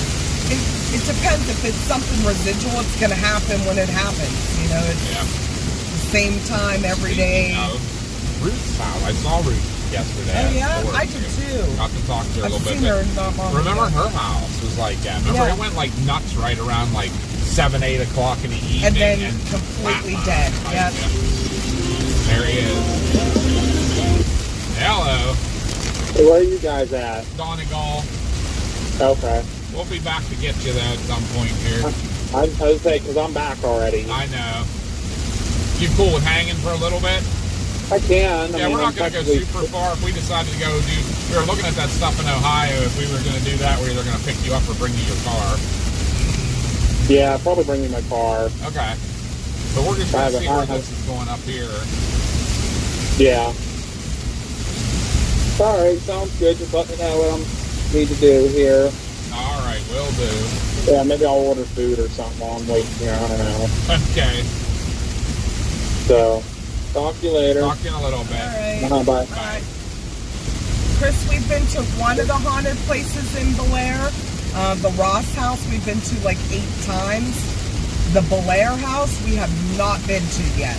it depends. If it's something residual, it's going to happen when it happens. You know, it's Yeah. the same time every day. Speaking of Ruth's house, I saw Ruth yesterday. Oh, yeah? at work. I did too. Got to talk to her a I've little seen bit. her not long Remember ago. her house was like that. Remember Yeah. it went like nuts right around like 7, 8 o'clock in the evening. And then completely dead. Like, Yeah. There he is. Hello. Hey, where are you guys at? Donegal. Okay. We'll be back to get you though at some point here. I was going to say, because I'm back already. I know. You cool with hanging for a little bit? I can. Yeah, we're not going to go super far. If we decided to go we were looking at that stuff in Ohio. If we were going to do that, we're either going to pick you up or bring you your car. Yeah, probably bring me my car. Okay. But we're just going to see where this is going up here. Yeah. All right, sounds good. Just let me know what I need to do here. All right, will do. Yeah, maybe I'll order food or something while I'm waiting here. I don't know. Okay. So, talk to you later. Talk to you in a little bit. All right. Bye. All right. Chris, we've been to one of the haunted places in Belair. The Ross house we've been to like 8 times. The Belair house we have not been to yet.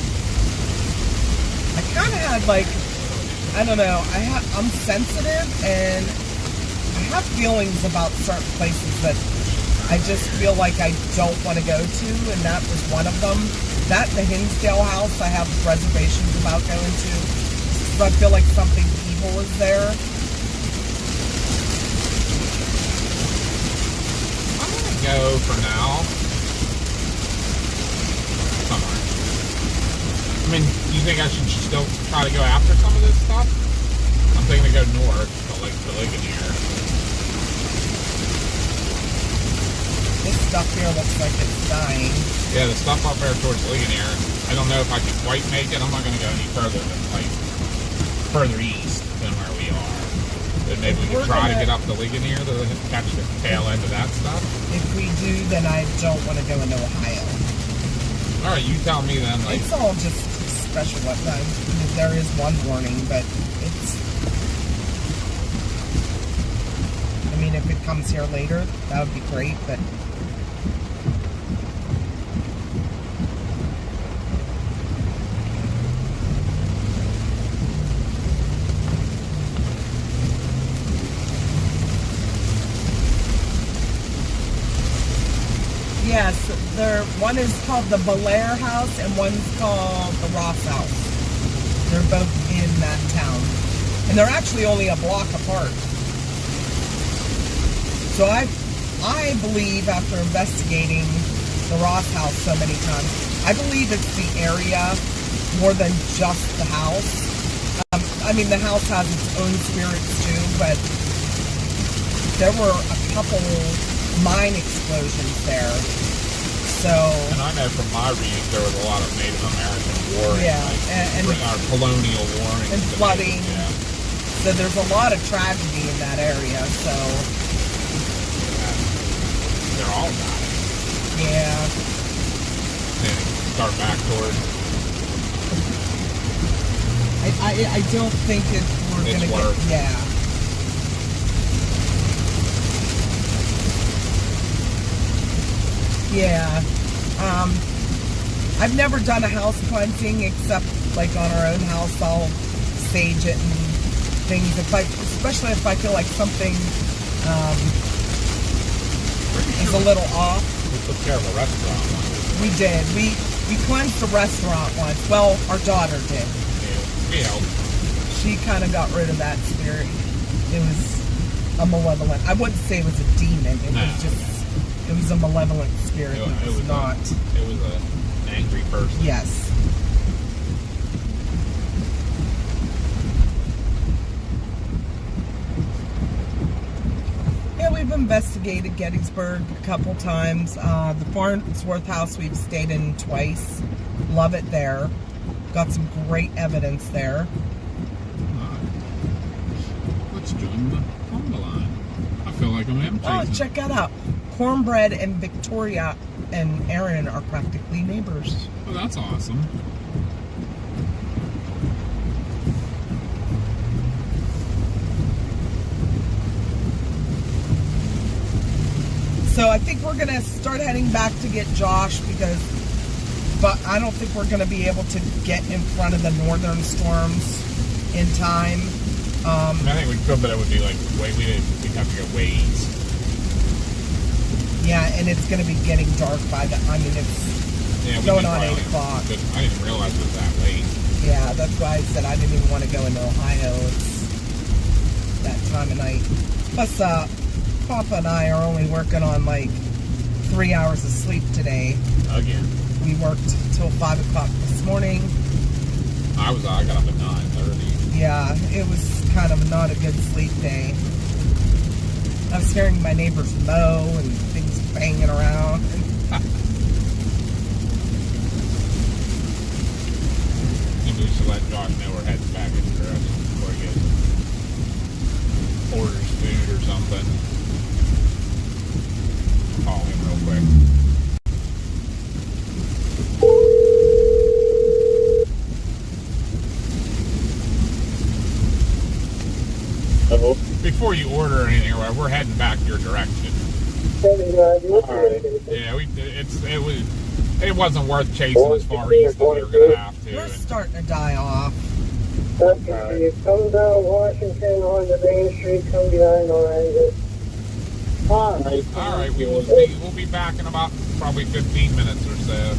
I kind of had like, I don't know, I'm sensitive and I have feelings about certain places that I just feel like I don't want to go to, and that was one of them. That and the Hinsdale house I have reservations about going to. So I feel like something evil is there. I'm going to go for now. Somewhere. I mean, do you think I should still try to go after some of this stuff? I'm thinking to go north to like the Ligonier. This stuff here looks like it's dying. Yeah, the stuff up there towards Ligonier. I don't know if I can quite make it. I'm not going to go any further than like further east than where we are. But maybe we can try to get up to Ligonier to catch the tail end of that stuff. If we do, then I don't want to go into Ohio. All right, you tell me then. Like, It's all just special weapons. There is one warning, but it's... I mean, if it comes here later, that would be great, but... Yes, one is called the Belair House and one's called the Ross House. They're both in that town. And they're actually only a block apart. So I believe, after investigating the Ross House so many times, I believe it's the area more than just the house. I mean, the house has its own spirits too, but there were a couple mine explosions there. So, And I know from my reading there was a lot of Native American warring, yeah, like, or colonial warring. and flooding. Yeah. So there's a lot of tragedy in that area. So, They're all dying. yeah. Then start back towards. I don't think we're It's gonna worse. get, yeah. Yeah. I've never done a house cleansing except like on our own house. I'll sage it and things. Especially if I feel like something is a little off. We took care of a restaurant once. We did. We cleansed a restaurant once. Well, our daughter did. Yeah. She kind of got rid of that spirit. It was a malevolent. I wouldn't say it was a demon. It was just. It was a malevolent spirit. It was not. It was an angry person. Yes. Yeah, we've investigated Gettysburg a couple times. The Farnsworth house we've stayed in twice. Love it there. Got some great evidence there. Let's join the conga line. I feel like I'm Oh, check that out. Cornbread and Victoria and Aaron are practically neighbors. Oh, that's awesome. So I think we're gonna start heading back to get Josh but I don't think we're gonna be able to get in front of the northern storms in time. I think we could, but it would be like we'd have to go ways. Yeah, and it's gonna be getting dark by the. I mean, it's going on 8 o'clock. I didn't realize it was that late. Yeah, that's why I said I didn't even want to go into Ohio. It's that time of night. Plus, Papa and I are only working on like 3 hours of sleep today. Again. We worked till 5 o'clock this morning. I got up at 9:30. Yeah, it was kind of not a good sleep day. I was hearing my neighbors mow and things banging around. Maybe we should let Josh know we're heading back in the direction before he orders food or something. Call him real quick. Hello? Before you order anything, we're heading back your direction. Alright. Yeah, it wasn't worth chasing as far east as we were going to have to. We're starting to die off. Okay, you come down Washington on the main street, come behind Orange. Alright. We'll be back in about probably 15 minutes or so.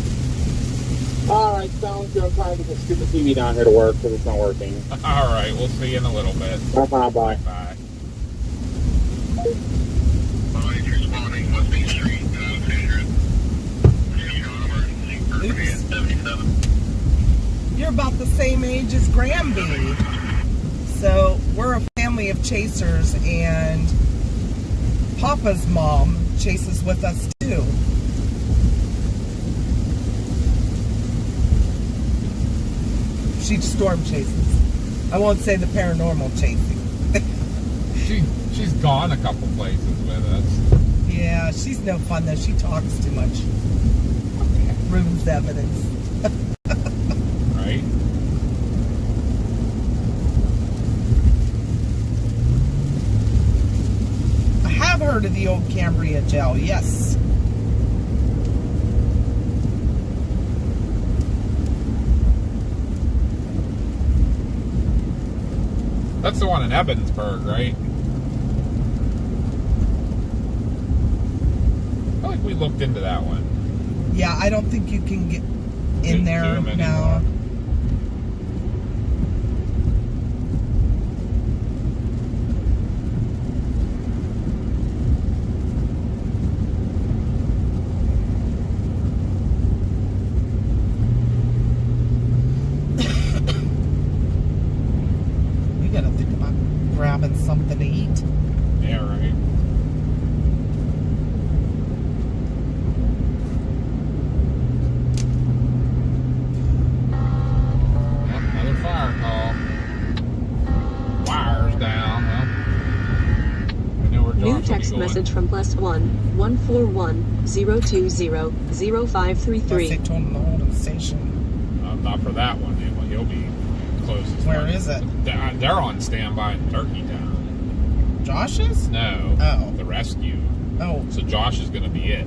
Alright, sounds good. I'm trying to get the stupid TV down here to work because it's not working. Alright, we'll see you in a little bit. Bye. Bye. If you're spawning West Main Street, Fisher. Oops. 77. You're about the same age as Granby. So we're a family of chasers, and Papa's mom chases with us too. She storm chases. I won't say the paranormal chasing. She's gone a couple places with us. Yeah, she's no fun though. She talks too much. Ruins the evidence. Right? I have heard of the old Cambria jail, yes. That's the one in Ebensburg, right? I feel like we looked into that one. Yeah, I don't think you can get in there Zoom now. anymore. We gotta think about grabbing something to eat. Yeah, right. New text message from +1 141 020 Unless they 0533. told him to hold in the station. Not for that one. He'll be closest. Where is it? They're on standby in Turkey Town. Josh's? No. Oh. The rescue. Oh, So Josh is going to be it.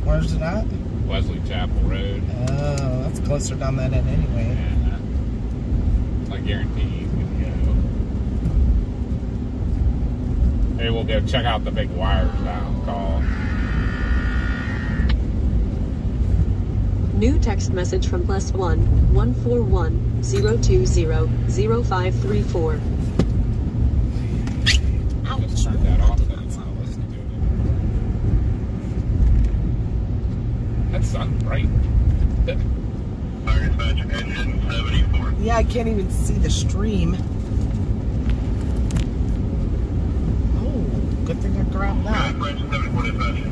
where's it at? Wesley Chapel Road. Oh, that's closer down that end anyway. Yeah. I guarantee he's going to go. Maybe we'll go check out the big wires down call. New text message from +1 141 020 0534. Just turned that off. So I didn't want to listen to it. That sun's bright. Fire dispatch engine 74. Yeah, I can't even see the stream. Oh, good thing I grabbed that. Engine 74 dispatch.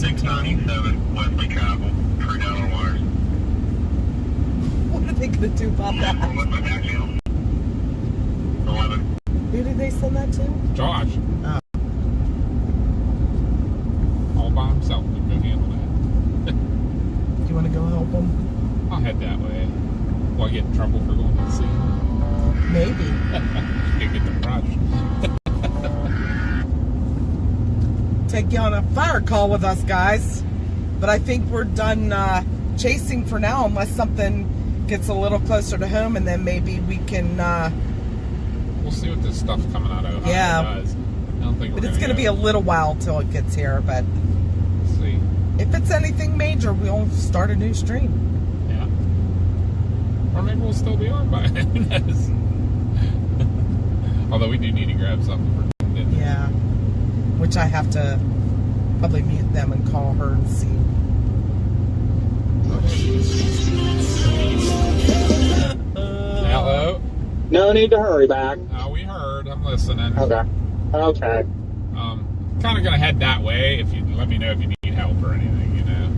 697 Wesley Chapel. Tree down on wires. What are they going to do about that? 11. Who did they send that to? Josh. Oh. All by himself. He'll go handle that. Do you want to go help them? I'll head that way. Will I get in trouble for going to the scene? Maybe. You get the brush. Take you on a fire call with us, guys. But I think we're done chasing for now, unless something gets a little closer to home, and then maybe we can. We'll see what this stuff coming out of Ohio Yeah. does. I don't think we're But it's going to be a little while till it gets here. But Let's see. if it's anything major, we'll start a new stream. Yeah. Or maybe we'll still be on by then. Who knows? Although we do need to grab something for dinner. Yeah. Which I have to probably mute them and call her and see. Hello? No need to hurry back. We heard. I'm listening. Okay. Okay. Kind of going to head that way. If you let me know if you need help or anything, you know.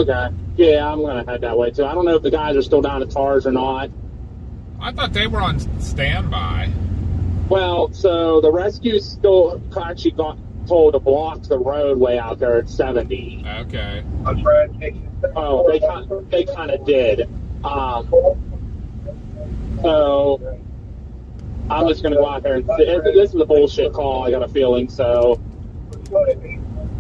Okay. Yeah, I'm gonna head that way too. I don't know if the guys are still down at TARS or not. I thought they were on standby. Well, so the rescue still actually got told to block the roadway out there at 70. Okay. Oh, they kind of did. So I'm just gonna go out there and this is a bullshit call. I got a feeling so.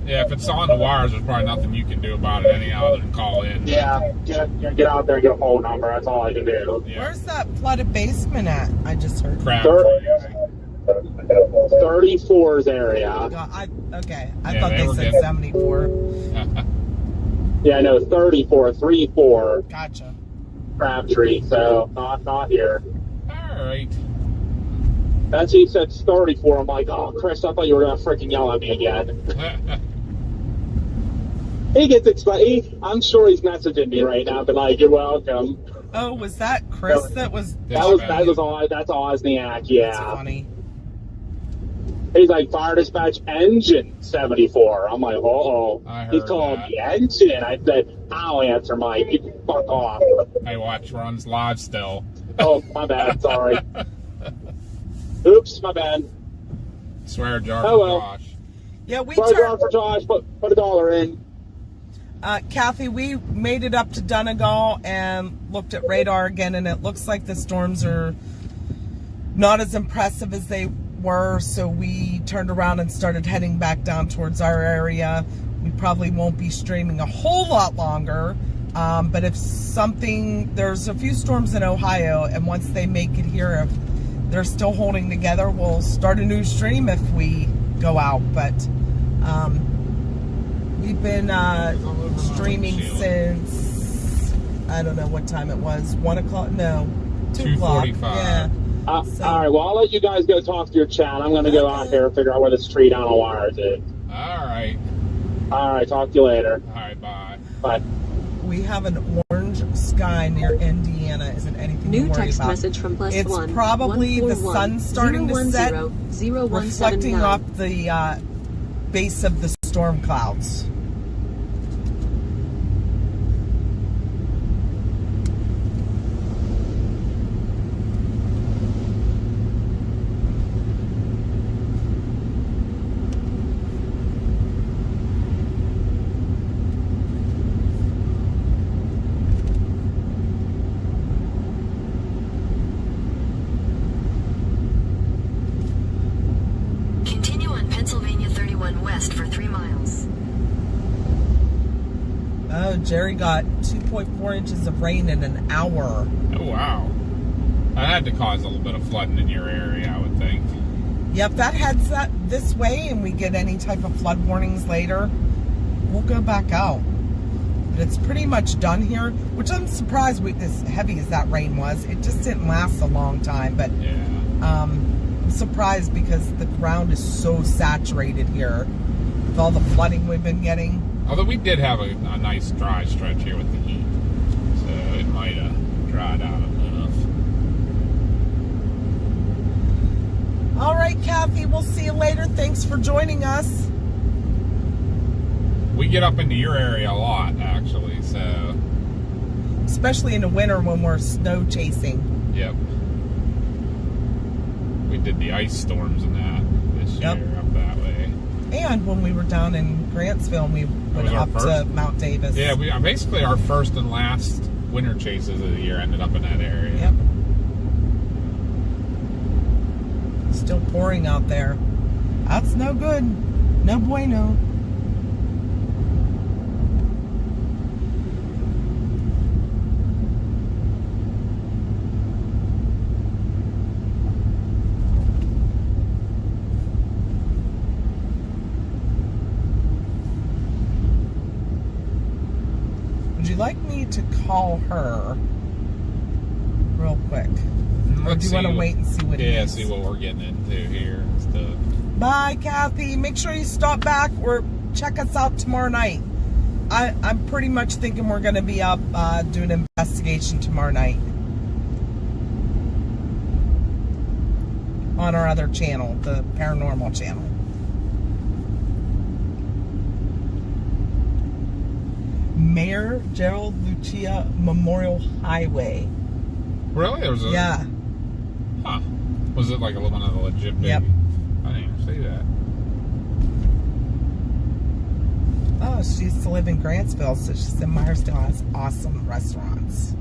Yeah, if it's on the wires, there's probably nothing you can do about it anyhow other than call in. Yeah, get out there and get a phone number. That's all I can do. Yeah. Where's that flooded basement at? I just heard. Crap. 34's area. Okay. I Yeah, thought they they were said getting- 74. Yeah, no, 34, 34 Gotcha. Crabtree. So not here. All right. That's he said 34. I'm like, oh, Chris, I thought you were gonna freaking yell at me again. He gets excited. I'm sure he's messaging me right now, but like, you're welcome. Oh, was that Chris that was... That was all. That's Osniak. Yeah. That's funny. He's like, fire dispatch engine 74. I'm like, I heard He's calling that. me engine. I said, I'll answer Mike. You can fuck off. Hey, watch, runs live still. Oh, my bad. Sorry. Oops, my bad. Swear jar Oh, for well. Josh. Yeah, we Sorry, turned... for Josh. Put $1 in. Kathy, we made it up to Donegal and looked at radar again, and it looks like the storms are not as impressive as they were, so we turned around and started heading back down towards our area. We probably won't be streaming a whole lot longer, but if something... There's a few storms in Ohio, and once they make it here, if they're still holding together, we'll start a new stream if we go out, but... We've been streaming since, I don't know what time it was, 1 o'clock? No, 2 o'clock. 2:45. Yeah. All right, well, I'll let you guys go talk to your chat. I'm going to go out here and figure out where this tree down on wires is. All right. All right, talk to you later. All right, bye. Bye. We have an orange sky near Indiana. Isn't anything to New worry text about. message from +1 It's probably the sun starting to set, reflecting off the base of the storm clouds. Oh, Jerry got 2.4 inches of rain in an hour. Oh, wow. That had to cause a little bit of flooding in your area, I would think. Yep, that heads this way and we get any type of flood warnings later, we'll go back out. But it's pretty much done here, which I'm surprised with as heavy as that rain was. It just didn't last a long time, but Yeah. I'm surprised because the ground is so saturated here with all the flooding we've been getting. Although we did have a nice dry stretch here with the heat. So it might have dried out enough. All right, Kathy, we'll see you later. Thanks for joining us. We get up into your area a lot, actually, so... Especially in the winter when we're snow chasing. Yep. We did the ice storms and that this year up that way. And when we were down in Grantsville, we went up to Mount Davis. Yeah, basically our first and last winter chases of the year ended up in that area. Yep. Still pouring out there. That's no good. No bueno. Would you like me to call her real quick? Or do you want to wait and see what it is? Yeah, see what we're getting into here and stuff. Bye, Kathy. Make sure you stop back or check us out tomorrow night. I'm pretty much thinking we're going to be up doing an investigation tomorrow night on our other channel, the Paranormal channel. Mayor Gerald Lucia Memorial Highway. Really? There was a... Yeah. Huh. Was it like one of the legit big... Yep. I didn't even see that. Oh, she used to live in Grantsville, so she said Myersdale has awesome restaurants.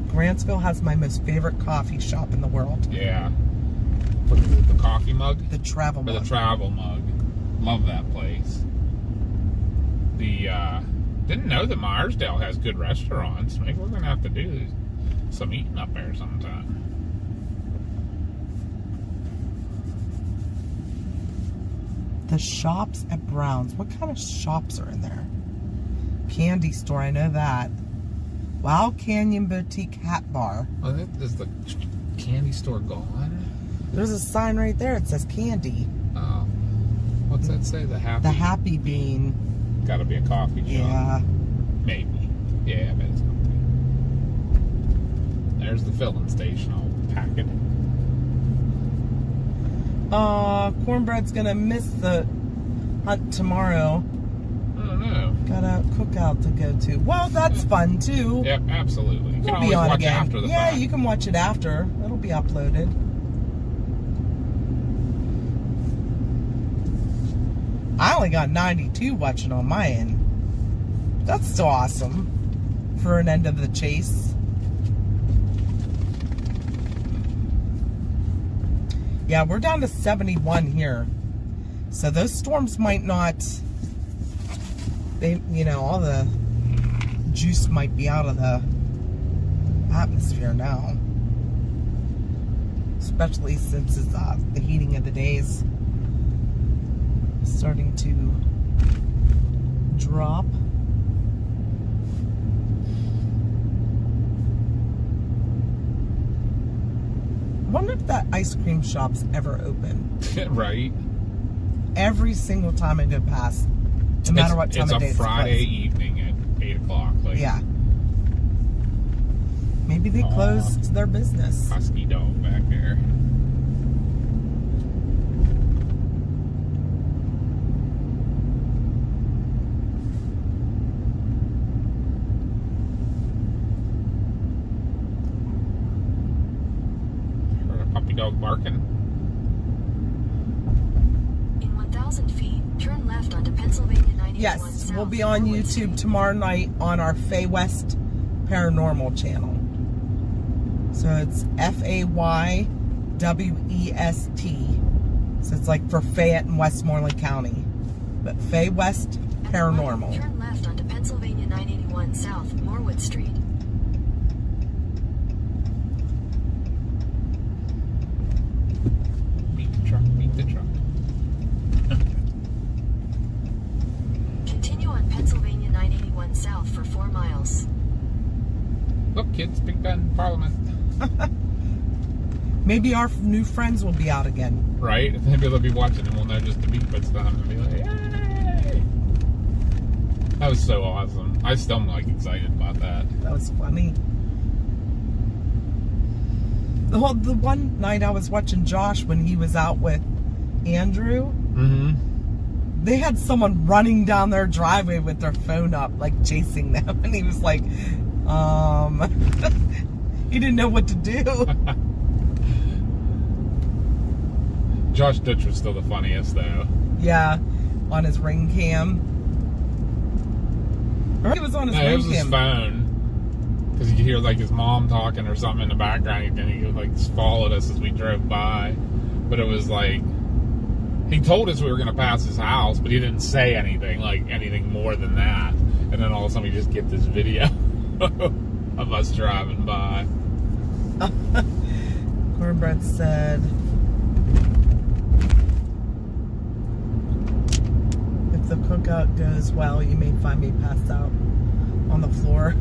Grantsville has my most favorite coffee shop in the world. Yeah. What is it, the coffee mug? The Travel Mug. The Travel Mug. Love that place. Didn't know that Myersdale has good restaurants. Maybe we're going to have to do some eating up there sometime. The shops at Brown's. What kind of shops are in there? Candy store, I know that. Wild Canyon Boutique Hat Bar. Well, is the candy store gone? There's a sign right there. It says candy. Oh. What's that say? The Happy Bean. Got to be a coffee shop. Yeah. Maybe. Yeah, I bet it's going to be. There's the filling station. I'll pack it. Cornbread's gonna miss the hunt tomorrow. I don't know. Got a cookout to go to. Well, that's fun too. Yep, absolutely. You can We'll always be on watch again. after the Yeah, fact. you can watch it after. It'll be uploaded. I only got 92 watching on my end. That's still awesome for an end of the chase. Yeah, we're down to 71 here. So those storms might not, all the juice might be out of the atmosphere now. Especially since it's the heating of the days starting to drop. I wonder if that ice cream shop's ever open. Right. Every single time I go past, no matter what time of day it's a Friday evening at 8 o'clock. Like, yeah. Maybe they closed their business. Husky dog back there. Heard a puppy dog barking. In 1,000 feet, turn left onto Pennsylvania 91 Yes, South. we'll be on YouTube tomorrow night on our Fay West Paranormal channel. So it's FAYWEST. So it's like for Fayette and Westmoreland County. But Fay West Paranormal. Turn left onto Pennsylvania Pennsylvania 981 South, Norwood Street. Beat the truck, beat the truck. Continue on Pennsylvania 981 South for 4 miles. Look, kids, Big Ben, Parliament. Maybe our new friends will be out again. Right? Maybe they'll be watching and we'll know just the beat puts them and be like, yay! That was so awesome. I still am like excited about that. That was funny. The one night I was watching Josh when he was out with Andrew. Mm-hmm. They had someone running down their driveway with their phone up, like chasing them, and he was like, he didn't know what to do. Josh Dutch was still the funniest, though. Yeah, on his ring cam. Or it was on his No, ring it was his cam. phone. Because you could hear like his mom talking or something in the background, and he like followed us as we drove by. But it was like, he told us we were going to pass his house, but he didn't say anything, like anything more than that. And then all of a sudden we just get this video of us driving by. Cornbread said, if the cookout goes well, you may find me passed out on the floor.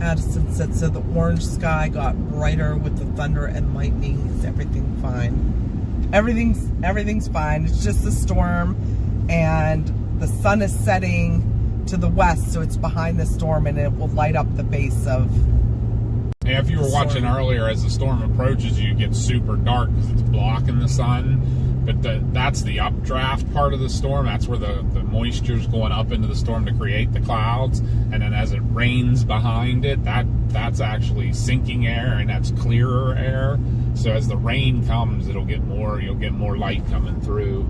Addison said, so the orange sky got brighter with the thunder and lightning. Is everything fine? Everything's fine. It's just a storm, and the sun is setting to the west, so it's behind the storm, and it will light up the base of. Yeah, if you were watching earlier, as the storm approaches you, it gets super dark because it's blocking the sun. But that's the updraft part of the storm. That's where the moisture's going up into the storm to create the clouds. And then as it rains behind it, that's actually sinking air, and that's clearer air. So as the rain comes, you'll get more light coming through.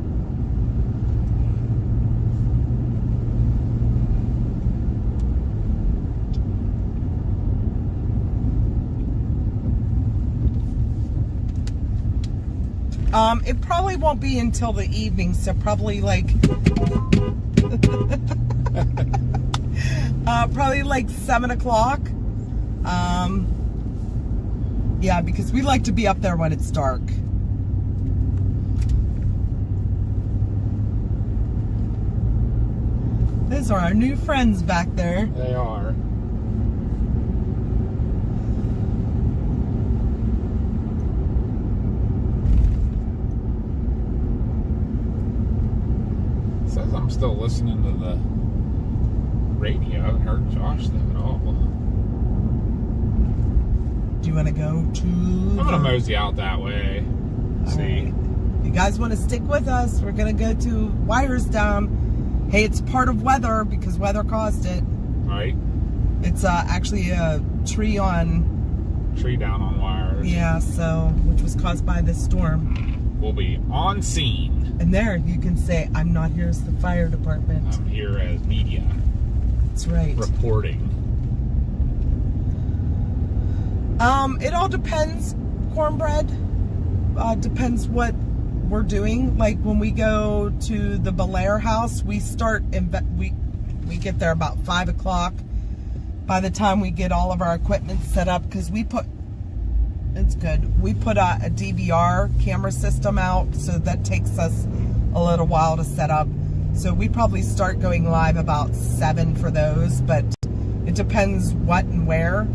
It probably won't be until the evening, so probably like probably like 7 o'clock. Yeah, because we like to be up there when it's dark. Those are our new friends back there. They are. Says I'm still listening to the radio. I haven't heard Josh though at all. Do you want to go to? I'm gonna mosey out that way. See. Right. If you guys want to stick with us, we're gonna go to Wirestown. Hey, it's part of weather because weather caused it. Right. It's actually a tree down on wires. Yeah, so which was caused by this storm. We'll be on scene. And there you can say, I'm not here as the fire department. I'm here as media. That's right. Reporting. It all depends, Cornbread. Depends what we're doing. Like when we go to the Belair house, we get there about 5 o'clock. By the time we get all of our equipment set up, because we put a DVR camera system out, so that takes us a little while to set up. So we probably start going live about 7 for those, but it depends what and where.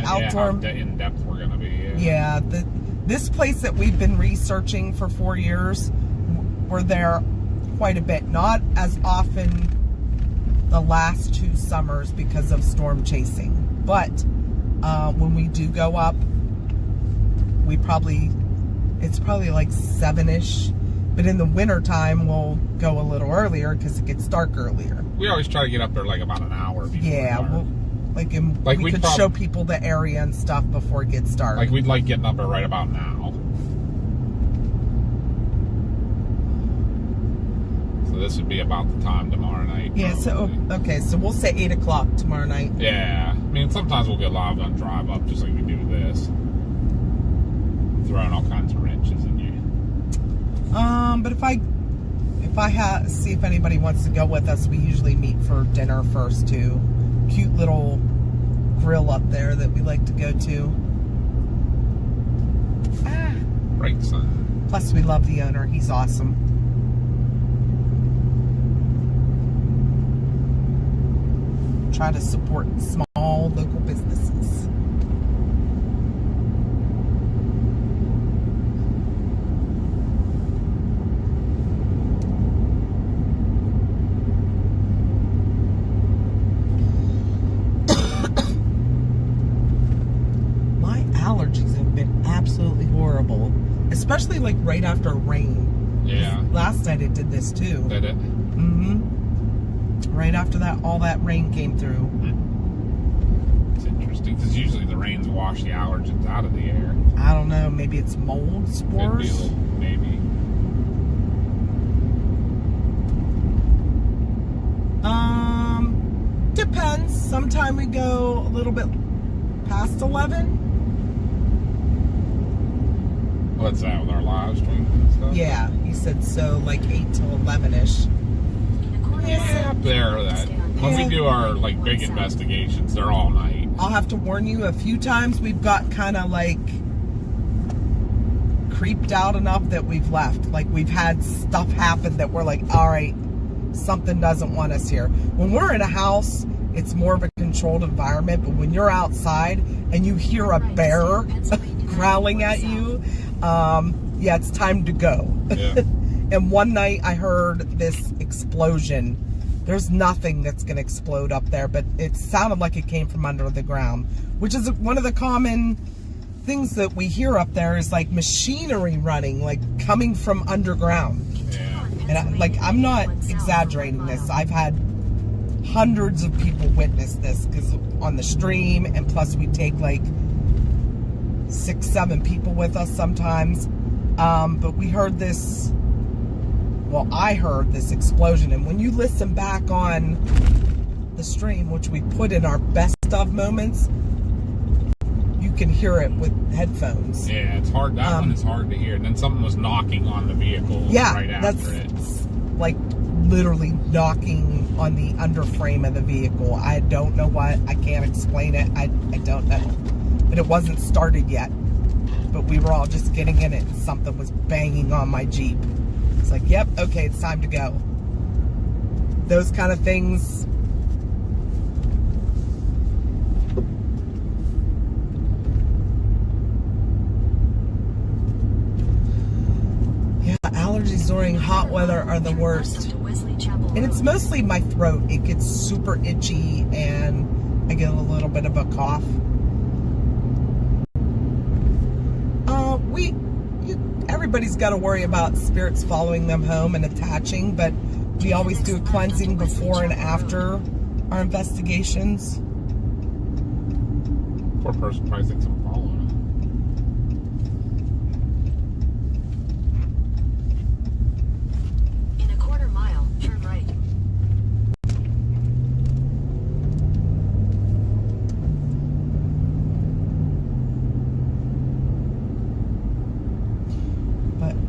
Outdoor, how in depth we're gonna be. Yeah, this place that we've been researching for 4 years, we're there quite a bit. Not as often the last 2 summers because of storm chasing, but when we do go up, it's probably like 7-ish, but in the winter time we'll go a little earlier because it gets dark earlier. We always try to get up there like about an hour before. Yeah, we could show people the area and stuff before it gets dark. Like we'd like getting up there right about now. So this would be about the time tomorrow night. Yeah, probably. so we'll say 8 o'clock tomorrow night. Yeah, I mean sometimes we'll get live on drive up just like we do this, throwing all kinds of wrenches in you. But if see if anybody wants to go with us. We usually meet for dinner first too. Cute little grill up there that we like to go to. Right, son. Plus, we love the owner. He's awesome. Try to support small local businesses. My allergies have been absolutely horrible, especially like right after rain. Yeah. Last night it did this too. Did it? Right after that, all that rain came through. It's interesting because usually the rains wash the allergens out of the air. I don't know. Maybe it's mold Could be a spores. little, maybe. Depends. Sometime we go a little bit past 11. What's that with our live stream and stuff? Yeah, he said so, like 8 till 11ish. Yeah, up there. That when we do our like big investigations, they're all night. I'll have to warn you, a few times we've got kind of like creeped out enough that we've left. Like we've had stuff happen that we're like, all right, something doesn't want us here. When we're in a house, it's more of a controlled environment, but when you're outside and you hear a bear growling at you, yeah, it's time to go. Yeah. And one night I heard this explosion. There's nothing that's going to explode up there, but it sounded like it came from under the ground, which is one of the common things that we hear up there is like machinery running, like coming from underground. Yeah. And I'm not exaggerating this. I've had hundreds of people witness this because on the stream, and plus we take like 6-7 people with us sometimes. But we heard this. Well, I heard this explosion, and when you listen back on the stream, which we put in our best of moments, you can hear it with headphones. Yeah, it's hard. That one is hard to hear. And then something was knocking on the vehicle right after it. Like literally knocking on the underframe of the vehicle. I don't know what. I can't explain it. I don't know. But it wasn't started yet. But we were all just getting in it, and something was banging on my Jeep. It's like, yep, okay, it's time to go. Those kind of things. Yeah, allergies during hot weather are the worst. And it's mostly my throat. It gets super itchy and I get a little bit of a cough. Everybody's got to worry about spirits following them home and attaching, but we always do a cleansing before and after our investigations. Poor person probably thinks I'm following him. In a quarter mile, turn right.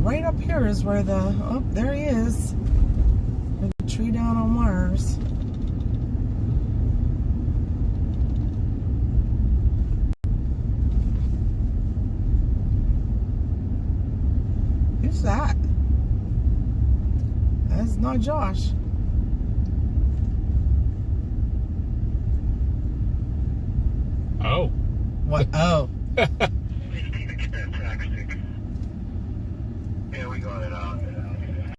Right up here is where oh, there he is. There's a tree down on wires. Who's that? That's not Josh. Oh. What? Oh. Yeah, we got it out.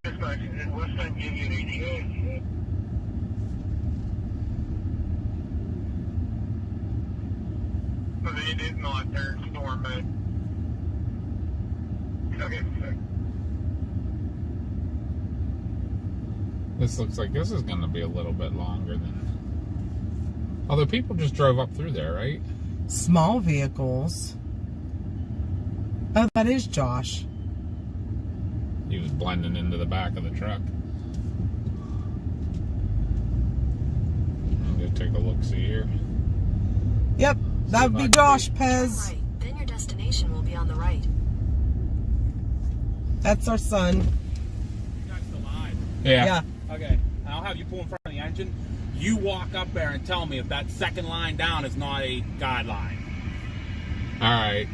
Dispatch, did Westland give you an ETA? So they did not turn storm mode. Okay. This looks like this is going to be a little bit longer than... Although people just drove up through there, right? Small vehicles. Oh, that is Josh. He was blending into the back of the truck. I'm going to take a look-see here. Yep, that would be Josh, Pez. Right. Then your destination will be on the right. That's our son. You guys still live? Yeah. Okay, I'll have you pull in front of the engine. You walk up there and tell me if that second line down is not a guideline. All right.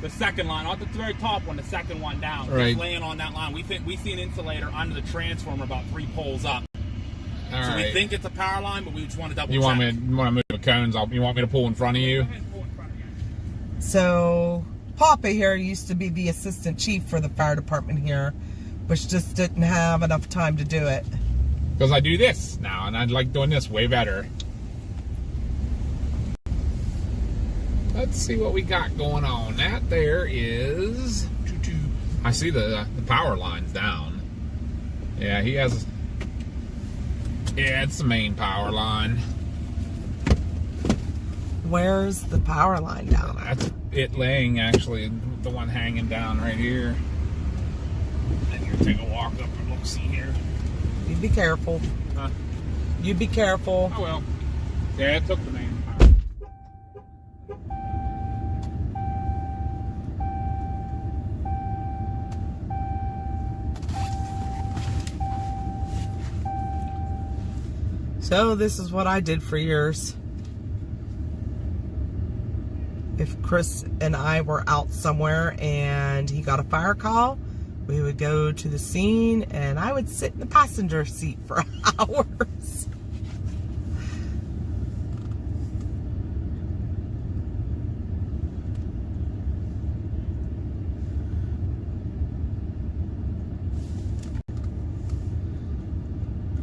The second line, not the very top one, the second one down. Right. Just laying on that line. We see an insulator under the transformer about 3 poles up. All so right. we think it's a power line, but we just want to double You check. want to move the cones? You want me to pull in front of you? Go ahead and pull in front of you. So, Papa here used to be the assistant chief for the fire department here, but just didn't have enough time to do it. Because I do this now, and I like doing this way better. Let's see what we got going on. That there is... I see the power line's down. Yeah, he has... Yeah, it's the main power line. Where's the power line down? That's it laying, actually. The one hanging down right here. And you take a walk up and look, see here. You be careful. Huh? You be careful. Oh, well. Yeah, it took the main power. So this is what I did for years. If Chris and I were out somewhere and he got a fire call, we would go to the scene and I would sit in the passenger seat for hours.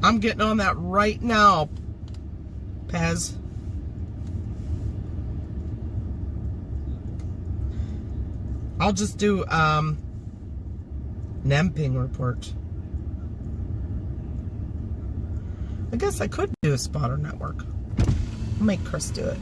I'm getting on that right now, Pez. I'll just do NEMPing report. I guess I could do a spotter network. I'll make Chris do it.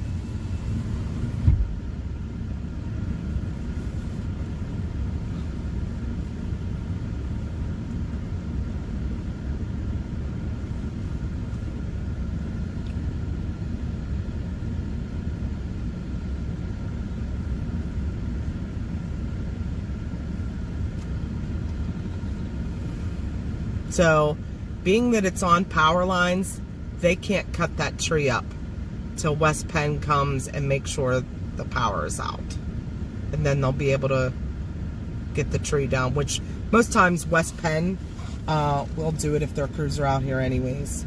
So, being that it's on power lines, they can't cut that tree up till West Penn comes and make sure the power is out. And then they'll be able to get the tree down, which most times West Penn will do it if their crews are out here anyways.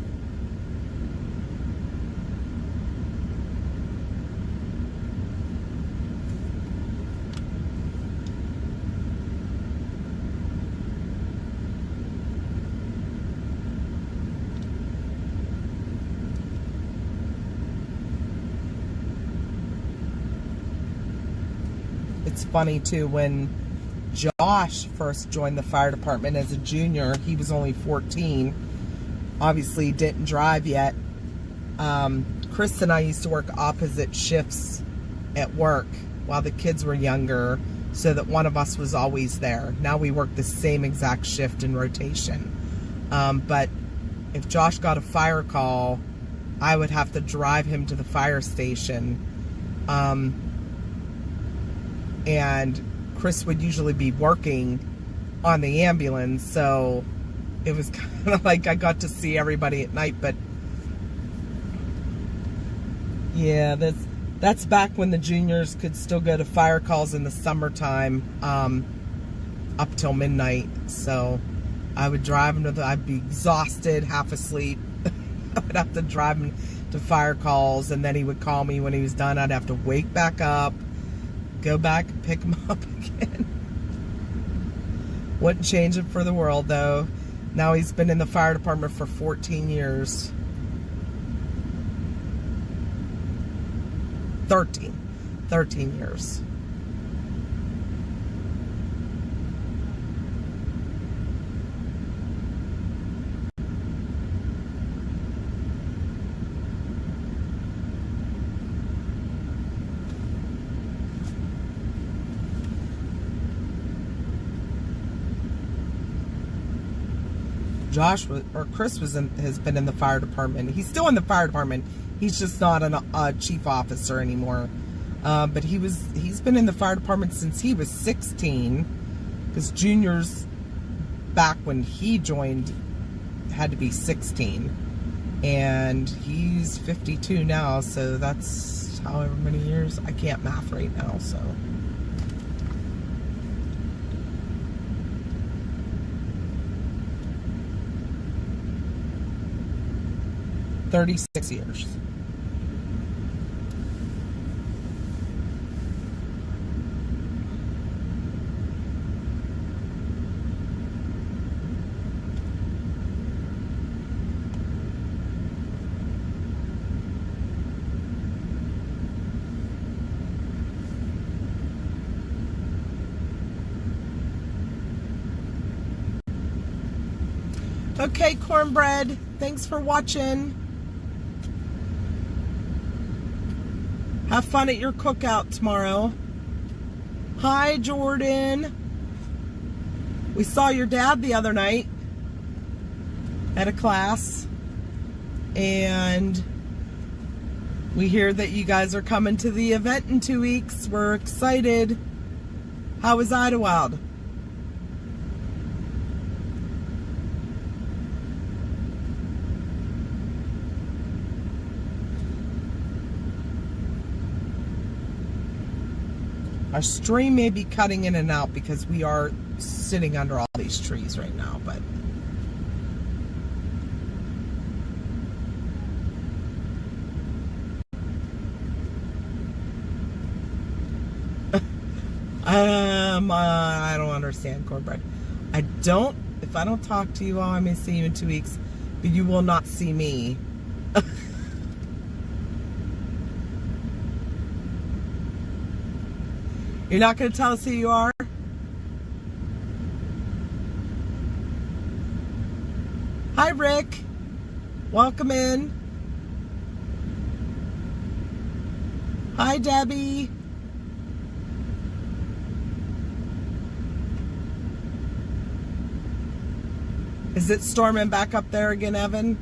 It's funny too, when Josh first joined the fire department as a junior, he was only 14. Obviously didn't drive yet. Chris and I used to work opposite shifts at work while the kids were younger, so that one of us was always there. Now we work the same exact shift in rotation. But if Josh got a fire call, I would have to drive him to the fire station. And Chris would usually be working on the ambulance, so it was kind of like I got to see everybody at night. But yeah, that's back when the juniors could still go to fire calls in the summertime, up till midnight. So I would drive him I'd be exhausted, half asleep. I would have to drive him to fire calls, and then he would call me when he was done. I'd have to wake back up, go back and pick him up again. Wouldn't change it for the world, though. Now he's been in the fire department for 14 years. 13 years. Chris has been in the fire department. He's still in the fire department. He's just not a chief officer anymore. But he's been in the fire department since he was 16. Because juniors, back when he joined had to be 16. And he's 52 now, so that's however many years. I can't math right now, so. $36 years. Okay, Cornbread, thanks for watching. Have fun at your cookout tomorrow. Hi, Jordan. We saw your dad the other night at a class, and we hear that you guys are coming to the event in 2 weeks. We're excited. How was Idlewild? Our stream may be cutting in and out because we are sitting under all these trees right now, but I don't understand, Cornbread. If I don't talk to you all, I may see you in 2 weeks, but you will not see me. You're not going to tell us who you are? Hi, Rick. Welcome in. Hi, Debbie. Is it storming back up there again, Evan?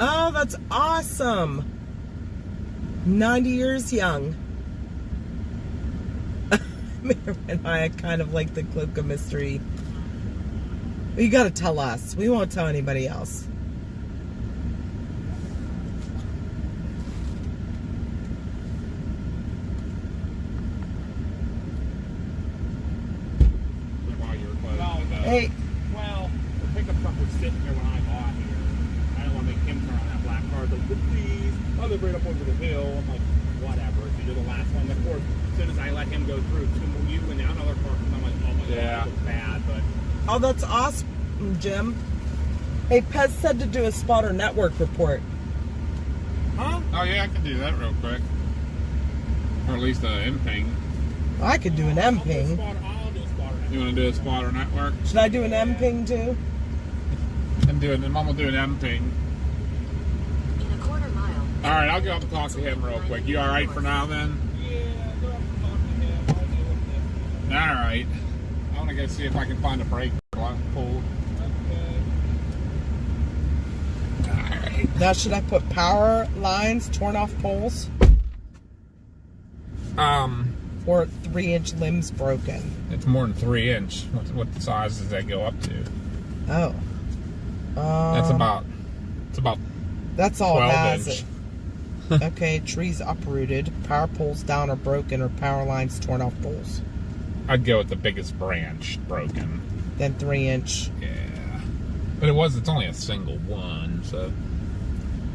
Oh, that's awesome. 90 years young. Mary and I kind of like the cloak of mystery. You gotta tell us. We won't tell anybody else. Hey. Well, the pickup truck was sitting here when I got here. I didn't want to make him turn on that black car. Like, please, I live right up over the hill. I'm like, whatever. If you do the last one, of course, as soon as I let him go through, you and now another car comes, I'm like, oh my god, that looks bad. But oh, that's awesome, Jim. Hey, Pez said to do a spotter network report. Huh? Oh yeah, I can do that real quick. Or at least an MPing. I could do an M-ping. You want to do a spotter network? Should I do an M-ping too? I'm gonna do an MPing. In a quarter mile. All right, I'll go up and talk to him real quick. You all right for now then? yeah, go up and talk to him. I'll deal with this. All right. I want to go see if I can find a brake pulled. Okay. Now, should I put power lines, torn off poles, or 3-inch limbs broken? It's more than 3 inch. What size does that go up to? Oh. It's about That's all it 12 has. inch. Okay, trees uprooted, power poles down or broken, or power lines torn off poles. I'd go with the biggest branch broken. Then 3-inch. Yeah. But it's only a single one, so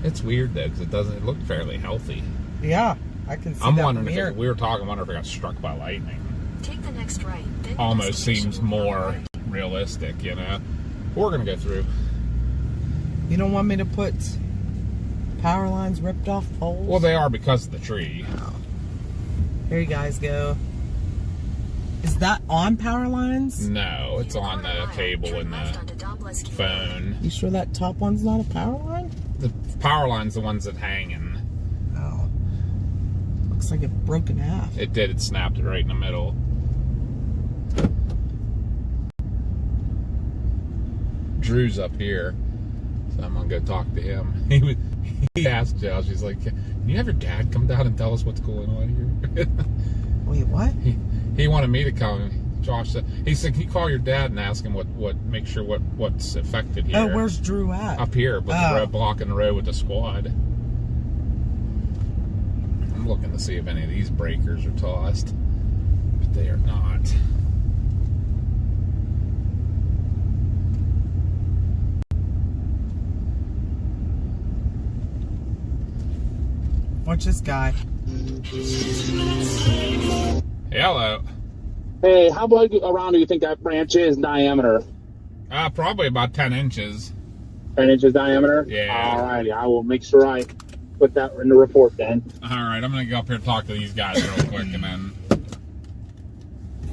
it's weird though, because it looked fairly healthy. Yeah, I can see I'm that wondering from if here. we were talking, I wonder if it got struck by lightning. Take the next right. Then your almost destination seems will be on the more right. realistic, you know. We're gonna go through. You don't want me to put power lines ripped off poles? Well, they are because of the tree. Here you guys go. Is that on power lines? No, it's In a on quarter the mile, cable turn in left the onto Don Blesky Road. phone. You sure that top one's not a power line? The power line's the ones that hanging. Oh. Looks like it broke in half. It did. It snapped it right in the middle. Drew's up here, so I'm gonna go talk to him. He asked Josh. He's like, "Can you have your dad come down and tell us what's going on here?" Wait, what? He wanted me to come. Josh said, he said, "Can you call your dad and ask him make sure what's affected here?" Oh, where's Drew at? Up here, but the road blocking the road with the squad. I'm looking to see if any of these breakers are tossed, but they are not. Watch this guy. Hello. Hey, how big around do you think that branch is in diameter? Probably about 10 inches. 10 inches diameter? Yeah. Alrighty, I will make sure I put that in the report then. All right, I'm gonna go up here and talk to these guys real quick, and then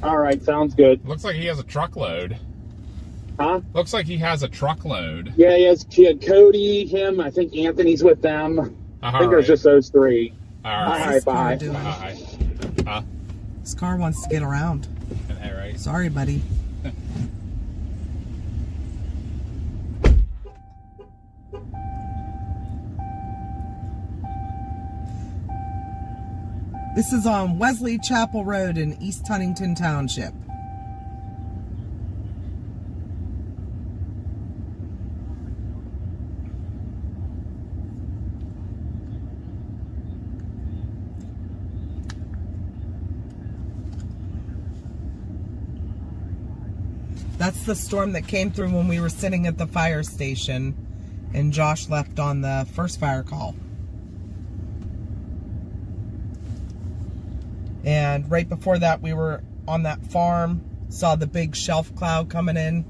Alright, sounds good. looks like he has a truckload. Huh? Looks like he has a truckload. Yeah, he had Cody, him, I think Anthony's with them. I think there's just those three. All What's right. this car bye. doing? Bye. Huh? This car wants to get around. All right. Sorry, buddy. This is on Wesley Chapel Road in East Huntington Township. That's the storm that came through when we were sitting at the fire station and Josh left on the first fire call. And right before that, we were on that farm, saw the big shelf cloud coming in.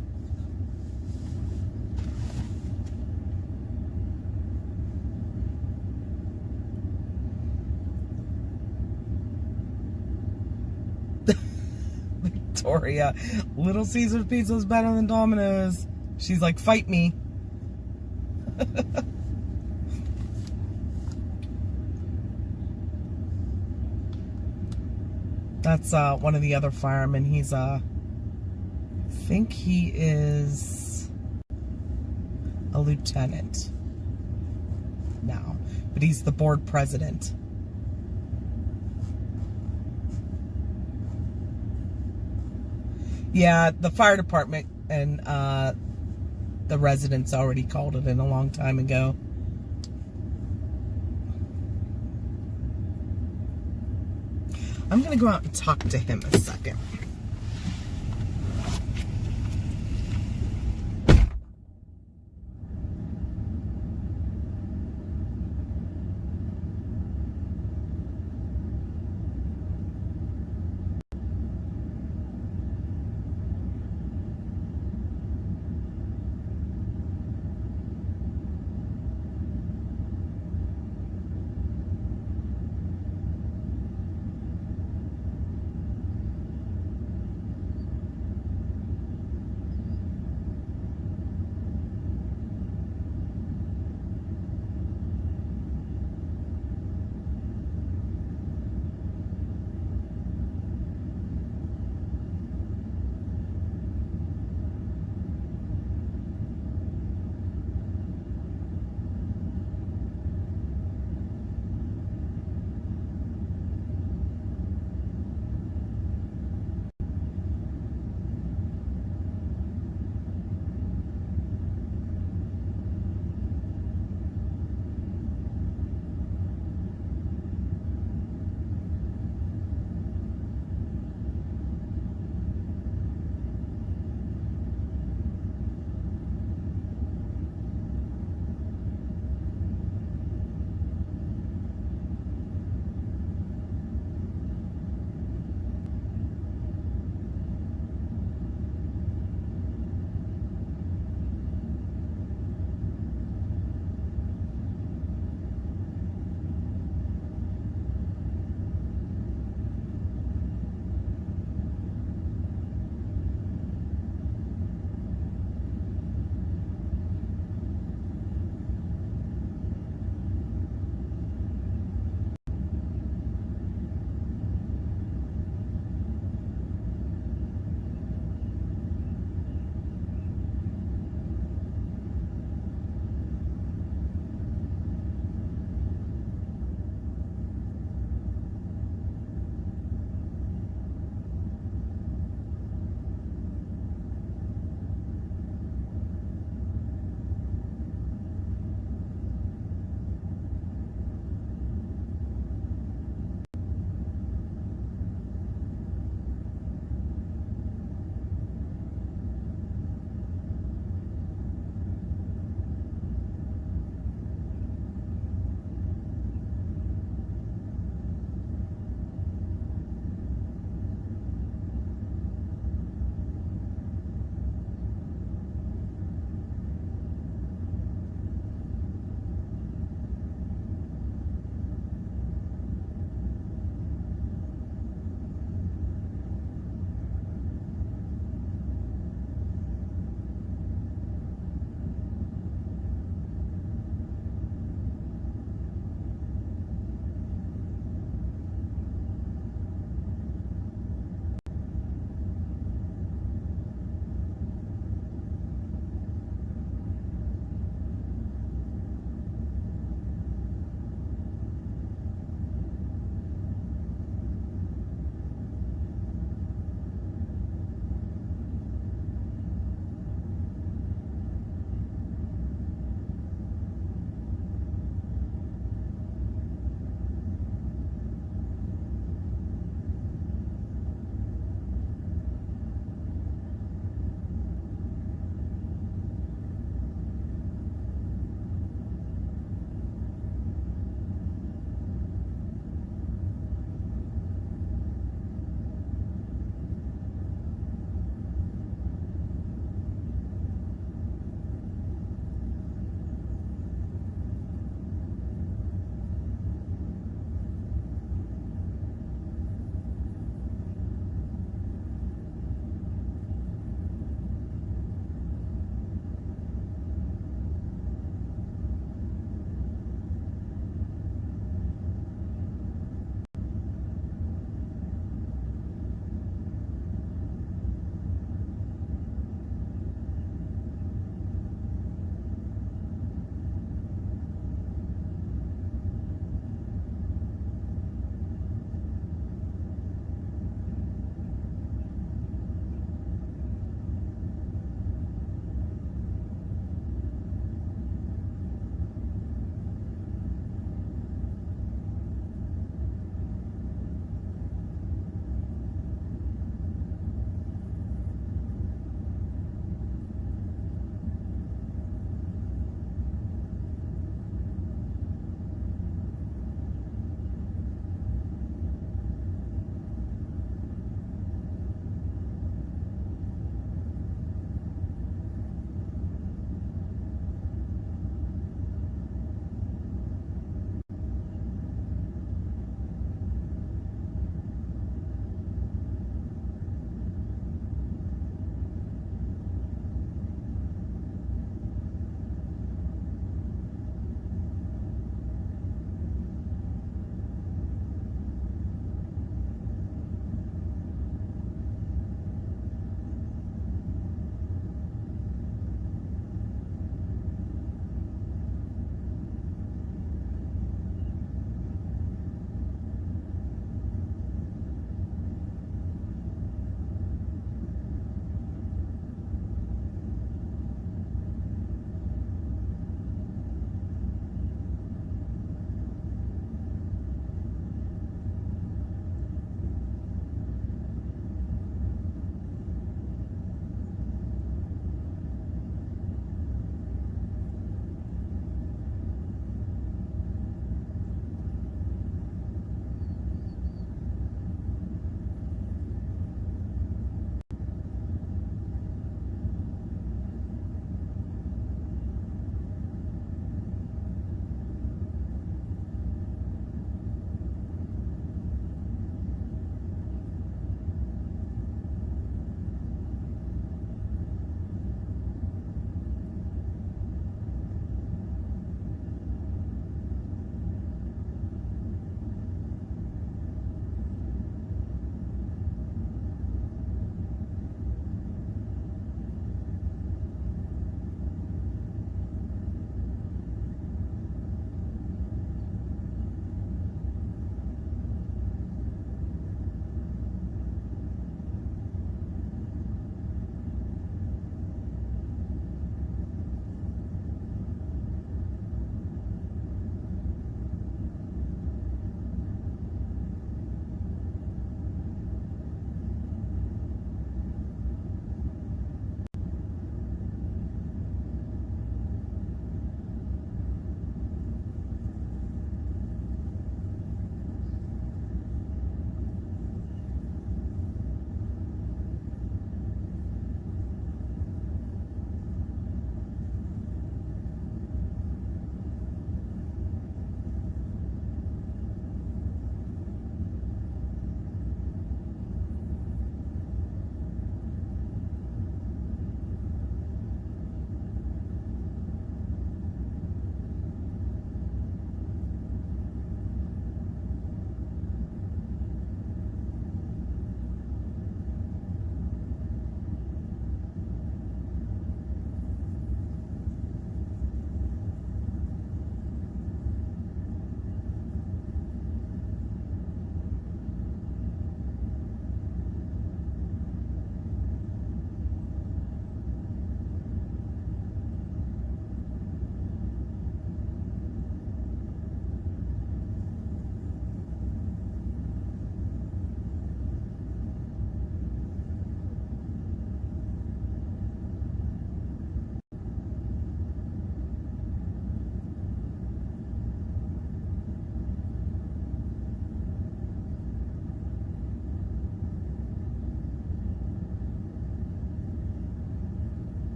Victoria, Little Caesar's pizza is better than Domino's. She's like, fight me. That's one of the other firemen. He's I think he is a lieutenant now, but he's the board president. Yeah, the fire department and the residents already called it in a long time ago. I'm going to go out and talk to him a second.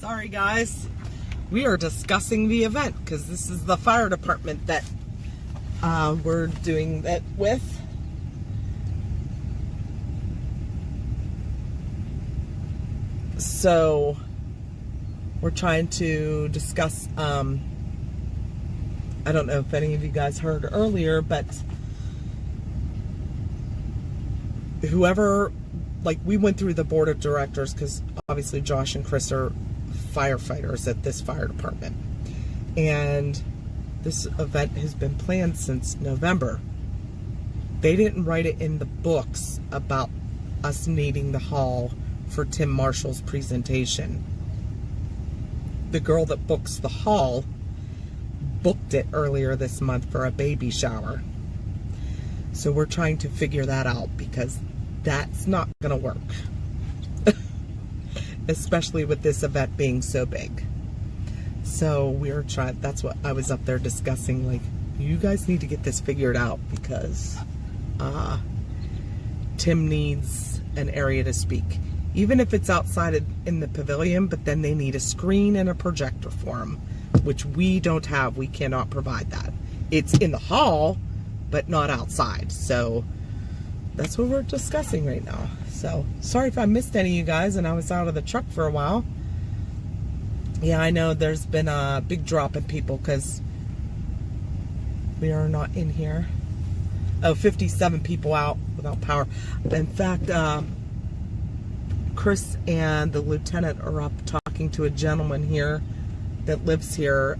Sorry, guys. We are discussing the event because this is the fire department that we're doing that with. So we're trying to discuss, I don't know if any of you guys heard earlier, but whoever, like, we went through the board of directors because obviously Josh and Chris are firefighters at this fire department. And this event has been planned since November. They didn't write it in the books about us needing the hall for Tim Marshall's presentation. The girl that books the hall booked it earlier this month for a baby shower. So we're trying to figure that out because that's not gonna work. Especially with this event being so big. So we're trying, that's what I was up there discussing, like, you guys need to get this figured out because Tim needs an area to speak. Even if it's outside in the pavilion, but then they need a screen and a projector for him, which we don't have. We cannot provide that. It's in the hall, but not outside. So that's what we're discussing right now. So sorry if I missed any of you guys and I was out of the truck for a while. Yeah, I know there's been a big drop in people because we are not in here. Oh, 57 people out without power. In fact, Chris and the lieutenant are up talking to a gentleman here that lives here.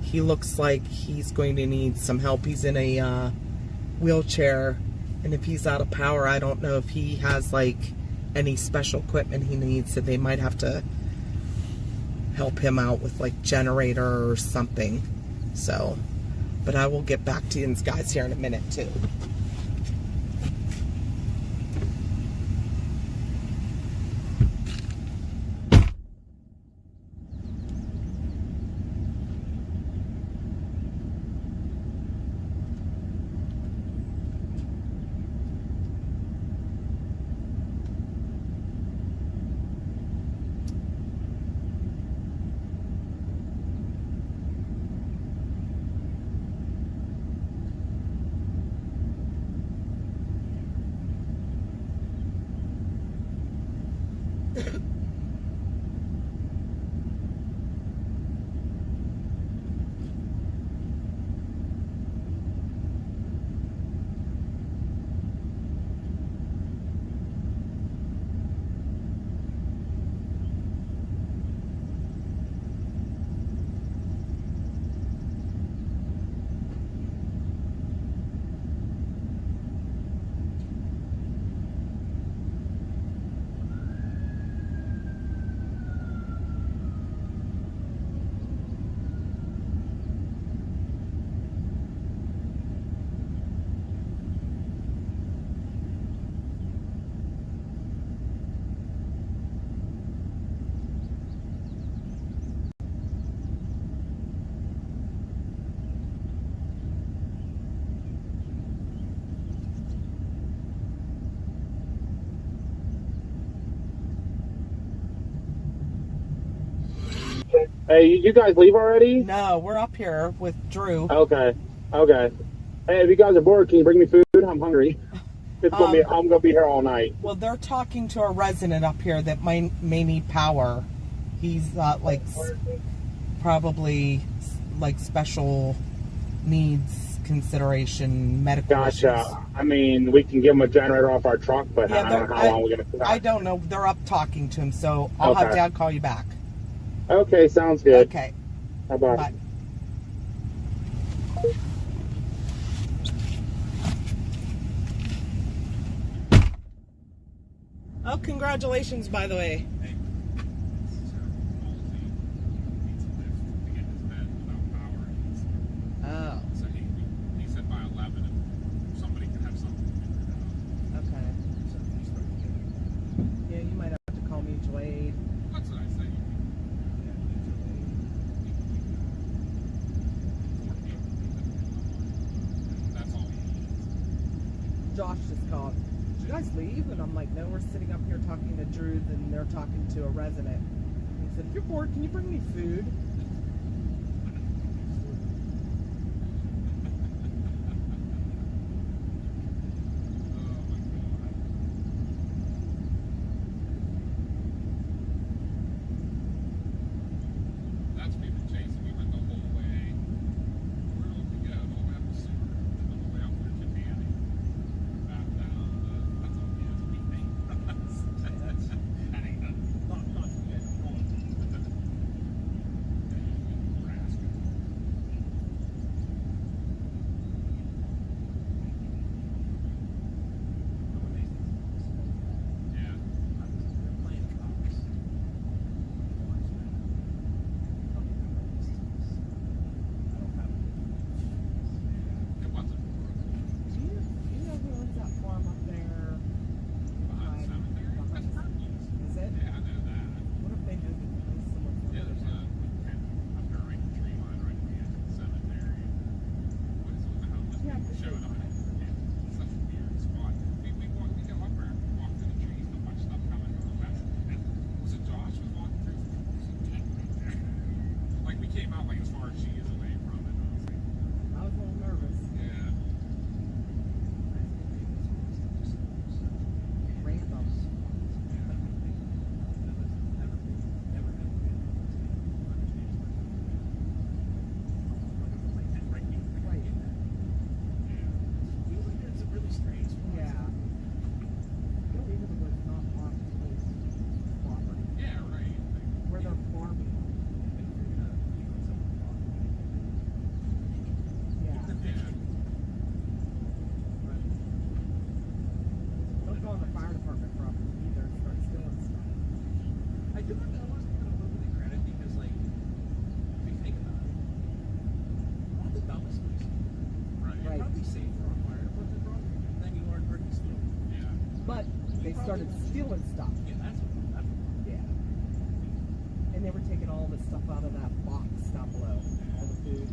He looks like he's going to need some help. He's in a wheelchair, and if he's out of power, I don't know if he has like any special equipment he needs, so they might have to help him out with like generator or something. So, but I will get back to you guys here in a minute too. Hey, you guys leave already? No, we're up here with Drew. Okay. Okay. Hey, if you guys are bored, can you bring me food? I'm hungry. I'm gonna be here all night. Well, they're talking to a resident up here that may need power. He's probably like special needs consideration, medical Gotcha. issues. I mean, we can give him a generator off our truck, but Yeah, I don't know how long we're gonna. I don't know. They're up talking to him, so I'll have Dad call you back. Okay, sounds good. Okay. Bye-bye. Bye. Oh, congratulations, by the way. Oh. So he said by 11 if somebody can have something figured out. Okay. So he's starting to get it. Yeah, you might have to call mutual aid. That's what I say. That's all he needs. Josh just called. Did you guys leave? And I'm like, no, we're sitting up here talking to Drew, and they're talking to a resident. said, if you're bored, can you bring me food? That's we've been chasing. We went the whole way. Where did we go? All the way up the sewer. And the whole way up through Tiffany. Back down. That's all. Yeah, it's a big thing. That ain't nothing. Not too good. Hold on. Nebraska. Yeah. It wasn't Do you know who owns that farm up there? behind the cemetery. That's Perkins. Is it? Yeah, I know that. What if they moved it to someone's? Yeah, there's a up there right the tree line right at the edge of the cemetery. What is it with the homeless Yeah, people showing up? It's such a weird spot. We go up there and walk through the trees, a bunch of stuff coming from the west. And was it Josh was walking through? There's a tent right there. Like we came out like as far as she is away from it. I was like, I was a little nervous. yeah. Random. Right. Yeah. No, even if it's not on police property. Yeah, right. Where they're farming. Yeah. Yeah. Don't go on the fire department property either and start stealing stuff. I do think I wasn't going to look at the credit because, like, if you think about it, not the dumbest place. Right. Right. Probably safer on fire department property than you are in Britain Steel. Yeah. But they started stealing stuff. Yeah, that's what. Yeah. And they were taking all the stuff out of that box down below. All the food.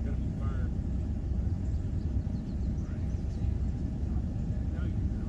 Gotta be fire. No, you know.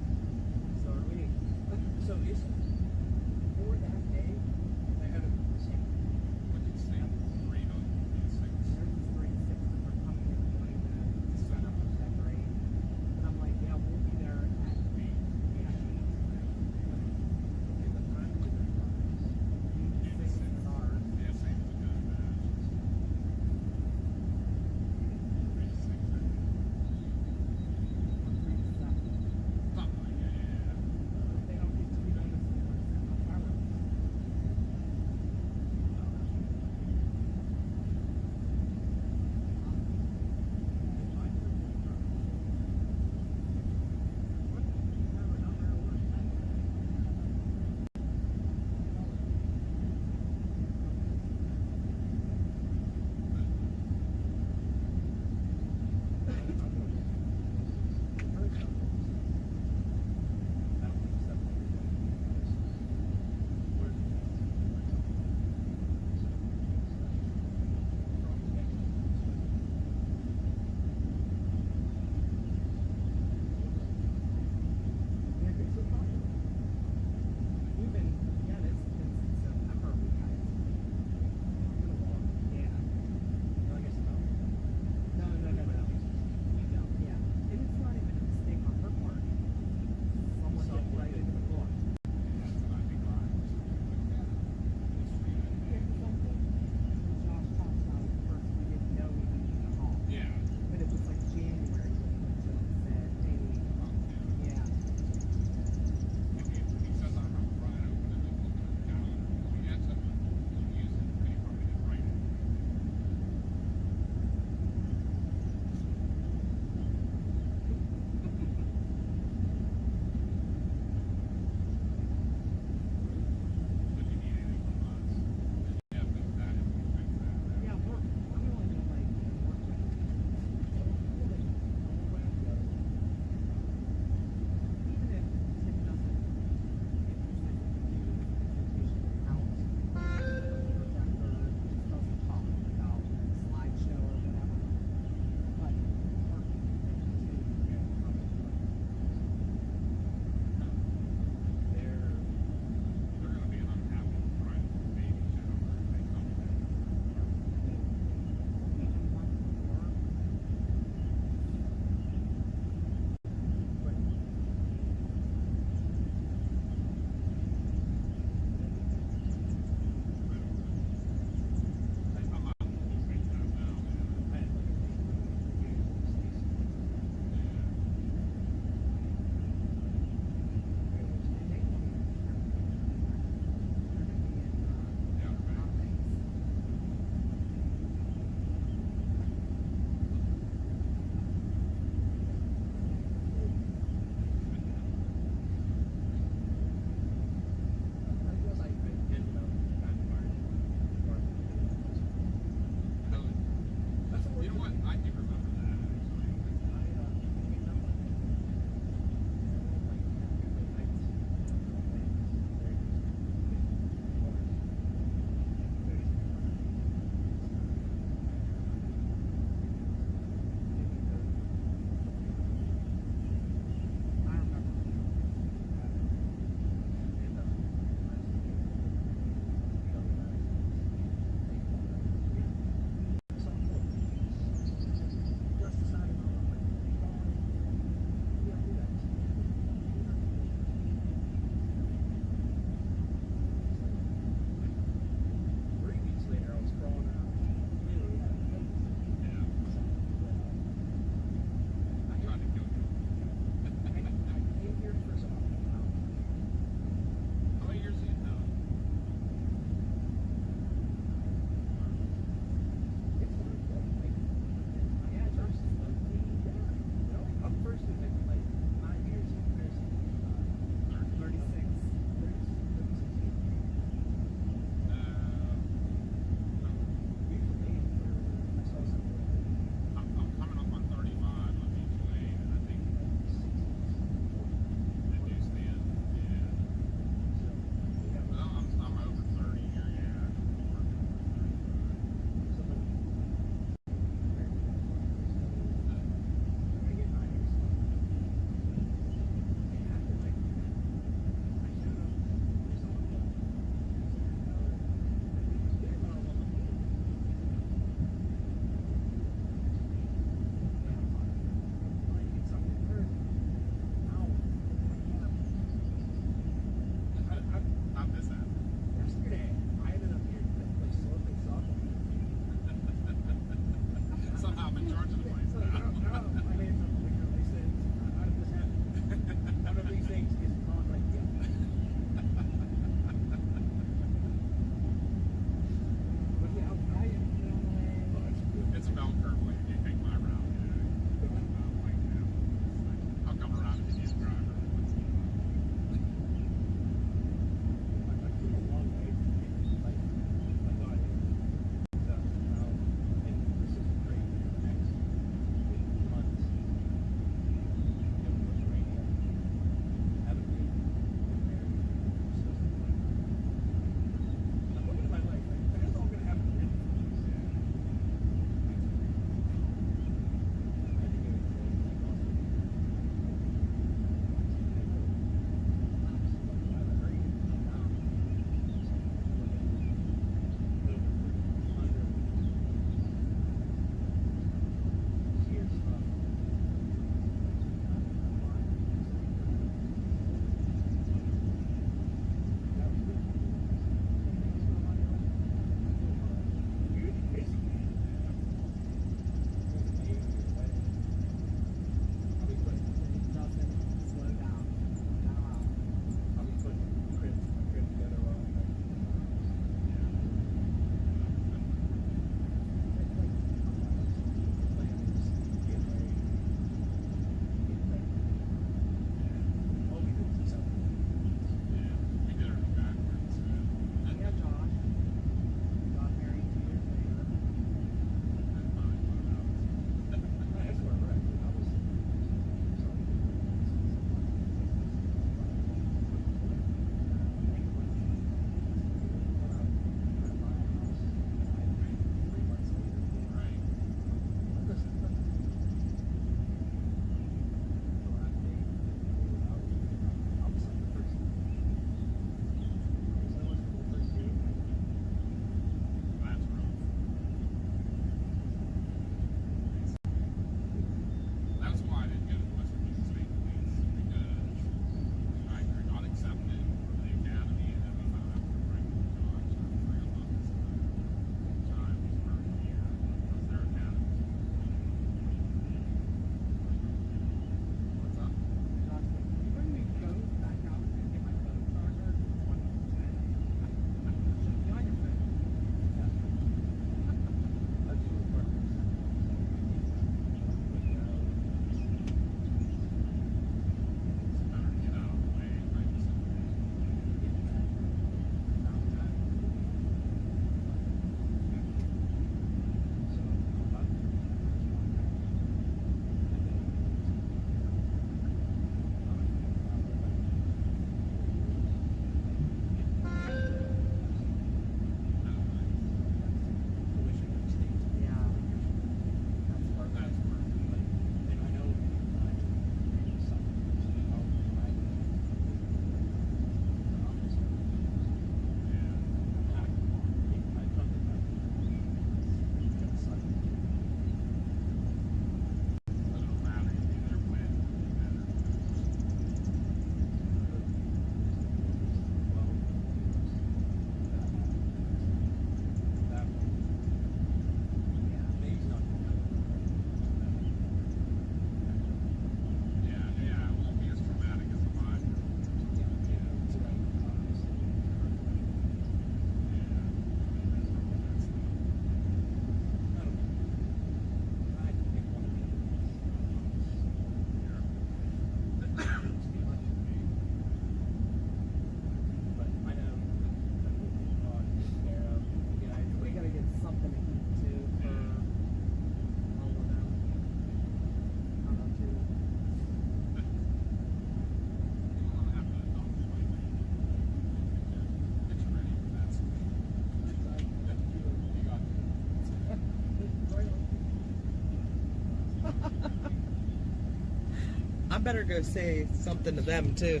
better go say something to them too.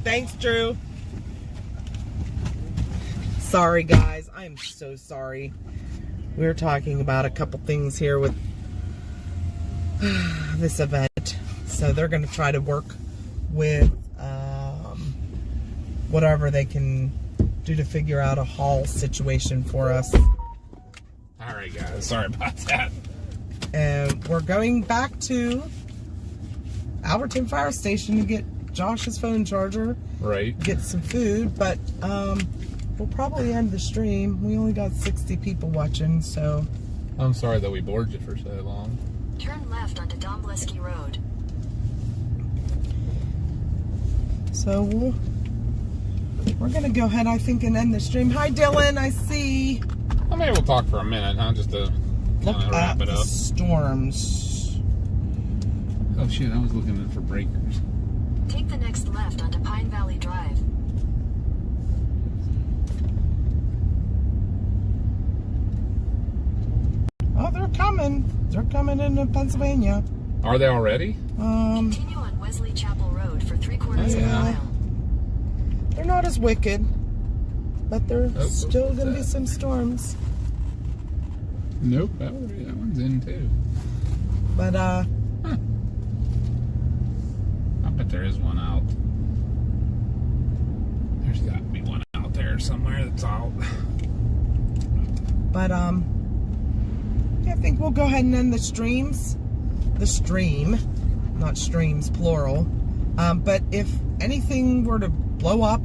Thanks, Drew. Sorry, guys. I am so sorry. We were talking about a couple things here with this event. So they're going to try to work with whatever they can do to figure out a hall situation for us. All right, guys. Sorry about that. And we're going back to Alberton Fire Station to get Josh's phone charger. Right. Get some food, but we'll probably end the stream. We only got 60 people watching, so. I'm sorry that we bored you for so long. Turn left onto Domblesky Road. So we're gonna go ahead, I think, and end the stream. Hi, Dylan. I see. Well, maybe we'll talk for a minute, huh? Just to Look kind of wrap at it the up. storms. Oh shit! I was looking for breakers. Take the next left onto Pine Valley Drive. Oh, they're coming. They're coming into Pennsylvania. Are they already? Continue on Wesley Chapel Road for 3/4 of a Yeah. mile. They're not as wicked, but there's Oh, still what's going to be that? some storms. Nope. That one's in too. But I bet there is one out. There's got to be one out there somewhere that's out. But yeah, I think we'll go ahead and end the streams. The stream, not streams, plural. But if anything were to blow up,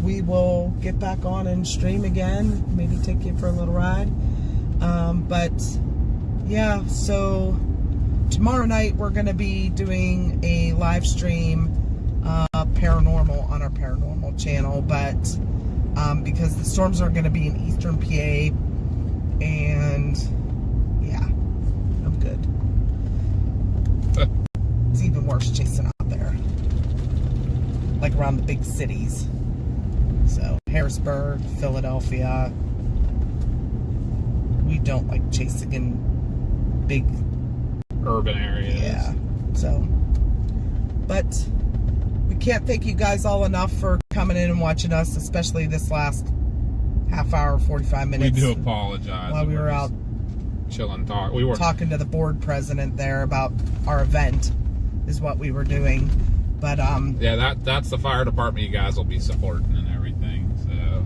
we will get back on and stream again. Maybe take you for a little ride. But yeah, so tomorrow night we're going to be doing a live stream paranormal on our paranormal channel, but because the storms are going to be in eastern PA, and yeah, I'm good. It's even worse chasing out there, like around the big cities. So Harrisburg, Philadelphia. We don't like chasing in big Urban areas. Yeah. So, but we can't thank you guys all enough for coming in and watching us, especially this last half hour, 45 We minutes. do apologize. While we were out chilling, talk. We were talking to the board president there about our event, is what we were doing. But yeah, that's the fire department you guys will be supporting and everything. So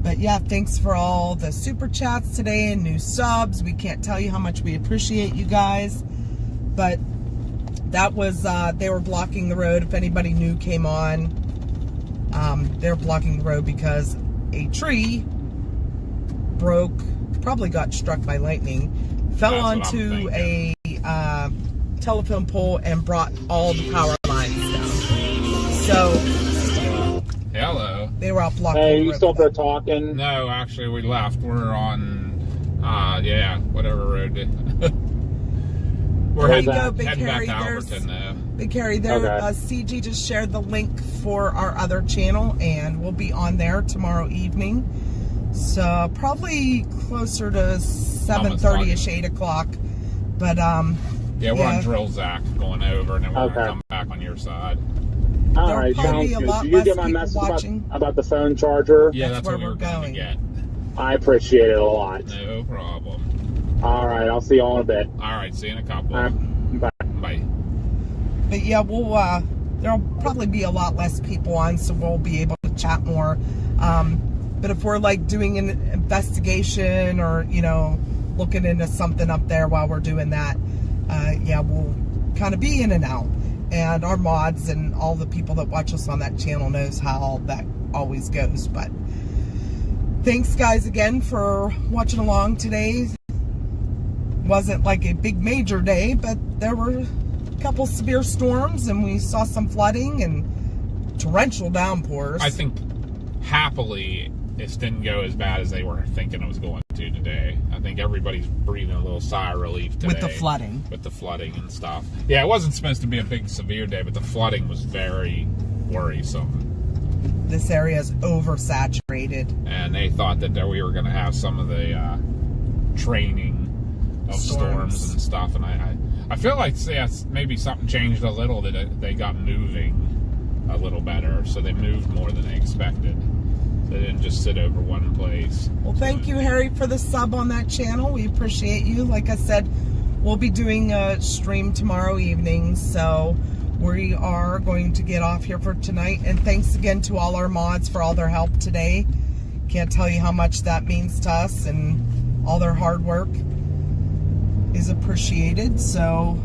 but yeah, thanks for all the super chats today and new subs. We can't tell you how much we appreciate you guys. But that was they were blocking the road. If anybody new came on, they're blocking the road because a tree broke, probably got struck by lightning, fell That's what I'm onto thinking. a telephone pole and brought all the power lines down. So hello. they were out blocking Hey, the you road. still there talking? No, actually, we left. We're on, yeah, whatever road. We're There you heading, go, Big heading back Harry. to There's Alberton now. Big Harry there. Okay. CG just shared the link for our other channel, and we'll be on there tomorrow evening. So probably closer to 7:30ish, 8 o'clock. But Yeah, we're on Drill Zach going over, and then we're Okay. going to come back on your side. All There'll right, probably sounds be a good. lot Did you less get my people message watching. about the phone charger? Yeah, That's that's, where what we we're were going going. to get. I appreciate it a lot. No problem. All right, I'll see you all in a bit. All right, see you in a couple. All right, bye. Bye. But yeah, we'll there'll probably be a lot less people on, so we'll be able to chat more. But if we're like doing an investigation or, you know, looking into something up there while we're doing that, yeah, we'll kind of be in and out. And our mods and all the people that watch us on that channel knows how that always goes. But thanks guys again for watching along today. Wasn't like a big major day, but there were a couple severe storms and we saw some flooding and torrential downpours. I think, happily, it didn't go as bad as they were thinking it was going to today. I think everybody's breathing a little sigh of relief today. with the flooding. With the flooding and stuff. Yeah, it wasn't supposed to be a big severe day, but the flooding was very worrisome. this area is oversaturated. And they thought that we were going to have some of the training of storms and stuff. And I feel like maybe something changed a little, that they got moving a little better. So they moved more than they expected. They didn't just sit over one place. Well, thank you, Harry, for the sub on that channel. We appreciate you. Like I said, we'll be doing a stream tomorrow evening, so we are going to get off here for tonight. And thanks again to all our mods for all their help today. Can't tell you how much that means to us, and all their hard work is appreciated. So,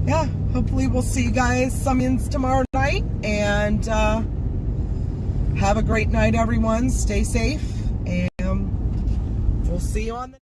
yeah, hopefully we'll see you guys some tomorrow night, and have a great night, everyone. Stay safe, and we'll see you on the